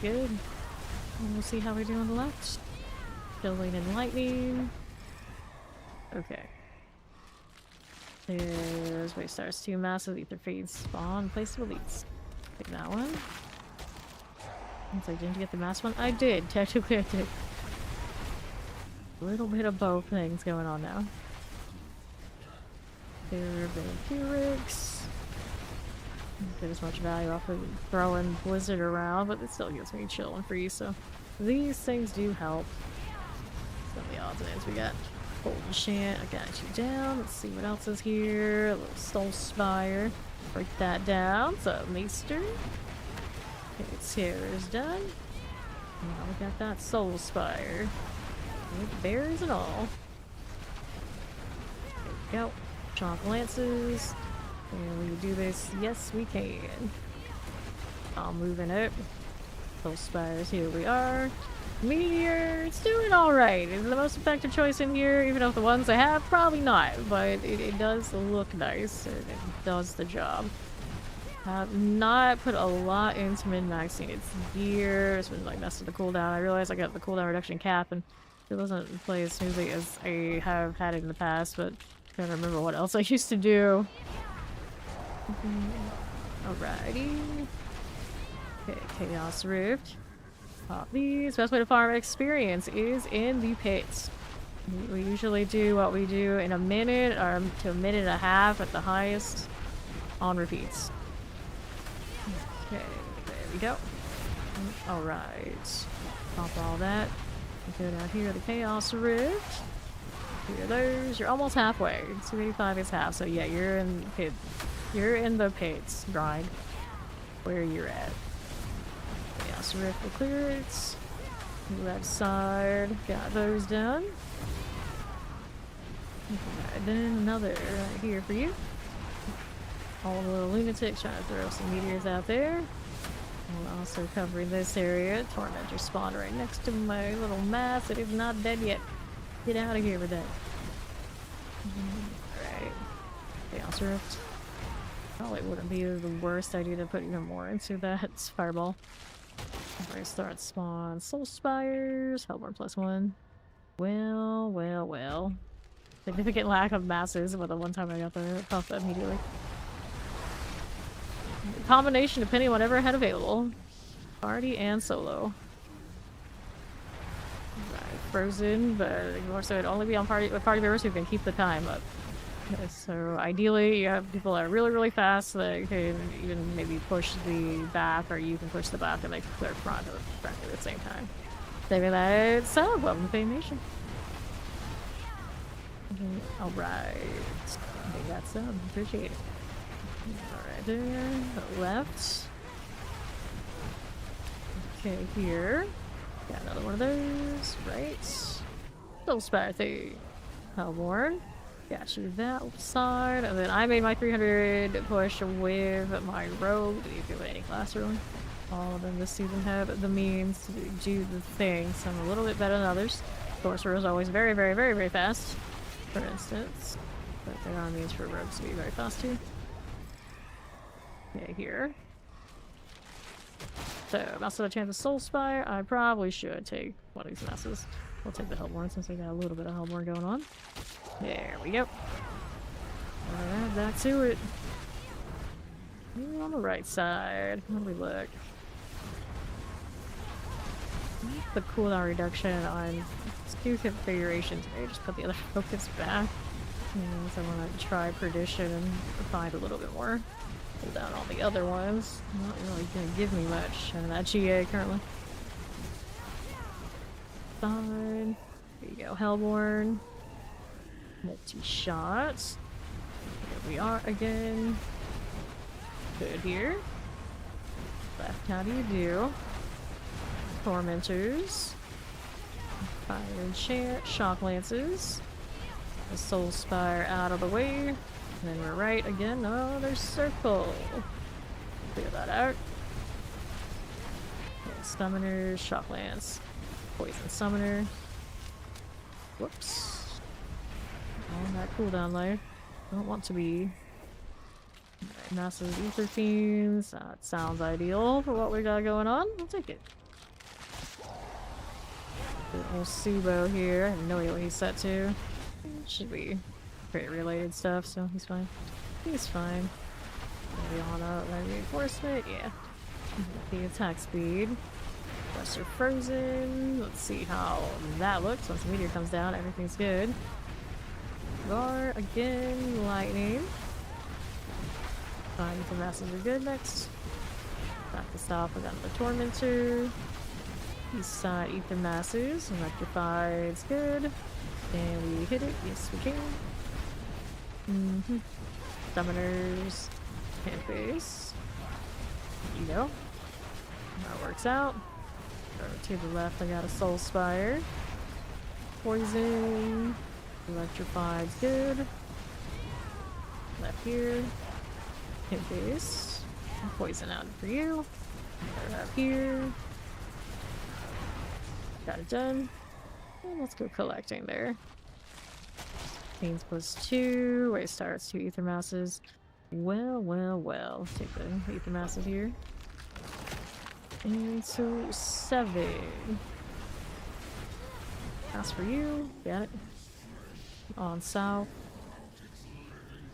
Good. And we'll see how we do on the left. Chilling and lightning. Okay. There's Waste Stars 2 massive ether feeds spawn. Place of elites. Take that one. Once I didn't get the mass one. I did. Technically I did. A little bit of both things going on now. There are vampirics. Don't get as much value off of throwing Blizzard around, but it still gets me chill and free, so these things do help. Some of the odds and ends we got. Golden Shant, I got you down. Let's see what else is here. A little Soul Spire. Break that down. So, Meteor. Okay, Terror's done. Now we got that Soul Spire. With bears and all. There we go. Chalk Lances. Can we do this? Yes, we can. I'll move in it. Soul Spires, here we are. Meteor, it's doing alright. Is it the most effective choice in here? Even though the ones I have, probably not. But it does look nice. And it does the job. Have not put a lot into min-maxing its gear. It's been like messing with the cooldown. I realized I got the cooldown reduction cap and it doesn't play as smoothly as I have had it in the past, but I can't remember what else I used to do. Alrighty. Okay, Chaos Rift. Pop these. Best way to farm experience is in the pits. We usually do what we do in a minute or to a minute and a half at the highest on repeats. Okay, there we go. Alright. Pop all that. Go down here to the Chaos Rift. Here those. You're almost halfway. 285 is half, so yeah, you're in the pit. You're in the pits grind. Where you're at. Chaos Rift for clearance. Left side. Got those done. Alright, then another right here for you. All the little lunatics trying to throw some meteors out there. And also covering this area. Tormentor spawned right next to my little mass. It is not dead yet. Get out of here with that. Alright. Chaos Rift. Probably wouldn't be the worst idea to put even more into that fireball. Alright, start spawn. Soul Spires. Hellborn +1. Well, well, well. Significant lack of masses, but the one time I got the puff immediately. Combination depending on whatever I had available. Party and solo. Right, frozen, but more so it'd only be on party with party members who can keep the time up. Okay, so ideally you have people that are really, really fast that can even maybe push the back, or you can push the back and they can clear front at the same time. Maybe that's welcome to Nation. Alright. I think that's appreciate it. Alright, there. Left. Okay, here. Got another one of those. Right. Soul Spire thing. Hellborn. Got you that side. And then I made my 300 push with my rogue. Did you do any class really? All of them this season have the means to do the thing. Some a little bit better than others. Sorcerer is always very, very, very, very fast, for instance. But there are means for rogues to be very fast too. Okay, here. So, mouse of a chance of Soul Spire. I probably should take one of these masses. We'll take the Hellborn since we got a little bit of Hellborn going on. There we go. Alright, back to it. On the right side. How do we look? The cooldown reduction on two configurations. Maybe just put the other focus back. So I want to try Perdition and find a little bit more. Pull down all the other ones. Not really going to give me much. And that GA currently. Fine. There you go, Hellborn. Multi-shots. Here we are again. Good here. Left, how do you do? Tormentors. Fire and Chant. Shock Lances. The Soul Spire out of the way. And then we're right again. Oh, there's Circle. Clear that out. Okay, Summoners. Shock Lance. Poison Summoner. Whoops. On that cooldown layer. Don't want to be. Right, massive ether fiends. That sounds ideal for what we got going on. We'll take it. Old Subo here. I have no idea what he's set to. Should be crit related stuff, so he's fine. He's fine. Maybe on a reinforcement, yeah. The attack speed. Lesser frozen. Let's see how that looks once the meteor comes down. Everything's good. Gar again, lightning. Fine, the masses are good next. Back to stop, we got the tormentor. East side ether masses. Electrified's good. Can we hit it? Yes, we can. Summoners. Hand base. You know. That works out. To the left, I got a Soul Spire. Poison. Electrified's good. Left here. Hit base. Poison out for you. Put it up here. Got it done. And let's go collecting there. Pains +2. Wait, starts 2 ether masses. Well. Let's take the ether masses here. And so 7. That's for you. Got it. On south.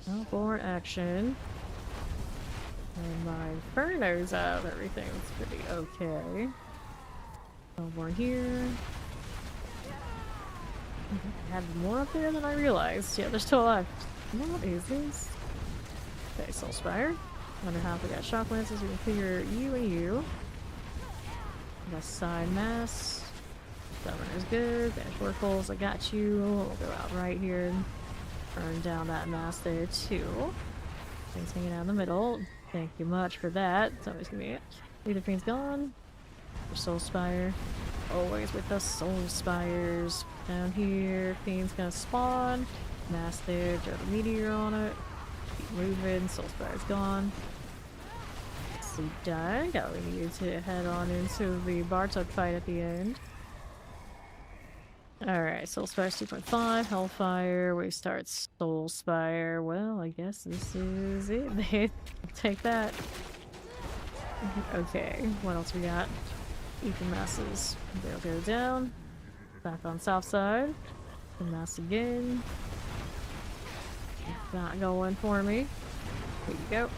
Outboard action. And my Inferno's out. Everything's pretty okay. Outboard here. I had more up there than I realized. Yeah, there's still alive. What is this? Okay, Soul Spire. Under half, we got Shock Lances. We can figure you and you. West side mass. Summoner's good. Banish Oracles, I got you. We'll go out right here and burn down that mass there too. Things hanging out in the middle. Thank you much for that. It's always gonna be it. Either Fiend's gone. Your Soul Spire. Always with the Soul Spires. Down here, Fiend's gonna spawn. Mass there, throw the Meteor on it. Keep moving. Soul Spire's gone. So done. Got what we needed to head on into the Bartok fight at the end. Alright, Soul Spire's 2.5, Hellfire, we start Soul Spire. Well, I guess this is it. They take that. Okay, what else we got? Ether masses. They'll go down. Back on south side. The mass again. Not going for me. Here you go.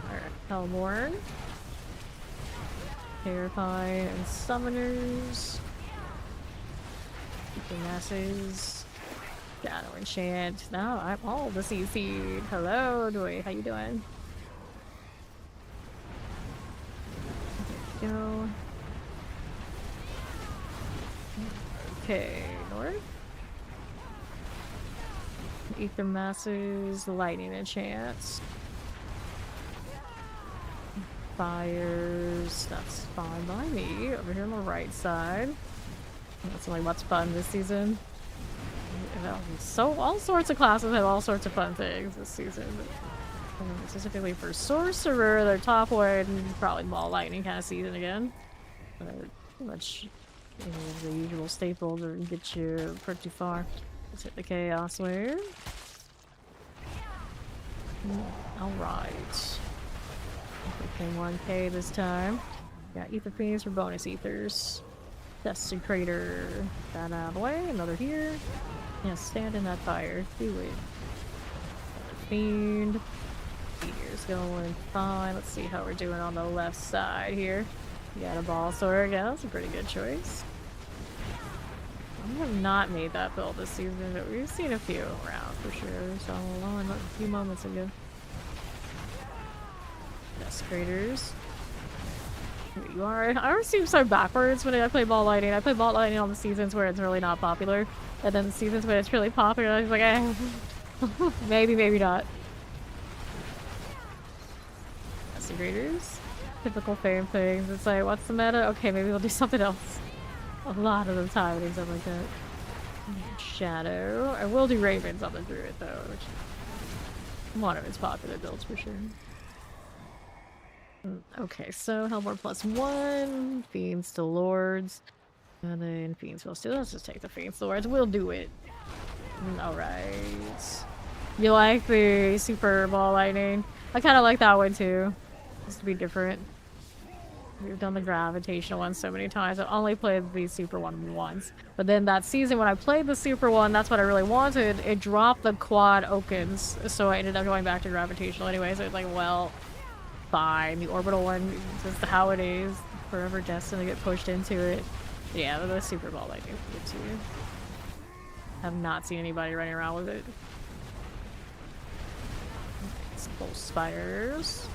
Alright, Hellborn. Terrified and Summoners. The masses. Gotta enchant. No, I'm all the CC. Hello, Doi. How you doing? There we go. Okay, north. Ether masses, lightning enchants. Fires. That's fine by me. Over here on the right side. That's like what's fun this season. So all sorts of classes have all sorts of fun things this season. Specifically for Sorcerer, their top one probably ball lightning kind of season again. But pretty much the usual staples or get you pretty far. Let's hit the Chaos Wave. Alright. Okay, 1k this time. Got Ether Fiends for bonus Ethers. Desecrator. That out of the way. Another here. Yeah, stand in that fire. Do it. Another Fiend. Meteor's going fine. Let's see how we're doing on the left side here. You got a Ball Sword. Yeah, that's a pretty good choice. I have not made that build this season, but we've seen a few around for sure. So along a few moments ago. Desecrators. Here you are. I always seem so backwards when I play Ball Lightning. I play Ball Lightning on the seasons where it's really not popular. And then the seasons when it's really popular, I was like, eh. Maybe, maybe not. Desecrators. Typical fame things. It's like, what's the meta? Okay, maybe we'll do something else. A lot of the time, and stuff like that. Shadow. I will do Ravens on the Druid, though, which is one of its popular builds for sure. Okay, so Hellborn +1, Fiends to Lords, and then Fiends will still. Let's just take the Fiends to Lords. We'll do it. Alright. You like the Super Ball Lightning? I kind of like that one too. Just to be different. We've done the gravitational one so many times. I've only played the super one once. But then that season when I played the super one, that's what I really wanted. It dropped the quad Okins, so I ended up going back to gravitational anyway. So it's like, well, fine. The orbital one is just how it is. Forever destined to get pushed into it. Yeah, the super ball I do get to. Have not seen anybody running around with it. Simple spiders.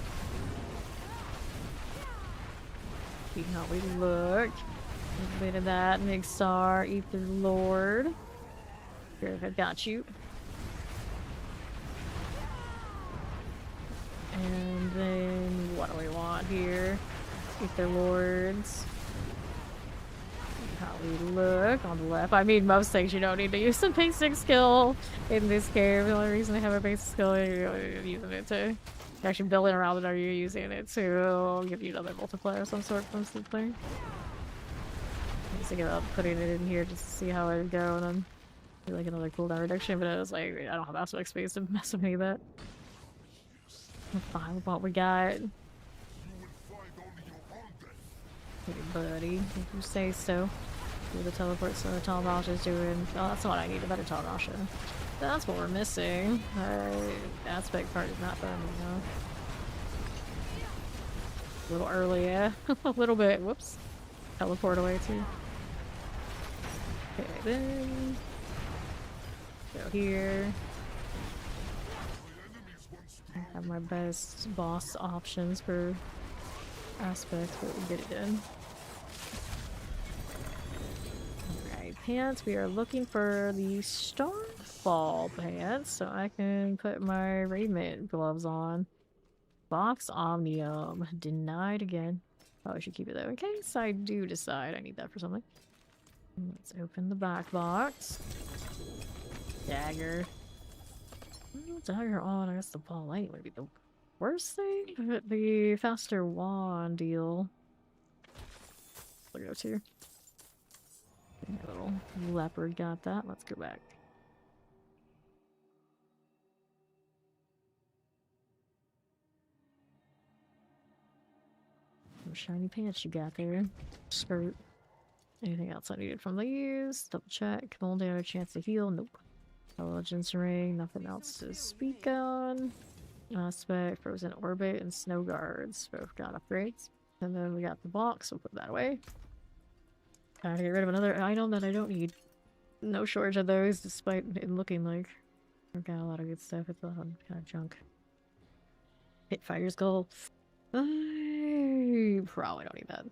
See how we look. A bit of that. Mixar, Ether Lord. Here, I've got you. And then what do we want here? Ether Lords. How we look on the left. I mean, most things you don't need to use a basic skill in this game. The only reason they have a basic skill is you're using it to actually building around it, or you're using it to give you another multiplier of some sort from something. I was thinking about putting it in here just to see how it would go, and then do like another cooldown reduction, but I was like, I don't have aspect space to mess with any of that. I'm fine with what we got. Hey, buddy, if you say so. Do the teleport so the Talmash is doing. Oh, that's what I need, a better Talmash. That's what we're missing. Aspect part is not done, you know. A little early, yeah. A little bit. Whoops. Teleport away too. Okay, then go here. I have my best boss options for aspects, but we get it done. Alright, pants. We are looking for the Starfall pants, so I can put my raiment gloves on. Box Omnium. Denied again. Oh, I should keep it though, in case I do decide I need that for something. Let's open the back box. Dagger. Dagger on, I guess the ball light would be the worst thing, but the faster wand deal. I'll go to. Little leopard got that. Let's go back. Some shiny pants you got there. Skirt. Anything else I needed from these? Double check. Mold damage, chance to heal. Nope. Intelligence ring. Nothing else to speak on. Aspect, frozen orbit, and snow guards. Both got upgrades. And then we got the box. We'll put that away. Gotta get rid of another item that I don't need. No shortage of those, despite it looking like I've got a lot of good stuff. It's kind of junk. Hit fire's goal. I probably don't need that.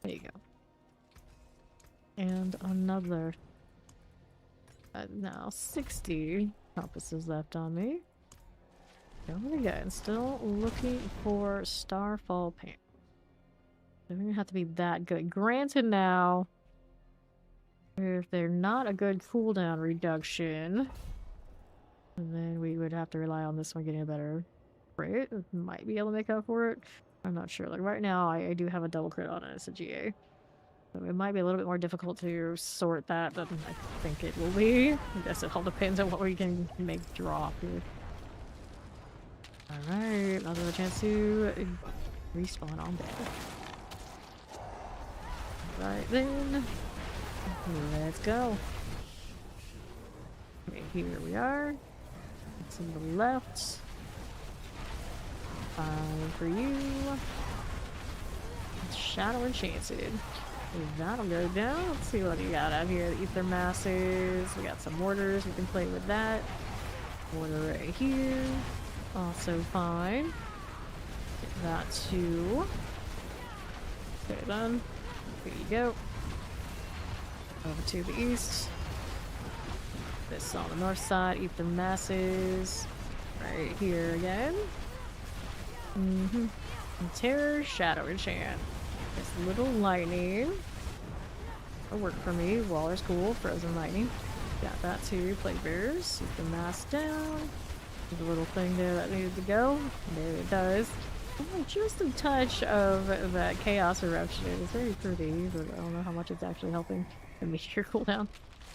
There you go. And another. Now 60 compasses left on me. Going again. Still looking for Starfall pants. They're gonna have to be that good. Granted, now, if they're not a good cooldown reduction, then we would have to rely on this one getting a better crit. Might be able to make up for it. I'm not sure. Like right now, I do have a double crit on it. It's a GA. So it might be a little bit more difficult to sort that than I think it will be. I guess it all depends on what we can make drop here. Alright, another chance to respawn on bed. Right then, let's go. Okay, here we are. It's to the left. 5 for you. Shadow Enchanted. That'll go down. Let's see what you got out here. The Ether Masses. We got some mortars. We can play with that. Mortar right here. Also fine. Get that too. Okay, done. Here you go. Over to the east. This on the north side. Ether Masses. Right here again. And Terror, Shadow Enchant. This little lightning. That'll work for me. Waller's cool. Frozen lightning. Got that too. Plague Bearers. Ether Mass down. There's a little thing there that needed to go. There it does. Oh, just a touch of that Chaos Eruption. It's very pretty, but I don't know how much it's actually helping the Meteor cooldown.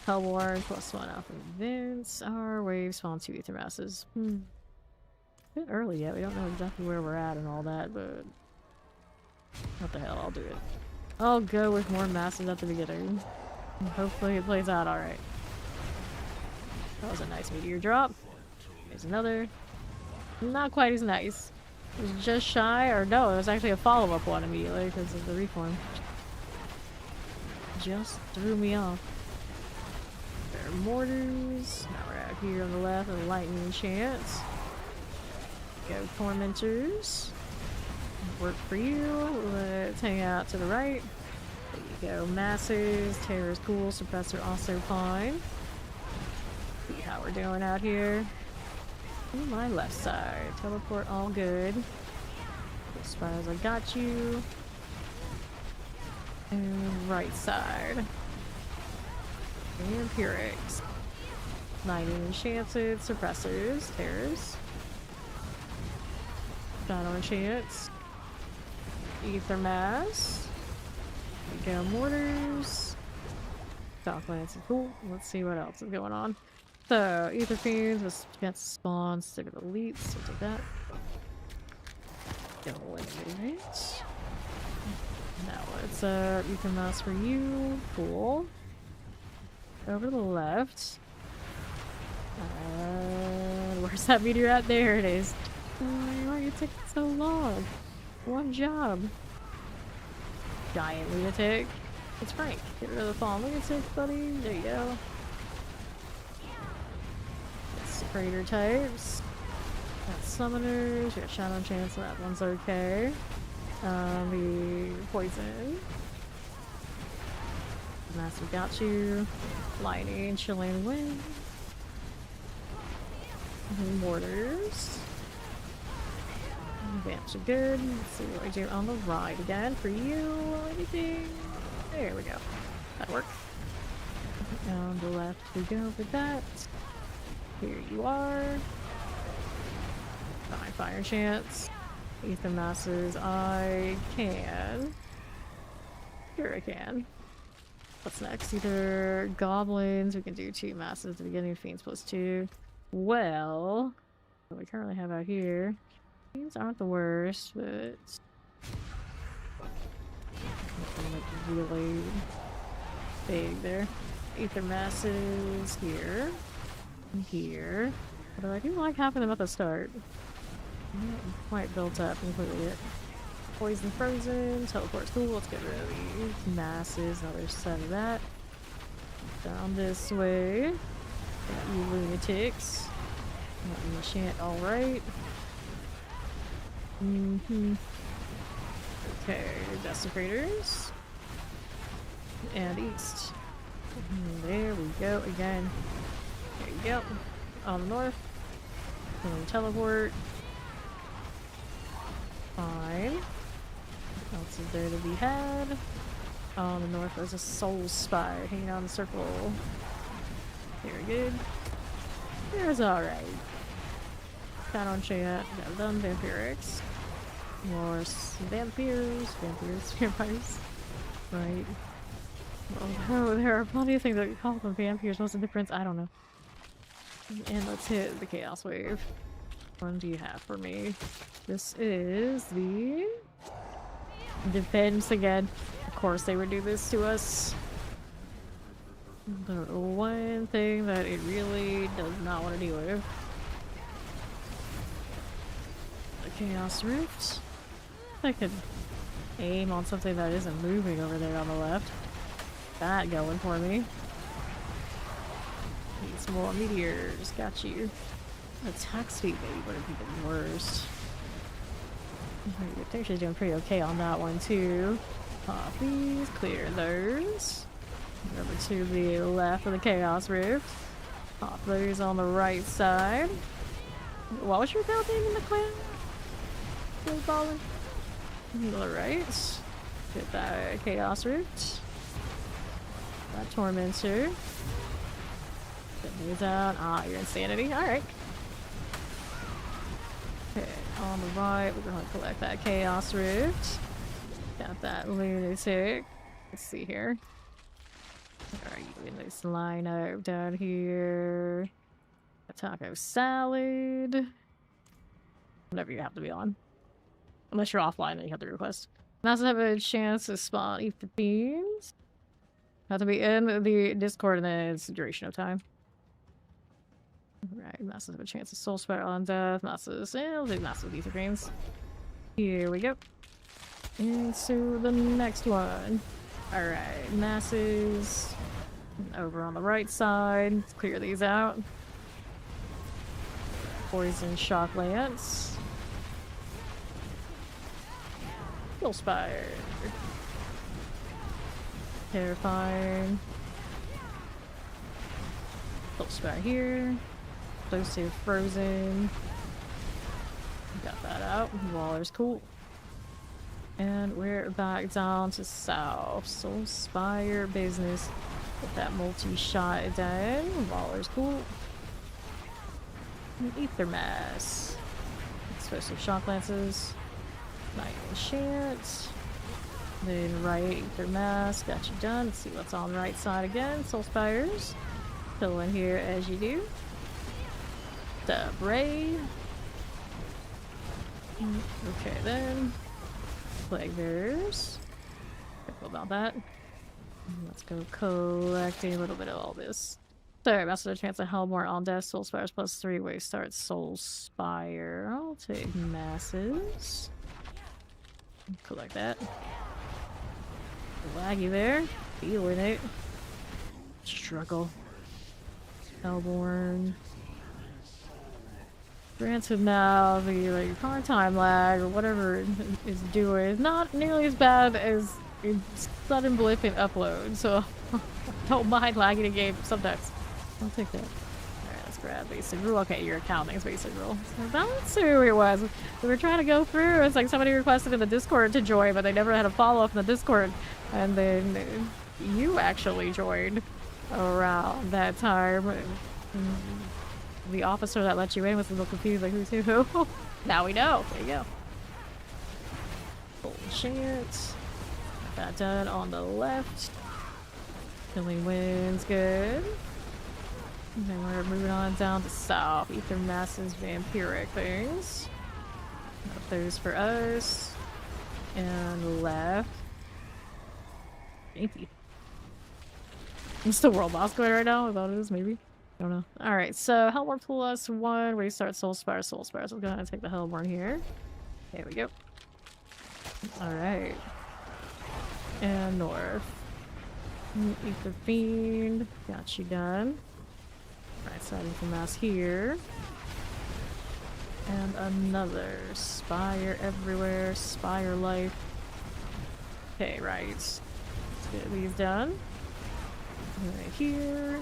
Hellborn, +1 off of events. Our wave spawn 2 Ether Masses. A bit early yet. We don't know exactly where we're at and all that, but What the hell, I'll do it. I'll go with more masses at the beginning. Hopefully it plays out alright. That was a nice meteor drop. There's another. Not quite as nice. It was just shy, or no, it was actually a follow-up one immediately because of the reform. Just threw me off. There are mortars. Now we're out here on the left of the lightning chance. Go tormentors. Work for you. Let's hang out to the right. There you go. Masses. Terror's cool. Suppressor also fine. See how we're doing out here. To my left side. Teleport all good. As far as I got you. And right side. Empirics. Lightning enchanted. Suppressors. Terrors. Shadow enchants. Ether mass. There we go. Mortars. Dock lance. Cool. Let's see what else is going on. So, Ether Fiends was against spawn, stick with elites, so take that. Go eliminate it. Now it's Ether Mass for you. Cool. Over to the left. Where's that meteor at? There it is. Why are you taking so long? One job. Giant lunatic. It's Frank. Get rid of the fallen lunatic, buddy. There you go. Crater types. Got summoners. We got shadow chance, so that one's okay. The poison. Master got you. Lightning, chilling wind. Mortars. Vamps are good. Let's see what I do on the right again for you. Anything? There we go. That worked. On the left we go with that. Here you are. Fine fire chance. Ether masses. I can. Here I can. What's next? Either goblins. We can do 2 masses at the beginning. Fiends +2. Well, what we currently have out here. Fiends aren't the worst, but really big there. Ether masses here. Here. Although I do like having them at the start. Not quite built up completely yet. Poison frozen, teleport school, let's get rid of these masses, another set of that. Down this way. Got you lunatics. Got you enchant alright. Okay, desecrators. And east. There we go again. There you go. On the north. And teleport. Fine. What else is there to be had? On the north there's a soul spire hanging on the circle. Very good. There's alright. Got on Chant. Got done vampirics. More vampires. Vampires. Right. Oh, there are plenty of things that call them vampires. What's the difference? I don't know. And let's hit the Chaos Wave. What one do you have for me? This is the defense again. Of course they would do this to us. The one thing that it really does not want to deal with. The Chaos Rift. I could aim on something that isn't moving over there on the left. That going for me. Need some more meteors. Got you. Attack speed maybe would have been the worst. I think she's doing pretty okay on that one too. Pop these, clear those. Over to the left of the Chaos Rift. Pop those on the right side. What was your building in the clan? Blue baller. Alright. Get that Chaos Rift. That Tormentor. Get these out. Ah, your Insanity. Alright. Okay, on the right, we're going to collect that Chaos Rift. Got that Lunatic. Let's see here. Alright, you in this lineup down here. A taco salad. Whatever you have to be on. Unless you're offline, then you have to request. Masses have a chance to spawn ether beams. Have to be in the Discord and then it's the duration of time. Right, masses have a chance of soul spiral on death. Masses, we'll do masses ether beams. Here we go. Into the next one. Alright, masses. Over on the right side. Let's clear these out. Poison shock lance. Soul spire. Terrifying. Soul spire here. Close to frozen. Got that out. Waller's cool. And we're back down to south. Soul spire business. Get that multi-shot down. Waller's cool. And ether mass. Explosive shock lances. Night enchant. Then right ether mass. Got you done. Let's see what's on the right side again. Soul spires. Fill in here as you do. The brave. Okay then. Plague bearers. Careful about that. Let's go collecting a little bit of all this. Sorry, Master chance of Hellborn on death. Soul Spires plus 3 way start. Soul Spire. I'll take masses. Collect that. Laggy there. Feeling it. Struggle. Hellborn. Granted now, the like hard time lag or whatever it is doing is not nearly as bad as a sudden blip in upload, so don't mind lagging a game sometimes. I'll take that. Alright, let's grab basic rule. Okay, you're counting as basic rule. So that's who it was. We were trying to go through. It's like somebody requested in the Discord to join, but they never had a follow-up in the Discord. And then you actually joined around that time. The officer that let you in was a little confused, like who's who? Now we know. There you go. Full chance. Got that done on the left. Killing winds, good. And then we're moving on down to south. Ether masses, vampiric things. Got those for us. And left. Thank you. Is the world boss going right now? I thought it is, maybe. I don't know. Alright, so Hellborn plus 1. Restart Soul Spire, Soul Spire. So I'm gonna take the Hellborn here. There we go. Alright. And north. Ether Fiend. Got you done. Right side of the mass here. And another. Spire everywhere. Spire life. Okay, right. Let's get these done. Right here.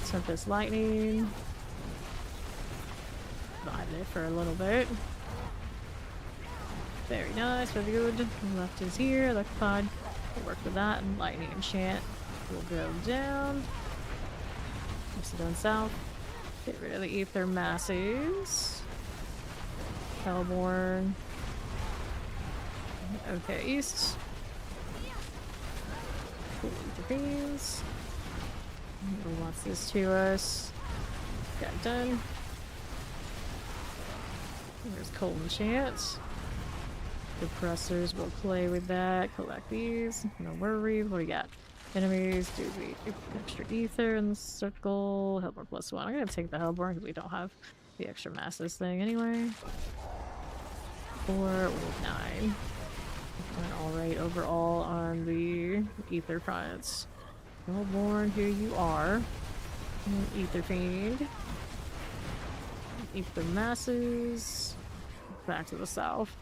Tempest lightning. Vibe it for a little bit. Very nice, very good. Left is here, electrified. We'll work with that, and lightning enchant will go down. Mix it down south. Get rid of the ether masses. Hellborn. Okay, east. Cool, ether beams. Who wants this to us? Got it done. There's cold enchant. Depressors will play with that. Collect these. No worries. What do we got? Enemies do the extra ether in the circle. Hellborn plus 1. I'm gonna take the Hellborn because we don't have the extra masses thing anyway. 4 with 9. And alright overall on the ether fronts. Hellborn, here you are. Ether Fiend. Ether masses. Back to the south.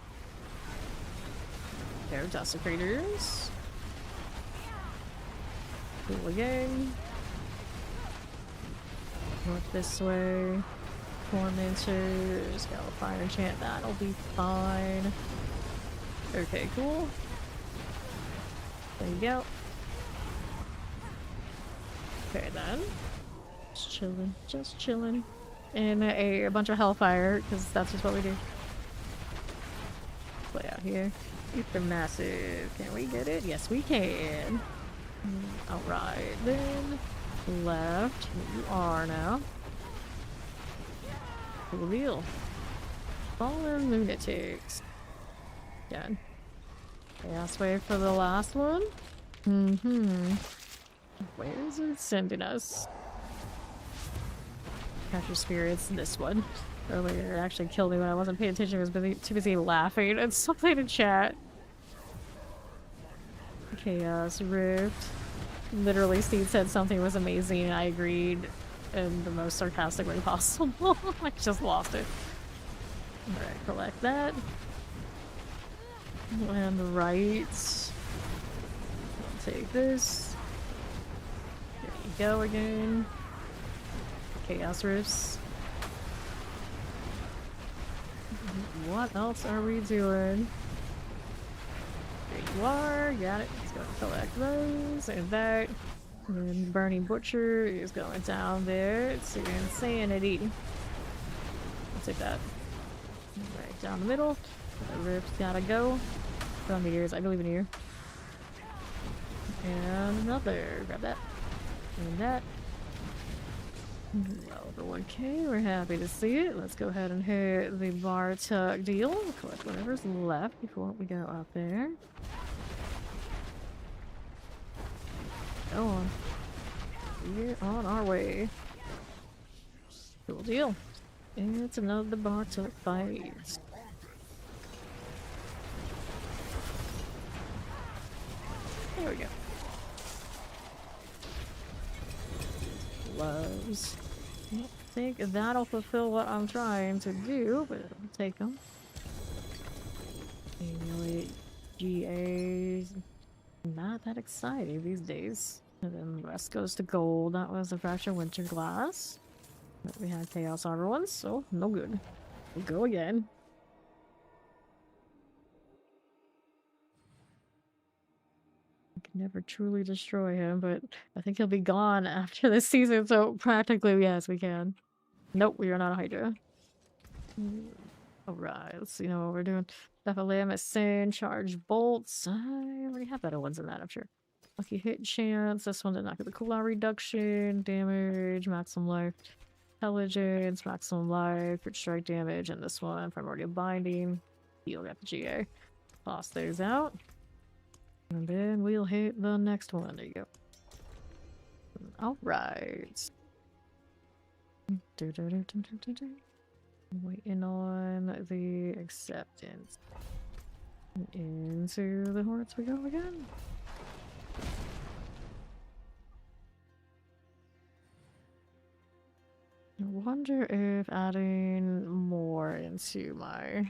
There are Desecrators. Cool again. North this way. Tormentors. Got a fire enchant. That'll be fine. Okay, cool. There you go. Okay then. Just chilling. Just chilling. And a bunch of Hellfire, because that's just what we do. Play out here. Ether massive. Can we get it? Yes, we can. Alright, then. Left. Here you are now. Cool deal. Fallen lunatics. Done. Chaos wave for the last one. Mm-hmm. Where is it sending us? Capture spirits, this one. Earlier it actually killed me when I wasn't paying attention. I was too busy laughing at something in chat. Chaos Rift. Literally, Steve said something was amazing and I agreed in the most sarcastic way possible. I just lost it. Alright, collect that. And right. I'll take this. There you go again. Chaos Rifts. What else are we doing? There you are. Got it. Let's go collect those and that. And Burning Butcher is going down there. It's insanity. I'll take that. Right down the middle. The Rift's gotta go. Put on Meteors. I believe in you. And another. Grab that. And that. Over 1k. We're happy to see it. Let's go ahead and hit the bar tuck deal. Collect whatever's left before we go up there. Go on. We're on our way. Cool deal. It's another bar tuck fight. There we go. Gloves. I don't think that'll fulfill what I'm trying to do, but I'll take them. Anyway, GA's not that exciting these days. And then the rest goes to gold. That was a Fractured Winter Glass. But we had Chaos Armor ones, so no good. We'll go again. I can never truly destroy him, but I think he'll be gone after this season, so practically, yes, we can. Nope, we are not a Hydra. Alright, let's see what we're doing. Definitely Sin, Charge Bolts. I already have better ones than that, I'm sure. Lucky Hit Chance. This one did not get the cooldown reduction. Damage, maximum life. Intelligence, maximum life, crit strike damage, and this one, Primordial Binding. Heal got the GA. Toss those out. And then we'll hit the next one. There you go. Alright. Waiting on the acceptance. Into the hordes we go again. I wonder if adding more into my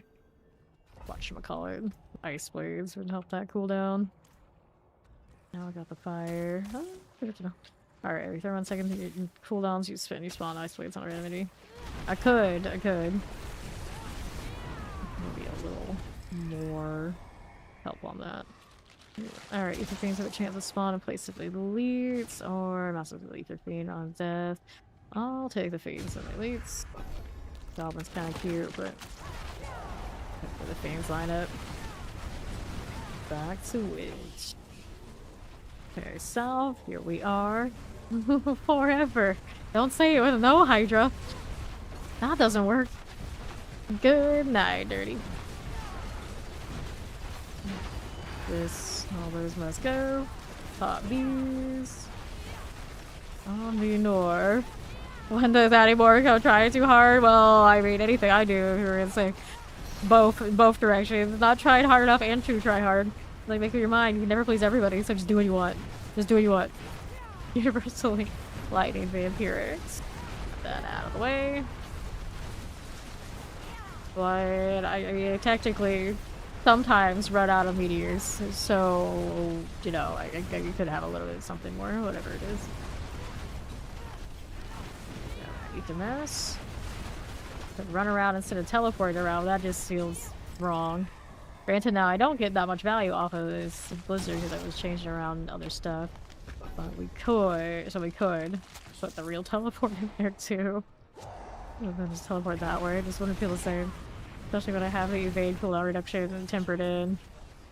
whatchamacallit ice blades would help that cool down. Now I got the fire. Oh, good to know. Alright, every 31 seconds you cooldowns, you spawn ice blades on a enemy. I could. Maybe a little more help on that. Alright, Ether Fiends have a chance to spawn in place of elites, or massively Ether Fiend on death. I'll take the Fiends and elites. Goblin's kind of cute, but for the Fiends line up. Back to Witch. Okay, south, here we are. Forever. Don't say it with no Hydra. That doesn't work. Good night, Dirty. All those must go. Pop these. On the north. When does anymore go trying too hard? Well, I mean, anything I do, you're gonna say both directions. Not trying hard enough and too try hard. Like, make up your mind. You can never please everybody, so just do what you want. Just do what you want. Universally lightning vampirics. Get that out of the way. But I technically sometimes run out of meteors, so I could have a little bit of something more, whatever it is. Eat the mess. To run around instead of teleporting around, that just feels wrong. Granted, now I don't get that much value off of this blizzard because I was changing around other stuff. But we could put the real teleport in there too. And then just teleport that way, it just wouldn't feel the same. Especially when I have the evade cooldown reduction and tempered in.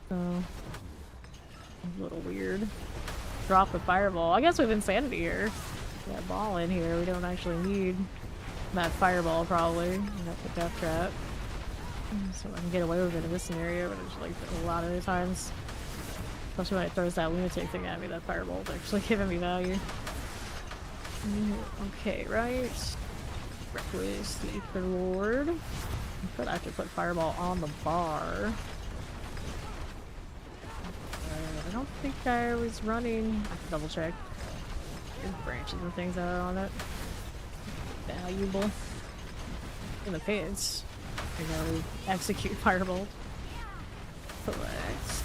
So, a little weird. Drop the fireball. I guess with Insanity here. That ball in here, we don't actually need that fireball probably. Got the death trap. So I can get away with it in this scenario, but it's like a lot of the times. Especially when it throws that lunatic thing at me, that fireball's actually giving me value. Okay, right. Reckless, the Ether Lord. I could actually put fireball on the bar. I don't think I was running. I have to double check. There's branches and things that are on it. Valuable. In the pits. I gotta execute fireball. Select.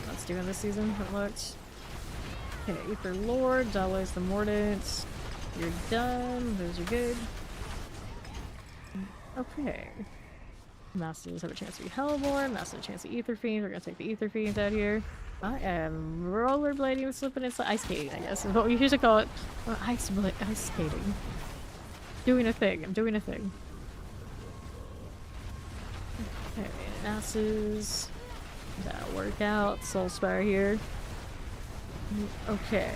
Let's do it this season. It looks. Okay, Ether Lord, Dallas the Mordant. You're done. Those are good. Okay. Masters have a chance to be Hellborn. Masters have a chance to Ether Fiends. We're gonna take the Ether Fiends out here. I am rollerblading and slipping inside. Ice skating, I guess, is what we usually call it. Ice skating. Doing a thing. I'm doing a thing. Okay, Asses. That'll work out. Soulspire here. Okay.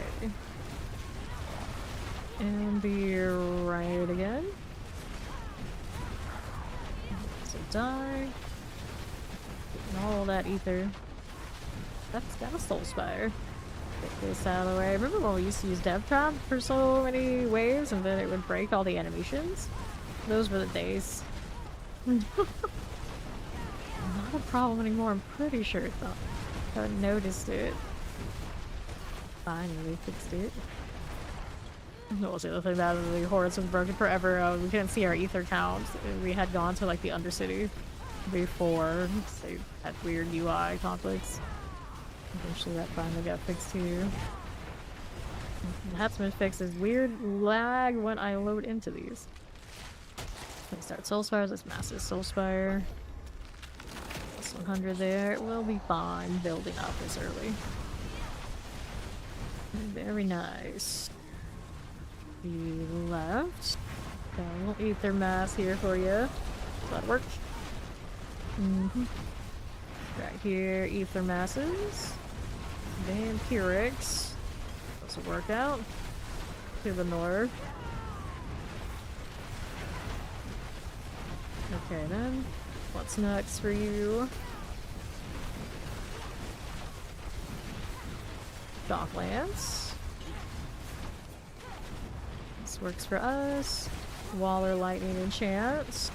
And be right again. So die. Getting all that ether. That's got a Soulspire. Get this out of the way. Remember when we used to use Dev Trap for so many waves and then it would break all the animations? Those were the days. Not a problem anymore, I'm pretty sure. I haven't noticed it. Finally fixed it. What was the other thing that the hordes was broken forever? We couldn't see our ether count. We had gone to like the Undercity before, so they had weird UI conflicts. Eventually that finally got fixed too. It had some fixes. Weird lag when I load into these. Let's start Soulspires. Let's massive Soulspire. Plus 100 there. We'll be fine building up this early. Very nice. The left. Got a little ether mass here for you. That'll work. Right here, ether masses. Vampirics. This will work out. To the north. Okay then. What's next for you? Docklands. This works for us. Waller Lightning Enchants.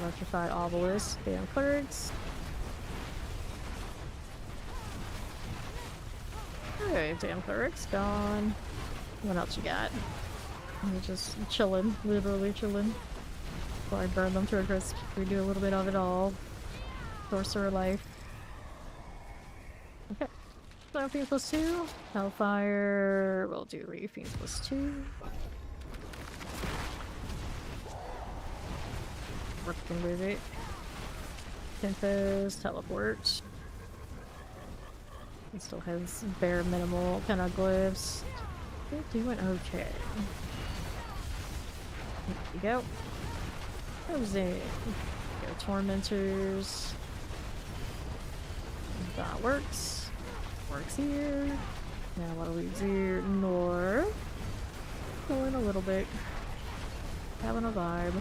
Electrified Obelisk. Damn Clerks. Okay, damn Clerks gone. What else you got? We're just chilling, literally chilling. Before I burn them to a crisp. We do a little bit of it all. Sorcerer life. Okay. So Fiends plus 2. Hellfire. We'll do Fiends plus 2. Working with it. Tempest. Teleport. It still has bare minimal kind of glyphs. We're doing okay. There we go. Goes in. Go Tormentors. That works. Works here. Now what do we do? North. Going a little bit. Having a vibe.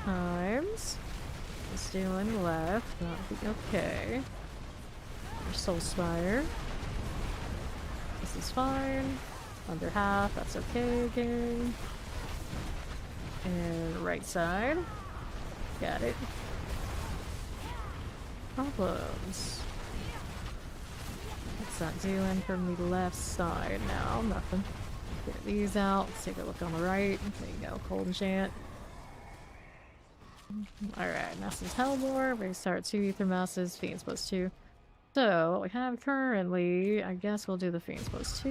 Times. Just doing left. That'll be okay. Soulspire. This is fine. Under half, that's okay again. And right side. Got it. Problems. What's that doing from the left side now? Nothing. Get these out. Let's take a look on the right. There you go. Cold Enchant. Alright, Masses Hellborn. We start 2 Ether Masses, Fiends plus 2. So, what we have currently, I guess we'll do the Fiends plus 2.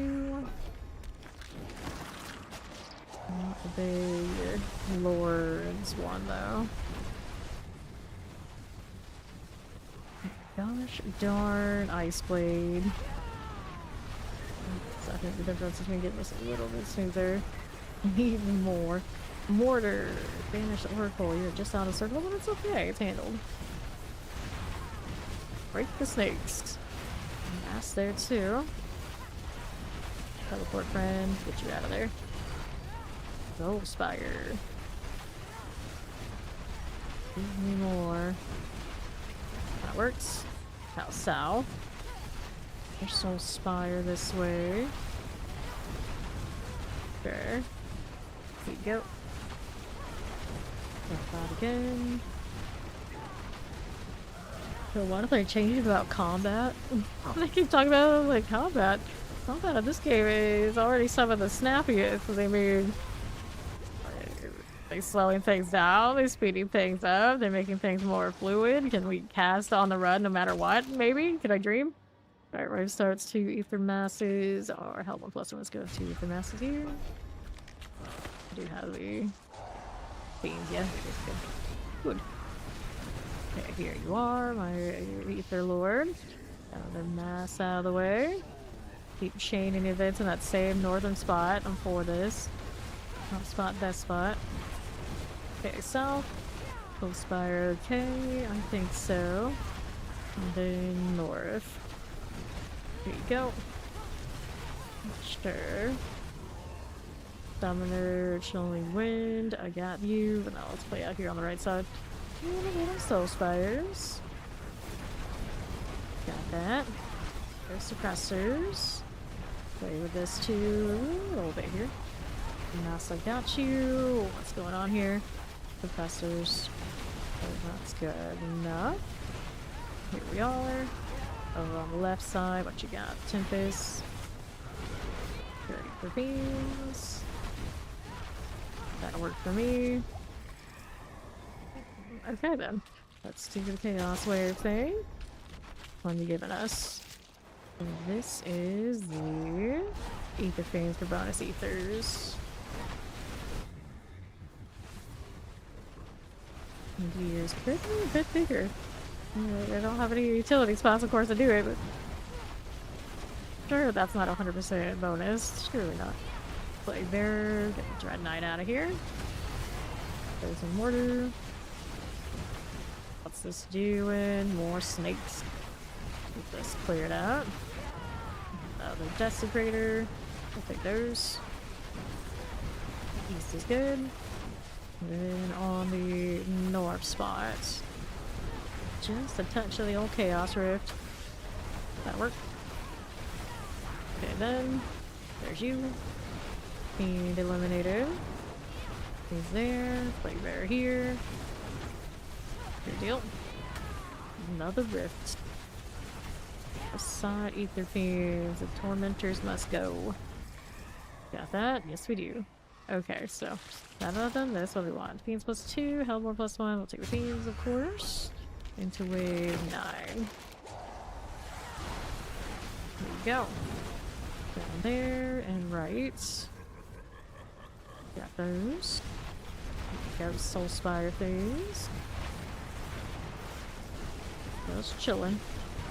Not the big Lords one, though. Gosh darn Ice Blade. So I think the difference between getting this a little bit smoother. Even more. Mortar. Banish the Oracle. You're just out of circle, but it's okay. It's handled. Break the snakes. Mass there too. Teleport friend. Get you out of there. Soul Spire. Give me more. That works. How south? There's Soul Spire this way. Sure. Here you go. Drop that again. So what if they change about combat? They keep talking about like combat. Combat in this game is already some of the snappiest. They mean, they're slowing things down, they're speeding things up, they're making things more fluid. Can we cast on the run no matter what? Maybe? Can I dream? Alright, where starts 2 ether masses, or hell, 1+1, let's go 2 ether masses here. I do have the beams, yeah, good. Okay, here you are, my ether lord. Another mass out of the way. Keep chaining events in that same northern spot. I'm for this. Top spot, best spot. Okay, south. Full Spire, okay, I think so. And then north. Here you go. Sure. Summoner, Chilling Wind, I got you. But now let's play out here on the right side. Little Soul Spires. Got that. There's suppressors. Play with this too. A little bit here. Mouse, I got you. What's going on here? Suppressors. Oh, that's good enough. Here we are. Over on the left side, what you got? Tempest. 30 for beams. That'll work for me. Okay then. Let's do the Chaos Wave thing. What are you giving us? And this is the Ether Fiends for bonus ethers. Gears could be a bit bigger. I don't have any utility spots, of course, to do it, but sure, that's not 100% bonus. Surely not. Play Bear, get the Dread Knight out of here. There's some mortar. What's this doing? More snakes. Keep this cleared out. Another Desecrator. I'll take those. East is good. And then on the north spot, just a touch of the old Chaos Rift. That'll work. Okay, then there's you. Fiend eliminated. He's there. Play Bear here. Good deal. Another Rift. Aside Ether Fiends. The Tormentors must go. Got that? Yes, we do. Okay, so now done this, what do we want? Fiends +2, Hellborn +1. We'll take the Fiends, of course. Into wave 9. There you go. Down there and right. Got those. Got Soul Spire things. Just chilling.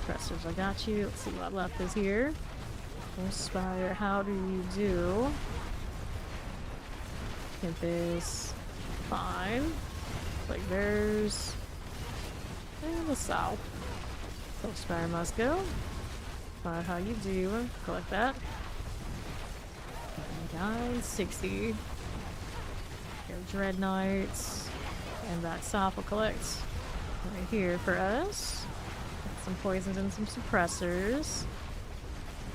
Pressers, I got you. Let's see what left is here. Soul Spire, how do you do? Tempest, fine. Like there's and the south. Soul Spire must go. Find how you do. Collect that. Guys, 60. Go Dread Knights. And that south will collect right here for us. Got some poisons and some suppressors.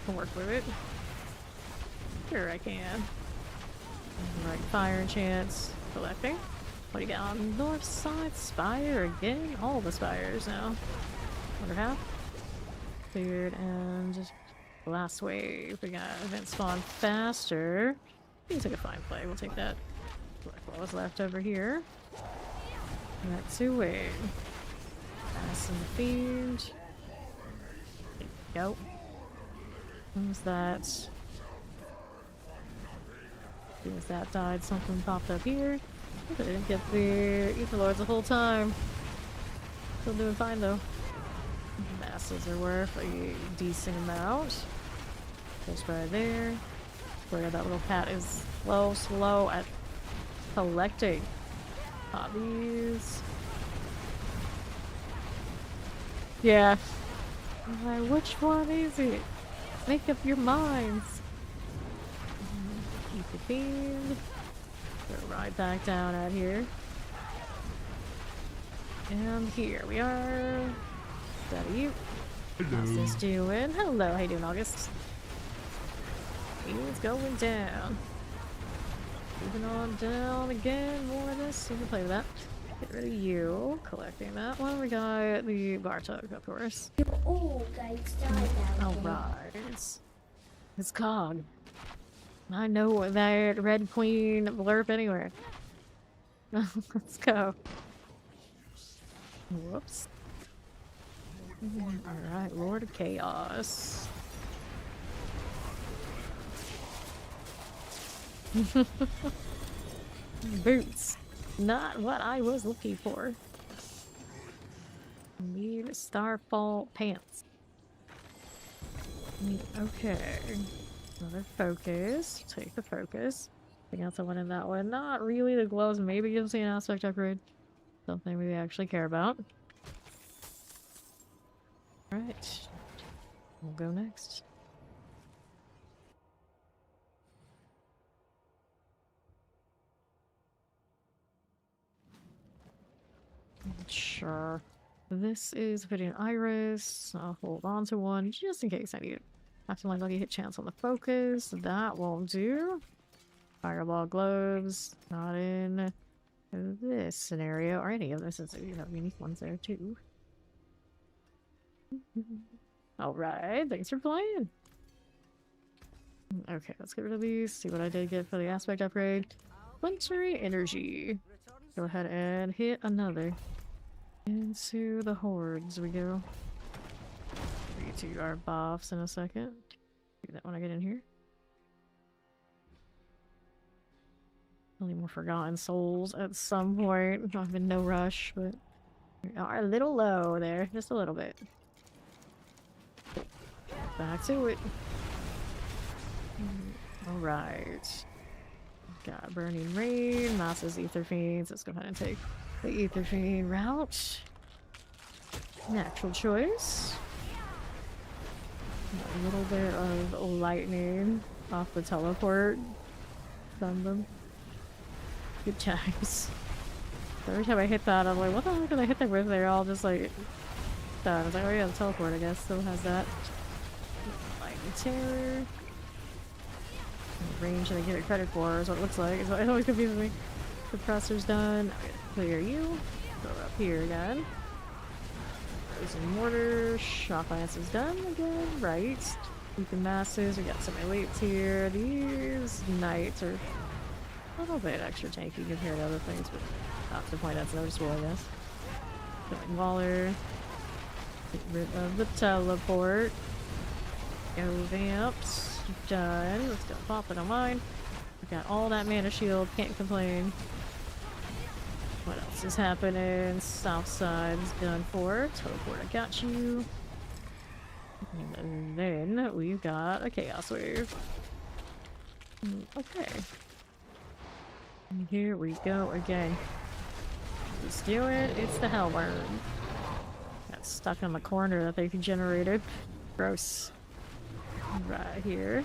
Can work with it. Sure I can. Right, fire enchants. Collecting. What do you got on the north side? Spire again? All the spires now. Wonder how. Cleared and just last wave. We got event spawn faster. Seems like a fine play. We'll take that. What was left over here? That's two wave. Pass in the field. There you go. What was that? As soon as that died, something popped up here. I didn't get the Ether Lords the whole time. Still doing fine though. Masses are worth a decent amount. Just right there. Where that little cat is slow at collecting hobbies. Yeah. Like, which one is it? Make up your minds. Keep the fiend. right back down out here. And here we are. Is that you? How's this doing? Hello, how you doing, August? It's going down. Moving on down again. More of this. You can play with that. Get rid of you. Collecting that one. We got the Bartok, of course. All guys died down here. Alright. It's Cog. I know that Red Queen blurb anywhere. Let's go. Whoops. Alright, Lord of Chaos. Boots. Not what I was looking for. Need Starfall pants. Okay. Another focus. Take the focus. Anything else I want in that one? Not really. The gloves maybe gives me an aspect upgrade. Something we actually care about. Alright. We'll go next. Sure. This is putting an iris. I'll hold on to one just in case I need it. After my lucky hit chance on the focus. That won't do. Fireball gloves. Not in this scenario or any of this, since you have unique ones there too. Alright, thanks for playing. Okay, let's get rid of these. See what I did get for the aspect upgrade. Wintry energy. Go ahead and hit another. Into the hordes we go. We do our buffs in a second. Do that when I get in here. Only more Forgotten Souls at some point. I'm in no rush, but we are a little low there. Just a little bit. Back to it. Alright. Got Burning Rain, Mass's Ether Fiends. Let's go ahead and take the Ether Fiend route. Natural choice. A little bit of lightning off the teleport. Stun them. Good times. Every time I hit that, I'm like, what the heck did I hit them with? They're all just like done. I was like, oh yeah, the teleport, I guess, still has that. Lightning Terror. Range that I give it credit for is what it looks like. It's what it always confuses me. Suppressor's done. Clear you. Go up here again. Frozen Mortar. Shock Lance is done again. Right. Beacon Masses. We got some elites here. These Knights are a little bit extra tanky compared to other things, but not to the point that's noticeable, I guess. Killing Waller. Get rid of the teleport. Go Vamps. Done. Let's go pop it on mine. We got all that mana shield. Can't complain. What else is happening? South side is done for. Teleport, I got you. And then we've got a Chaos Wave. Okay. And here we go again. Let's do it. It's the Hellworm. Got stuck in the corner that they generated. Gross. Right here.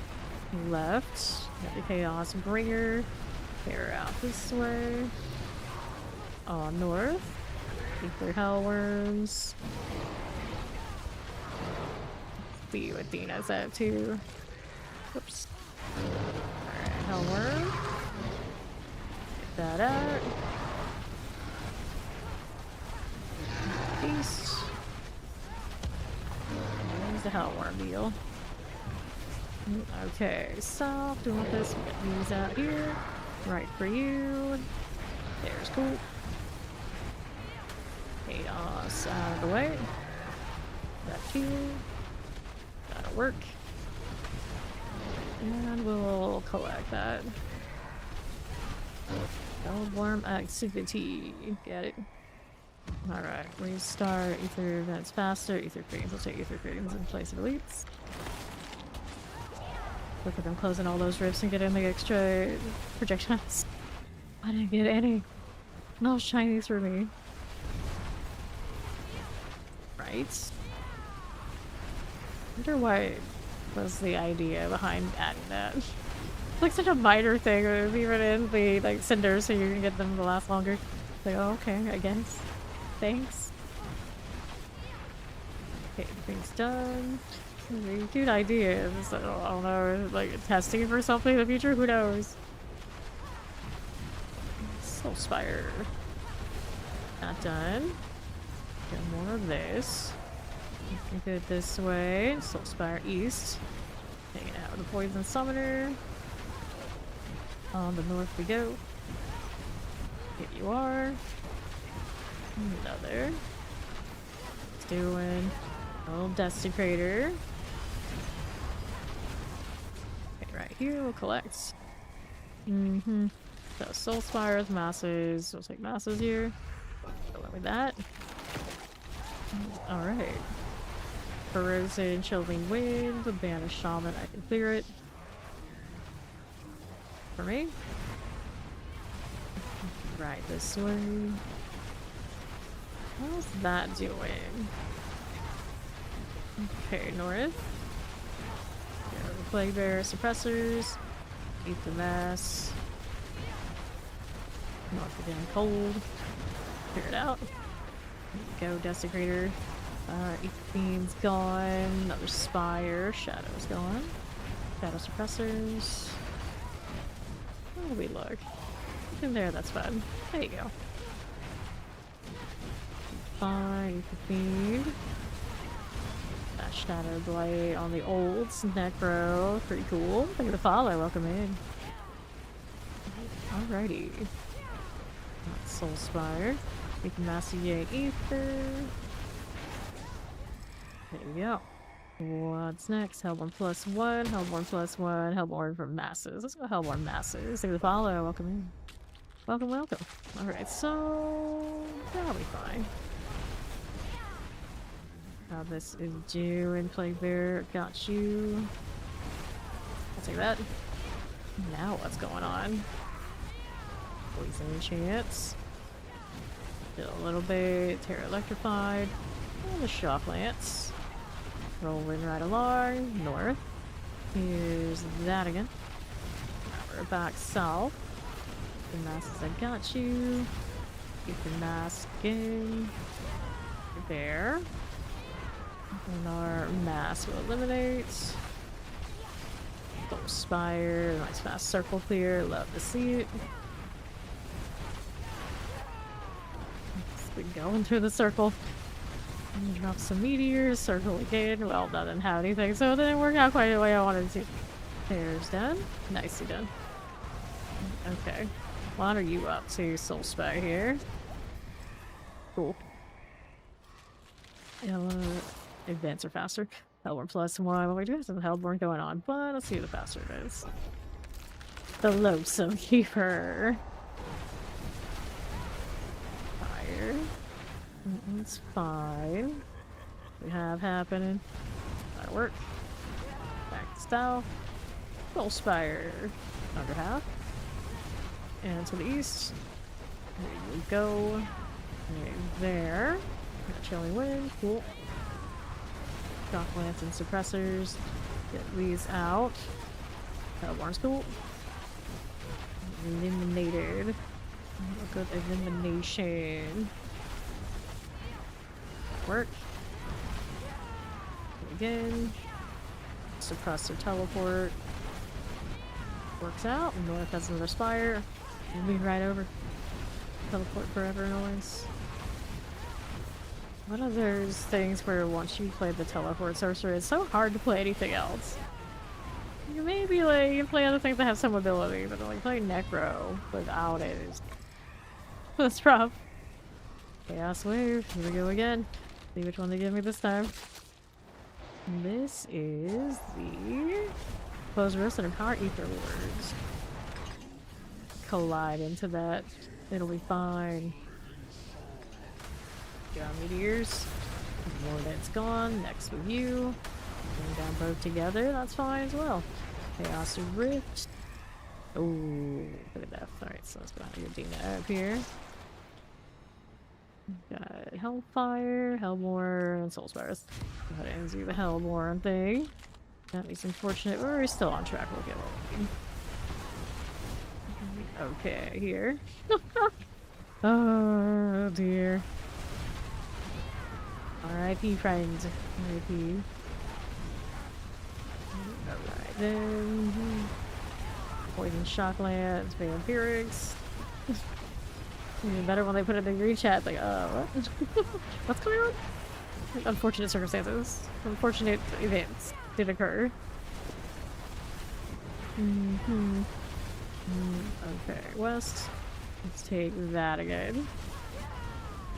Left. Got the Chaos Bringer. Here out this way. On north. Ether Hellworms. See what Dina's at too. Whoops. Alright, Hellworm. Get that out. Beast. There's the Hellworm deal. Okay, so doing this, we got these out here. Right for you. There's cool. Chaos out of the way. That too. That'll work. And we'll collect that. Goldworm activity. Get it. Alright, restart. Ether events faster. Ether Fiends. We'll take Ether Fiends in place of elites. Look at them closing all those rifts and getting the extra projectiles. I didn't get any. No shinies for me. Right? I wonder what was the idea behind adding that. It's like such a minor thing, even in the like cinders, so you can get them to last longer. It's like, oh, okay, I guess. Thanks. Okay, things done. Really cute ideas. I don't know, like testing for something in the future. Who knows? Soul Spire. Not done. Get more of this. We can go this way. Soul Spire East. Hanging out with the Poison Summoner. On the north we go. Here you are. Another. It's doing a little Desecrator. Okay, right here we'll collect. So Soul Spires, Masses. We'll take Masses here. Go with that. Alright. Corrosion, Chilling Wind, the Banish Shaman, I can clear it. For me. Right this way. How's that doing? Okay, north. Go the Plague Bear Suppressors. Eat the Mass. North again, cold. Clear it out. Go Desecrator. Fiend's gone. Another Spire. Shadow's gone. Shadow Suppressors. Where do we look? In there, that's fun. There you go. Fine, Fiend. That Shadow Blight on the olds. Necro. Pretty cool. Thank you for the follow. Welcome in. Alrighty. That's Soul Spire. We can Massier Ether. There we go. What's next? Hellborn +1, Hellborn +1, Hellborn from Masses. Let's go Hellborn Masses. Thank you for the follow. Welcome in. Welcome, welcome. Alright, so that'll be fine. How this is doing, Plague Bear. Got you. I'll take that. Now what's going on? Poison Chance. Still a little bit. Terra Electrified. And the Shock Lance. Rolling right along. North. Here's that again. Now we're back south. The masses, I got you. Get the mask in. There. And our mask will eliminate. Soul Spire. Nice fast circle clear. Love to see it. Been going through the circle. Drop some meteors, circle again. Well, that didn't have anything, so it didn't work out quite the way I wanted to. There's done. Nicely done. Okay. What are you up to, Soul Spire here? Cool. Advance or faster. Hellborn +1. Well, we do have some Hellborn going on, but let's see who the faster it is. The Loathsome Keeper. It's fine. We have happening. That'll work. Back to style. Soul Spire. Under half. And to the east. There you go. Right there. Got Chilling Wind. Cool. Shock Lance and Suppressors. Get these out. Hellborn's cool. Eliminated. Good elimination. Work. Again. Suppressor teleport. Works out. North has another Spire. Move right over. Teleport forever noise. One of those things where once you play the teleport sorcerer, it's so hard to play anything else. You maybe like you can play other things that have some ability, but like play Necro without it is that's rough. Chaos Wave. Here we go again. See which one they give me this time. This is the Close Roasted and Power Ether Words. Collide into that. It'll be fine. Get on Meteors. More that's gone. Next with you. Bring down both together. That's fine as well. Chaos Rift. Oh, look at that. Alright, so let's go ahead and get Dina up here. Got Hellfire, Hellborn, and Soul Spires. Go ahead and do the Hellborn thing. That is unfortunate, but we're still on track. We'll get what we need. okay here. Oh dear. R.I.P. friend. R.I.P. Alright then. Poison shock lance, vampirics. Even better when they put it in the green chat, like, what? What's going on? Unfortunate circumstances. Unfortunate events did occur. Okay, west. Let's take that again.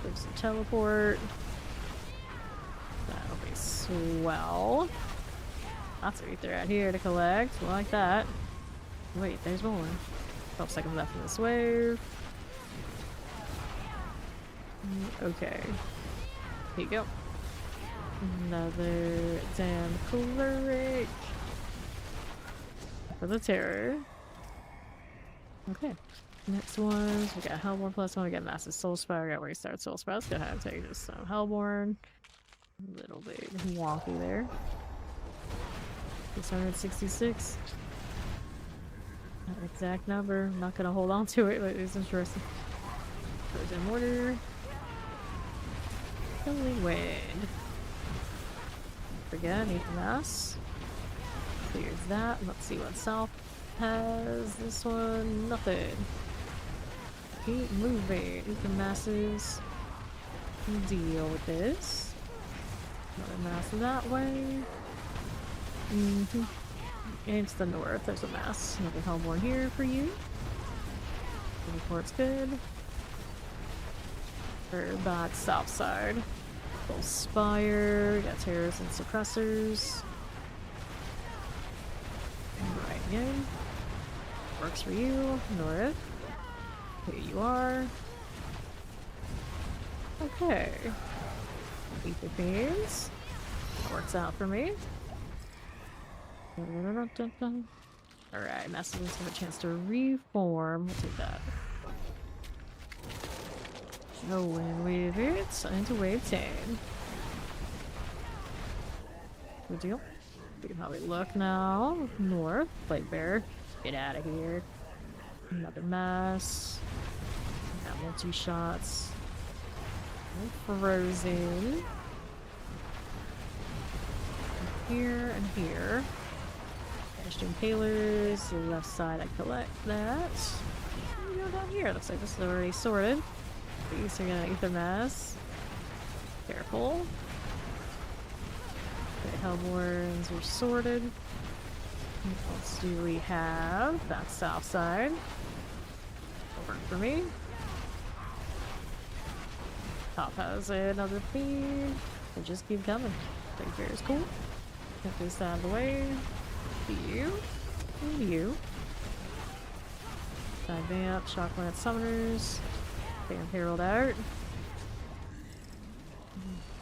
There's a teleport. That'll be swell. Lots of ether out here to collect. I like that. Wait, there's more. 12 seconds left in this wave. Okay. Here you go. Another damn cleric. For the terror. Okay. Next ones, we got Hellborn +1, we got Massive Soul Spire, we got Restart Soul Spire. Let's go ahead and take just some Hellborn. A little bit wonky there. 666. Not an exact number. I'm not gonna hold on to it, but it's interesting. Frozen Mortar. Killing Wind. Again, Ethan Mass. Clears that. Let's see what South has. This one, nothing. Keep moving. Ethan Masses. Deal with this. Another mass that way. And to the north, there's a mass. Another Hellborn here for you. Report's good. Or back south side. Full Spire. Got terrors and suppressors. Right again. Works for you. North. Here you are. Okay. Ether Beams. Works out for me. Alright, messages have a chance to reform. We'll take that. Oh, and with it, into wave 10. Good deal. We can probably look now. North. Blade Bear. Get out of here. Another mass. Got multi-shots. Frozen. Here and here. Dashed Impalers. The left side, I collect that. We go down here. Looks like this is already sorted. These are gonna Ether Mass. Careful. Okay, Hellborns are sorted. What else do we have? That's south side. Will work for me. Top has another feed. They just keep coming. Big Bear is cool. Get this out of the way. You. And you. Side Vamp, Shock Lance Summoners. Vamp Herald out.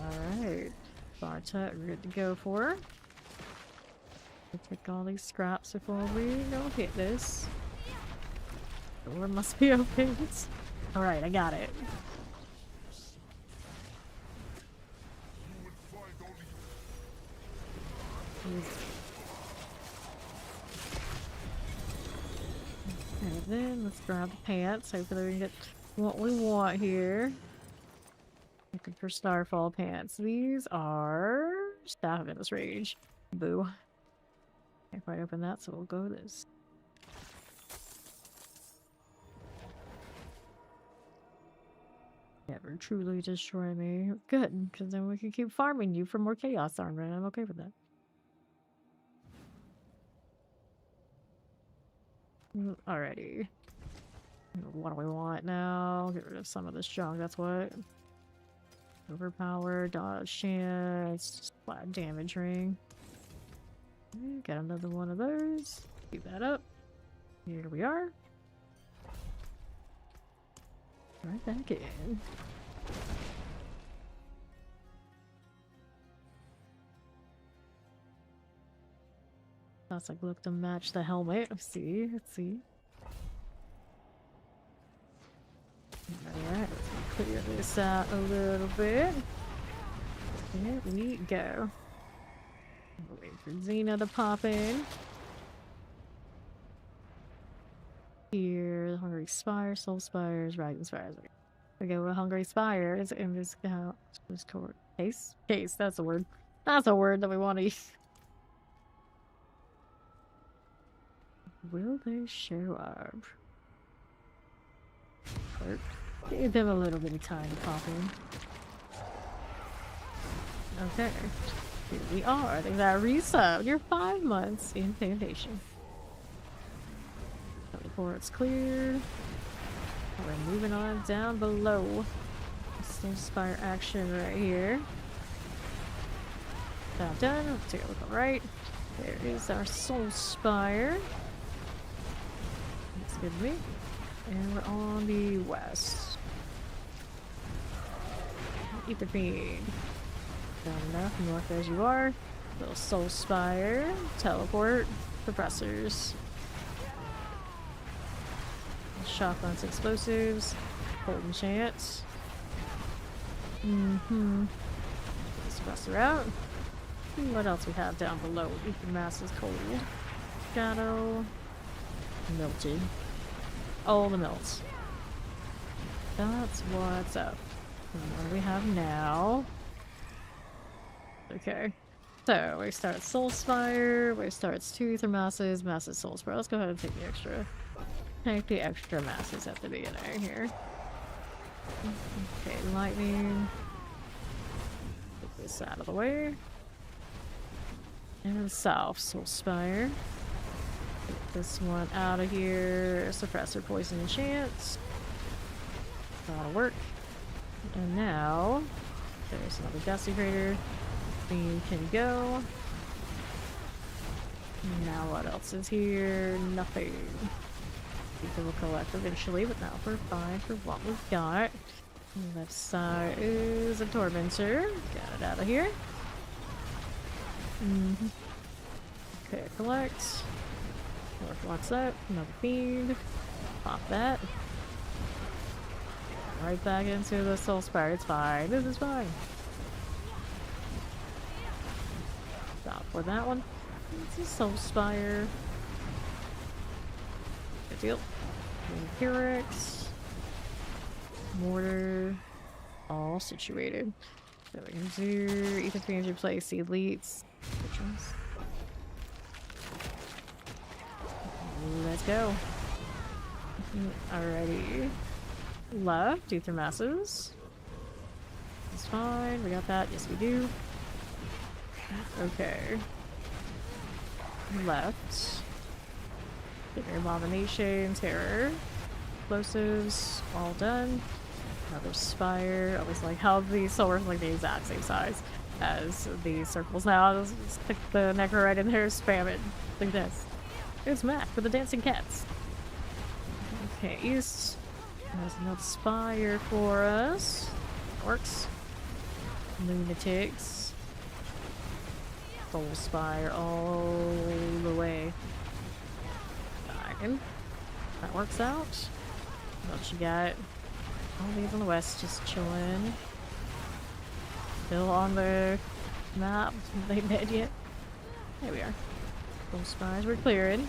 Alright. Bartut, we're good to go for. We'll take all these scraps before we go hit this. The door must be open. Alright, I got it. And then let's grab the pants. Hopefully we can get what we want here. Looking for Starfall pants. These are Staff of Endless Rage. Boo. Can't quite open that, so we'll go with this. Never truly destroy me. Good, because then we can keep farming you for more Chaos Armor, and I'm okay with that. Alrighty. What do we want now? Get rid of some of this junk, that's what. Overpower, dodge chance, flat damage ring. Got another one of those. Keep that up. Here we are. Right back in. That's like look to match the helmet. Let's see. Alright, let's clear this out a little bit. There we go. Wait for Xena to pop in. Here, Hungry Spire, Soul Spires, Rising Spires. We go with Hungry Spires in this case. Case, that's a word. That's a word that we want to use. Will they show up? Give them a little bit of time to pop in. Okay. Here we are. They got resub. You're 5 months in Foundation. Teleport's cleared. We're moving on down below. Same Spire action right here. That done. Let's take a look on the right. There is our Soul Spire. That's good to me. And we're on the west. Eat the feed. Down enough, north as you are. Little Soul Spire. Teleport. Suppressors. Shotguns, explosives. Golden chance. Suppressor out. What else we have down below? Ether Mass is cold. Shadow. Melted. Oh, the melts. That's what's up. And what do we have now? Okay. So, we start Soul Spire, we start 2 Ether Masses, Masses Soul Spire. Let's go ahead and take the extra. Take the extra masses at the beginning here. Okay, lightning. Get this out of the way. And south, Soul Spire. Get this one out of here. Suppressor, poison, and chance. That'll work. And now, there's another Dusty Crater. You can go. Now what else is here? Nothing. People will collect eventually, but now we're fine for what we've got. Left side is a Tormentor. Got it out of here. Okay, collect. North locks up. Another feed. Pop that. Right back into the Soul Spire. It's fine. This is fine. Stop for that one. It's a Soul Spire. Good deal. Pyrex. Mortar. All situated. So we can do Ether 300 place the elites. Which ones? Let's go. Alrighty. Left, Ether Masses. It's fine. We got that. Yes, we do. Okay. Left. Bigger Abomination, Terror. Explosives. All done. Another Spire. Always like how the solar is like the exact same size as the circles now. Just stick the Necro right in there, spam it. Like this. It's Mac with the dancing cats. Okay, east. There's another Spire for us. Works. Lunatics. Soul Spire all the way. Dragon. That works out. What else you got? All these on the west just chilling. Still on the map. They dead yet? There we are. Soul Spires we're clearing.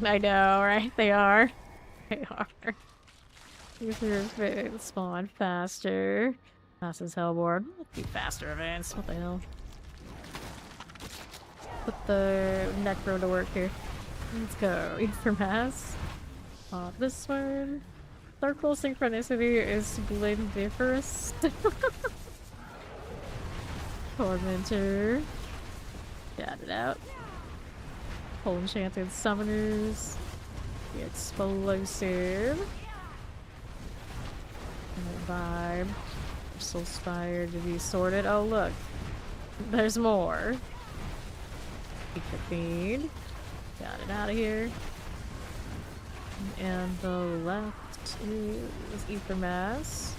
I know, right? They are. They are. Ether spawn faster. Masses Hellboard. Let's do faster events. What the hell? Put the Necro to work here. Let's go. Ether Mass. This one. Circle Synchronicity is splendiferous. Tormentor. Got it out. Full Enchanted Summoners. The Explosive. And Vibe. Soul Spire to be sorted. Oh, look. There's more. Keep the feed. Got it out of here. And the left is Ether Mass.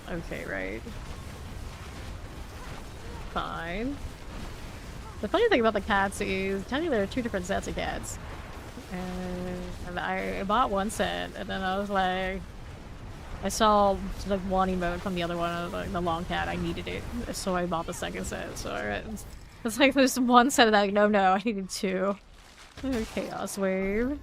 Okay, right. Fine. The funny thing about the cats is, technically there are 2 different sets of cats. And I bought one set, and then I was like, I saw like one emote from the other one, and like the long cat, I needed it. So I bought the second set, so it's like there's one set of that, like, no, I needed 2. Chaos Wave.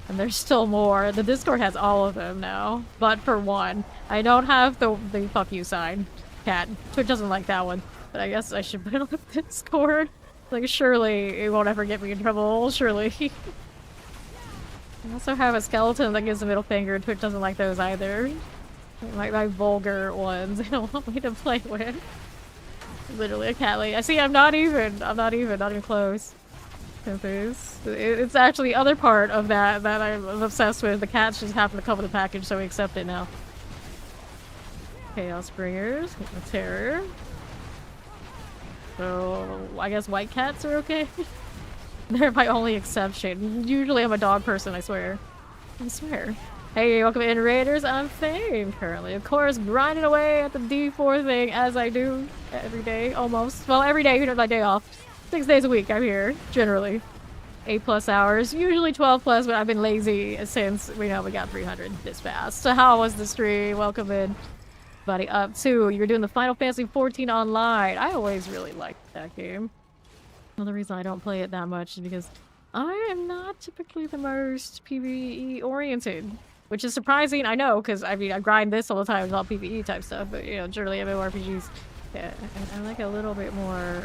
And there's still more. The Discord has all of them now, but for one. I don't have the fuck you sign. Cat. Twitch doesn't like that one. But I guess I should put it on the Discord. Like, surely it won't ever get me in trouble. Surely. I also have a skeleton that gives a middle finger. Twitch doesn't like those either. Like my vulgar ones. They don't want me to play with. Literally a cat lady. I see. I'm not even close. It's actually the other part of that I'm obsessed with. The cats just happen to come with the package, so we accept it now. Chaos Bringers, Terror. So I guess white cats are okay. They're my only exception. Usually I'm a dog person, I swear. I swear. Hey, welcome in Raiders. I'm Fame currently. Of course, grinding away at the D4 thing as I do every day, almost. Well, every day, my day off. 6 days a week I'm here, generally. 8+ hours, usually 12+, but I've been lazy since we know we got 300 this fast. So how was the stream? Welcome in. Buddy up too. You're doing the Final Fantasy 14 online. I always really liked that game. Another reason I don't play it that much is because I am not typically the most PvE oriented. Which is surprising, I know, because I mean I grind this all the time, it's all PvE type stuff, but you know, generally MMORPGs, yeah, I like a little bit more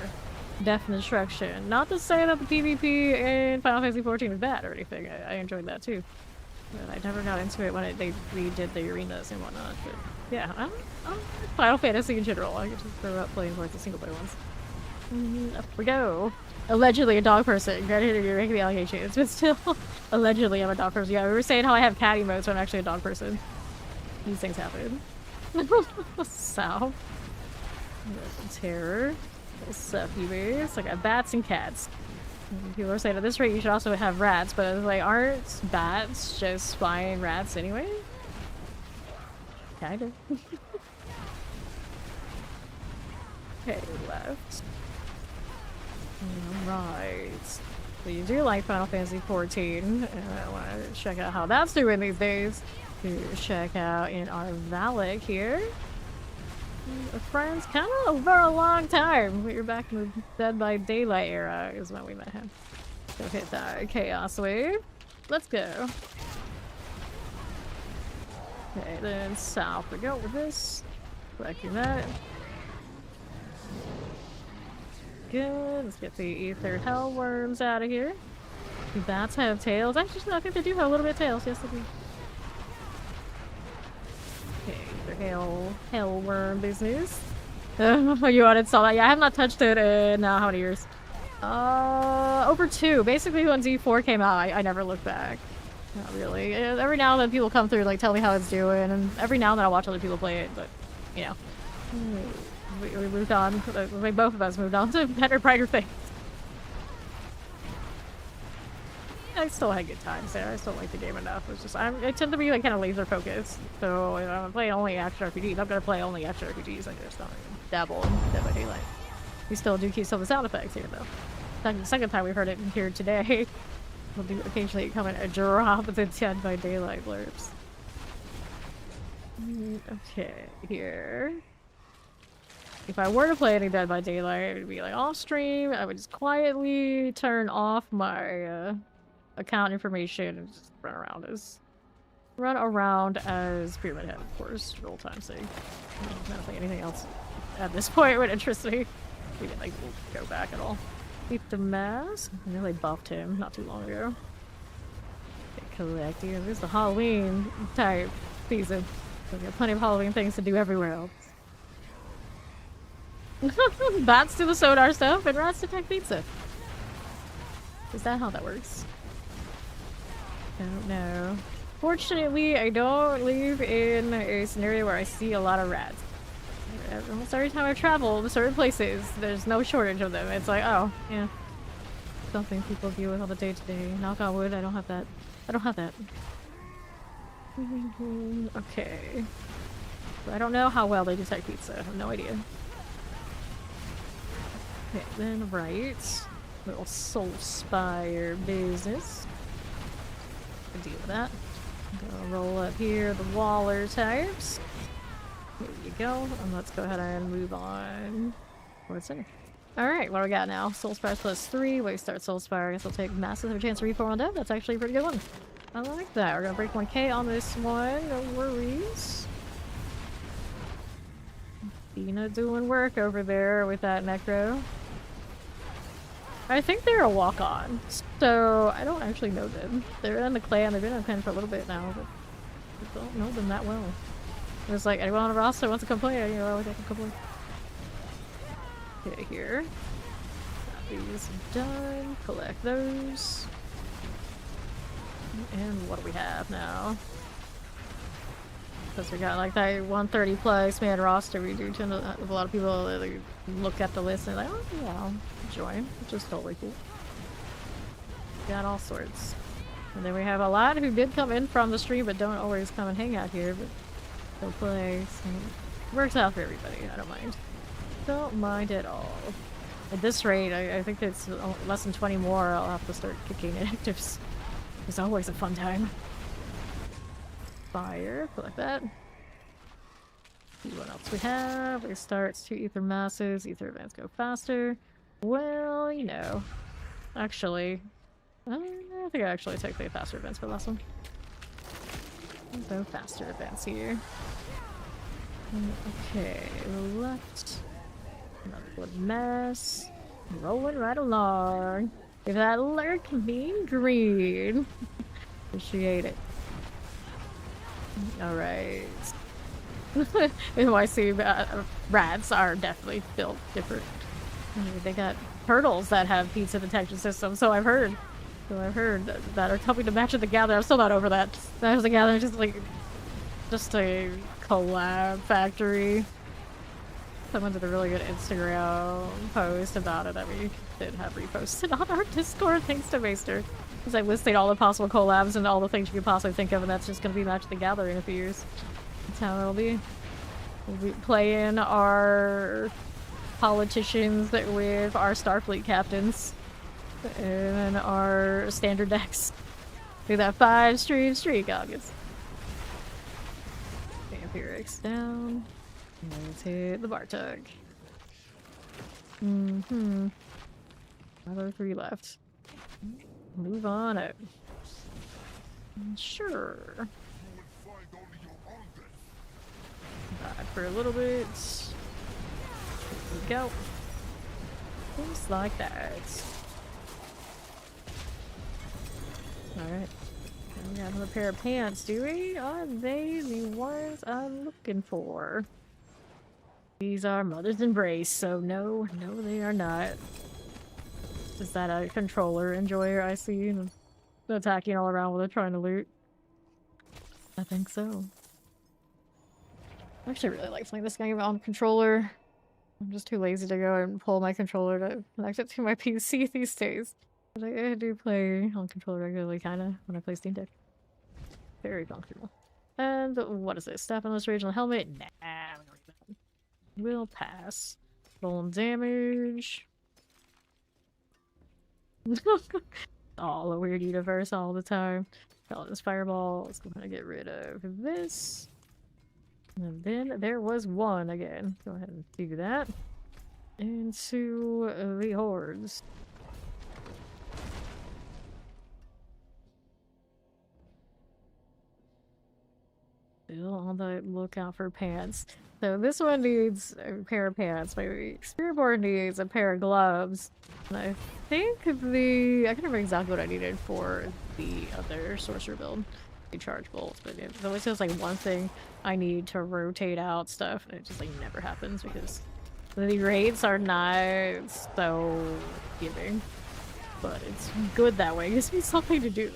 depth and destruction. Not to say that the PvP in Final Fantasy 14 is bad or anything, I enjoyed that too. But I never got into it when they redid the arenas and whatnot, but yeah, I'm Final Fantasy in general. I could just throw up playing like the single player ones. Up we go. Allegedly a dog person. Granted, you're making the allegations, but still, allegedly I'm a dog person. Yeah, we were saying how I have cat emotes, so I'm actually a dog person. These things happen. South. Terror. Sucky bears. Like bats and cats. People are saying at this rate you should also have rats, but it's like, aren't bats just flying rats anyway? Kinda. Okay, left. Alright. So you do like Final Fantasy 14. And I want to check out how that's doing these days. To check out in our Valak here. Friends, kind of over a long time. We were back in the Dead by Daylight era is when we met him. So hit that Chaos Wave. Let's go. Okay, then south we go with this. Collecting that. Good. Let's get the Ether Hellworms out of here. Do bats have tails? Actually, no, I think they do have a little bit of tails. Yes, they do. Okay, Hellworm business. You uninstalled that? Yeah, I have not touched it in how many years? Over 2. Basically, when Z4 came out, I never looked back. Not really. Every now and then people come through, like, tell me how it's doing, and every now and then I watch other people play it, but, you know. We moved on. Like, both of us moved on to better, brighter things. I still had good times there. I still like the game enough. It's just I tend to be like kind of laser focused. So if I'm playing only action RPGs, I'm gonna play only action RPGs. I just don't dabble in Dead by Daylight. We still do keep some of the sound effects here though. The second time we've heard it here today. We'll do occasionally come in a drop of the Dead by Daylight blurbs. Okay, here. If I were to play any Dead by Daylight, it would be like off stream. I would just quietly turn off my account information and just run around as Pyramid Head, of course, for old time's sake. I don't think anything else at this point would interest me. We didn't like go back at all. Keep the mask. I know they buffed him not too long ago. Okay, collecting. This is the Halloween type season. So we got plenty of Halloween things to do everywhere else. Bats do the sonar stuff and rats attack pizza. Is that how that works? Don't know. Fortunately, I don't live in a scenario where I see a lot of rats. Almost every time I travel to certain places, there's no shortage of them. It's like, oh, yeah. Something people deal with on the day-to-day. Knock on wood, I don't have that. I don't have that. Okay. I don't know how well they detect pizza. I have no idea. Okay, then right. Little Soul Spire business. Deal with that. Gonna roll up here the Waller types. Here you go. And let's go ahead and move on towards center. Alright, what do we got now? Soul Spire plus 3. Way start Soul Spire. I guess I'll take massive chance to reform on death. That's actually a pretty good one. I like that. We're gonna break 1k on this one. No worries. Dina doing work over there with that necro. I think they're a walk-on, so I don't actually know them. They're in the clan. They've been in the clan for a little bit now, but I don't know them that well. It's like anyone on the roster wants to come play, you know, they can come play. Okay, here. Got these done. Collect those. And what do we have now? Because we got like that 130 plus man roster, we do tend to have a lot of people that like, look at the list and like, oh yeah, I'll join, which is totally cool. Got all sorts. And then we have a lot who did come in from the stream but don't always come and hang out here, but they'll play, so it works out for everybody. I don't mind. Don't mind at all. At this rate, I think it's less than 20 more, I'll have to start kicking inactives. It's always a fun time. Fire, collect that. See what else we have. Restarts 2 ether masses, ether events go faster. Well, you know. Actually, I think I actually took the faster events for the last one. So faster events here. Okay, left. Another blood mess. Rolling right along. Give that lurk mean green. Appreciate it. Alright. NYC rats are definitely built different. They got turtles that have pizza detection systems, so I've heard. That are helping to match with the gather. I'm still not over that. That was the gather, just a collab factory. Someone did a really good Instagram post about it that we did have reposted on our Discord, thanks to Maester. It's like listing all the possible collabs and all the things you could possibly think of, and that's just going to be Match the Gathering in a few years. That's how it'll be. We'll be playing our politicians with our Starfleet captains and our standard decks. Do that 5-stream streak, August. Vampirics down. Let's hit the Bartug. Another 3 left. Move on out. Sure. Back for a little bit. Here we go. Just like that. Alright. We got another pair of pants, do we? Are they the ones I'm looking for? These are Mother's Embrace, so no, they are not. Is that a controller enjoyer I see? And attacking all around while they're trying to loot? I think so. I actually really like playing this game on controller. I'm just too lazy to go and pull my controller to connect it to my PC these days. But I do play on controller regularly, kinda, when I play Steam Deck. Very comfortable. And what is this? Staff on this regional helmet? Nah, I don't need that. We'll pass. Rolling damage. All a weird universe all the time. All this fireball. Let's go ahead and get rid of this. And then there was one again. Go ahead and do that. Into the hordes. Still on the lookout for pants. So this one needs a pair of pants. My spirit board needs a pair of gloves. And I think I can't remember exactly what I needed for the other sorcerer build. The charge bolts, but it always feels like one thing I need to rotate out stuff, and it just like never happens because the rates are not so giving. But it's good that way. It gives me something to do.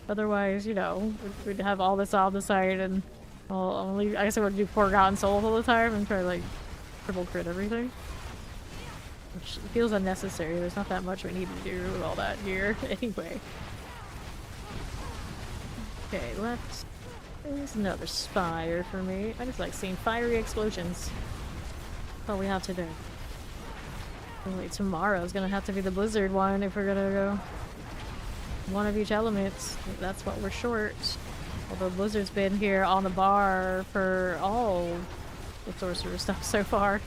Otherwise, you know, we'd have all this on the side and I guess I would do Forgotten Souls all the time and try to like triple crit everything. Which feels unnecessary. There's not that much we need to do with all that gear anyway. Okay, left. There's another spire for me. I just like seeing fiery explosions. That's all we have today. Wait, tomorrow's gonna have to be the blizzard one if we're gonna go one of each element. That's what we're short. Although Blizzard's been here on the bar for all the sorcerer stuff so far.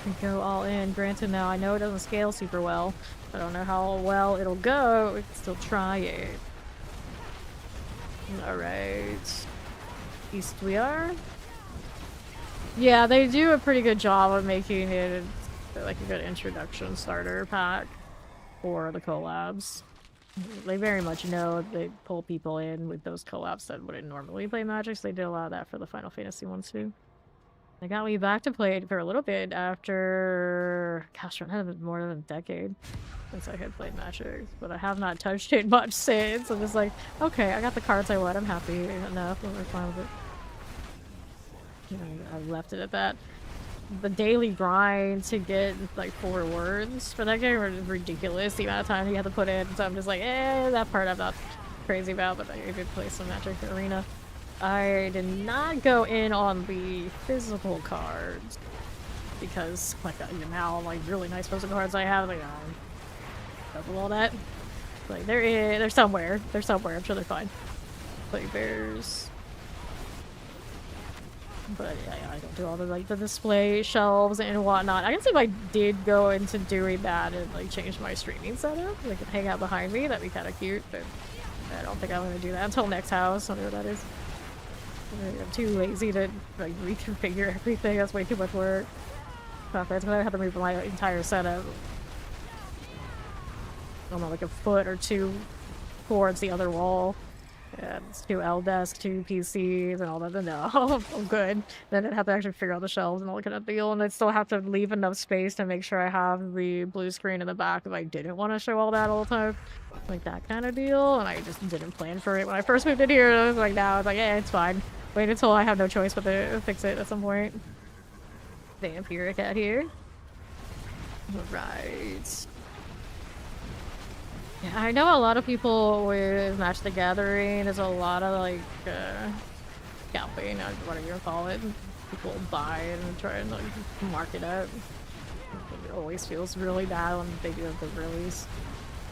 We go all in. Granted, now I know it doesn't scale super well. I don't know how well it'll go. We can still try it. Alright. East we are. Yeah, they do a pretty good job of making it like a good introduction starter pack for the collabs. They very much know they pull people in with those collabs that wouldn't normally play Magic, so they did a lot of that for the Final Fantasy ones too. They got me back to play it for a little bit after, gosh, it had been more than a decade since I had played Magic, but I have not touched it much since. I'm just like, okay, I got the cards I want, I'm happy enough, we're fine with it. I left it at that. The daily grind to get like 4 words for that game was ridiculous, the amount of time you had to put in, so I'm just like, that part I'm not crazy about, but I did play some Magic Arena. I did not go in on the physical cards because, like, now, like, really nice physical cards I have, like, double all that. Like, they're somewhere. They're somewhere. I'm sure they're fine. Play bears. But yeah, I don't do all the, like, the display shelves and whatnot. I guess if I did go into doing that and, like, change my streaming setup, they could hang out behind me, that'd be kind of cute, but I don't think I'm going to do that until next house. I don't know what that is. I'm too lazy to like reconfigure everything. That's way too much work. That's gonna have to move my entire setup. I don't know, like a foot or 2 towards the other wall. And it's 2 L desks, 2 PCs, and all that. No, I'm good. Then I'd have to actually figure out the shelves and all that kind of deal. And I'd still have to leave enough space to make sure I have the blue screen in the back if I didn't want to show all that all the time. Like that kind of deal. And I just didn't plan for it when I first moved in here. I was like, now it's like, it's fine. Wait until I have no choice but to fix it at some point. Vampiric out here. Right. Yeah, I know a lot of people with Match the Gathering. There's a lot of like scalping, or whatever you call it. People buy and try and like mark it up. It always feels really bad when they do the release.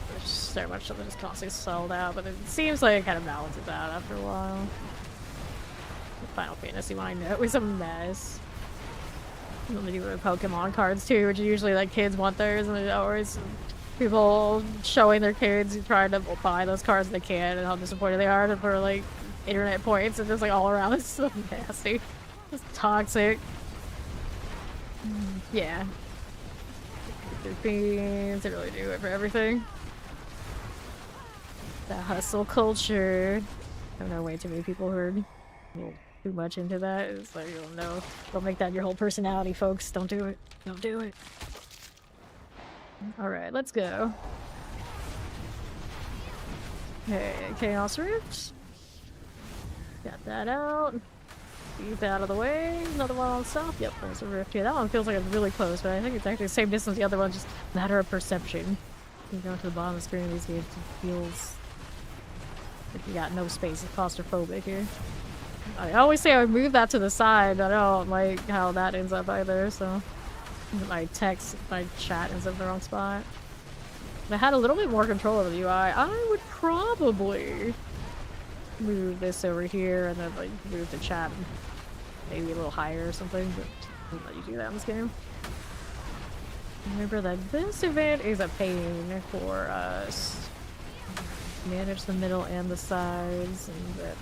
There's so much stuff that just constantly sold out, but it seems like it kind of balances out after a while. The Final Fantasy one I know was a mess. And then they do the Pokemon cards too, which usually like kids want theirs, and there's always people showing their kids trying to buy those cards they can, and how disappointed they are for like internet points and just like all around. It's so nasty. It's toxic. Yeah. Their beans, they really do it for everything. The hustle culture. I know way too many people who are too much into that. It's like, oh no, don't make that your whole personality, folks. Don't do it. Don't do it. Alright, let's go. Okay, Chaos Rift. Got that out. Keep that out of the way. Another one on south. Yep, there's a rift here. That one feels like it's really close, but I think it's actually the same distance as the other one, just a matter of perception. You go to the bottom of the screen of these games, it feels like you got no space. It's claustrophobic here. I always say I would move that to the side, but I don't like how that ends up either, so my chat ends up in the wrong spot. If I had a little bit more control over the UI, I would probably move this over here and then like move the chat maybe a little higher or something, but I don't let you do that in this game. Remember that this event is a pain for us. Manage the middle and the sides, and that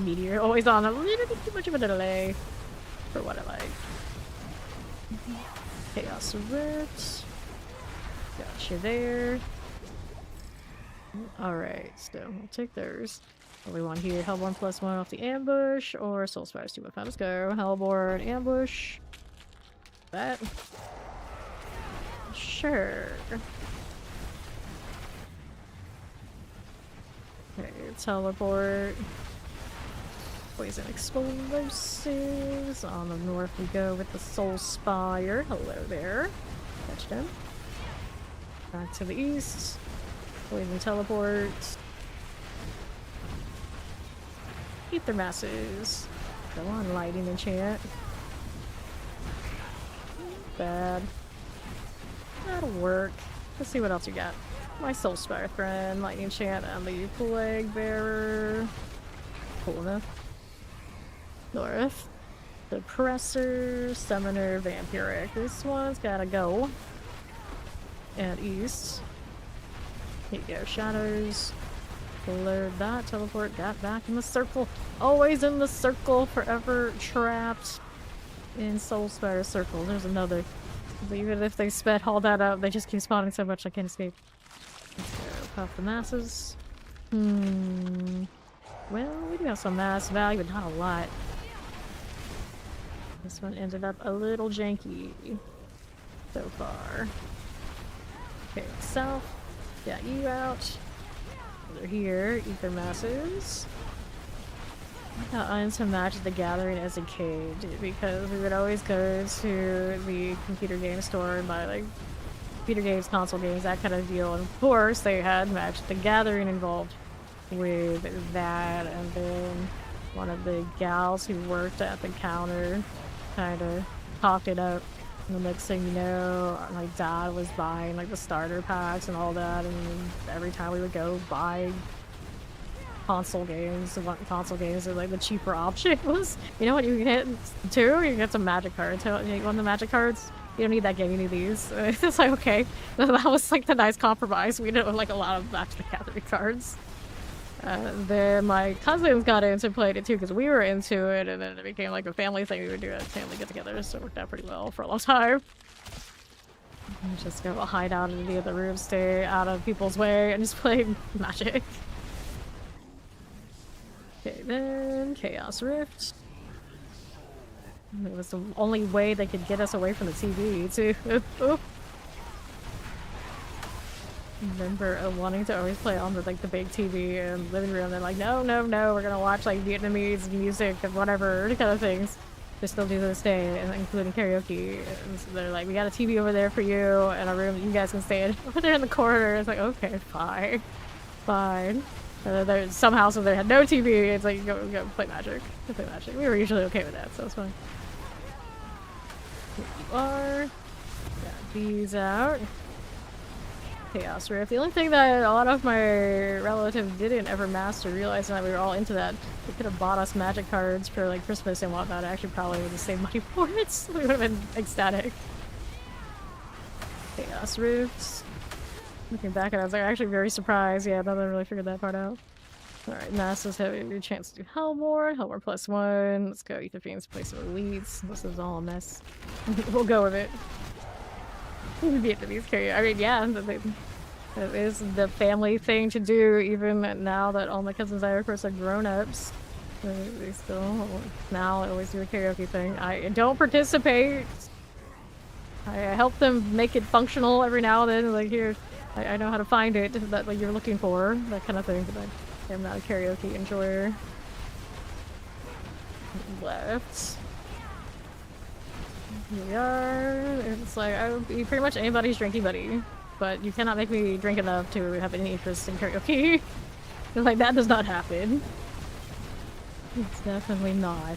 Meteor always on a little bit too much of a delay for what I like. Chaos Rift. Got you there. Alright, so we'll take those. What do we want here? Hellborn +1 off the ambush, or Soulspire's 2.5. Let's go. Hellborn ambush. That. Sure. Okay, teleport. Poison explosives. On the north we go with the Soulspire. Hello there. Touched him. Back to the east. Poison teleport. Keep their masses. Go on, lighting enchant. Bad. That'll work. Let's see what else you got. My Soulspire friend, lightning enchant, and the Plague Bearer. Cool enough. North. Suppressor, Summoner, Vampiric. This one's gotta go. And east. Here you go, Shadows. Alert that, teleport that back in the circle. Always in the circle, forever trapped in Soulspire circle. There's another. But even if they sped all that up, they just keep spawning so much I can't escape. Let's go pop the masses. Well, we do have some mass value, but not a lot. This one ended up a little janky so far. Okay, south. Got you out. Over here, ether masses. I got on to match the gathering as a kid because we would always go to the computer game store and buy like computer games, console games, that kind of deal. And of course, they had Match the Gathering involved with that. And then one of the gals who worked at the counter kind of talked it up. And the next thing you know, my dad was buying like the starter packs and all that. And every time we would go buy console games are like the cheaper option was, you know what you can get too? You get some magic cards. You want the magic cards? You don't need that game, you need these. It's like, okay. That was like the nice compromise. We did like a lot of Match the Gathering cards. Then my cousins got into playing it too because we were into it, and then it became like a family thing. We would do a family get together, so it worked out pretty well for a long time. Just go hide out in the other room, stay out of people's way, and just play Magic. Okay, then Chaos Rift. It was the only way they could get us away from the TV, too. Remember wanting to always play on the like the big TV in the living room. They're like, no, no, no, we're gonna watch like Vietnamese music and whatever kind of things. They still do to this day, including karaoke. And so they're like, we got a TV over there for you and a room that you guys can stay in over there in the corner. It's like, okay, fine, fine. There's some houses that had no TV. It's like, go play Magic. Go play Magic. We were usually okay with that, so it's fine. Here you are. Got these out. Chaos Rift. The only thing that a lot of my relatives didn't ever master, realizing that we were all into that, they could have bought us Magic cards for like Christmas and whatnot. I actually probably would have saved money for it, so we would have been ecstatic. Chaos Rifts. Looking back at it, I was like, actually very surprised. Yeah, no one really figured that part out. Alright, Masses have a chance to do Hellborn. Hellborn +1. Let's go Ether Fiends, play some elites. This is all a mess. We'll go with it. Vietnamese karaoke. I mean, yeah, it is the family thing to do, even now that all my cousins, of course, are grown-ups. They still, now I always do a karaoke thing. I don't participate. I help them make it functional every now and then, like, here, I know how to find it that like you're looking for, that kind of thing, but I'm not a karaoke enjoyer. Left. Here we are. It's like, I would be pretty much anybody's drinking buddy, but you cannot make me drink enough to have any interest in karaoke. Like, that does not happen. It's definitely not.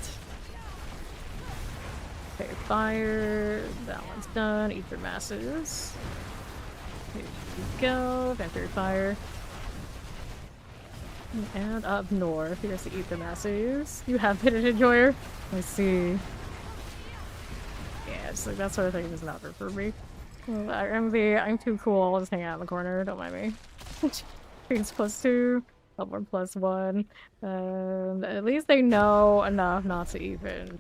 Okay, fire. That one's done. Ether Masses. Here we go. Vampire Fire. And up north, here's the Ether Masses. You have been an enjoyer? I see. Yeah, it's like that sort of thing is not for me. I'm too cool. I'll just hang out in the corner. Don't mind me. Fiends +2. Hellborn +1. At least they know enough not to even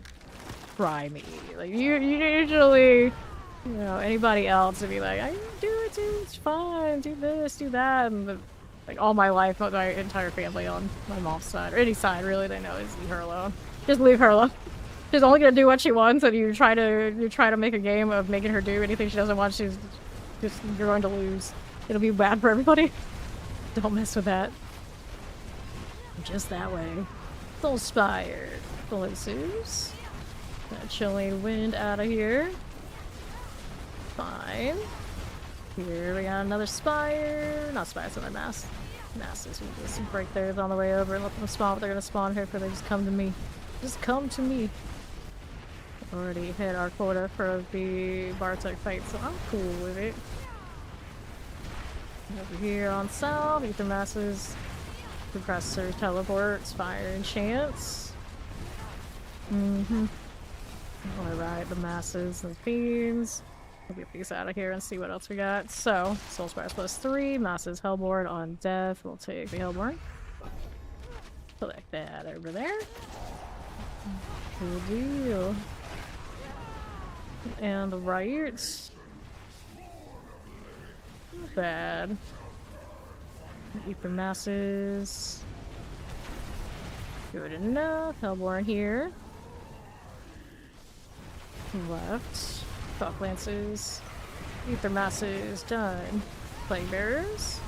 try me. Like, you usually, you know, anybody else would be like, I do it too, it's fine, do this, do that. And like all my life, my entire family on my mom's side, or any side really, they know is leave her alone. Just leave her alone. She's only gonna do what she wants, and you try to make a game of making her do anything she doesn't want. You're going to lose. It'll be bad for everybody. Don't mess with that. Just that way. Soulspire. Colossus. That chilling wind out of here. Fine. Here we got another spire. Not spire, it's another mass. Masses. We'll just break theirs on the way over and let them spawn, but they're gonna spawn here for they just come to me. Just come to me. Already hit our quota for the Bartek fight, so I'm cool with it. Over here on south, Ether Masses. Compressor, teleports, fire, and chance. Alright, the Masses and Fiends. We'll get these out of here and see what else we got. So, Soulspire +3, Masses Hellborn on death. We'll take the Hellborn. Select that over there. Good deal. And the right. Not bad. Ether masses. Good enough. Hellborn here. Left. Buff lances. Ether masses. Done. Plague bearers.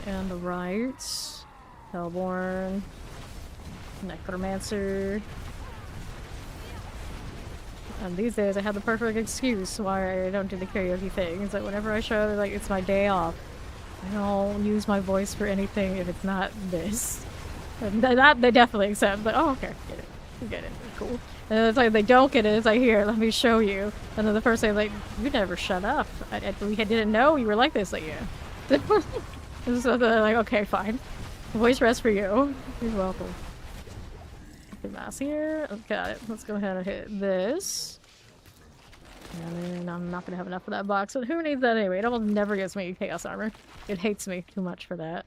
And the right. Hellborn. Necromancer. And these days I have the perfect excuse why I don't do the karaoke thing. It's like whenever I show like it's my day off, I don't use my voice for anything if it's not this. And that they definitely accept. Like, oh, okay, get it. You get it. Cool. And it's like they don't get it. It's like, here, let me show you. And then the first day, like, you never shut up. We didn't know you were like this. Like, yeah. So they're like, okay, fine. Voice rest for you. You're welcome. The mass here. Got it. Let's go ahead and hit this. And then I'm not gonna have enough for that box. But who needs that anyway? It almost never gives me chaos armor. It hates me too much for that.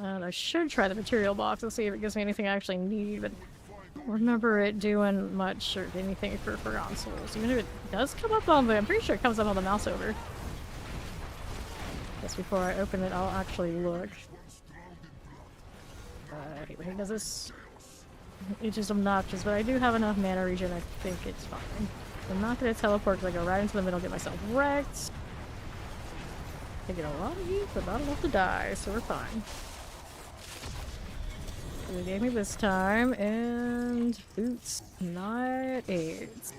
And I should try the material box and see if it gives me anything I actually need, but I don't remember it doing much or anything for Forgotten Souls. Even if it does come up on the, I'm pretty sure it comes up on the mouse over. Guess before I open it, I'll actually look. I hate when he does this. It's just obnoxious, but I do have enough mana regen, I think it's fine. I'm not gonna teleport because I go right into the middle, get myself wrecked. I get a lot of heat, but not enough to die, so we're fine. So they gave me this time, and boots, not AIDS.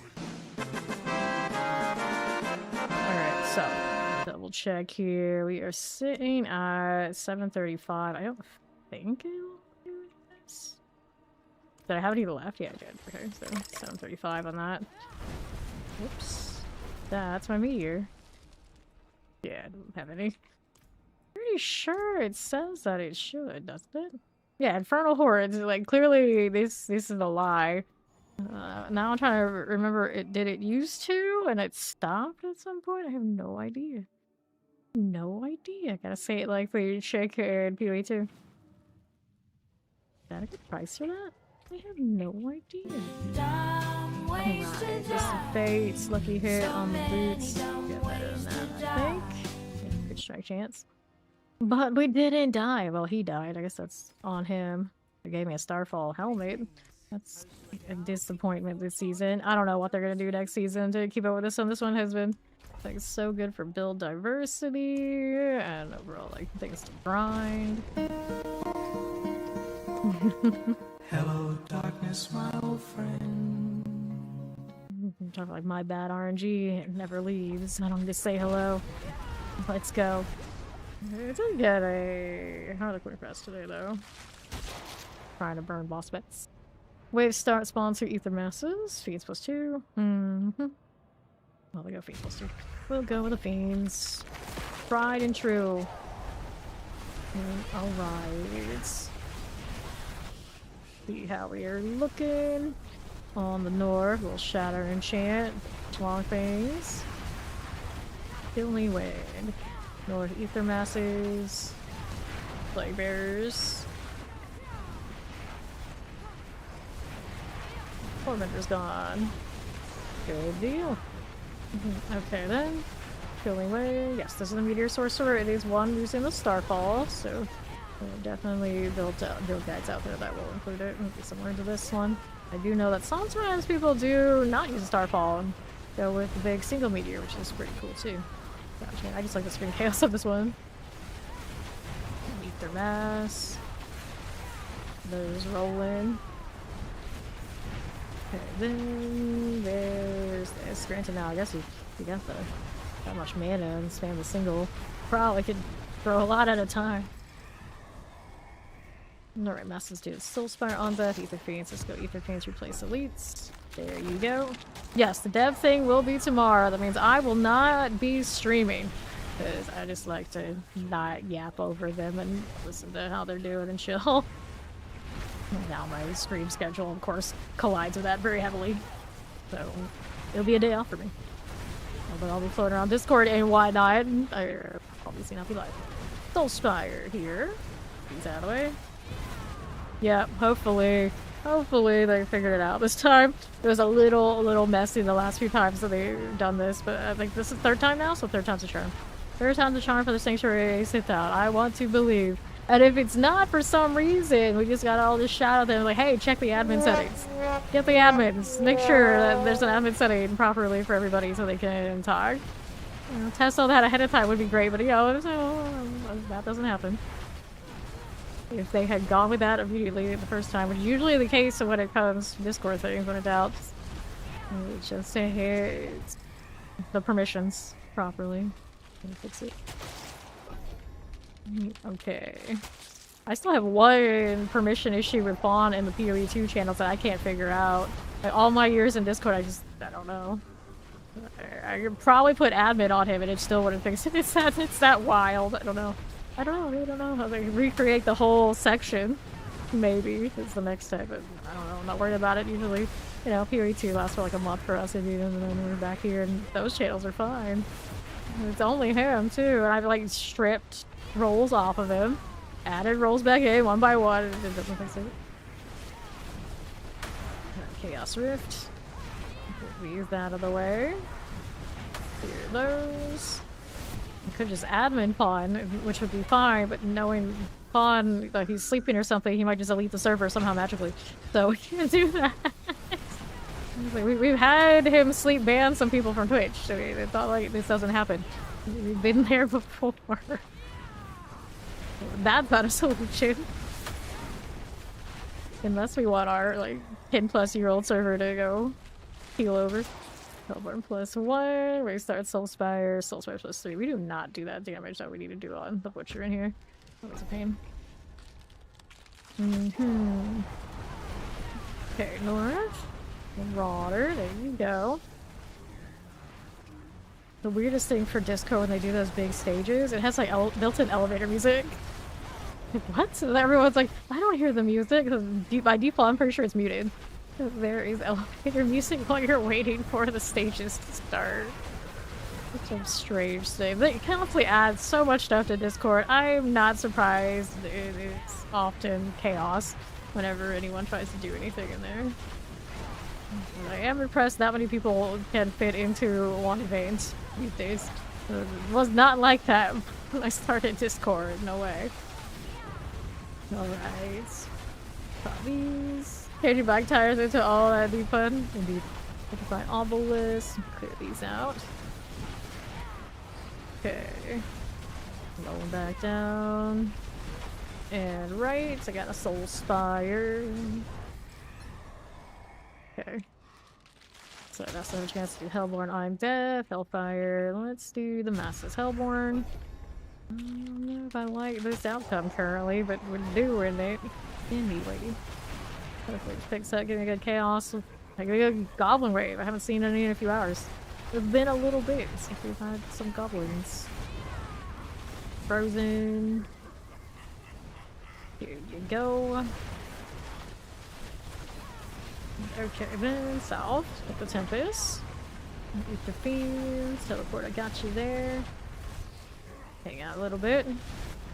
Alright, so double check here. We are sitting at 735. I don't think it'll do this. Did I have any left? Yeah, I did. Okay, so 735 on that. Whoops. That's my meteor. Yeah, I don't have any. Pretty sure it says that it should, doesn't it? Yeah, Infernal Hordes. Like, clearly this is a lie. Now I'm trying to remember, did it used to and it stopped at some point? I have no idea. No idea. Gotta say it like the Shaker and PoE 2. Is that a good price for that? I have no idea. Alright, just a Fates, lucky hit on the boots. Get better than that, I think. Yeah, good strike chance. But we didn't die. Well, he died. I guess that's on him. They gave me a Starfall helmet. That's a disappointment this season. I don't know what they're gonna do next season to keep up with this one. This one has been like so good for build diversity and overall like things to grind. Hello, darkness, my old friend. Talking like my bad RNG, it never leaves. I don't need to say hello. Let's go. I did get a Harlequin Crest today though. Trying to burn boss bets. Wave start sponsor Ether Masses. Fiends +2. Well, we go Fiends +2. We'll go with the Fiends. Tried and true. Alright. See how we are looking. On the north, we'll Shatter Enchant. Long Things. Killing Wind. North Ether Masses. Plague Bearers. Tormentor's gone. Good deal. Okay then. Killing Way. Yes, this is the Meteor Sorcerer. It is one using the Starfall, so definitely build guides out there that will include it. Maybe similar to this one. I do know that sometimes people do not use Starfall and go with the big single meteor, which is pretty cool too. Gosh, man, I just like the Spring Chaos of this one. Ether Mass. Those rolling. Okay, then there's this. Granted, now I guess you got that much mana and spam the single. Probably could throw a lot at a time. Alright, Masters do Soulspire on that. Ether Fiends. Let's go Ether Fiends replace Elites. There you go. Yes, the dev thing will be tomorrow. That means I will not be streaming. Because I just like to not yap over them and listen to how they're doing and chill. Now my stream schedule, of course, collides with that very heavily. So, it'll be a day off for me. Although I'll be floating around Discord and whatnot. I'll obviously not be live. Soulspire here. These out of the way. Yeah, hopefully they figured it out this time. It was a little messy the last few times that they've done this, but I think this is third time now, so third time's a charm. Third time's a charm for the Sanctuary sit down. I want to believe. And if it's not for some reason, we just gotta all just shout at them like, hey, check the admin settings. Get the admins. Make sure that there's an admin setting properly for everybody so they can talk. You know, test all that ahead of time would be great, but you know, that doesn't happen. If they had gone with that immediately the first time, which is usually the case when it comes to Discord things, when it doubts, just hit the permissions properly. Fix it. Okay. I still have one permission issue with Fawn and the PoE2 channels that I can't figure out. Like, all my years in Discord, I don't know. I could probably put admin on him and it still wouldn't fix it. It's that wild. I don't know. I really don't know how they recreate the whole section. Maybe is the next step, but I don't know. I'm not worried about it. Usually, you know, PoE2 lasts for like a month for us, and then we're back here, and those channels are fine. It's only him too, and I've like stripped roles off of him, added roles back in one by one, and it doesn't fix it. Chaos Rift. Leave that out of the way. Clear those. I could just admin Fawn, which would be fine, but knowing Fawn, like he's sleeping or something, he might just delete the server somehow magically. So we can't do that. Like, we've had him sleep ban some people from Twitch. I mean, it's not like this doesn't happen. We've been there before. That's not a solution. Unless we want our, like, 10-plus-year-old server to go heal over. Hellborn +1, restart Soulspire, Soulspire +3. We do not do that damage that we need to do on the Butcher in here. That was a pain. Okay, north. Marauder, there you go. The weirdest thing for Disco when they do those big stages, it has like built-in elevator music. Like, what? And everyone's like, I don't hear the music, because by default I'm pretty sure it's muted. There is elevator music while you're waiting for the stages to start. It's a strange thing. They constantly add so much stuff to Discord. I'm not surprised. It's often chaos whenever anyone tries to do anything in there. I am impressed that many people can fit into one event these days. It was not like that when I started Discord. No way. Alright. Got these. Changing bike tires into all that'd be fun. Indeed. Find obelisk. Clear these out. Okay. Rolling back down. And right. I got a Soulspire. Okay. So that's no chance to do Hellborn. I'm Death. Hellfire. Let's do the Masses Hellborn. I don't know if I like this outcome currently, but we're doing it anyway. Hopefully it picks up, give me a good chaos. Give me a good goblin wave. I haven't seen any in a few hours. It's been a little bit since we've had some goblins. Frozen. Here you go. Okay, then south with the Tempest. With the Fiends. Teleport, I got you there. Hang out a little bit.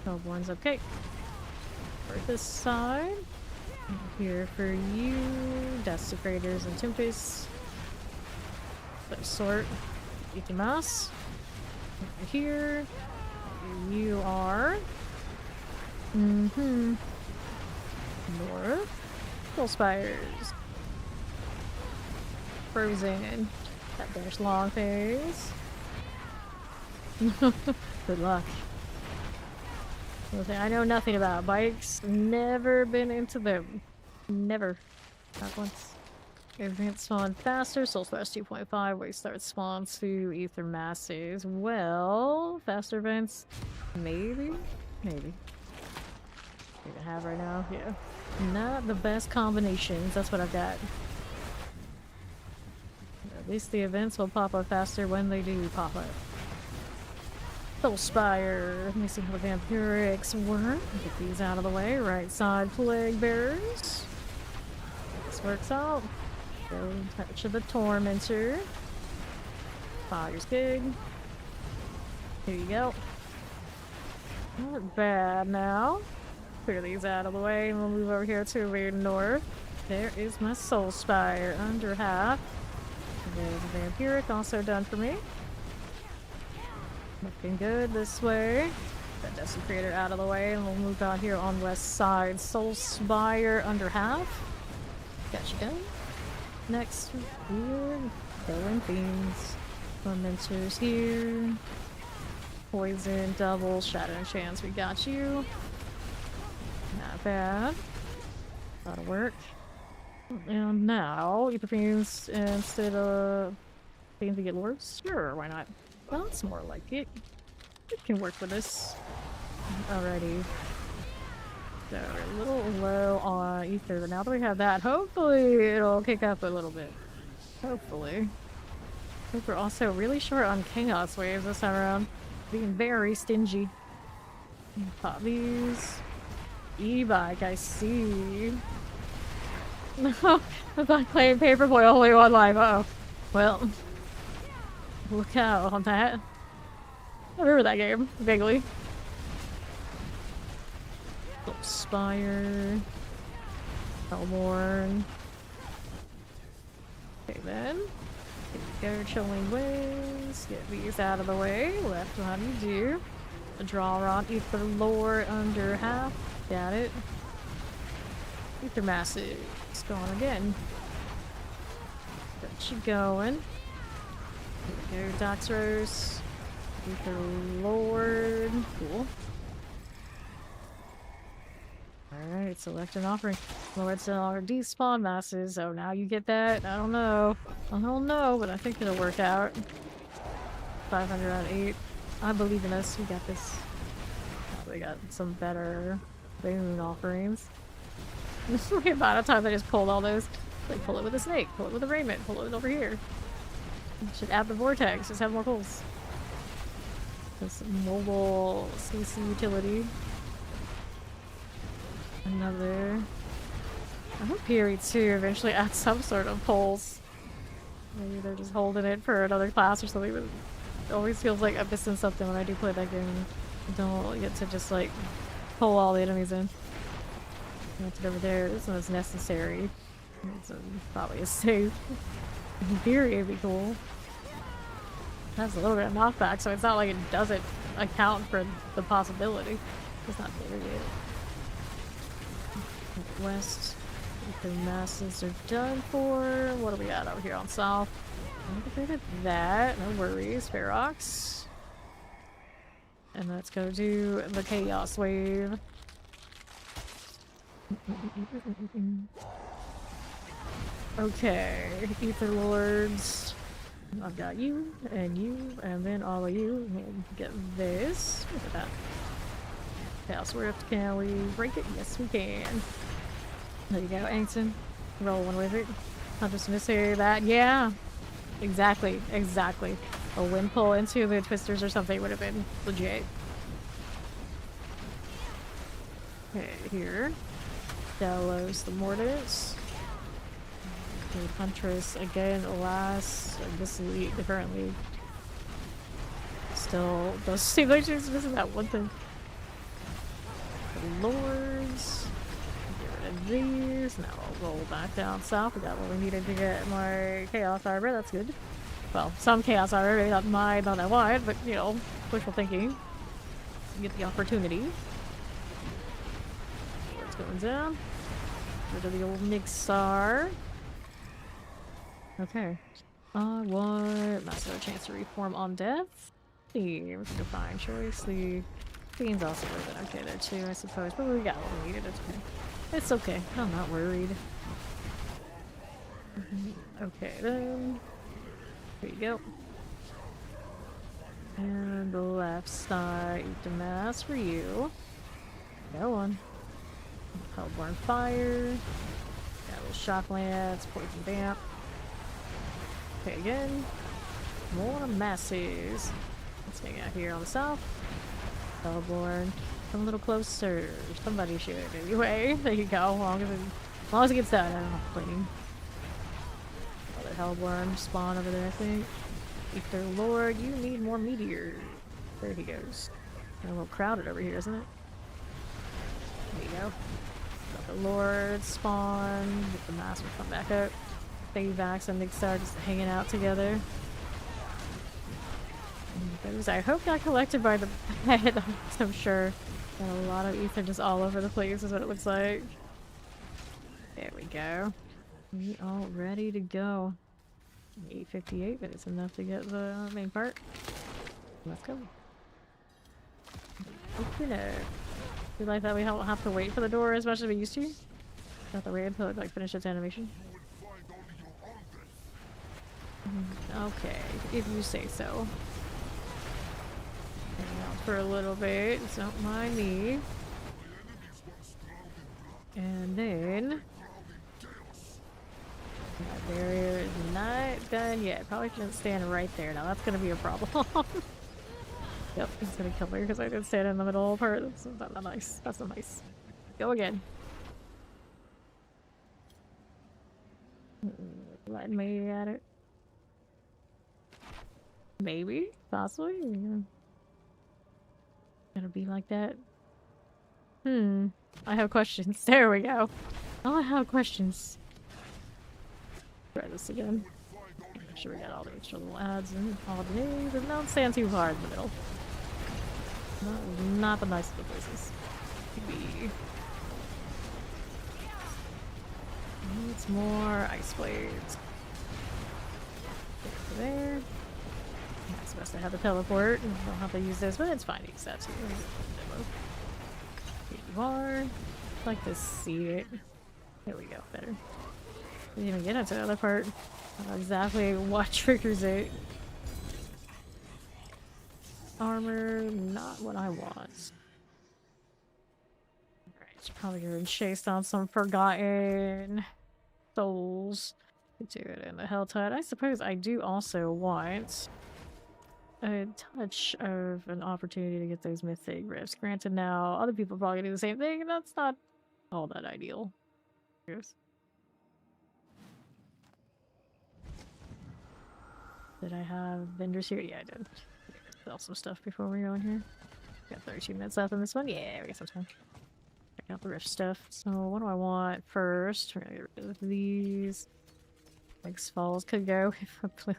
Hellborn's okay. For this side. Here for you, Desecrators and Tempests. Let's sort. Itimas. Over here. You are. North. Soulspires. Frozen. That dash long phase. Good luck. I know nothing about bikes. Never been into them. Never. Not once. Advanced spawn faster. Soulspires 2.5. Wait, start spawns to Ether Masses. Well, faster events. Maybe? Maybe. We can have right now. Yeah. Not the best combinations. That's what I've got. At least the events will pop up faster when they do pop up. Soulspire. Let me see how the vampirics work. Get these out of the way. Right side plague bearers. This works out. Go touch of the tormentor. Fire's good. Here you go. Not bad now. Clear these out of the way and we'll move over here to the north. There is my Soul Spire, under half. There's a Vampiric, also done for me. Looking good this way. That Desecrator out of the way, and we'll move out here on west side. Soul Spire, under half. Got you done. Next, here, Killing Fiends. Tormentors here. Poison, double, Shadow Enchants, we got you. Not bad. That'll work. And now, Ether Fiends instead of Fiends to get Lords? Sure, why not? That's more like it. It can work with this. Alrighty. So, we're a little low on Ether, but now that we have that, hopefully it'll kick up a little bit. Hopefully. I think we're also really short on Chaos Waves this time around. Being very stingy. Pop these. E-bike, I see. No, I'm not playing Paperboy only one life. Uh oh. Well, look out on that. I remember that game, vaguely. Little Spire. Hellborn. Okay then. Here we go, Chilling Winds. Get these out of the way. Left how do you do? A draw on Ether Lore under half. Got it. Ether Massive. It's going again. Got you going. Here we go, Doxros. Ether Lord. Cool. Alright, select an offering. Lords are despawn masses. Oh, now you get that? I don't know. I don't know, but I think it'll work out. 500 out of 8. I believe in us. We got this. Oh, we got some better boon offerings. This is the amount of time I just pulled all those. Like, pull it with a snake, pull it with a raiment, pull it over here. Should add the vortex, just have more pulls. This mobile CC utility. Another. I hope Period 2 eventually adds some sort of pulls. Maybe they're just holding it for another class or something, but it always feels like I'm missing something when I do play that game. I don't get to just like pull all the enemies in. That's it over there. This one's necessary. It's probably a safe. In theory, it'd be cool. That's a little bit of knockback, so it's not like it doesn't account for the possibility. It's not there yet. West. The masses are done for. What do we got over here on south? Integrated that. No worries. Ferox. And let's go do the Chaos Wave. Okay. Ether Lords. I've got you, and then all of you. We'll get this. Look at that. Chaos Rift. Can we break it? Yes, we can. There you go, Angson. Rolling with it. I'll just mishear that. Yeah. Exactly. Exactly. A wind pull into the twisters or something would have been legit. Okay, here. Delos the Mortis. Okay, Huntress again, alas. This league, the current league. Still does seem like she's missing that one thing. The Lords. These. Now I'll roll back down south. We got what we needed to get my Chaos Arbor. That's good. Well, some Chaos Arbor, maybe not mine, not that wide, but you know, wishful thinking. Get the opportunity. What's going down? Rid of the old Mixar. Okay. I want massive chance to reform on death. Seems a fine choice. The Fiend's also would have been okay there too, I suppose. But we got what we needed. It's okay. It's okay. I'm not worried. Okay, then. Here you go. And the left side, the mass for you. Go on. Hellborn Fire. Got a little Shock Lance, Poison Vamp. Okay, again. More masses. Let's hang out here on the south. Hellborn. Come a little closer. Somebody should. Anyway, there you go. As long as it gets done, I don't know. Complaining. Another Hellborn spawn over there, I think. Ether Lord, you need more Meteor. There he goes. a little crowded over here, isn't it? There you go. Got the Lord spawn. Get the Master come back up. Vax and Nixar just hanging out together. I hope got collected by the bed. I'm sure. Got a lot of ether just all over the place is what it looks like. There we go. We all ready to go. 8:58, but it's enough to get the main part. Let's go. Open it. You like that we don't have to wait for the door as much as we used to? Not the way until it like finish its animation. Okay, if you say so. Hang out for a little bit, don't mind me. And then that barrier is not done yet. Probably shouldn't stand right there. Now that's gonna be a problem. Yep, he's gonna kill me because I did stand in the middle part. That's not nice. That's not nice. Go again. Letting me at it. Maybe, possibly. Yeah. Gonna be like that. I have questions. There we go. Oh, I have questions. Try this again. Make sure we got all the extra little ads and all the names, and don't stand too hard in the middle. Not the nicest of places. Needs more ice blades. There. I'm supposed to have the teleport. Don't have to use this, but it's fine to use that too. Here you are. I'd like to see it. There we go. Better. Didn't even get into the other part. I don't know exactly what triggers it. Armor, not what I want. Alright, probably gonna chase down some forgotten souls. Do it in the Helltide. I suppose I do also want a touch of an opportunity to get those mythic rifts. Granted, now other people probably do the same thing, and that's not all that ideal. Yes. Did I have vendors here? Yeah, I did. Sell some stuff before we go in here. Got 32 minutes left in this one. Yeah, we got some time. Check out the rift stuff. So what do I want first? We're gonna get rid of these. X Falls could go if I play.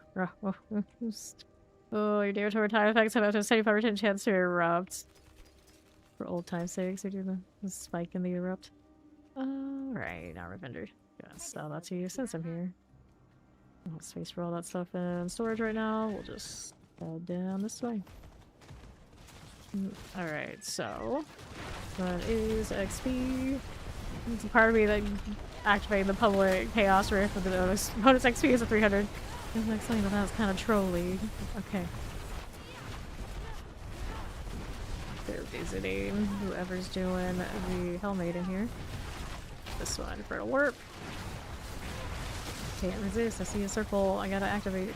Oh, your damage time effects have up to a 75% chance to erupt. For old time's sake, so do the spike in the erupt. Alright, now we're vendor. Gonna sell that to you since I'm here. No space for all that stuff in storage right now. We'll just head down this way. Alright, so that is XP. It's a part of me that activating the public chaos rift with the bonus XP is a 300. I'm explaining that was kind of trolly. Okay. They're visiting whoever's doing the Hellmaid in here. This one for a warp. Can't resist. I see a circle. I gotta activate it.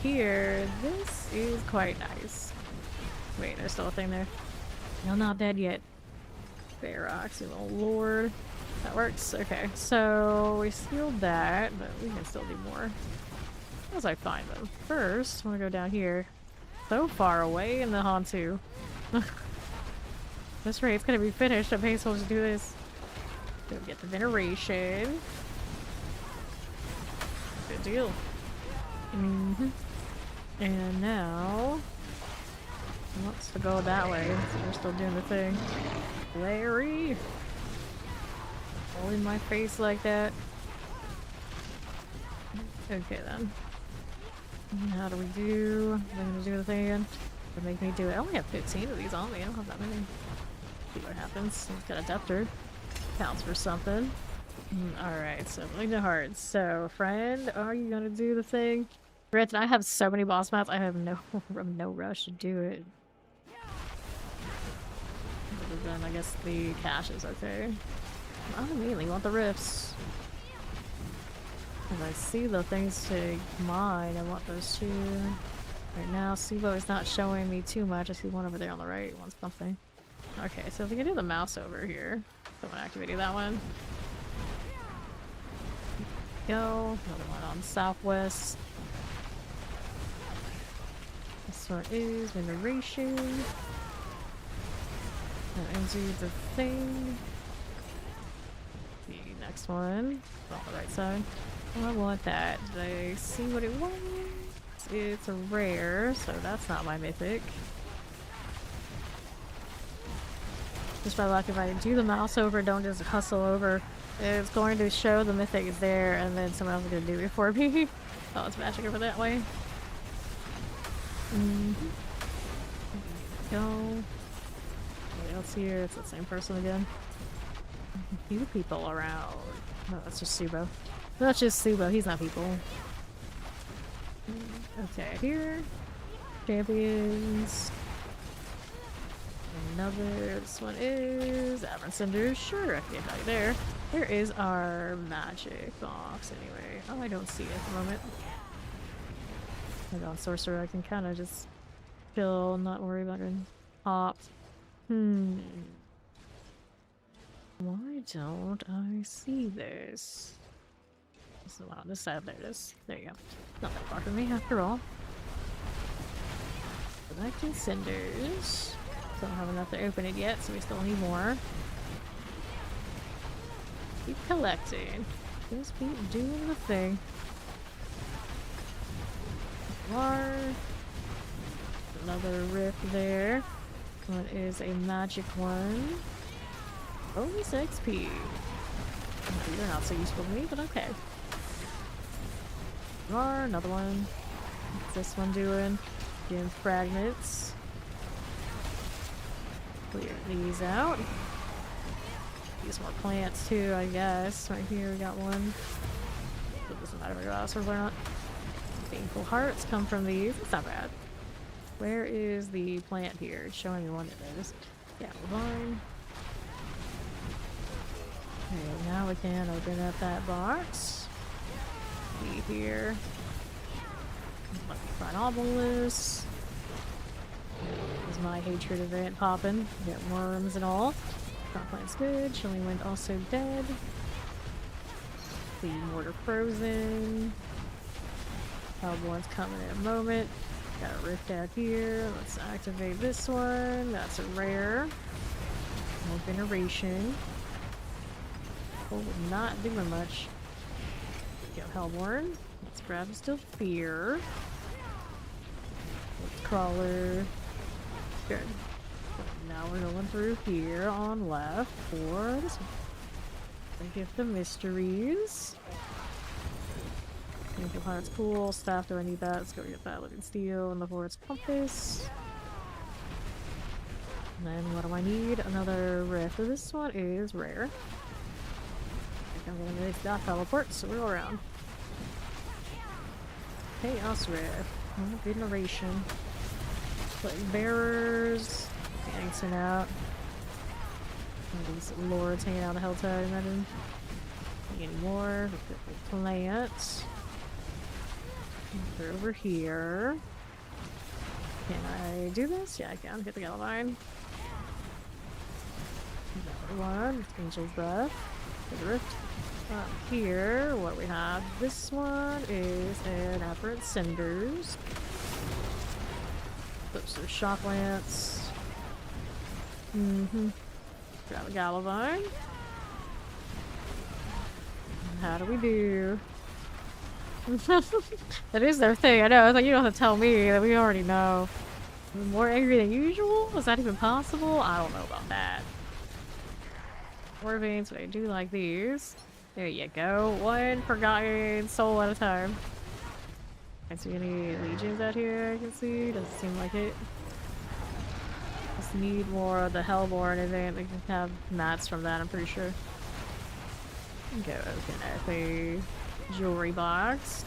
Here, this is quite nice. Wait, there's still a thing there. No, not dead yet. Ferox, you little lord. That works. Okay, so we sealed that, but we can still do more. As I find them. First, I want to go down here. So far away in the Hantu. This raid's gonna be finished. I'm paying souls to do this. Go get the veneration. Good deal. And now wants to go that way, so we're still doing the thing. Larry! All in my face like that. Okay then. How do we do? I'm gonna do the thing again. To make me do it. I only have 15 of these on me. I don't have that many. See what happens. He's got a Deptor. Counts for something. Alright, so Malignant Heart. So, friend, are you gonna do the thing? Granted, I have so many boss mats, I have no rush to do it. Other than, I guess, the cache is okay. I mainly want the rifts. If I see the things to mine, I want those too. Right now, Sibo is not showing me too much. I see one over there on the right. Wants something. Okay, so if we can do the mouse over here. Someone activating that one. Go. Another one on southwest. This one is veneration. That ends the thing. The next one, on the right side. Oh, I want that. Did I see what it was? It's a rare, so that's not my mythic. Just by luck, if I do the mouse over, don't just hustle over, it's going to show the mythic is there, and then someone else is going to do it for me. Oh, it's magic over that way. Go. What else here? It's the same person again. A few people around. No, that's just Subo. That's just Subo. He's not people. Okay, here. Champions. Another. This one is Aberrant Cinders. Sure, I can get back there. Where is our magic box anyway? Oh, I don't see it at the moment. Hold on, Sorcerer. I can kind of just chill, not worry about it. Popped. Why don't I see this? So on this side, there it is. There you go. Not that far from me after all. Collecting cinders. Don't have enough to open it yet, so we still need more. Keep collecting. Just keep doing the thing. Another rift there. What is a magic one? Bonus XP. They're not so useful to me, but okay. Another one. What's this one doing? Doing fragments. Clear these out. Use more plants too, I guess. Right here we got one. It doesn't matter if you're or not. Painful hearts come from these. It's not bad. Where is the plant here? It's showing me one it is. Yeah, line. Okay, now we can open up that box. See here. Let me find obelisk. Is my hatred event popping? Get worms and all. Crop plant's good. Chilling wind also dead. The mortar frozen. Hellborn's coming in a moment. Got a rift out here. Let's activate this one. That's a rare. More veneration. Oh, not doing much. Go Hellborn. Let's grab still fear. Let's crawler. Good. Now we're going through here on left for this one. The Gift of Mysteries. Painful Heart's cool. Staff, do I need that? Let's go get that. Living Steel and the Hord's Compass. And then what do I need? Another rift. So this one is rare. I think I'm gonna make that teleport, so we're all around. Chaos Rift. Veneration. Putting bearers. Dancing out. These lords hanging out the Helltide, imagine. Any more? Plants. They're over here. Can I do this? Yeah, I can. Hit the yellow line. Another one. Angel's Breath. The rift. Up here, what we have? This one is an Aberrant Cinders. Oops, there's Shock Lance. Grab a Gallivine. How do we do? That is their thing, I know. It's like, you don't have to tell me that we already know. More angry than usual? Is that even possible? I don't know about that. More veins, but I do like these. There you go. One forgotten soul at a time. I see any legions out here I can see? Doesn't seem like it. Just need more of the Hellborn event. We can have mats from that, I'm pretty sure. Go open up a jewelry box.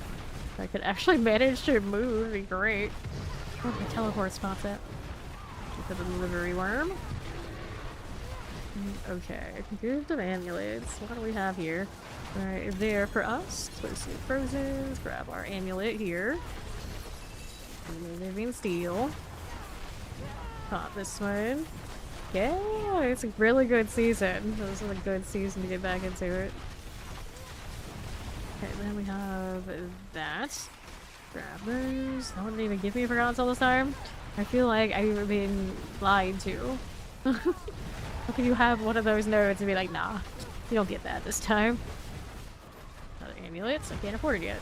If I could actually manage to move, it'd be great. Oh, my teleport spot's at. Look at the delivery worm. Okay, gift of amulets. What do we have here? Alright, there for us. Explosive Frozen. Grab our amulet here. Living Steel. Pop this one. Yeah, it's a really good season. This is a good season to get back into it. Okay, then we have that. Grab those. No one didn't even give me forgotten all this time. I feel like I've been lied to. How can you have one of those nodes and be like, nah, you don't get that this time? Other amulets? I can't afford it yet.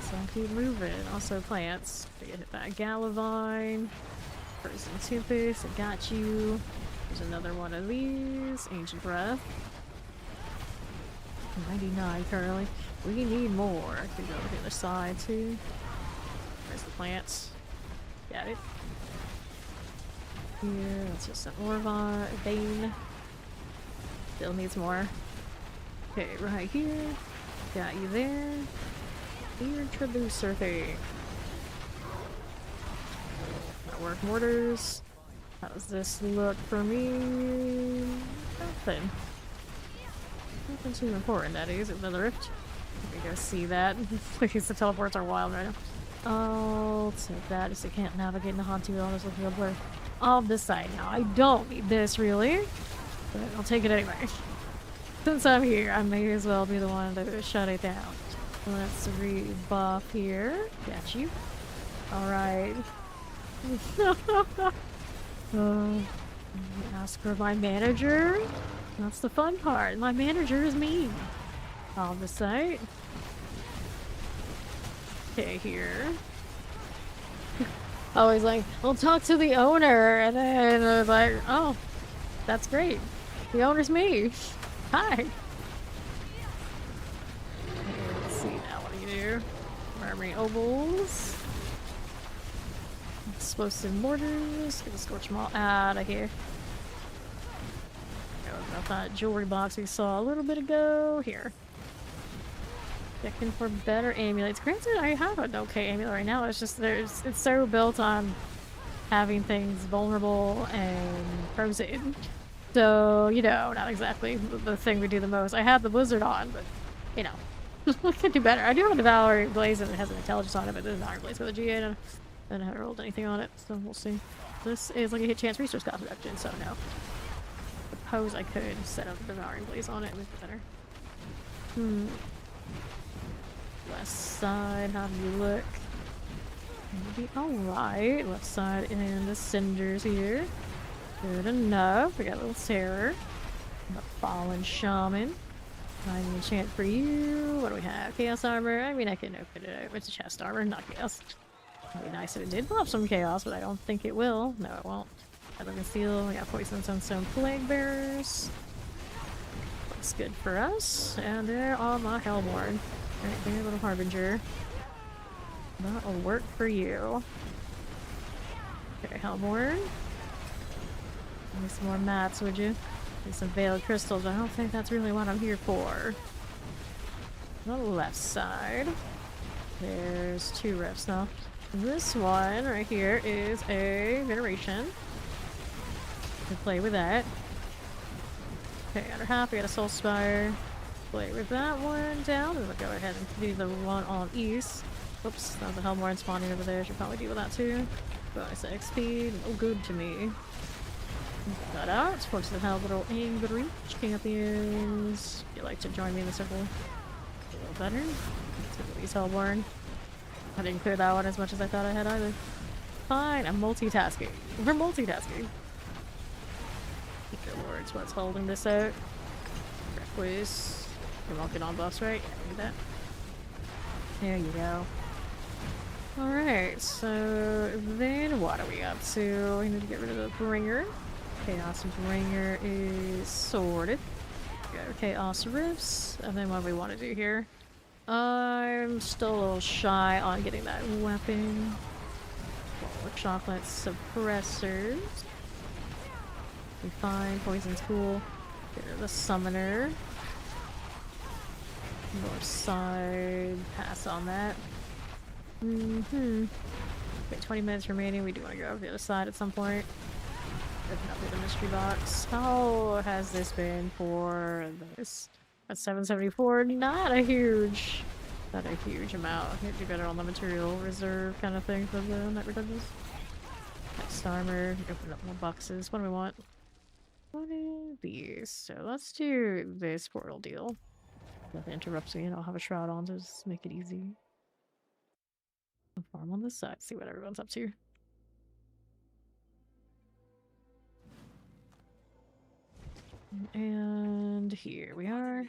So I'll keep moving. Also plants. I get hit by a Galavine. Frozen Tempest, I got you. There's another one of these. Ancient Breath. 99 currently. We need more. I could go to the other side too. There's the plants. Got it. Here, that's just an Orva, Bane. Still needs more. Okay, right here. Got you there. Introducer thing. Network mortars. How does this look for me? Nothing. Nothing too important, that is. It's another rift. Let me go see that. Because the teleports are wild right now. I'll take that just so I can't navigate in the Hantu. I'll just look real blur. I'll decide now. I don't need this really. But I'll take it anyway. Since I'm here, I may as well be the one to shut it down. Let's rebuff here. Got you. Alright. Ask for my manager. That's the fun part. My manager is me. I'll decide. Okay, here. Always like, I'll talk to the owner, and then I was like, oh, that's great. The owner's me. Hi. Okay, let's see now. What do you do? Armory ovals. Explosive mortars. Gonna scorch them all out of here. About that jewelry box we saw a little bit ago. Here. Checking for better amulets. Granted, I have an okay amulet right now. It's just it's so built on having things vulnerable and frozen. So, you know, not exactly the thing we do the most. I have the blizzard on, but you know. I could do better. I do have a Devouring Blaze and it has an intelligence on it, but there's an Iron Blaze with a GA and I haven't rolled anything on it, so we'll see. This is like a hit chance resource cost reduction, so no. Suppose I could set up the Devouring Blaze on it, it would be better. Left side, how do you look? Maybe alright. Left side and the cinders here. Good enough. We got a little terror. The Fallen Shaman. I need a chant for you. What do we have? Chaos armor. I mean, I can open it up. It's a chest armor, not chaos. It'd be nice if it did pop some chaos, but I don't think it will. No, it won't. Elegant Steel. We got Poison Sunstone Plague Bearers. Looks good for us. And there are my Hellborn. Right there, little Harbinger. That'll work for you. Okay, Hellborn. Give me some more mats, would you? And some Veiled Crystals, but I don't think that's really what I'm here for. On the left side. There's two rifts now. This one right here is a Veneration. We play with that. Okay, under half, we got a Soul Spire. Play with that one down, and we'll go ahead and do the one on east. Oops, that was a Hellborn spawning over there. Should probably deal with that too. Bonus XP, no good to me. Got out. Forces of Hell, little angry champions. If you'd like to join me in the circle, a little better. Let's get these Hellborn. I didn't clear that one as much as I thought I had either. Fine, I'm multitasking. We're multitasking. Good lords, what's holding this out? Reckless. You're walking on buffs, right? Yeah, do that. There you go. Alright, so then what are we up to? We need to get rid of the Bringer. Chaos Bringer is sorted. Go Chaos Rifts. And then what do we want to do here? I'm still a little shy on getting that weapon. Chocolate Suppressors. We find Poison's cool. Get rid of the Summoner. North side, pass on that. Okay, 20 minutes remaining. We do want to go over the other side at some point. Open up the mystery box. How has this been for this? At 774, not a huge amount. I could do better on the material reserve kind of thing for the Night Redundance. Next armor, open up more boxes. What do we want? What is these? So let's do this portal deal. Nothing interrupts me, and I'll have a shroud on to just make it easy. Farm on this side, see what everyone's up to. And here we are.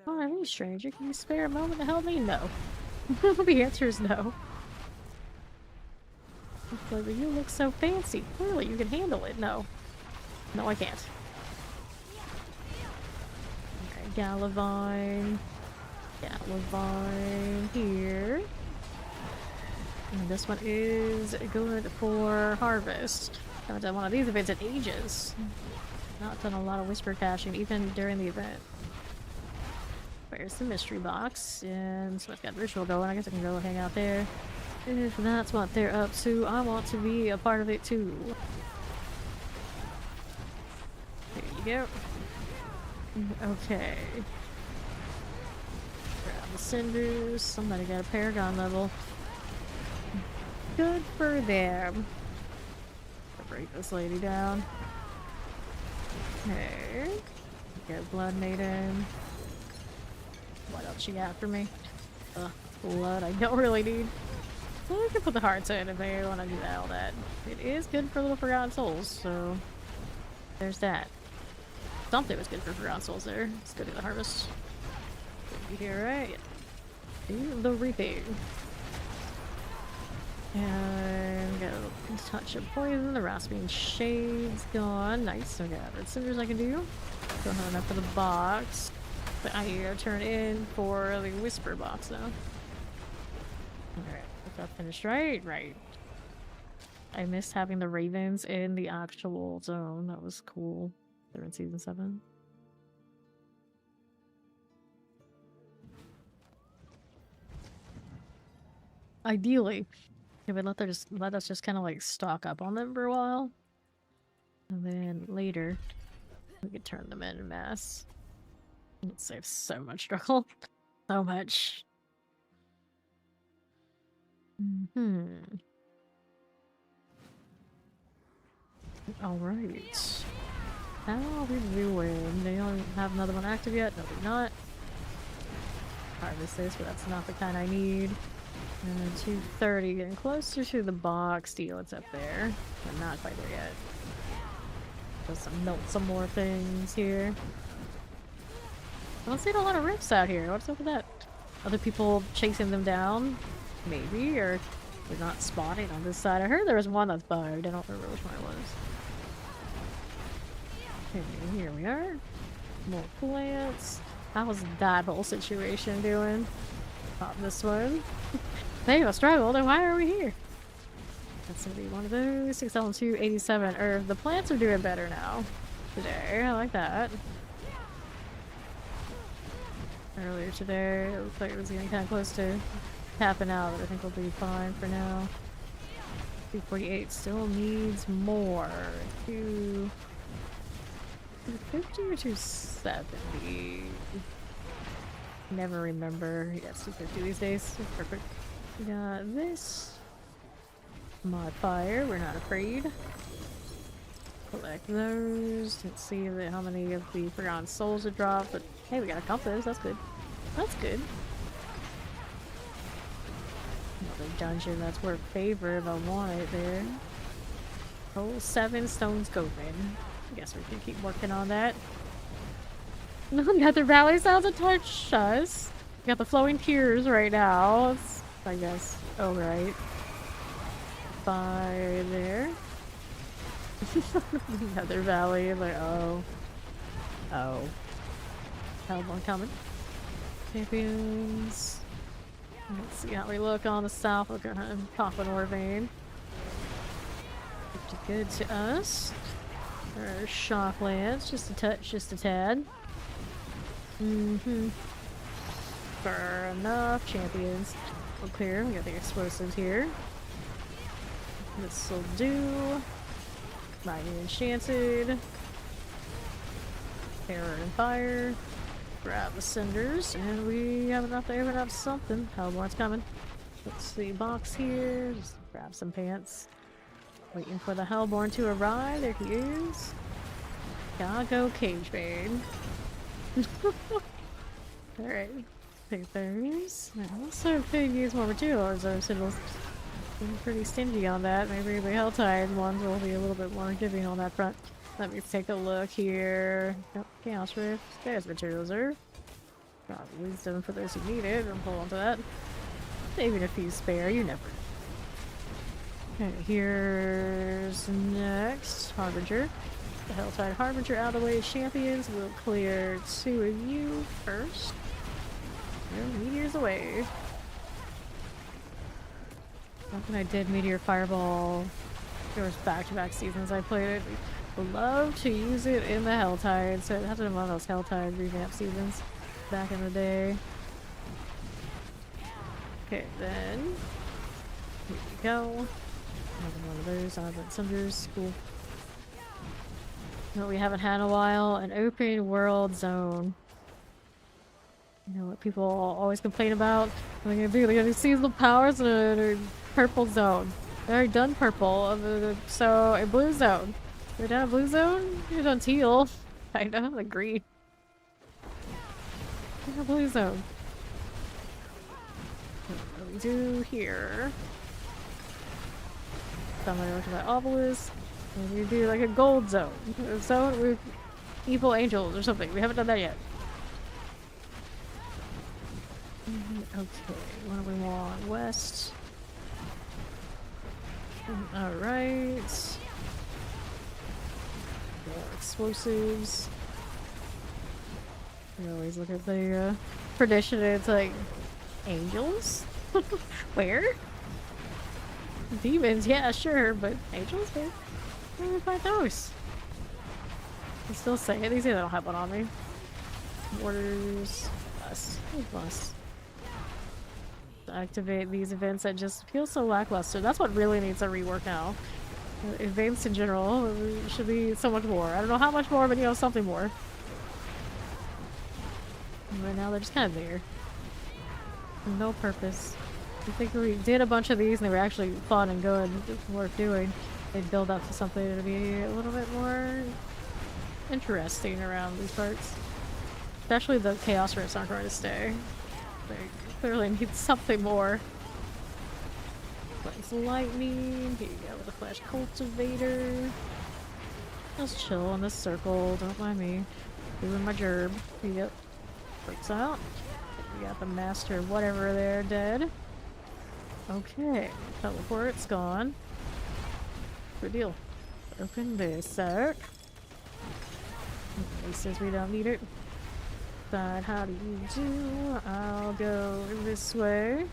Oh, hey, stranger, can you spare a moment to help me? No. The answer is no. But you look so fancy. Clearly, you can handle it. No. No, I can't. Okay, Galavine. Galavine here. And this one is good for harvest. Haven't done one of these events in ages. Not done a lot of whisper caching, even during the event. Where's the mystery box? And someone's got ritual going. I guess I can go hang out there. If that's what they're up to, I want to be a part of it too. There you go. Okay. Grab the cinders. Somebody got a paragon level. Good for them. Break this lady down. Okay. Get Blood Maiden. What else you got for me? Blood I don't really need. Well, I can put the hearts in if I want to do that, all that. It is good for little Forgotten Souls, so there's that. Something was good for Forgotten Souls there. Let's go to the harvest. Be here, right? Do the reaping. And got a touch of poison. The Rasping Shade's gone. Nice. I got red cinders I can do. Don't have enough for the box. But I need to turn in for the whisper box now. Alright. That finished right? Right. I missed having the ravens in the actual zone. That was cool. They're in season 7. Ideally, it would let us just kind of like stock up on them for a while. And then later, we could turn them in mass. It saves so much struggle. So much. Alright. How are we doing? They don't have another one active yet? No, they're not. Harvest this, but that's not the kind I need. And 230, getting closer to the box deal. It's up there. But not quite there yet. Just melt some more things here. I don't see a lot of rifts out here. What's up with that? Other people chasing them down? Maybe, or they're not spawning on this side. I heard there was one that's bugged. I don't remember which one it was. Okay, here we are. More plants. How was that whole situation doing? Not this one. Maybe I struggled, then why are we here? That's gonna be one of those. 6L287. Or the plants are doing better now. Today. I like that. Earlier today, it looked like it was getting kind of close to tapping out, but I think we'll be fine for now. 248 still needs more. 250 or 270? Never remember. Yes, 250 these days. Perfect. We got this. Mod fire, we're not afraid. Collect those. Let's see how many of the Forgotten Souls are dropped, but hey, we got a compass, that's good. That's good. Another dungeon that's worth favor if I want it there. Oh, 7 stones going. I guess we can keep working on that. Nether Valley sounds a touch sus. We got the flowing tears right now. It's, I guess, alright. By there. Nether Valley, like, oh. Oh. Hellborn coming. Champions. Let's see how we look on the south. We're gonna pop an ore vein. Pretty good to us. Our shock lance, just a touch, just a tad. Fair enough. Champions. We're clear. We got the explosives here. This'll do. Mighty Enchanted. Terror and Fire. Grab the cinders, and we have enough to open up something. Hellborn's coming. Let's see, box here. Just grab some pants. Waiting for the Hellborn to arrive. There he is. Gotta go Cage Bane. Alright. Take those. I also could use more materials, though, so we'll be pretty stingy on that. Maybe the Helltide ones will be a little bit more giving on that front. Let me take a look here. Oh, Chaos Rift. There's materials there. Got wisdom for those who need it. I'll hold on to that. Even a few spare, you never know. Okay, here's next. Harbinger. The Helltide Harbinger out of the way. Champions will clear 2 of you first. Meteor's away. Back when I did Meteor Fireball, there was back-to-back seasons I played it. We love to use it in the Helltide, so it has to be one of those Helltide revamp seasons back in the day. Okay, then here we go. Another one of those. Cinders. Cool. What we haven't had in a while, an open world zone. You know what people always complain about? They're gonna do these seasonal powers in a purple zone. They already done purple, so a blue zone. You're done a blue zone? You're done teal. Kinda, like green. You're a blue zone. What do we do here? Somebody look at that obelisk. And we do like a gold zone. A zone with evil angels or something. We haven't done that yet. Okay, what do we want? West. Alright. Explosives. We always look at the tradition and it's like, angels? Where? Demons, yeah, sure, but angels? Where do we find those? I'm still saying it. These don't have one on me. Orders. Plus. Plus. Activate these events that just feel so lackluster. That's what really needs a rework now. Events in general should be so much more. I don't know how much more, but you know, something more. Right now they're just kind of there. No purpose. I think we did a bunch of these and they were actually fun and good, worth doing. They'd build up to something to be a little bit more interesting around these parts. Especially the Chaos Rifts aren't going to stay. They clearly need something more. Flames lightning. Here you go with the flash cultivator. Just chill in this circle. Don't mind me. Doing my gerb. Yep. Works out. We got the master whatever there dead. Okay. Teleport's gone. Good deal. Open this sack. He says we don't need it. But how do you do? I'll go this way.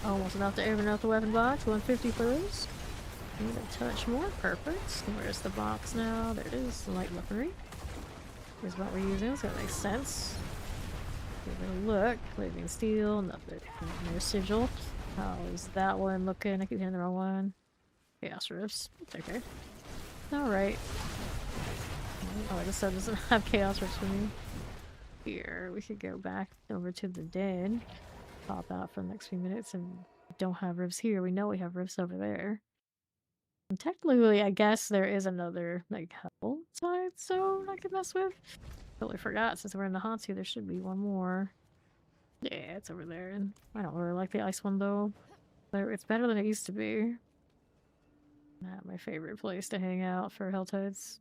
Almost enough to open up the weapon box. 150 for those. Need a touch more. Perfect. Where's the box now? There it is. The light weaponry. Here's what we're using, so that makes sense. Give it a look. Living steel. Nothing. No sigil. How's that one looking? I keep hitting the wrong one. Chaos Rifts. Okay. Alright. Oh, this stuff doesn't have Chaos Rifts for me. Here, we could go back over to the den. Pop out for the next few minutes and don't have rifts here. We know we have rifts over there. And technically, I guess there is another, like, hell side zone I could mess with. Totally forgot, since we're in the Hansu, there should be one more. Yeah, it's over there. And I don't really like the ice one, though. But it's better than it used to be. Not my favorite place to hang out for Helltides.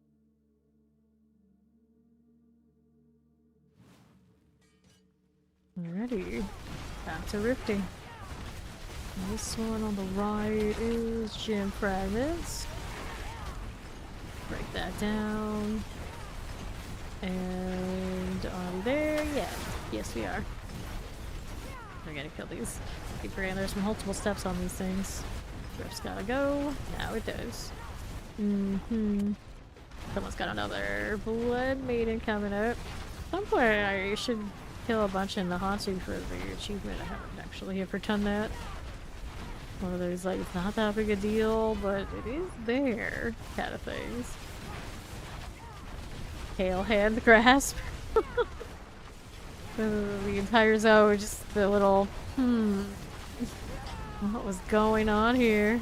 Alrighty, back to rifting. This one on the right is gem fragments. Break that down. And are we there? Yeah. Yes, we are. We're gonna kill these. Keep forgetting there's multiple steps on these things. Rift's gotta go. Now it does. Someone's got another Blood Maiden coming up. At some point I should kill a bunch in the Hansu for the achievement. I haven't actually ever done that. One of those, like, it's not that big a deal, but it is there kind of things. Hail hand grasp. The entire zone, just the little, what was going on here?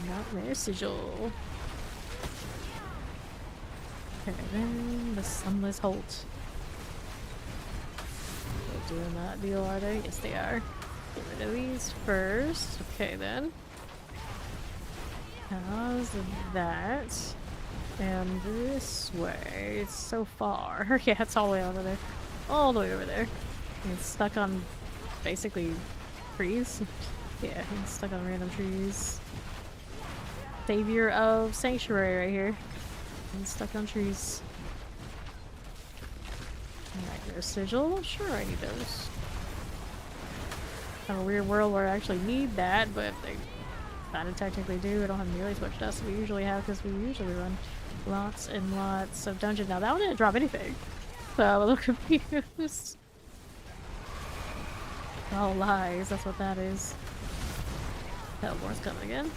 Nightmare sigil. Okay, then the Sunless Holt. doing that deal, are they? Yes, they are. Get rid of these first. Okay, then. How's that? And this way. It's so far. Yeah, it's all the way over there. All the way over there. And it's stuck on basically trees. Yeah, he's stuck on random trees. Savior of Sanctuary right here. He's stuck on trees. Nightmare Sigil. Sure, I need those. Kind of a weird world where I actually need that, but they kind of technically do. I don't have nearly as much dust as we usually have because we usually run lots and lots of dungeons. Now that one didn't drop anything, so I'm a little confused. All lies, that's what that is. Teleport's coming again.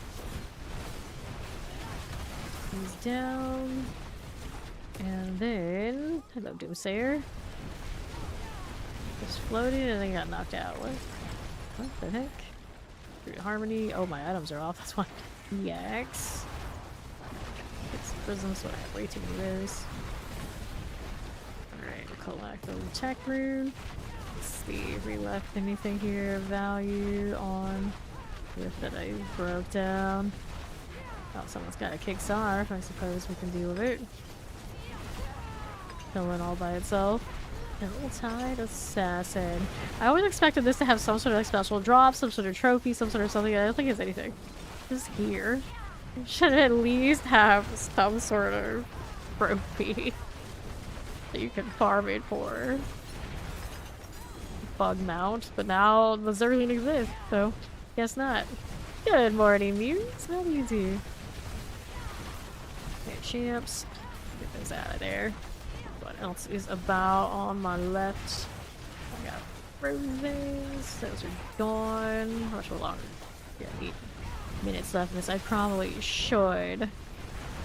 He's down. And then, hello Doomsayer. Just floated and then got knocked out. What the heck? Harmony. Oh, my items are off. That's why. EX. It's prism, so I have way too many of those. Alright, collect the tech rune. Let's see if we left anything here of value on with that I broke down. Oh, someone's got a kick Sarf. I suppose we can deal with it. Killing all by itself. Tide Assassin. I always expected this to have some sort of like special drop, some sort of trophy, some sort of something. I don't think it's anything. Just here. It should at least have some sort of trophy that you can farm it for. Bug mount, but now the Zerglin exists, so guess not. Good morning, Muse. How do you do? Okay, champs. Get those out of there. What else is about on my left? I got roses. Those are gone. How much longer? Yeah, 8 minutes left in this. I probably should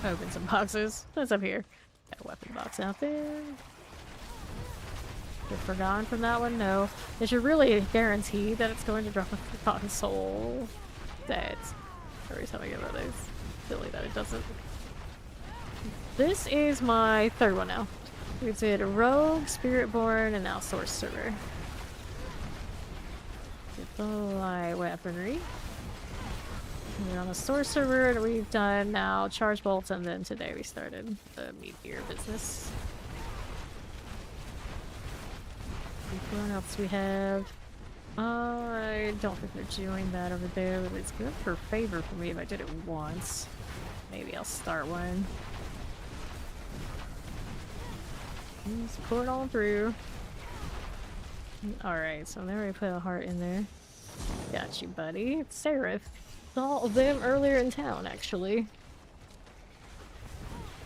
open some boxes. What's up here? Got a weapon box out there. Get forgotten from that one? No. It should really guarantee that it's going to drop a forgotten soul. That every time I get one of those. Silly that it doesn't. This is my third one now. We did Rogue, Spiritborn, and now Sorcerer. Get the light weaponry. And then on the Sorcerer, we've done now Charge Bolts, and then today we started the Meteor business. What else we have? I don't think they're doing that over there, but it's good for favor for me if I did it once. Maybe I'll start one. Just pull it on through. Alright, so there we put a heart in there. Got you, buddy. It's Seraph. Saw them earlier in town, actually.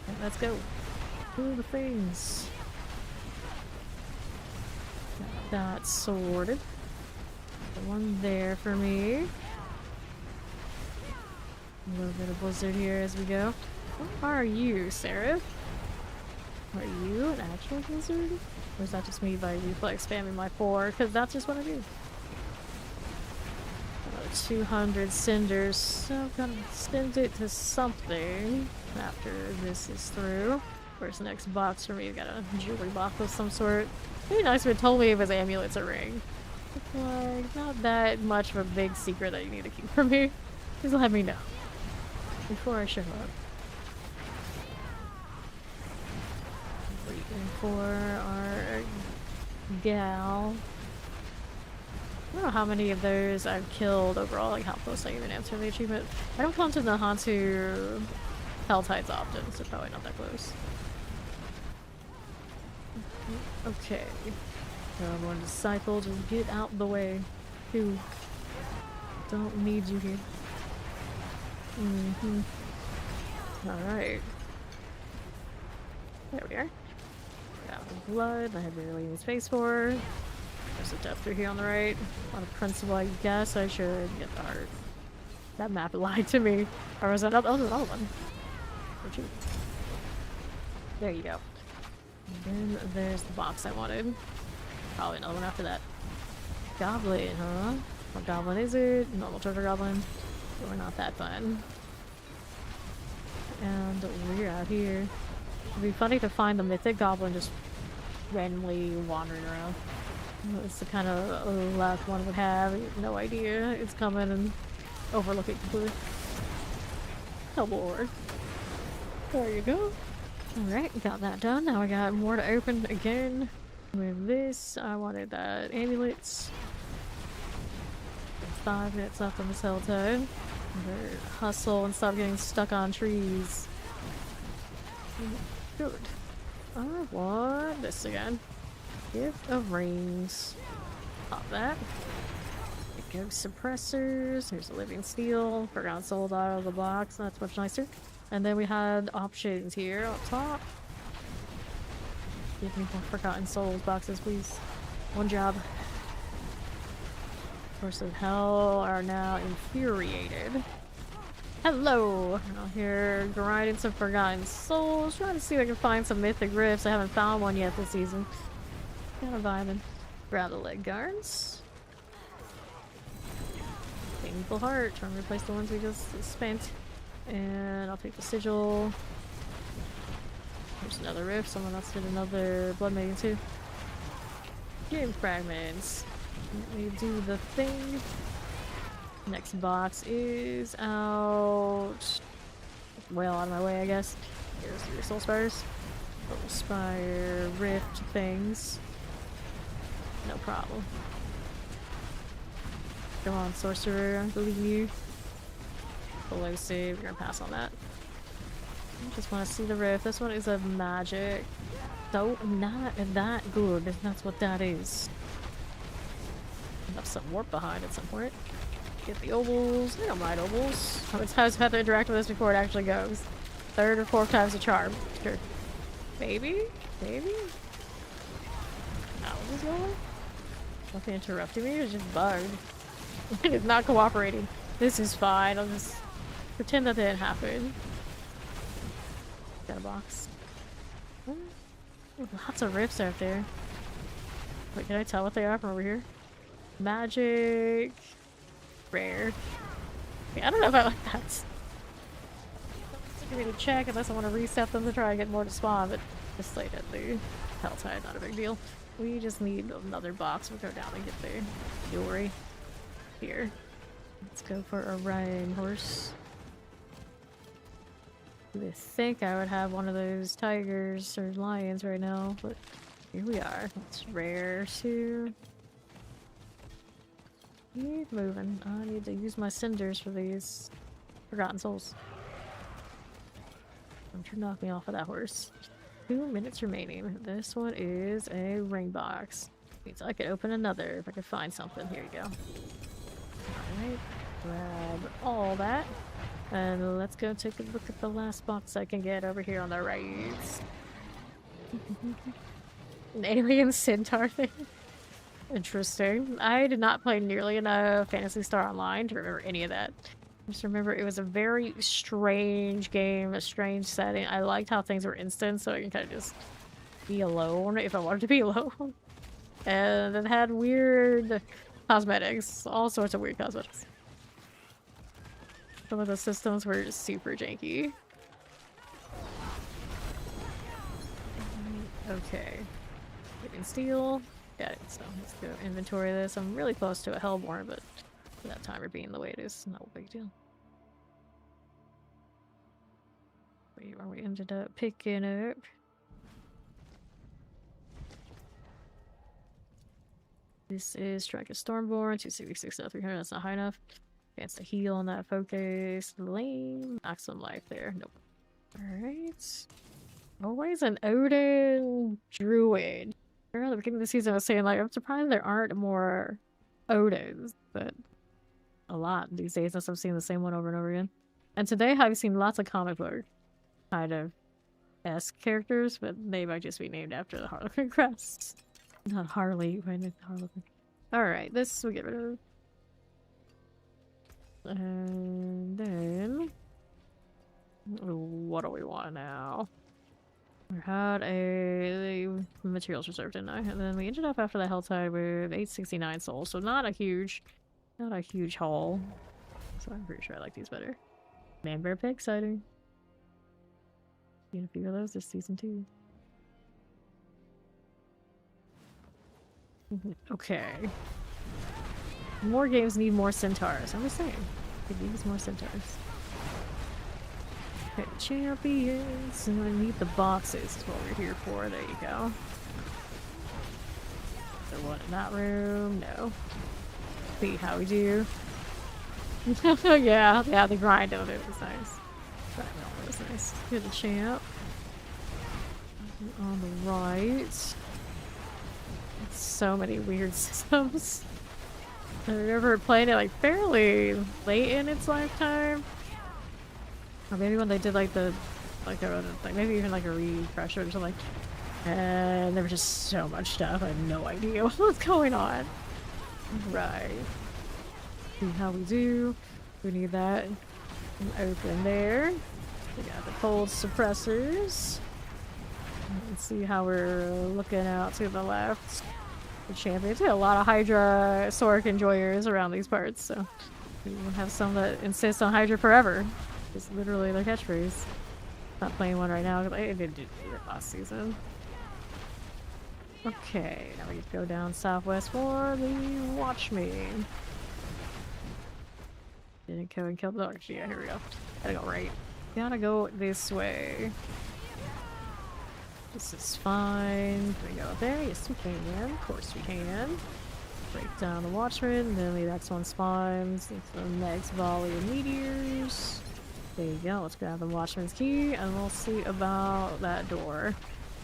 Okay, let's go. Do the things. Got that sorted. The one there for me. A little bit of blizzard here as we go. What are you, Seraph? Are you an actual blizzard? Or is that just me by reflex spamming my 4? Because that's just what I do. 200 cinders, so I'm gonna send it to something after this is through. Where's the next box for me? Got a jewelry box of some sort. It'd be nice if it told me if his amulet's a ring. It's like, not that much of a big secret that you need to keep from me. Just let me know before I show up. Waiting for our gal. I don't know how many of those I've killed overall, like how close I even am to the achievement. I don't come to the Hantu Helltides often, so probably not that close. Okay. One disciple, just get out the way. Who don't need you here. Alright. There we are. Got the blood, I had barely any space for. There's a death through here on the right. On a principle, I guess I should get the heart. That map lied to me. Or was that up? Oh, there's another one. Where'd you? There you go. And then there's the box I wanted. Probably another one after that. Goblin, huh? What goblin is it? Normal treasure goblin. We're not that fun. And we're out here. It'd be funny to find the mythic goblin just randomly wandering around. It's the kind of luck one would have. You have no idea it's coming and overlook it completely. Oh lord. There you go. Alright, got that done. Now I got more to open again. With this, I wanted that amulet. 5 minutes left on this hell time. Better hustle and stop getting stuck on trees. Good. I want this again. Gift of rings. Pop that. Ghost suppressors. Here's a living steel. Forgotten sold out of the box. That's much nicer. And then we had options here up top. Give me more Forgotten Souls boxes, please. One job. Forces of Hell are now infuriated. Hello! Out here grinding some Forgotten Souls. Trying to see if I can find some mythic rifts. I haven't found one yet this season. Kind of vibing. Grab the leg guards. Painful Heart. Trying to replace the ones we just spent. And I'll take the sigil. There's another rift. Someone else did another blood maiden too. Game fragments. Let me do the thing. Next box is out. Well out of my way, I guess. Here's your soul spires. Little spire rift things. No problem. Come on, Sorcerer. I believe you. Below save. We're gonna pass on that. I just want to see the rift. This one is a magic. So not that good. That's what that is. Have some warp behind at some point. Get the ovals. I don't mind ovals. How many times have I had to interact with this before it actually goes? Third or fourth time's a charm. Sure. Maybe? Maybe? How is this going? Nothing interrupting me? It's just bugged. It's not cooperating. This is fine. I'll just pretend that didn't happen. Got a box. Lots of rifts out there. Wait, can I tell what they are from over here? Magic. Rare. Okay, I don't know if I like that. It's going to check unless I want to reset them to try and get more to spawn, but just like at the Helltide, not a big deal. We just need another box. We'll go down and get the jewelry. Here. Let's go for a riding horse. I think I would have one of those tigers or lions right now, but here we are. It's rare too. Keep moving. I need to use my cinders for these Forgotten Souls. Don't you knock me off of that horse. 2 minutes remaining. This one is a ring box. Means I could open another if I could find something. Here you go. Alright. Grab all that. And let's go take a look at the last box I can get over here on the right. An alien centaur thing. Interesting. I did not play nearly enough Phantasy Star Online to remember any of that. I just remember it was a very strange game, a strange setting. I liked how things were instant, so I can kind of just be alone if I wanted to be alone. And it had weird cosmetics, all sorts of weird cosmetics. Some of the systems were just super janky. Okay. Living steel. Got it. So let's go inventory this. I'm really close to a Hellborn, but for that timer being the way it is, no big deal. Wait, where we ended up picking up. This is Strike of Stormborn, 266 out of 300. That's not high enough. Against the heal on that focus. Lame. Maximum life there. Nope. Alright. Always an Odin Druid. At the beginning of the season I was saying, like, I'm surprised there aren't more Odins, but a lot these days since I've seen the same one over and over again. And today I've seen lots of comic book kind of esque characters, but they might just be named after the Harlequin crest. Not Harley, but Harlequin. Alright, this we'll get rid of. And then what do we want now? We had a materials reserved, didn't I? And then we ended up after the Helltide with 869 souls, so not a huge haul. So I'm pretty sure I like these better. Man Bear Pig sighting. Seen a few of those this season too. Okay. More games need more centaurs. I'm just saying. It needs more centaurs. Okay, champions. And I need the boxes is what we're here for. There you go. Is there one in that room? No. See how we do. yeah, the grind of it was nice. Grind of it was nice. Here's the champ. On the right. So many weird systems. I remember playing it like fairly late in its lifetime. Or maybe when they did like maybe even like a refresher or something. And there was just so much stuff. I had no idea what was going on. Right. See how we do. We need that open there. We got the cold suppressors. Let's see how we're looking out to the left. The champions. We have a lot of Hydra Sorc enjoyers around these parts, so we have some that insist on Hydra forever. It's literally their catchphrase. Not playing one right now because I didn't do it last season. Okay, now we go down southwest for the Watchman. Didn't go and kill the dog. Yeah, here we go. Gotta go right. Gotta go this way. This is fine. Can we go there? Yes, we can. Of course we can. Break down the Watchman, then the next one spawns. It's the next volley of meteors. There you go. Let's grab the Watchman's key, and we'll see about that door.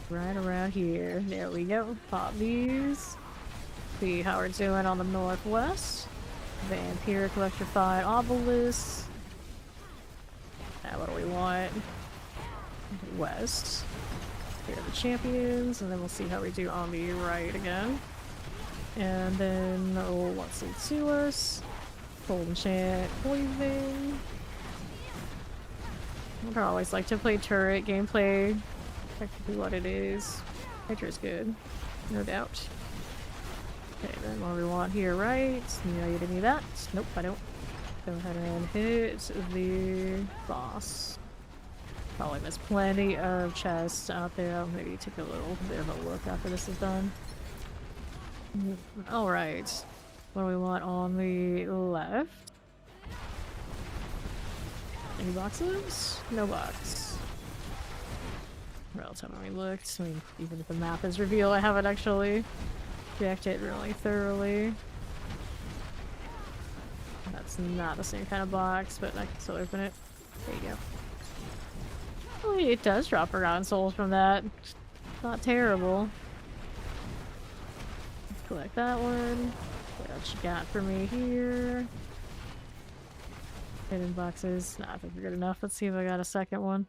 Right around here. There we go. Pop these. See how we're doing on the northwest. Vampiric electrified obelisk. Now what do we want? West. Here are the champions, and then we'll see how we do on the right again. And then, what's it to us? Cold enchant, poison. I always like to play turret gameplay. Technically what it is. Hydra is good, no doubt. Okay, then what do we want here, right? No, you didn't need that. Nope, I don't. Go ahead and hit the boss. Probably missed plenty of chests out there. I'll maybe take a little bit of a look after this is done. Alright. What do we want on the left? Any boxes? No box. Where else haven't we looked? I mean, even if the map is revealed, I haven't actually checked it really thoroughly. That's not the same kind of box, but I can still open it. There you go. Oh, it does drop around souls from that. Not terrible. Let's collect that one. What else you got for me here? Hidden boxes. Nah, I think we're good enough. Let's see if I got a second one.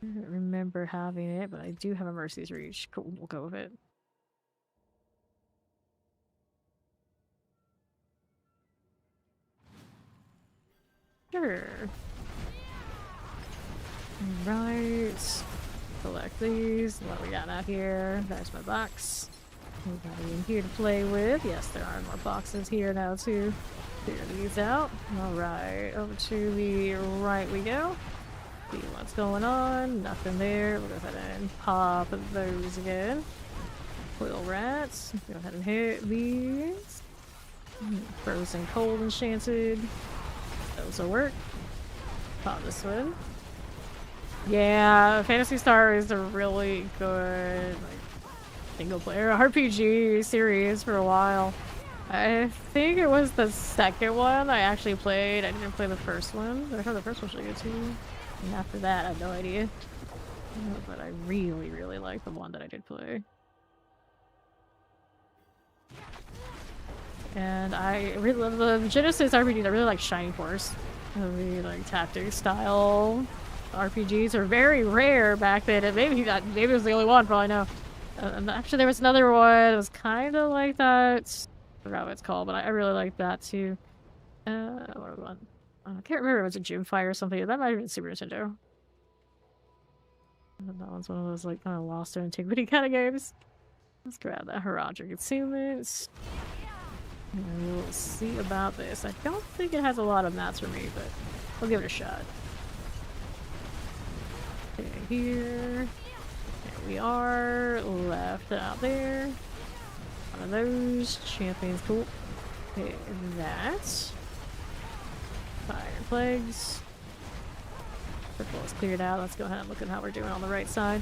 I don't remember having it, but I do have a Mercy's Reach. Cool, we'll go with it. Sure. Right. Collect these. What do we got out here? There's my box. We got it in here to play with. Yes, there are more boxes here now too. Clear these out. Alright, over to the right we go. See what's going on. Nothing there. We'll go ahead and pop those again. Quill rats. Go ahead and hit these. Frozen cold enchanted. Those will work. Pop this one. Yeah, Phantasy Star is a really good single player RPG series for a while. I think it was the second one I actually played. I didn't play the first one. I heard the first one was really good too. And after that, I have no idea. But I really, really like the one that I did play. And I really love the Genesis RPGs. I really like Shining Force. The like tactics style RPGs are very rare back then. And maybe it was the only one, probably no. Actually, there was another one that was kind of like that. I forgot what it's called, but I really like that too. What one? I can't remember if it was a Gym Fire or something. That might have been Super Nintendo. That one's one of those like kind of lost in antiquity kind of games. Let's grab that Heraldric Concealment. And we'll see about this. I don't think it has a lot of mats for me, but we'll give it a shot. Okay, here. There we are. Left out there. one of those. Champion's cool. Okay, that. Fire plagues. Purple is cleared out. Let's go ahead and look at how we're doing on the right side.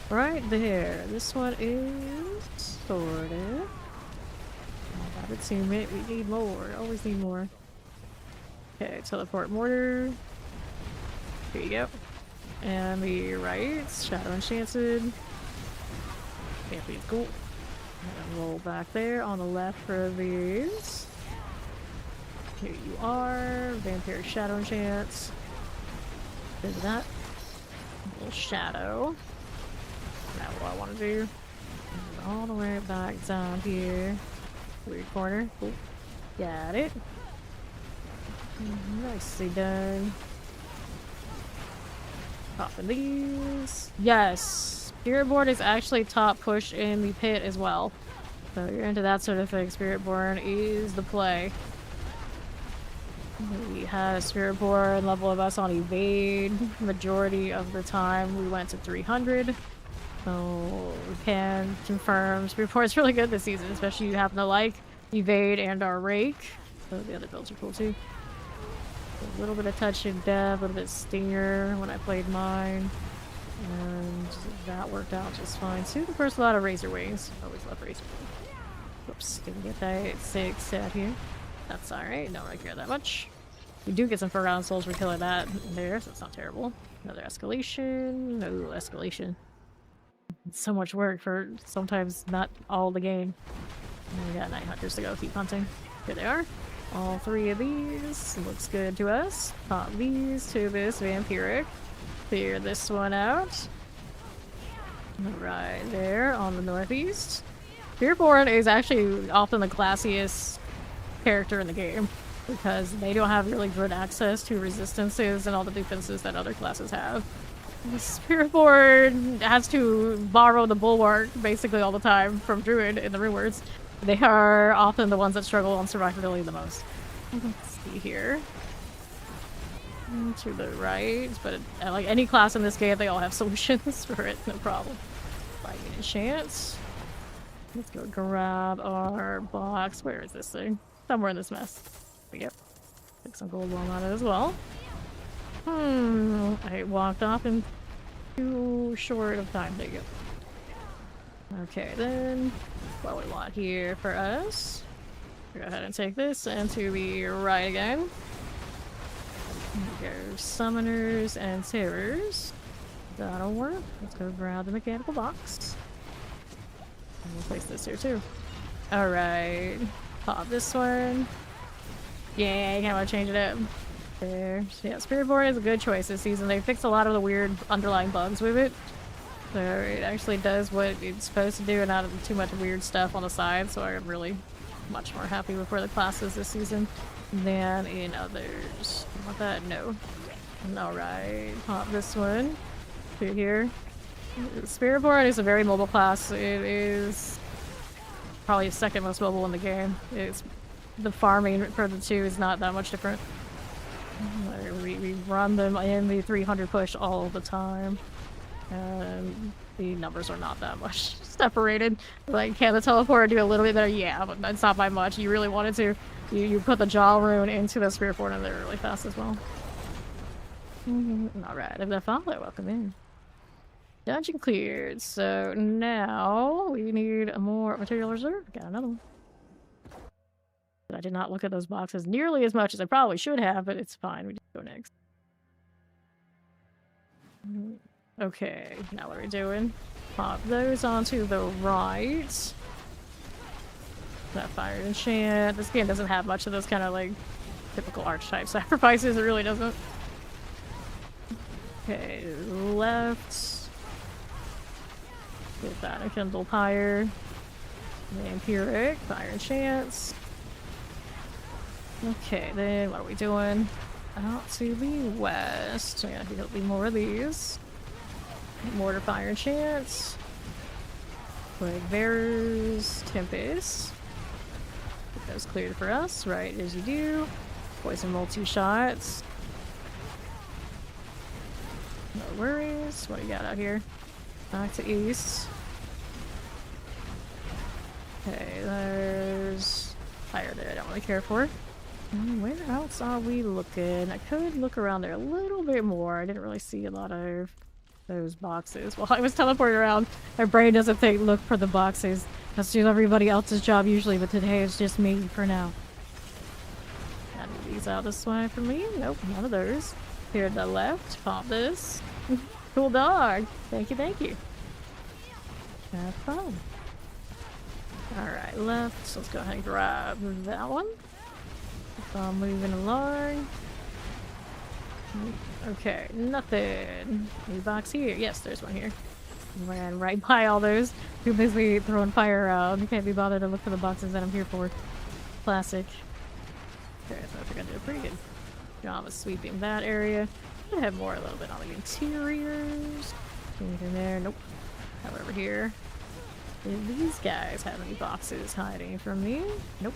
Right there. This one is sorted. Rabbit teammate, we need more. Always need more. Okay, teleport mortar. Here you go. And the right, shadow enchanted. Champion's cool. And roll back there on the left for these. Here you are. Vampire shadow enchants. There's that. A little shadow. Now what I want to do. All the way back down here. Weird corner. Cool. Got it. Nicely done. Popping these. Yes! Spirit Board is actually top push in the pit as well. So you're into that sort of thing. Spirit Born is the play. We had a Spirit Board level of us on evade. Majority of the time we went to 300. So we can confirm Spirit Board is really good this season, especially if you happen to like evade and our rake. So the other builds are cool too. A little bit of touch and dev, a little bit of stinger when I played mine. And that worked out just fine too. The first lot of razor wings. Always love razor wings. Oops, didn't get that 6 out here. That's alright, don't really care that much. We do get some Forgotten Souls for killing that there, so it's not terrible. Another escalation. No escalation. It's so much work for sometimes not all the game. And we got 9 hunters to go keep hunting. Here they are. All 3 of these. Looks good to us. Pop these to this vampiric. Clear this one out. Right there on the northeast. Fearborn is actually often the classiest character in the game because they don't have really good access to resistances and all the defenses that other classes have. The Spiritborn has to borrow the Bulwark basically all the time from Druid in the rewards. They are often the ones that struggle on survivability the most. Let's see here. To the right, but like any class in this game, they all have solutions for it, no problem. Fighting a chance. Let's go grab our box. Where is this thing? Somewhere in this mess. There we go. Take some gold bomb out of it as well. I walked off in too short of time. There you go. Okay, then what we want here for us. Go ahead and take this and to the right again. Go summoners and terrors. That'll work. Let's go grab the mechanical box. And we'll place this here too. Alright. Pop this one. Yeah, you kind of want to change it up. There. So yeah, Spiritborn is a good choice this season. They fixed a lot of the weird underlying bugs with it. So it actually does what it's supposed to do and not too much weird stuff on the side. So I'm really much more happy with where the class is this season than in others. Want that? No. Alright. Pop this one. Through here. Spiritborn is a very mobile class. It is probably the second most mobile in the game. It's the farming for the two is not that much different. We run them in the 300 push all the time. And the numbers are not that much separated. Like, can the teleporter do a little bit better? Yeah, but it's not by much. You really wanted to. You put the jaw rune into the Spiritborn and they're really fast as well. Alright, if they're follow, welcome in. Dungeon cleared. So now we need a more material reserve. Got another one. I did not look at those boxes nearly as much as I probably should have, but it's fine. We just go next. Okay, now what are we doing? Pop those onto the right. That fire enchant. This game doesn't have much of those kind of like typical archetype sacrifices. It really doesn't. Okay, left. Get that a Kindle Pyre. Vampiric, fire enchants. Okay, then what are we doing? Out to the west. Yeah, there'll be more of these. Mortar fire enchants. Plague Bearers, Tempest. Get those cleared for us, right as you do. Poison multi-shots. No worries. What do you got out here? Back to east. Okay, there's fire there I don't really care for. Where else are we looking? I could look around there a little bit more. I didn't really see a lot of those boxes while I was teleporting around. My brain doesn't look for the boxes. That's just everybody else's job usually, but today it's just me for now. Got these out this way for me? Nope, none of those. Here to the left, pop this. Cool dog. Thank you, thank you. Have fun. Alright, left. So let's go ahead and grab that one. So moving along. Okay, nothing. New box here. Yes, there's one here. Ran right by all those. Too busy throwing fire around. You can't be bothered to look for the boxes that I'm here for. Classic. Okay, so I think I did a pretty good job of sweeping that area. I have more a little bit on the interiors. Anything there? Nope. However, here. Do these guys have any boxes hiding from me? Nope.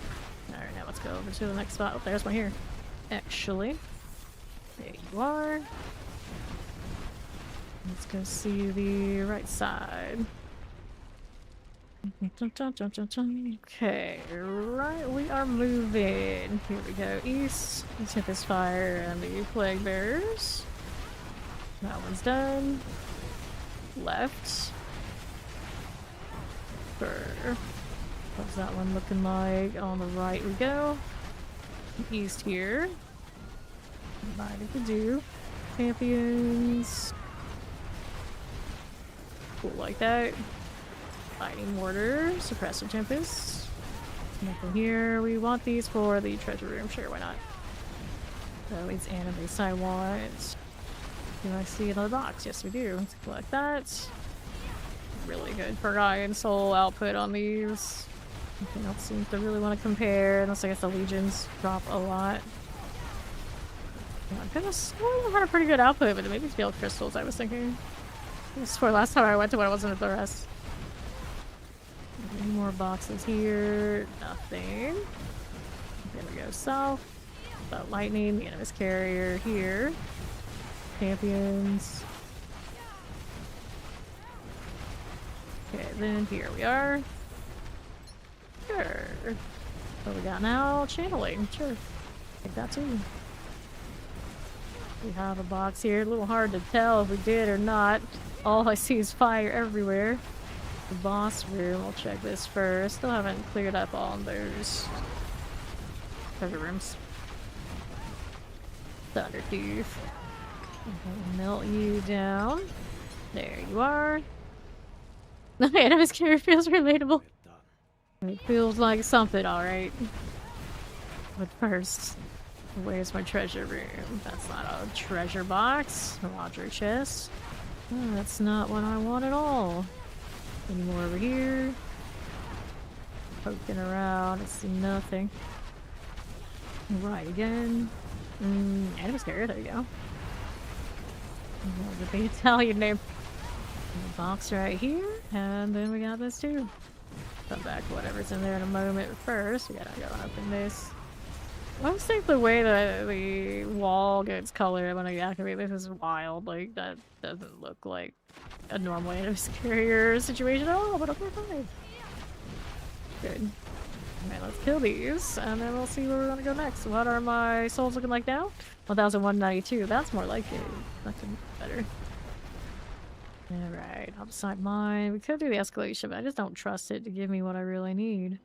Alright, now let's go over to the next spot. Oh, there's one here. Actually. There you are. Let's go see the right side. Okay, right, we are moving. Here we go, east. Let's hit this fire and the plague bearers. That one's done. Left. What's that one looking like? On the right we go. East here. Mighty to do. Champions. Cool like that. Fighting mortar. Suppressor tempest. Nothing here. We want these for the treasure room. Sure, why not? So these animes I want. Do I see another box? Yes, we do. Let's collect that. Really good Forgotten Soul output on these. Nothing else seems to really want to compare, unless I guess the legions drop a lot. I could have sworn I had a pretty good output, but maybe it's field crystals I was thinking. I swore last time I went to one, I wasn't at the rest. Any more boxes here? Nothing. There we go, south. About lightning, the enemy's carrier here. Champions. Okay, then here we are. Sure. What we got now? Channeling. Sure. Take that too. We have a box here. A little hard to tell if we did or not. All I see is fire everywhere. The boss room. I'll check this first. Still haven't cleared up all those treasure rooms. Thundertooth. Melt you down. There you are. The enemy's carrier feels relatable. It feels like something, alright. But first, where's my treasure room? That's not a treasure box. A Roger chest. Oh, that's not what I want at all. Any more over here? Poking around, I see nothing. Right again. Enemy's carrier, there you go. The big Italian name. Box right here, and then we got this too. Come back to whatever's in there in a moment. First, we gotta go open this. I always think the way that the wall gets colored when I activate this is wild. Like, that doesn't look like a normal enemy carrier situation at all, but okay, fine. Good. Alright, let's kill these, and then we'll see where we want to go next. What are my souls looking like now? 1192. That's more like it. That's better. Alright, I'll decide mine. We could do the escalation, but I just don't trust it to give me what I really need.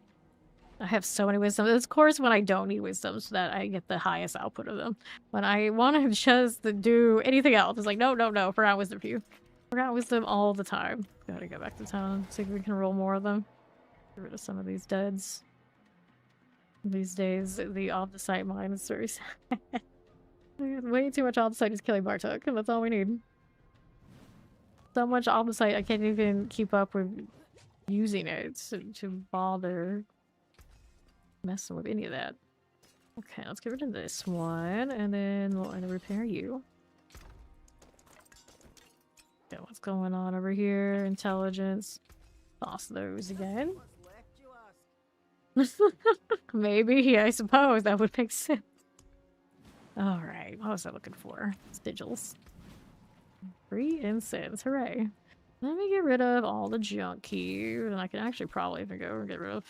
I have so many wisdoms. Of course, when I don't need wisdoms, that I get the highest output of them. When I want to just do anything else, it's like, no, forgot wisdom for you. Forgot wisdom all the time. Gotta go back to town, see if we can roll more of them. Get rid of some of these duds. These days, the off-the-site mine is very sad. Way too much off-the-site is killing Bartok, and that's all we need. So much off-the-site, I can't even keep up with using it to bother messing with any of that. Okay, let's get rid of this one, and then we'll repair you. Okay, what's going on over here? Intelligence. Toss those again. Maybe, I suppose that would make sense. Alright, what was I looking for? Sigils. Free incense, hooray. Let me get rid of all the junk keys, and I can actually probably even go and get rid of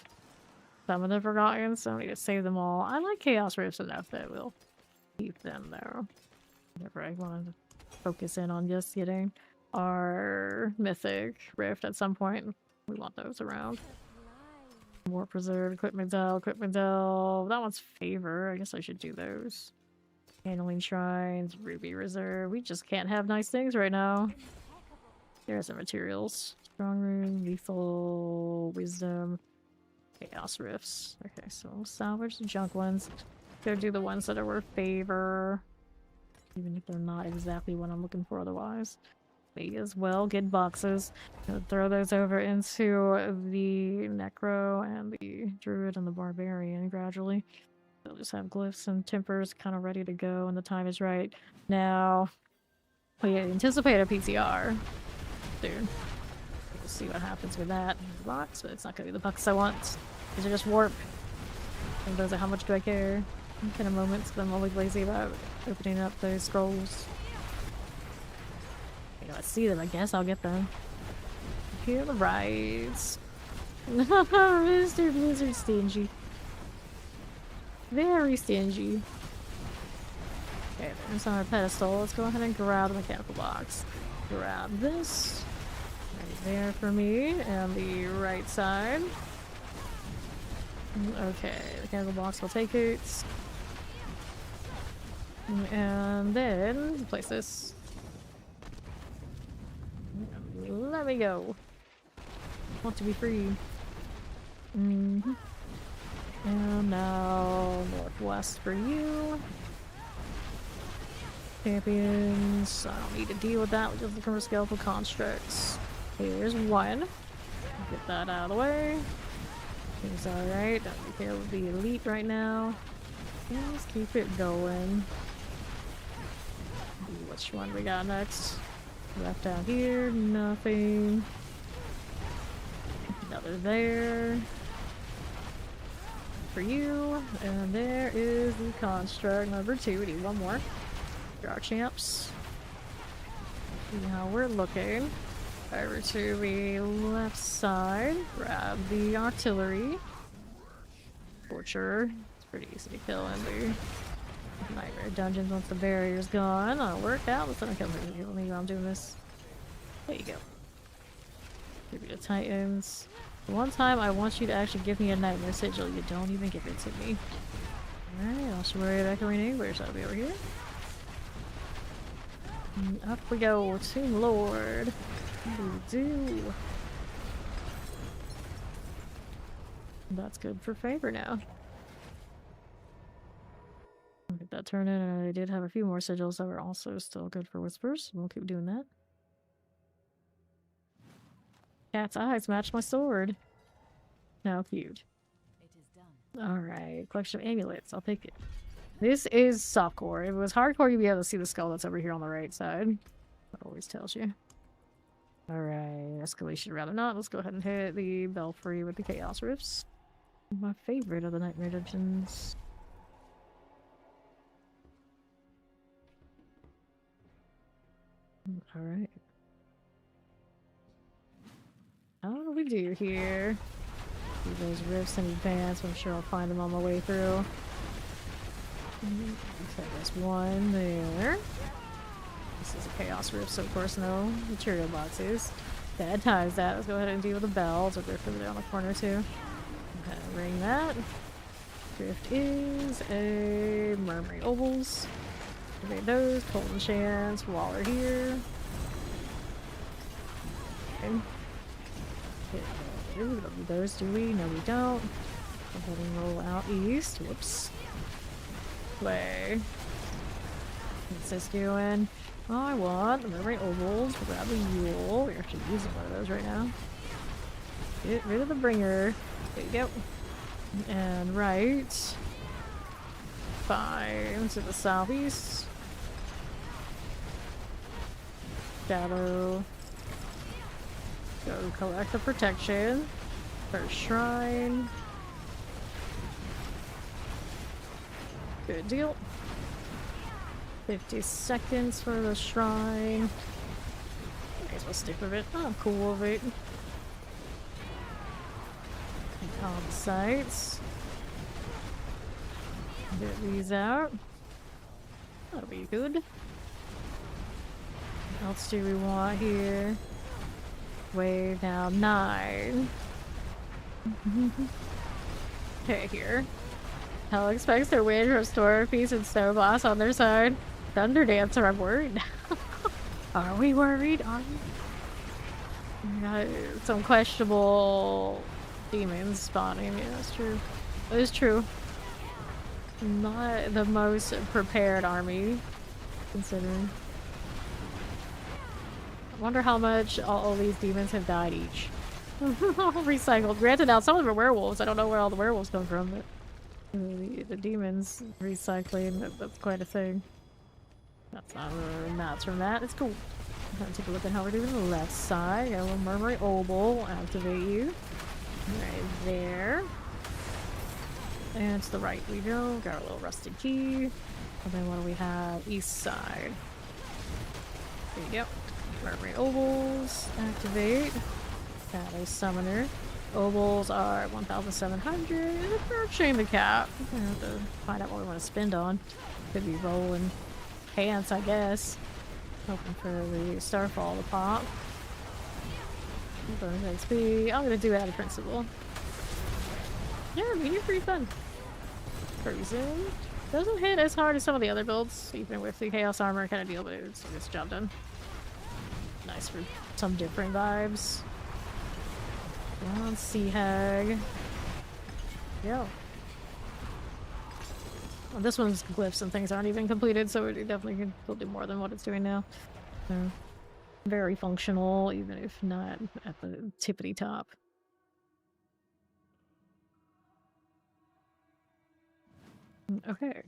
some of the forgotten, so I need to save them all. I like Chaos Rifts enough that we'll keep them though. Whatever I want to focus in on just getting our Mythic Rift at some point. We want those around. More Preserve, Equipment Dell, Equipment Dell. That one's Favor. I guess I should do those. Handling Shrines, Ruby Reserve. We just can't have nice things right now. There's some materials. Strong Room, Lethal, Wisdom, Chaos Rifts. Okay, so we'll salvage the junk ones. Go do the ones that are worth Favor. Even if they're not exactly what I'm looking for otherwise. May as well get boxes. Throw those over into the Necro and the Druid and the Barbarian gradually. They'll just have glyphs and tempers kind of ready to go when the time is right. Now, we anticipate a PTR. Dude. We'll see what happens with that box, but it's not going to be the box I want. These are just warp. And those are how much do I care? Kind of moments, but I'm always lazy about opening up those scrolls. You know, I see them, I guess I'll get them. Here are the rides. Mr. Blizzard stingy. Very stingy. Okay, there's our pedestal. Let's go ahead and grab the mechanical box. Grab this. Right there for me, and the right side. Okay, the mechanical box will take it. And then place this. Let me go. Want to be free. And now northwest for you. Champions. I don't need to deal with that. We're just looking for skeletal constructs. Here's one. Get that out of the way. Seems alright. Don't care with the elite right now. Yeah, let's keep it going. Which one we got next? Left out here, nothing. Another there. For you. And there is the construct number 2. We need one more. For our champs. See how we're looking. Over to the left side. Grab the artillery. Torture. It's pretty easy to kill in the Nightmare dungeons once the barrier's gone. I'll work out. Let's not kill me while I'm doing this. There you go. Give me the Titans. One time I want you to actually give me a Nightmare Sigil. You don't even give it to me. Alright, I'll show you back arena. Where's that? Over here? And up we go. Tomb Lord. What do we do? That's good for Favor now. I'll get that turned in, and I did have a few more sigils that were also still good for Whispers. We'll keep doing that. Cat's eyes match my sword. How cute. It is done. Alright, collection of amulets. I'll take it. This is softcore. If it was hardcore, you'd be able to see the skull that's over here on the right side. That always tells you. Alright, escalation rather not. Let's go ahead and hit the Belfry with the Chaos Rifts. My favorite of the Nightmare Dungeons. Alright. How do we do here? Do those rifts in advance. I'm sure I'll find them on my way through. Okay, there's one there. This is a Chaos Rift, so of course no material boxes. Bad times that. Let's go ahead and deal with the bells. Or they're further down the corner too. Okay, ring that. Drift is a Murmuring Ovals. Okay, those. Cold Enchants. Waller here. Okay. Ooh, don't do those, do we? No, we don't. Go ahead and roll out east. Whoops. Play. What's this doing? Oh, I want the Murmuring Ovals. We'll grab the Yule. We're actually using one of those right now. Get rid of the Bringer. There you go. And right. 5 to the southeast. Shadow. Go collect the protection. First shrine. Good deal. 50 seconds for the shrine. Nice as well stick with it. I'm cool with it. Take all the sights. Get these out. That'll be good. What else do we want here? Way down 9. Okay, here. Hell expects their win to restore peace and snow boss on their side. Thunder Dancer, I'm worried. Are we worried? Are we? We got some questionable demons spawning. Yeah, that's true. That is true. Not the most prepared army, considering. I wonder how much all these demons have died each. Recycled. Granted, now some of them are werewolves. I don't know where all the werewolves come from, but the demons recycling, that's quite a thing. That's not mats from that. It's cool. Time to take a look at how we're doing on the left side. Got a little Murmuring Obol. Activate you. Right there. And to the right we go. Got our little rusted key. And then what do we have? East side. There you go. Murmuring Obols. Activate. Got a summoner. Obols are 1,700. It's approaching the cap. We have to find out what we want to spend on. Could be rolling pants, I guess. Hoping for the Starfall to pop. Bonus XP. I'm gonna do it out of principle. Yeah, I mean, you're pretty fun. Frozen. Doesn't hit as hard as some of the other builds, even with the Chaos Armor kind of deal, but it's gets the job done. Nice for some different vibes. On Sea Hag. Yo. Well, this one's glyphs and things aren't even completed, so it definitely can still do more than what it's doing now. So, very functional, even if not at the tippity top. Okay.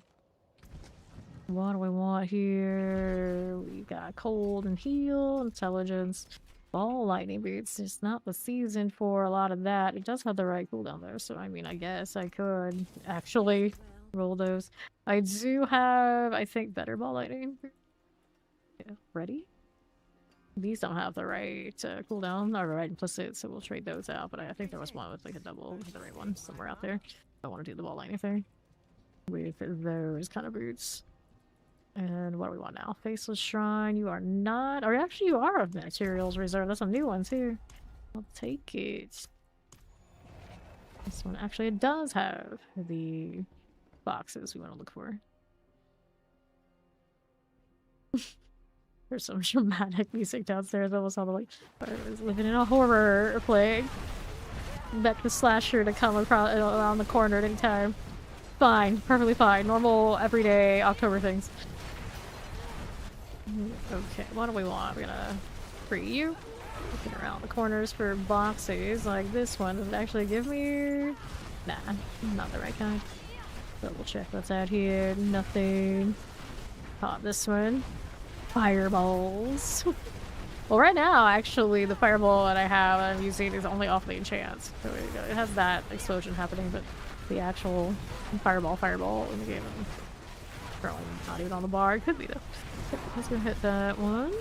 What do we want here? We got cold and heal, intelligence, ball lightning boots. It's not the season for a lot of that. It does have the right cooldown though, so I mean, I guess I could actually roll those. I do have, I think, better ball lightning. Yeah, ready? These don't have the right cooldown or right implicit, so we'll trade those out. But I think there was one with like a double, the right one somewhere out there. I want to do the ball lightning thing with those kind of boots. And what do we want now? Faceless Shrine. You are not, or actually you are of materials reserve. That's a new one too. I'll take it. This one actually it does have the boxes we want to look for. There's some dramatic music downstairs. I almost saw the like I was living in a horror plague. Bet the slasher to come across around the corner at any time. Fine, perfectly fine. Normal, everyday October things. Okay, what do we want? We're gonna free you. Looking around the corners for boxes like this one. Does it actually give me? Nah, not the right kind. Double check what's out here. Nothing. Pop this one. Fireballs. Well, right now, actually, the fireball that I have I'm using is only off the enchant. So it has that explosion happening, but the actual fireball in the game is probably not even on the bar. It could be though. Let's go hit that one.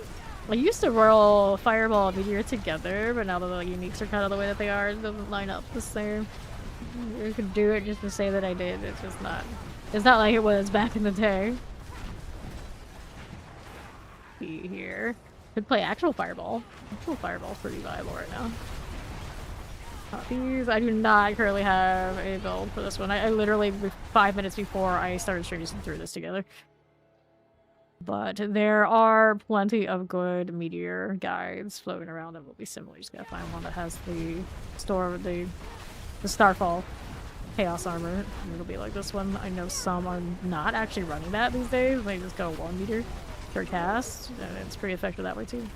I used to roll fireball and meteor together, but now that the uniques are kind of the way that they are, it doesn't line up the same. You could do it just to say that I did. It's just not. It's not like it was back in the day. See here. Could play actual fireball. Actual fireball's pretty viable right now. These I do not currently have a build for this one. I literally 5 minutes before I started streaming through this together. But there are plenty of good meteor guides floating around that will be similar. You just gotta find one that has the the Starfall Chaos Armor. And it'll be like this one. I know some are not actually running that these days. They just go 1 meter per cast, and it's pretty effective that way too.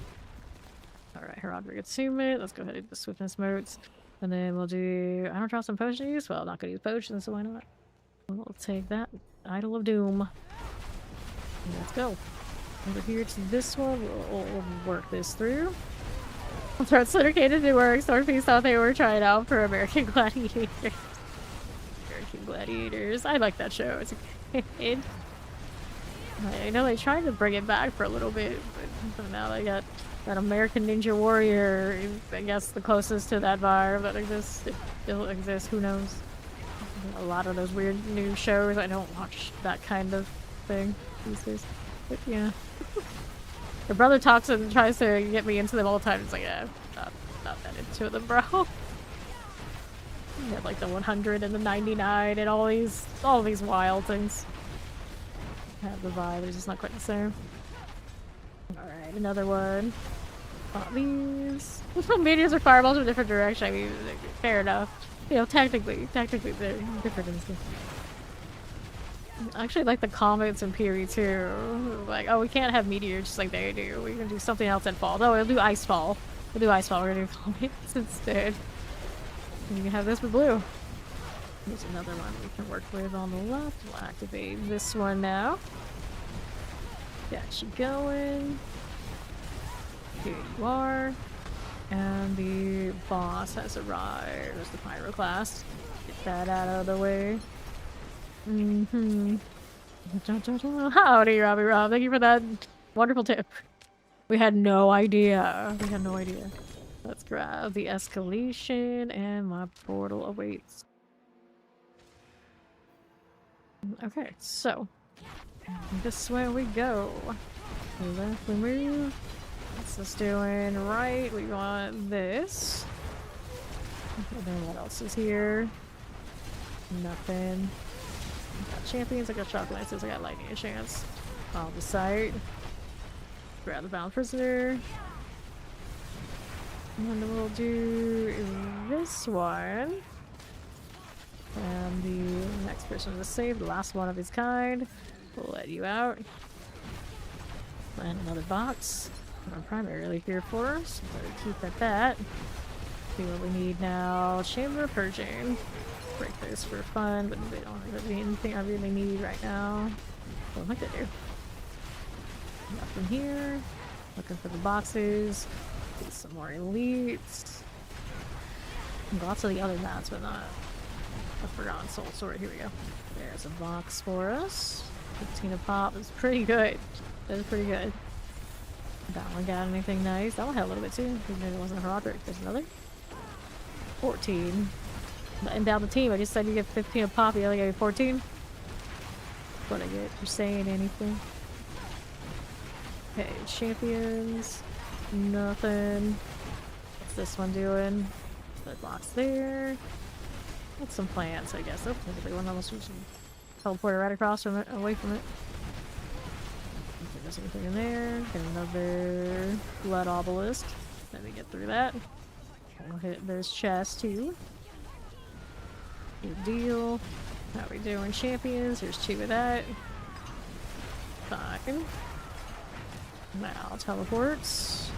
Alright, Heraldric Attunement. Let's go ahead and do the Swiftness motes. And then we'll do... I don't draw some potion use? Well, I'm not gonna use potions, so why not? We'll take that. Idol of Doom. And let's go. Over here to this one. We'll work this through. We'll throw Syndicated to work. Swordfish thought they were trying out for American Gladiators. American Gladiators. I like that show as a kid. I know they tried to bring it back for a little bit, but now they got That American Ninja Warrior is, I guess, the closest to that vibe that exists. If it still exists, who knows? A lot of those weird new shows, I don't watch that kind of thing these days. But yeah. Your brother talks and tries to get me into them all the time. It's like, yeah, not that into them, bro. You have like the 100 and the 99 and all these wild things. Have the vibe, it's just not quite the same. Alright, another one. Got these. Meteors or fireballs in a different direction. I mean, fair enough. You know, technically they're different in stuff. I actually like the comments in P300 like, oh, we can't have meteors just like they do. We can do something else that falls. Oh, we'll do icefall. We'll do icefall. We're gonna do comments instead. And you can have this with blue. There's another one we can work with on the left. We'll activate this one now. Got you going. Here you are. And the boss has arrived. There's the pyroclast. Get that out of the way. Howdy, Robbie Rob. Thank you for that wonderful tip. We had no idea. We had no idea. Let's grab the escalation and my portal awaits. Okay, so this way we go. Left we move. What's this doing? Right, we want this. And then what else is here? Nothing. I got champions, I got shock lances, I got lightning a chance. I'll decide. Grab the bound prisoner. And then we'll do this one. And the next person to save, the last one of his kind. We'll let you out. And another box. I'm primarily here for, so better keep at that. See what we need now. Chamber of Purging. Break this for fun, but they don't really anything I really need right now. Don't think they do. Nothing here. Looking for the boxes. Get some more elites. Lots of the other mats, but not a Forgotten Soul Sword. Here we go. There's a box for us. 15 a pop is pretty good. That is pretty good. That one got anything nice. That one had a little bit too. Maybe it wasn't a Roderick. There's another. 14. And down the team, I just said you get 15 a pop, you only get 14. What I get for saying anything. Okay, champions. Nothing. What's this one doing? That box there. That's some plants, I guess. Oh, there's a big one almost teleported right across from it, away from it. If there's anything in there. Get another blood obelisk. Let me get through that. We'll hit this chest too. Good deal. How we doing, champions? There's 2 of that. Fine. Now teleports.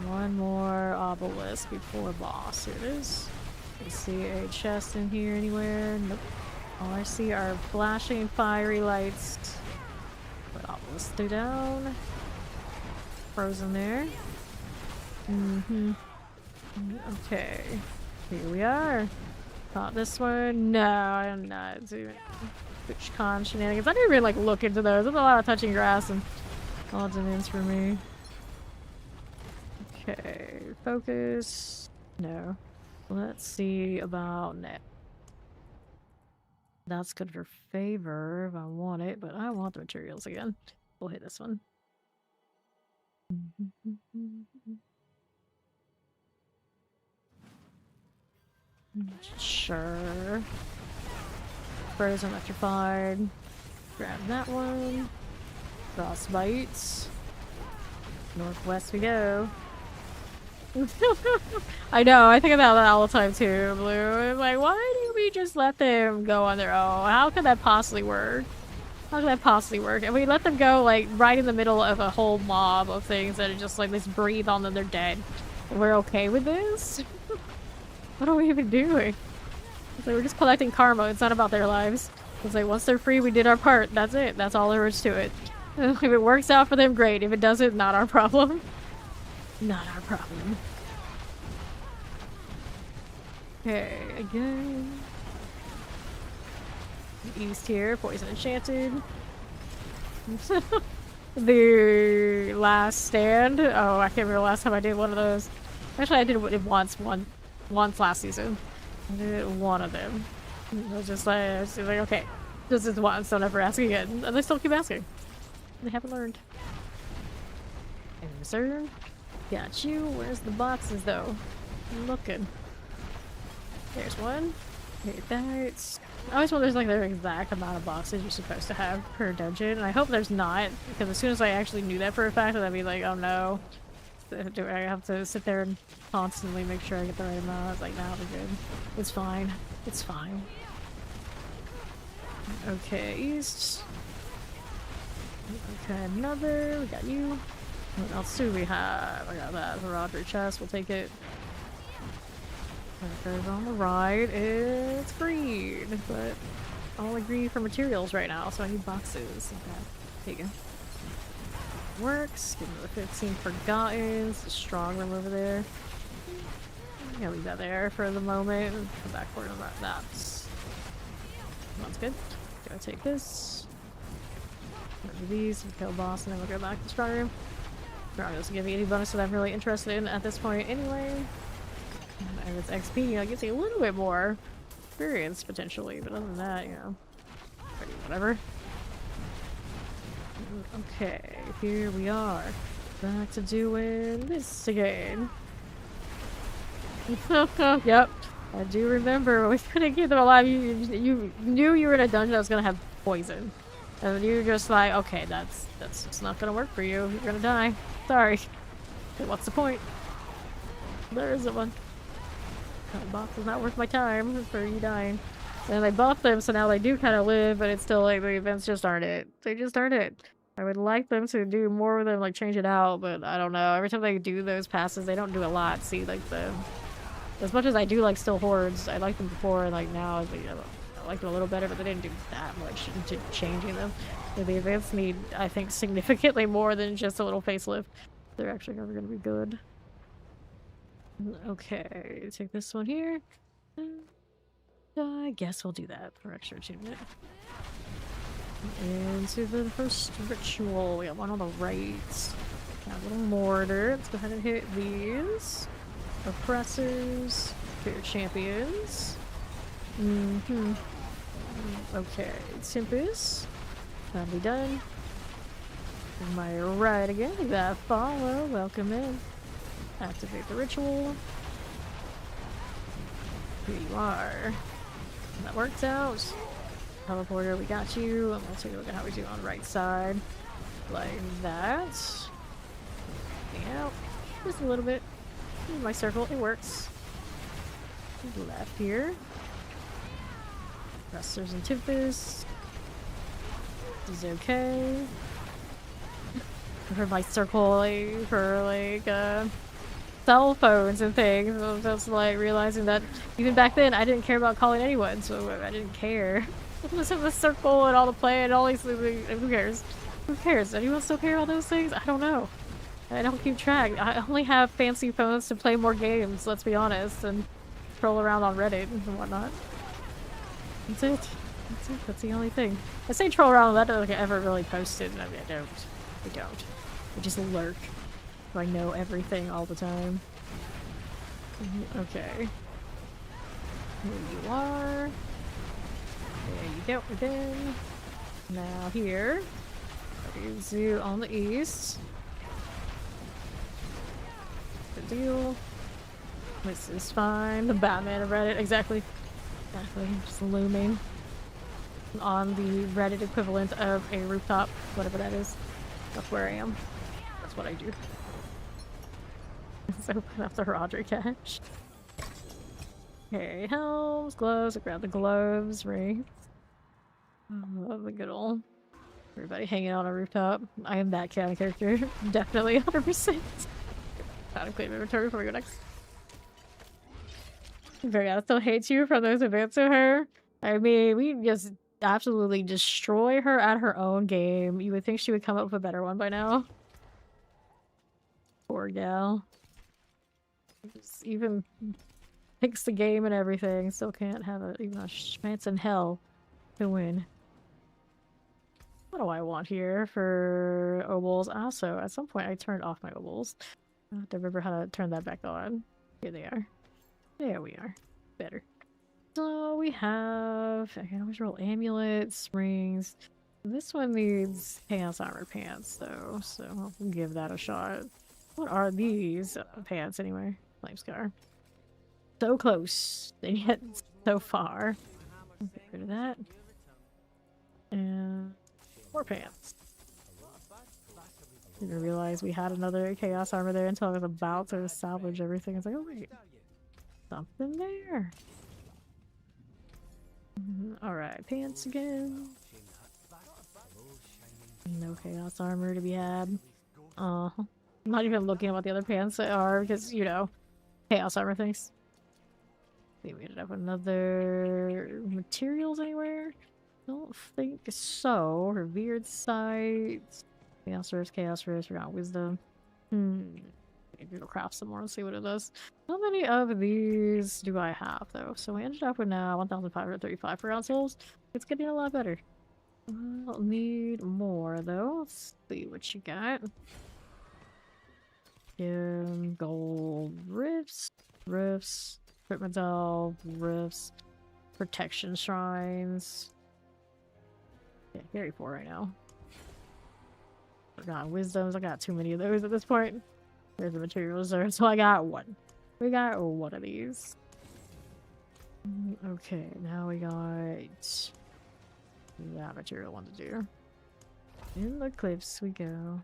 One more obelisk before boss. Here it is. I see a chest in here anywhere. Nope. All I see are flashing fiery lights. Put obelisk stay down. Frozen there. Okay. Here we are. Not this one. No, I'm not doing TwitchCon shenanigans. I didn't even like look into those. There's a lot of touching grass and odds and ends for me. Okay, focus. No. Let's see about net. That's good for favor if I want it, but I want the materials again. We'll hit this one. Sure. Frozen electrified. Grab that one. Frostbites. Northwest we go. I know, I think about that all the time too, Blue. I'm like, why do we just let them go on their own? How could that possibly work? How could that possibly work? And we let them go like right in the middle of a whole mob of things that are just like, let's breathe on them, they're dead. We're okay with this? What are we even doing? It's like we're just collecting karma. It's not about their lives. It's like once they're free, we did our part. That's it. That's all there is to it. If it works out for them, great. If it doesn't, not our problem. Not our problem. Okay, again. East here, poison enchanted. the last stand. Oh, I can't remember the last time I did one of those. Actually, I did it once last season. I did one of them. I was just like, okay, this is once, don't ever ask again. And they still keep asking. They haven't learned. And sir, got you. Where's the boxes though? I'm looking. There's one. There's that. I always wonder there's like the exact amount of boxes you're supposed to have per dungeon, and I hope there's not, because as soon as I actually knew that for a fact, I'd be like, oh no. Do I have to sit there and constantly make sure I get the right amount? I was like, nah, we're good. It's fine. It's fine. Okay, east. Okay, another. We got you. What else do we have? I got that. The Roger chest. We'll take it. Goes on the right. It's green, but only green for materials right now, so I need boxes. Okay. There you go. Works. Give me the 15 Forgotten. It's a strong room over there. I'm gonna leave that there for the moment. Come back for that. That's good. Gonna take this. Do these. Kill boss, and then we'll go back to the strong room. Strong doesn't give me any bonus that I'm really interested in at this point anyway. And it's XP, it gives you a little bit more experience potentially, but other than that, you know, whatever. Okay, here we are. Back to doing this again. Yep, I do remember when we couldn't keep them alive. You knew you were in a dungeon that was gonna have poison, and you were just like, okay, that's just not gonna work for you. You're gonna die. Sorry. What's the point? There isn't one. That box is not worth my time for you dying. And I buffed them, so now they do kind of live, but it's still like the events just aren't it. They just aren't it. I would like them to do more with them, like change it out, but I don't know. Every time they do those passes, they don't do a lot. See, like as much as I do like still hordes, I liked them before, and like now, I like them a little better, but they didn't do that much into changing them. So the events need, I think, significantly more than just a little facelift. They're actually never going to be good. Okay, take this one here. I guess we'll do that for extra achievement. Into the first ritual. We got one on the right. Got a little mortar. Let's go ahead and hit these. Oppressors. Fair champions. Okay, Tempest. That'll be done. My right again. We got follow. Welcome in. Activate the ritual. Here you are. That works out. Teleporter, we got you. And we'll take a look at how we do on the right side. Like that. Yeah, just a little bit. My circle, it works. Left here. Wrestlers and Tempest. This is okay. For my circle, like, for like, cell phones and things. I was just like realizing that even back then I didn't care about calling anyone, so I didn't care. Listen to the circle and all the play and all these things. Who cares? Who cares? Anyone still care about those things? I don't know. I don't keep track. I only have fancy phones to play more games, let's be honest, and troll around on Reddit and whatnot. That's it. That's it. That's the only thing. I say troll around, that doesn't ever really posted. I mean, I don't. I just lurk. I know everything all the time. Okay. Here you are. There you go again. Now here. Is you on the east. Good deal. This is fine. The Batman of Reddit, exactly. Exactly. Just looming on the Reddit equivalent of a rooftop, whatever that is. That's where I am. That's what I do. Let's open up the Roger cache. Okay, helms, gloves. I grab the gloves, rings. Oh, the good old everybody hanging out on a rooftop. I am that kind of character. Definitely 100%. Gotta clean inventory before we go next. Variana still hates you for those events to her. I mean, we just absolutely destroy her at her own game. You would think she would come up with a better one by now. Poor gal. Just even picks the game and everything. Still can't have even a chance in hell to win. What do I want here for obols? Also, at some point I turned off my obols. I have to remember how to turn that back on. Here they are. There we are. Better. So we have, I can always roll amulets, rings. This one needs chaos armor pants though, so I'll give that a shot. What are these pants anyway? Flame scar. So close, and yet so far. Get rid of that. And more pants. Didn't realize we had another chaos armor there until I was about to salvage everything. I was like, oh wait, something there. Alright, pants again. No chaos armor to be had. I'm not even looking at what the other pants are because, you know, chaos armor things. Maybe we ended up with another materials anywhere? Don't think so. Revered sight. Chaos Rift, forgot wisdom. Maybe we'll craft some more and see what it does. How many of these do I have though? So we ended up with now 1,535 for ground souls. It's getting a lot better. I'll need more though. Let's see what you got. Gold rifts, crit medal, rifts, protection shrines. Yeah, carry 4 right now. Forgot wisdoms. I got too many of those at this point. There's the materials there, so I got one. We got one of these. Okay, now we got that material one to do. In the cliffs we go.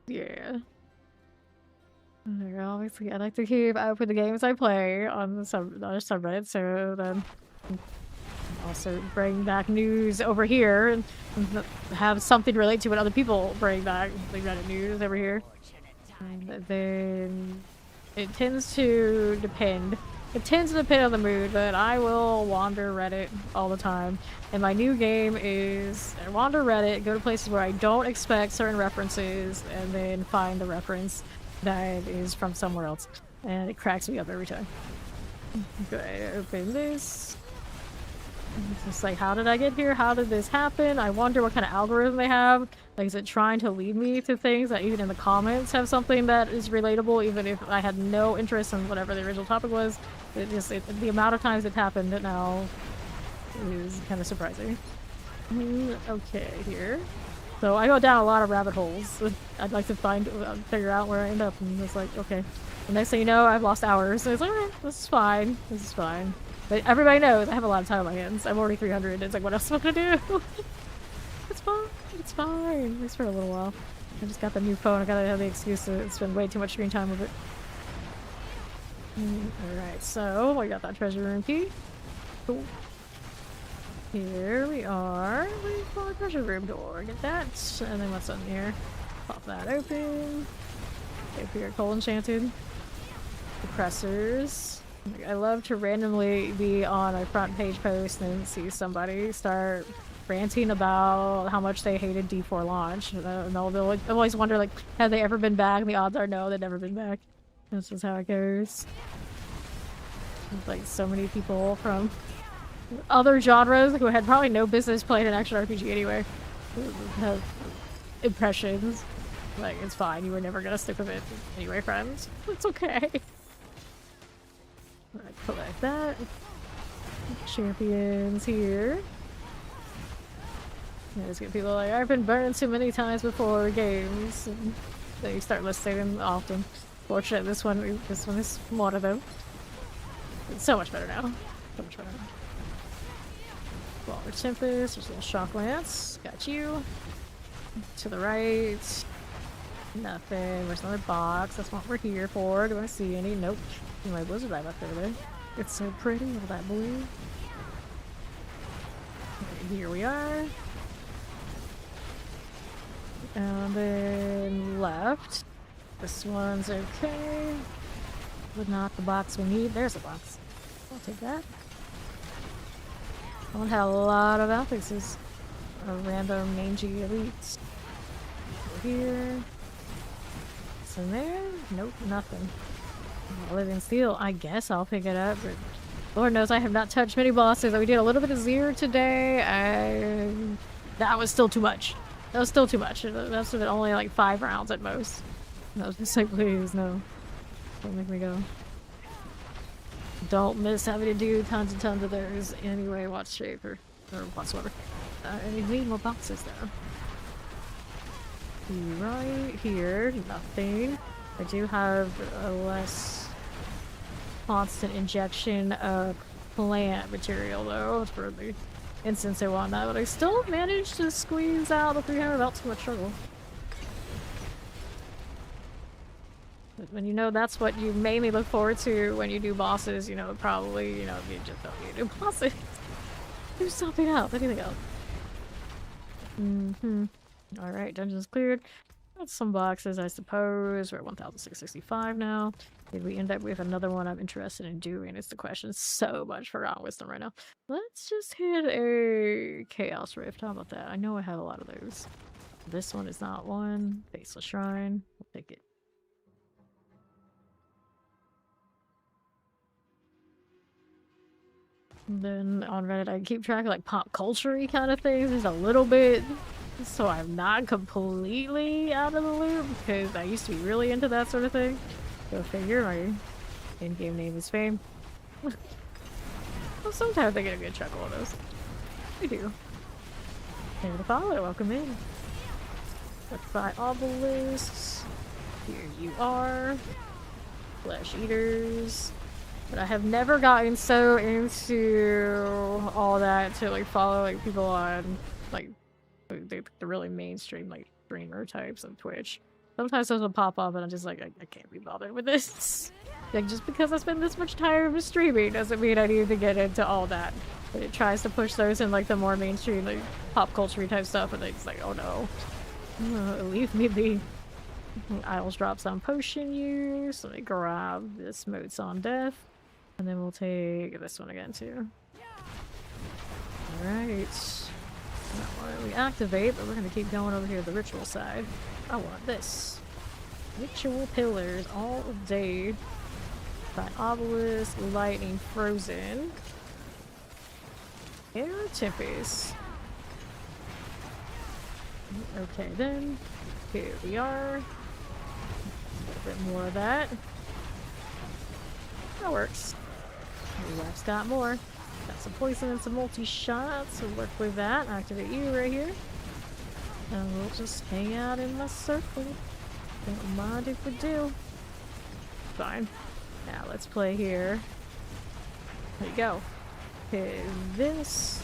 Yeah. Obviously, I like to keep up with the games I play on the subreddit, so then also bring back news over here and have something relate to what other people bring back the Reddit news over here. And then it tends to depend. It tends to depend on the mood, but I will wander Reddit all the time. And my new game is I wander Reddit, go to places where I don't expect certain references, and then find the reference that is from somewhere else. And it cracks me up every time. Okay, open this. It's just like, how did I get here? How did this happen? I wonder what kind of algorithm they have. Like, is it trying to lead me to things that even in the comments have something that is relatable, even if I had no interest in whatever the original topic was? The amount of times it happened now is kind of surprising. Okay, here. So I go down a lot of rabbit holes. I'd like to figure out where I end up, and it's like, okay. The next thing you know, I've lost hours. So it's like, alright, this is fine. This is fine. But everybody knows I have a lot of time on my hands. I'm already 300. It's like, what else am I gonna do? It's fine. It's fine. At least for a little while. I just got the new phone. I gotta have the excuse to spend way too much screen time with it. Alright, so we got that treasure room key. Cool. Here we are. Wait for treasure room door. Get that. And then what's in here? Pop that open. Okay, here, coal enchanted. Depressors. I love to randomly be on a front page post and see somebody start ranting about how much they hated D4 launch. And they'll always wonder, like, have they ever been back? And the odds are no, they've never been back. This is how it goes. Like, so many people from other genres who had probably no business playing an action RPG anyway have impressions. Like, it's fine, you were never gonna stick with it anyway, friends. It's okay. Alright, collect that. Champions here. I just get people like, I've been burned too many times before games. And they start listing them often. Fortunately, this one is one of them. It's so much better now. So much better. Water Tempest, there's a little Shock Lance. Got you. To the right. Nothing. There's another box. That's what we're here for. Do I see any? Nope. My blizzard right up there. It's so pretty with that blue. Okay, here we are. And then left. This one's okay. But not the box we need. There's a box. I'll take that. I want to have a lot of outfixes. A random mangy elites. Over here. What's in there? Nope, nothing. Living steel. I guess I'll pick it up, but Lord knows I have not touched many bosses. We did a little bit of Zero today, and that was still too much. That was still too much. That's only like 5 rounds at most. And I was just like, please, no. Don't make me go. Don't miss having to do tons and tons of those anyway. Watch shape or whatsoever. I need more boxes though. Right here, nothing. I do have a less constant injection of plant material though for the instance I want that, but I still managed to squeeze out the 300 without too much trouble. But when you know that's what you mainly look forward to when you do bosses, you know, probably, you know, you just don't need to do bosses. Do something else, anything else. Alright, dungeon's cleared. Got some boxes, I suppose. We're at 1,665 now. Did we end up with another one I'm interested in doing? Is the question. So much Forgotten Wisdom right now. Let's just hit a Chaos Rift. How about that? I know I have a lot of those. This one is not one. Faceless Shrine. We'll take it. And then on Reddit, I keep track of like pop culture-y kind of things. There's a little bit, so I'm not completely out of the loop because I used to be really into that sort of thing. Go figure, my in-game name is Fame. Well, sometimes I get a good chuckle of those. I do. Thank you to follow. Welcome in. Electrify obelisks. Here you are. Flesh eaters. But I have never gotten so into all that to like follow like people on like the really mainstream like streamer types on Twitch. Sometimes those will pop up and I'm just like, I can't be bothered with this. Like just because I spend this much time streaming doesn't mean I need to get into all that. But it tries to push those in like the more mainstream like pop culture type stuff and it's like, oh no. Leave me be. Isles drop some potion use. Let me grab this Motes on Death. And then we'll take this one again too. Alright. That one we activate, but we're gonna keep going over here to the ritual side. I want this. Ritual pillars all day. Got obelisk, lightning, frozen. Air Tempest. Okay then. Here we are. A little bit more of that. That works. Left's got more. Got some poison and some multi-shots, so work with that. Activate you right here. And we'll just hang out in my circle. Don't mind if we do. Fine. Now let's play here. There you go. Okay, this.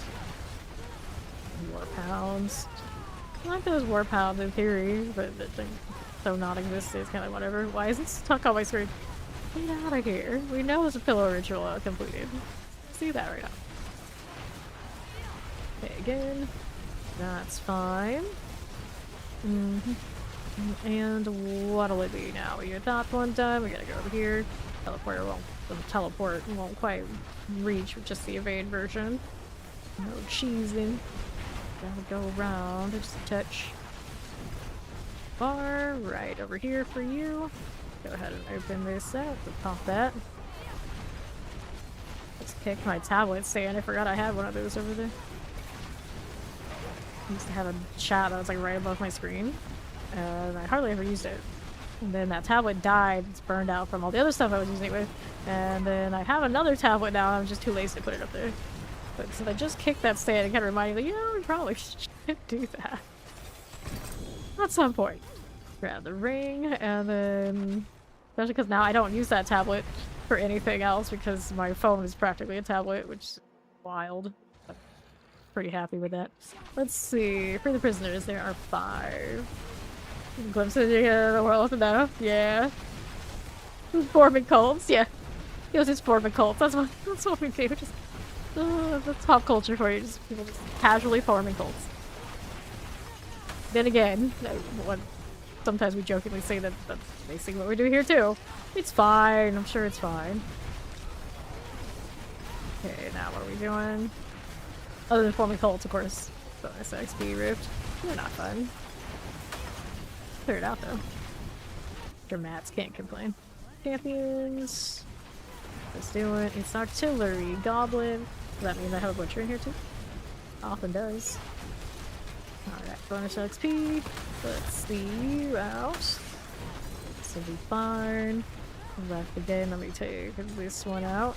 War pounds. I like those war pounds in theory, but the thing so non-existent is kind of whatever. Why is it stuck on my screen? Get out of here. We know there's a pillow ritual completed. See that right now. Okay, again. That's fine. And what'll it be now? We get that one done. We gotta go over here. Teleporter won't. The teleport won't quite reach with just the evade version. No cheesing. Gotta go around just a touch. Bar right over here for you. Go ahead and open this up. Pop that. Just kicked my tablet stand. I forgot I had one of those over there. I used to have a chat that was like right above my screen. And I hardly ever used it. And then that tablet died. It's burned out from all the other stuff I was using it with. And then I have another tablet now. I'm just too lazy to put it up there. But so I just kicked that stand and kind of reminded me, you know, we probably should do that. At some point. Grab the ring and then... Especially because now I don't use that tablet for anything else because my phone is practically a tablet, which is wild. I'm pretty happy with that. Let's see. For the prisoners, there are 5. Glimpse of the world of that. Yeah. Forming cults, yeah. It was just forming cults. That's what we do. Just, that's pop culture for you. Just people just casually forming cults. Then again, sometimes we jokingly say that that's basically what we do here too. It's fine. I'm sure it's fine. Okay, now what are we doing? Other than forming cults, of course. Bonus XP rift. They're not fun. Clear it out though. Your mats can't complain. Champions. Let's do it. It's artillery, goblin. Does that mean I have a butcher in here too? Often does. Alright, bonus XP. Let's see you out. This will be fine. Left again, let me take this one out.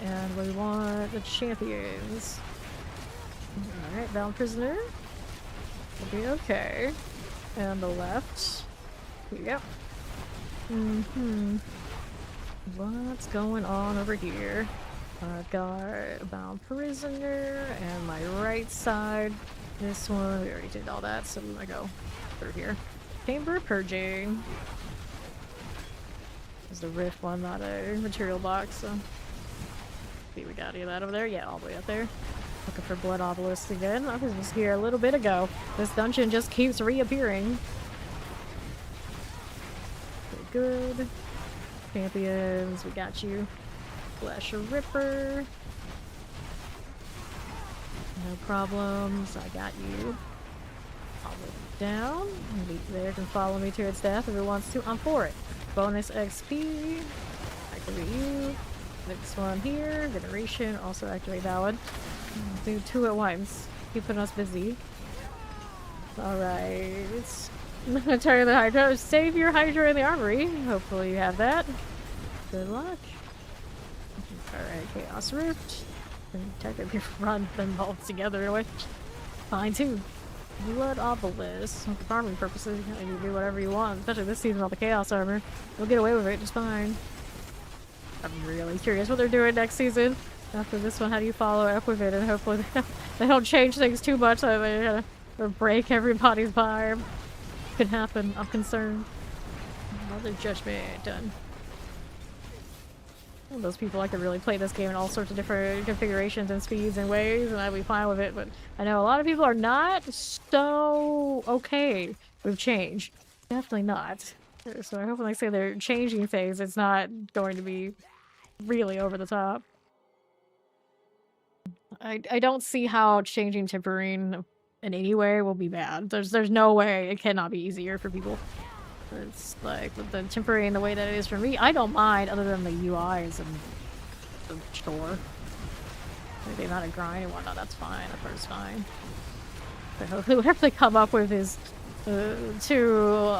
And we want the champions. Alright, bound prisoner. Will be okay. And the left. Here we go. What's going on over here? I've got a bound prisoner and my right side. This one, we already did all that, so I'm gonna go through here. Chamber purging. There's the rift one, not a material box, so. See, we got any of that over there? Yeah, all the way up there. Looking for blood obelisk again. I was just here a little bit ago. This dungeon just keeps reappearing. Okay, good. Champions, we got you. Flash a Ripper. No problems, I got you. I'll move it down. Meet there can follow me to its death if it wants to. I'm for it. Bonus XP. Activate you. Next one here. Veneration. Also activate that one. Do 2 at once. Keeping us busy. Alright. Turn the Hydra. Save your Hydra in the armory. Hopefully you have that. Good luck. Alright, Chaos Rift. And technically run them both together, which fine too. Blood Obelisk. For farming purposes, you can do whatever you want, especially this season with the Chaos Armor. You'll get away with it just fine. I'm really curious what they're doing next season. After this one, how do you follow up with it? And hopefully they don't change things too much so they break everybody's vibe. Could happen, I'm concerned. Another judgment done. Well, those people I could really play this game in all sorts of different configurations and speeds and ways, and I'd be fine with it, but I know a lot of people are not so okay with change. Definitely not. So I hope when they say they're changing things, it's not going to be really over the top. I don't see how changing tempering in any way will be bad. There's no way it cannot be easier for people. It's like with the tempering the way that it is for me, I don't mind other than the UIs and the chore. Maybe the amount of grind and whatnot, that's fine. That part's fine. But hopefully whatever they come up with is two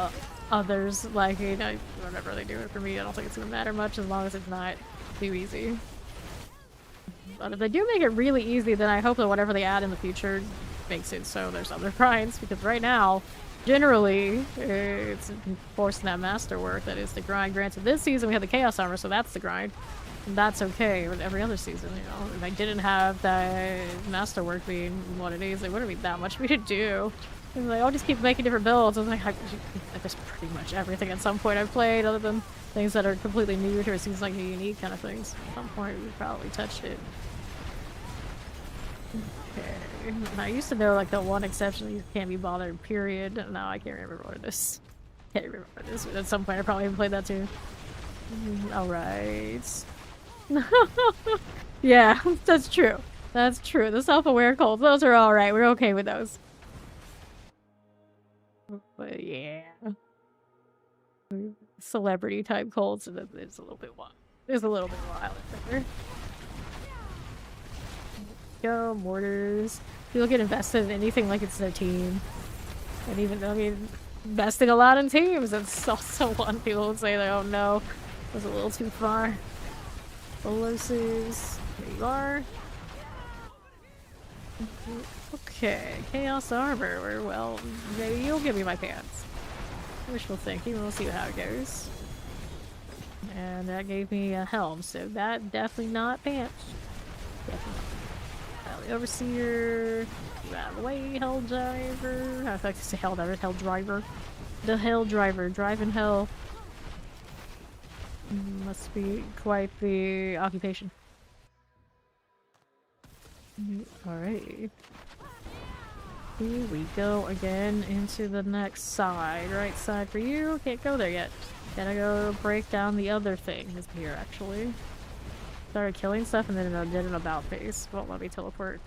others, like, you know, whatever they do it for me, I don't think it's gonna matter much as long as it's not too easy. But if they do make it really easy, then I hope that whatever they add in the future makes it so there's other grinds, because right now, generally, it's forcing that masterwork that is the grind. Granted, this season we had the Chaos Armor, so that's the grind. And that's okay, but every other season, you know, if I didn't have that masterwork being what it is, it wouldn't be that much for me to do. And like, I'll just keep making different builds. I was like, I guess pretty much everything at some point I've played, other than things that are completely new to it, seems like unique kind of things. At some point we probably touched it. Okay. I used to know like the one exception, you can't be bothered, period. Now I can't remember what it is. Can't remember what it is. At some point I probably haven't played that too. Alright. Yeah, that's true. That's true. The self-aware cults, those are alright. We're okay with those. But yeah. Celebrity type cults, it's a little bit wild. It's a little bit wild there. Go, mortars. People get invested in anything like it's their team. And even, I mean, investing a lot in teams, that's also one people would say that, oh no, it was a little too far. Boloses, there you are. Okay, Chaos Armor, well, maybe you'll give me my pants. Wishful thinking, we'll see how it goes. And that gave me a helm, so that definitely not pants. Definitely. The Overseer, out of the way, Hell Driver. I like to say Hell Driver, Hell Driver. The Hell Driver, driving hell. Must be quite the occupation. Alright. Here we go again into the next side. Right side for you. Can't go there yet. Gotta go break down the other thing. Is here actually. Started killing stuff and then did an about phase. Won't let me teleport.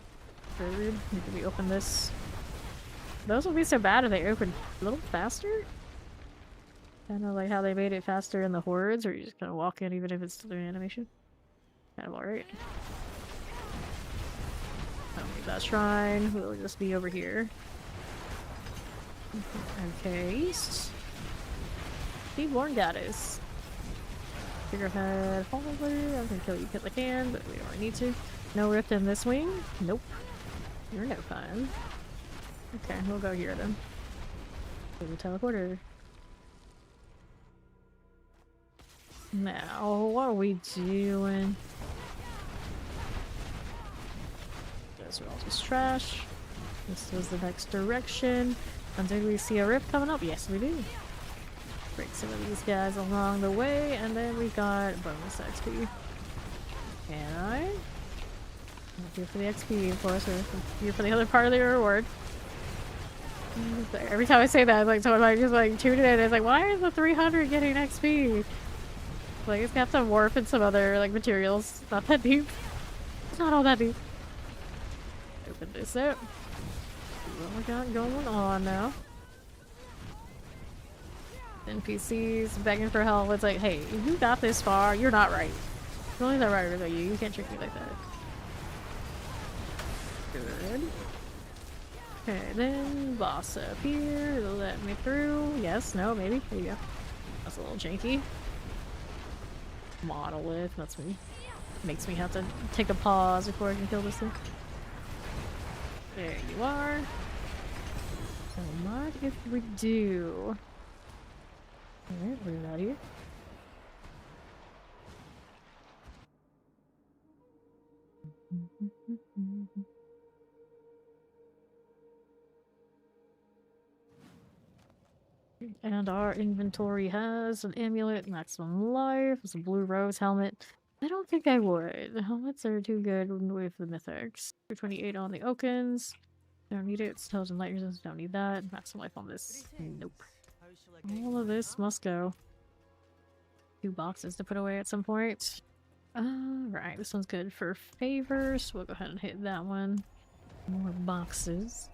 Very rude. Need to be open this. Those would be so bad if they opened a little faster. Kind of like how they made it faster in the hordes, where you just kind of walk in even if it's still doing animation. Kind of alright. Don't need that shrine. We'll just be over here. Okay. Born Goddess. Figurehead Follower. I'm gonna kill you because I can, but we don't really need to. No rift in this wing? Nope. You're no fun. Okay, we'll go here then. To the teleporter. Now, what are we doing? Those are all just trash. This was the next direction. And did we see a rift coming up? Yes, we do. Break some of these guys along the way, and then we got bonus XP. Can I? I'm here for the XP, of course, or here for the other part of the reward. Every time I say that, like someone might just like tune it in. It's like, why is the 300 getting XP? Like, it's got some warp and some other like materials. Not that deep. It's not all that deep. Open this up. See what we got going on now. NPCs begging for help. It's like, hey, you got this far. You're not right. You're only not right about you. You can't trick me like that. Good. Okay, then boss up here. Let me through. Yes, no, maybe. There you go. That's a little janky. Monolith. That's me. Makes me have to take a pause before I can kill this thing. There you are. So what if we do? Alright, we're out here. And our inventory has an amulet, maximum life, it's a blue rose helmet. I don't think I would. The helmets are too good with the mythics. 28 on the Okins. Don't need it. Stones and light resistance, don't need that. Maximum life on this. Nope. All of this must go. 2 boxes to put away at some point. Right, this one's good for favors. We'll go ahead and hit that one. More boxes.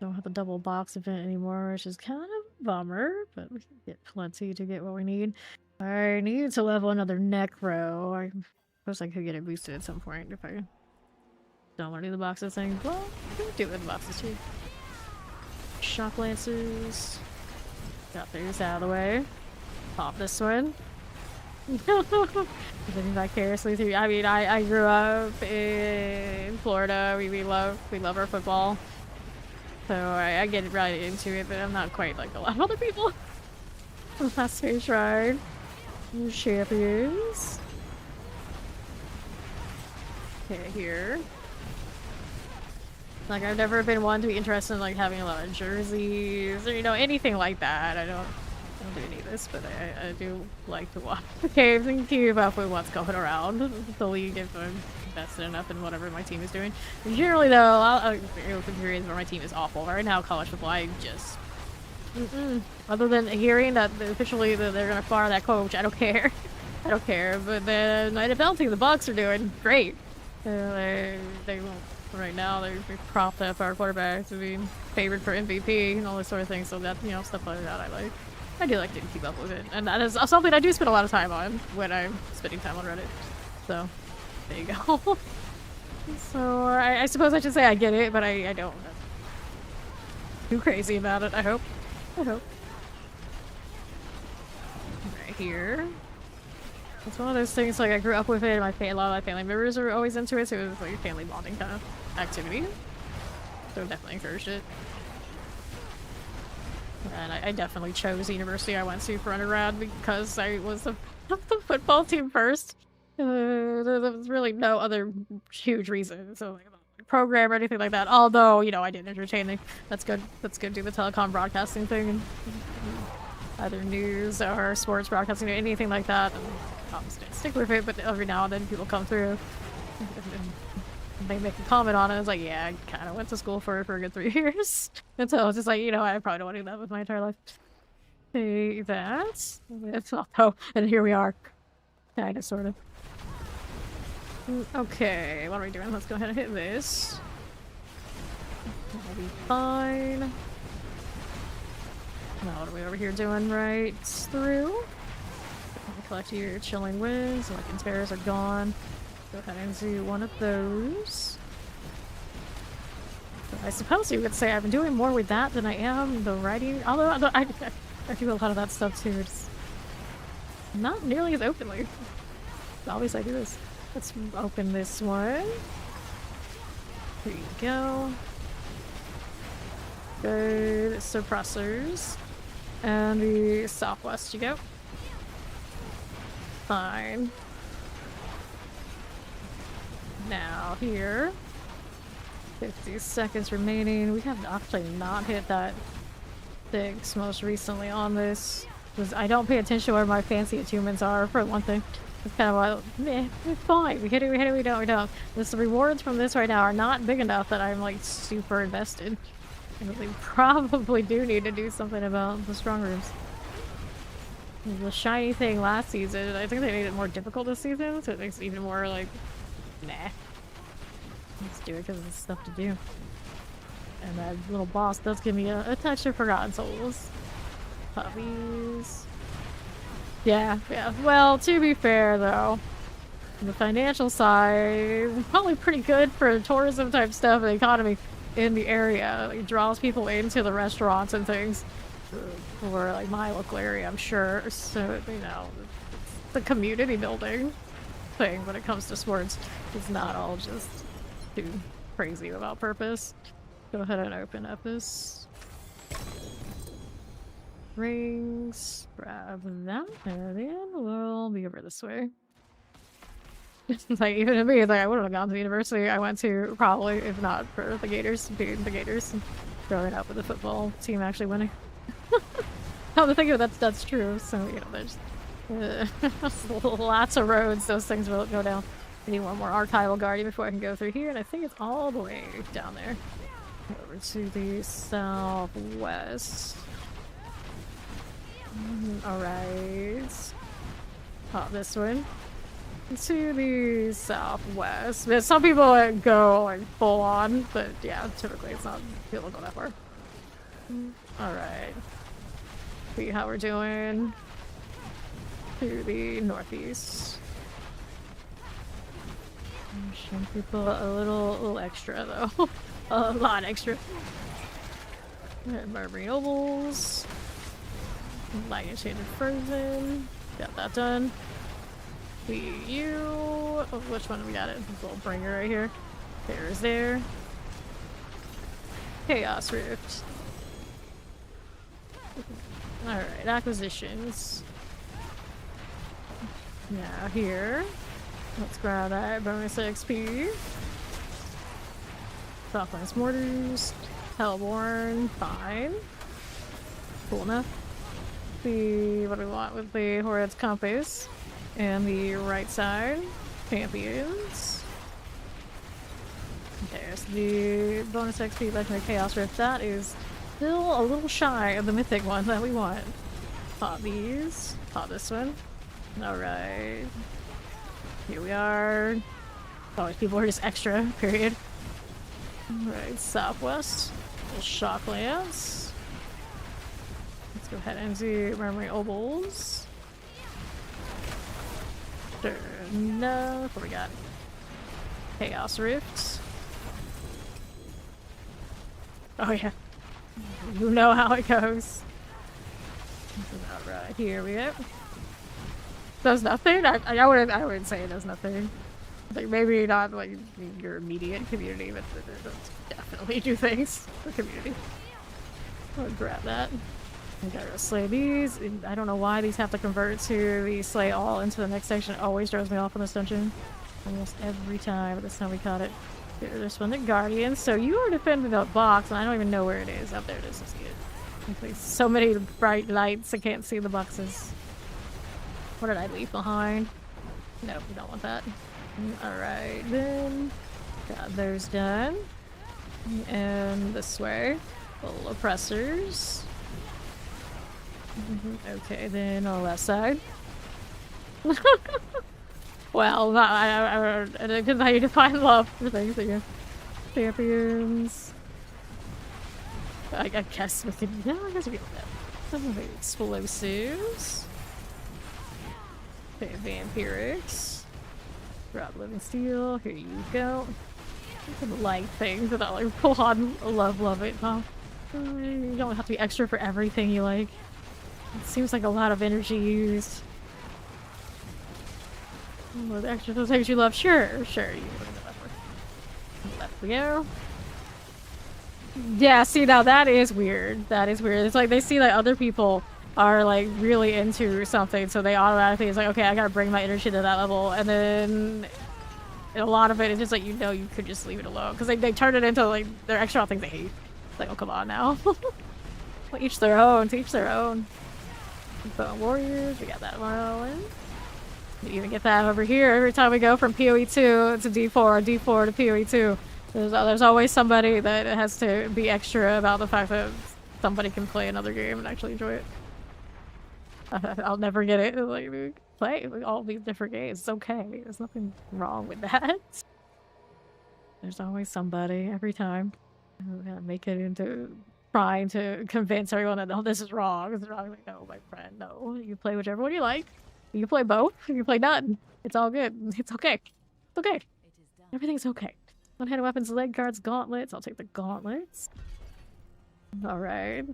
Don't have the double box event anymore, which is kind of a bummer, but we can get plenty to get what we need. I need to level another Necro. I suppose I could get it boosted at some point if I don't want to do the boxes thing. Well, I can do it with the boxes too. Shock Lancers. Got these out of the way. Pop this one. Living vicariously through. I mean, I grew up in Florida. We love our football, so I get right into it. But I'm not quite like a lot of other people. Last stage ride. Champions. Okay, here. Like, I've never been one to be interested in like having a lot of jerseys or anything like that. I don't do any of this, but I do like to watch the games and keep up with what's going around the league if I'm invested enough in whatever my team is doing. And generally, though, I'll go through periods where my team is awful. Right now, college football, I just other than hearing that officially that they're gonna fire that coach, I don't care. I don't care. But then I don't think the Bucks are doing great. They won't. Right now, they're propped up our quarterbacks to be favored for MVP and all this sort of thing. So that stuff like that, I do like to keep up with it, and that is something I do spend a lot of time on when I'm spending time on Reddit. So there you go. So I suppose I should say I get it, but I don't too crazy about it. I hope. Right here. It's one of those things, like, I grew up with it, and a lot of my family members are always into it, so it was like a family bonding kind of activity. So definitely encouraged it. And I definitely chose the university I went to for undergrad because I was the football team first. There was really no other huge reason. So, like, program or anything like that. Although, I did entertaining. That's good. That's good. Do the telecom broadcasting thing, and either news or sports broadcasting, anything like that. And obviously, I stick with it. But every now and then, people come through. And they make a comment on it. It's like, yeah, I kind of went to school for a good 3 years. And so it's just like, I probably don't want to do that with my entire life. Hey, that's not though. And here we are. Kind of, sort of. Okay, what are we doing? Let's go ahead and hit this. That'll be fine. Now what are we over here doing right through? Collect your chilling winds. Like and terrors are gone. Go ahead and do one of those. I suppose you could say I've been doing more with that than I am the writing. Although I do a lot of that stuff too. It's not nearly as openly. Always I do this. Let's open this one. Here you go. Good suppressors. And the southwest you go. Fine. Now here. 50 seconds remaining. We have actually not hit that things most recently on this. Because I don't pay attention where my fancy attunements are, for one thing. It's kind of like, we're fine. We hit it, we don't. The rewards from this right now are not big enough that I'm like super invested. And we probably do need to do something about the strong rooms. The shiny thing last season, I think they made it more difficult this season, so it makes it even more like, nah. Let's do it because there's stuff to do. And that little boss does give me a touch of Forgotten Souls. Puppies. Yeah. Well, to be fair though, the financial side, probably pretty good for tourism type stuff and the economy in the area. It draws people into the restaurants and things. For like my local area, I'm sure. So, you know, it's the community building thing when it comes to sports. It's not all just too crazy without purpose. Go ahead and open up this. Rings. Grab them. And then we'll be over this way. Like, even to me, like, I wouldn't have gone to the university I went to, probably, if not for the Gators, being the Gators, and growing up with the football team actually winning. Now to think of it, that's true. So, you know, there's lots of roads those things will go down. I need one more archival guardian before I can go through here, and I think it's all the way down there. Over to the southwest. Alright. Pop this one. To the southwest. But some people go like full on, but yeah, typically it's not, people don't go that far. Alright. See how we're doing. To the northeast. Some people a little extra though. A lot extra. Marine ovals. Lightning shaded frozen. Got that done. You. Oh, which one we got it? This little bringer right here. There's there. Chaos Rift. Alright, acquisitions. Now here. Let's grab that bonus XP. Softlands Mortars. Hellborn. Fine. Cool enough. See what we want with the Horde's Compass. And the right side. Champions. There's the bonus XP Legendary Chaos Rift. That is still a little shy of the mythic one that we want. Pop these. Pop this one. Alright. Here we are. Oh, people are just extra, period. Alright, southwest. Little shock lance. Let's go ahead and do memory ovals. No, what we got? Chaos Rift. Oh yeah. You know how it goes. Alright, here we go. Does nothing? I wouldn't say it does nothing. Like maybe not like your immediate community, but it does definitely do things for community. I'll grab that. I gotta slay these. I don't know why these have to convert to the slay all into the next section. It always throws me off in this dungeon. Almost every time, but this time we caught it. Here, there's one, the Guardian. So you are defending the box, and I don't even know where it is. Up there it is. I see it. There's so many bright lights, I can't see the boxes. What did I leave behind? No, we don't want that. Alright, then. Got those done. And this way. Little oppressors. Okay, then on the left side. Well, not, I depends how you define love for things again. Champions. I guess we can. No, I guess we can do that. Some of the explosives. Okay, vampirics. Drop living steel. Here you go. Some light things that I like pull on. Love it, huh? You don't have to be extra for everything you like. It seems like a lot of energy used. Oh, the extra those things you love, sure. You left we go. Yeah, see now that is weird. That is weird. It's like they see that other people are like really into something, so they automatically it's like, okay, I gotta bring my energy to that level, and then a lot of it is just like, you know, you could just leave it alone because they turn it into like their extra things they hate. It's like, oh come on now. Well, each their own. To each their own. Bone warriors, we got that one. You even get that over here every time we go from PoE2 to D4, D4 to PoE2. There's always somebody that has to be extra about the fact that somebody can play another game and actually enjoy it. I'll never get it. Like, play all these different games. It's okay. There's nothing wrong with that. There's always somebody every time. I'm gonna make it into trying to convince everyone that no, this is wrong. This is wrong. Like, no, my friend, no. You play whichever one you like. You can play both. You can play none. It's all good. It's okay. It's okay. Everything's okay. One-handed weapons, leg guards, gauntlets. I'll take the gauntlets. Alright.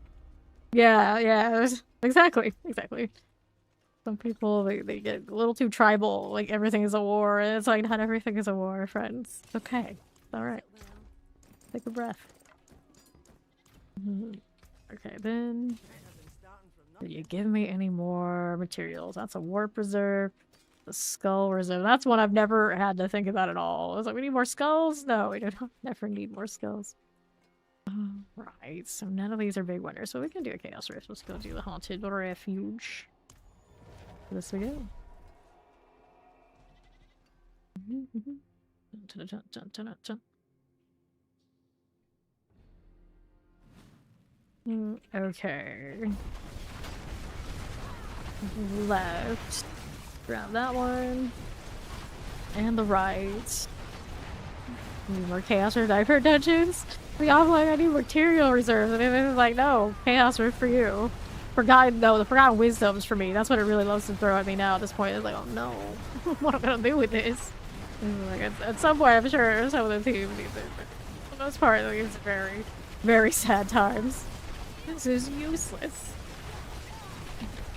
Yeah. Exactly. Some people, they get a little too tribal. Like, everything is a war. And it's like, not everything is a war, friends. It's okay. It's alright. Take a breath. Okay, then... Did you give me any more materials? That's a warp reserve. The skull reserve. That's one I've never had to think about at all. I was like, we need more skulls? No, we don't never need more skulls. Right, so none of these are big winners, so we can do a chaos rift. Let's go do the haunted refuge. This we go. Okay. Left. Grab that one. And the right. Need more chaos or diaper dungeons? We all like, I need material reserves. And it was like, no, chaos are for you. The forgotten wisdom's for me. That's what it really loves to throw at me now at this point. It's like, oh no, what am I gonna do with this? Like, at some point, I'm sure some of the team needs it, but for the most part, like, it's very, very sad times. This is useless.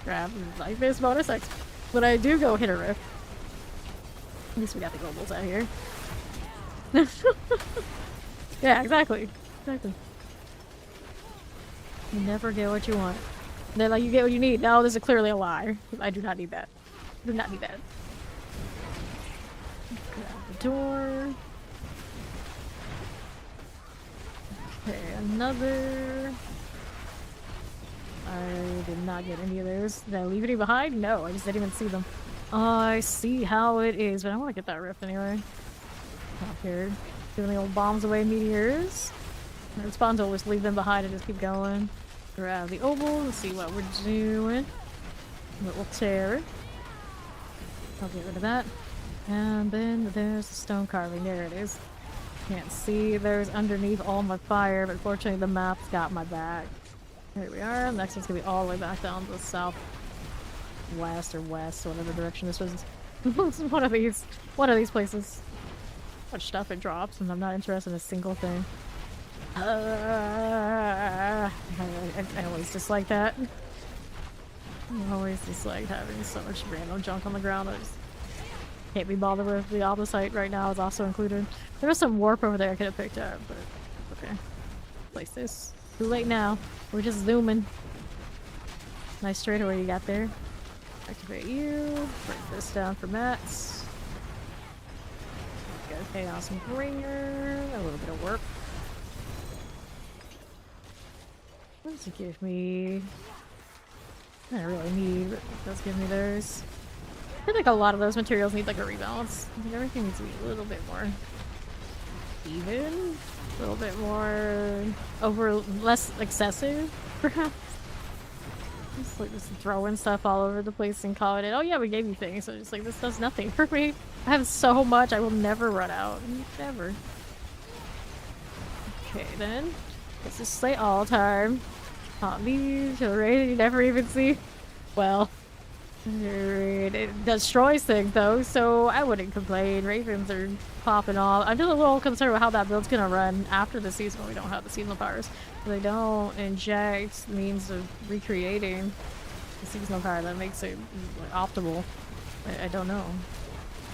Grab life base bonus X. When I do go hit a rift, at least we got the globals out here. Yeah, exactly. You never get what you want. And then, like, you get what you need. No, this is clearly a lie. I do not need that. Do not need that. Grab the door. Okay, another. I did not get any of those. Did I leave any behind? No, I just didn't even see them. I see how it is, but I want to get that rift anyway. Not here. Doing the old bombs away meteors. And spawns will just leave them behind and just keep going. Grab the oval and see what we're doing. Little tear. I'll get rid of that. And then there's the stone carving. There it is. Can't see. There's underneath all my fire, but fortunately the map's got my back. Here we are. Next one's gonna be all the way back down to the south, west or west, whatever direction this was. It's one of these places. Much stuff it drops, and I'm not interested in a single thing. I always dislike that. I always dislike having so much random junk on the ground. I just can't be bothered with. The opposite right now is also included. There was some warp over there I could have picked up, but okay. Place this. Too late now. We're just zooming. Nice straightaway you got there. Activate you. Break this down for mats. Got a chaos and bringer. A little bit of work. What does it give me? I don't really need, but it does give me those. I feel like a lot of those materials need like a rebalance. I think everything needs to be a little bit more even. A little bit more less excessive, perhaps. Just like just throwing stuff all over the place and calling it, oh yeah, we gave you things. So just like, this does nothing for me. I have so much, I will never run out. Never. Okay then. Let's just say all time. Pop these, right? You never even see. Well, it destroys things though, so I wouldn't complain. Ravens are popping off. I'm just a little concerned with how that build's gonna run after the season when we don't have the seasonal powers. They don't inject means of recreating the seasonal power that makes it like, optimal. I don't know.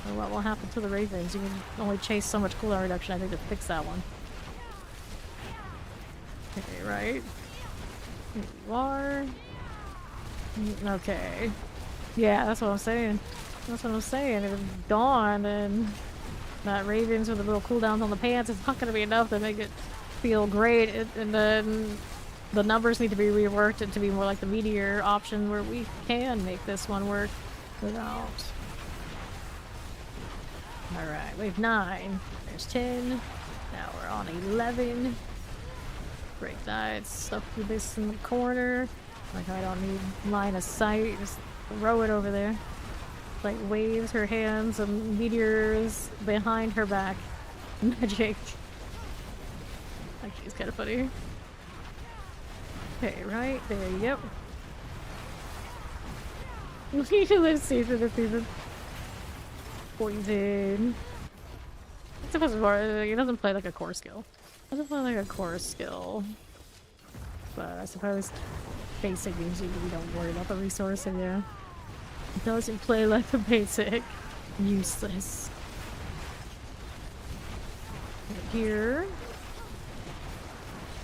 So what will happen to the Ravens? You can only chase so much cooldown reduction, I think, to fix that one. Okay, right? Here you are. Okay. Yeah, that's what I'm saying. That's what I'm saying. If it's gone, and that Ravens with the little cooldowns on the pants is not going to be enough to make it feel great. And then the numbers need to be reworked to be more like the Meteor option where we can make this one work without. Alright, wave 9. There's 10. Now we're on 11. Break that. Stuff this in the corner. Like I don't need line of sight. Just throw it over there. Like waves her hands and meteors behind her back. Magic. Actually, it's kind of funny. Okay, right there you go. We need to live safer this season. Poison. It's supposed to be, it doesn't play like a core skill. It doesn't play like a core skill. But I suppose basic means you don't worry about the resource in there. It doesn't play like a basic. Useless. Here.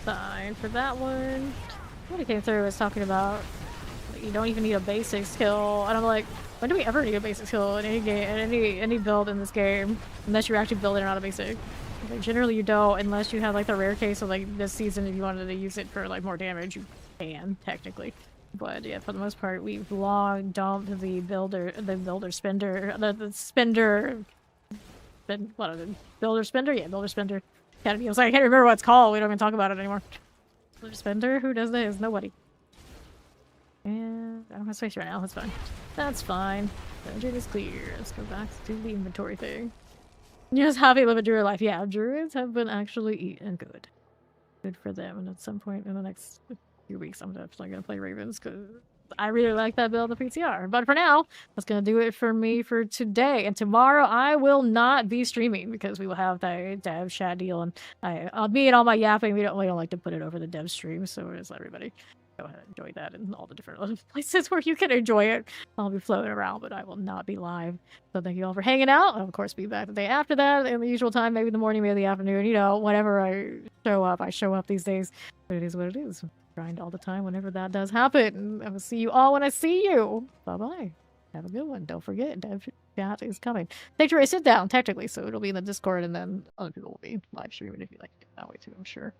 Fine for that one. What it came through was talking about you don't even need a basic skill, and I'm like, when do we ever need a basic skill in any game, in any build in this game, unless you're actually building it on a basic? Like, generally you don't, unless you have like the rare case of like this season. If you wanted to use it for like more damage, you can technically. But yeah, for the most part, we've long dumped the builder spender, the spender, what are they? Builder spender? Yeah, builder spender. Academy. I was like, I can't remember what it's called. We don't even talk about it anymore. Builder spender? Who does this? Nobody. And I don't have space right now. That's fine. That's fine. Dungeon is clear. Let's go back to the inventory thing. You just have a live a druid life. Yeah, druids have been actually eating good. Good for them. And at some point in the next few weeks, I'm definitely going to play Ravens because I really like that build of PTR. But for now, that's going to do it for me for today. And tomorrow, I will not be streaming because we will have the dev chat deal. And me and all my yapping, we don't like to put it over the dev stream. So just everybody go ahead and enjoy that in all the different other places where you can enjoy it. I'll be floating around, but I will not be live. So thank you all for hanging out. I'll, of course, be back the day after that in the usual time, maybe the morning, maybe the afternoon. You know, whenever I show up these days. But it is what it is. Grind all the time whenever that does happen. I will see you all when I see you. Bye-bye. Have a good one. Don't forget, dev chat is coming. Take your sit down, technically, so it'll be in the Discord, and then other people will be live streaming if you like it that way too, I'm sure.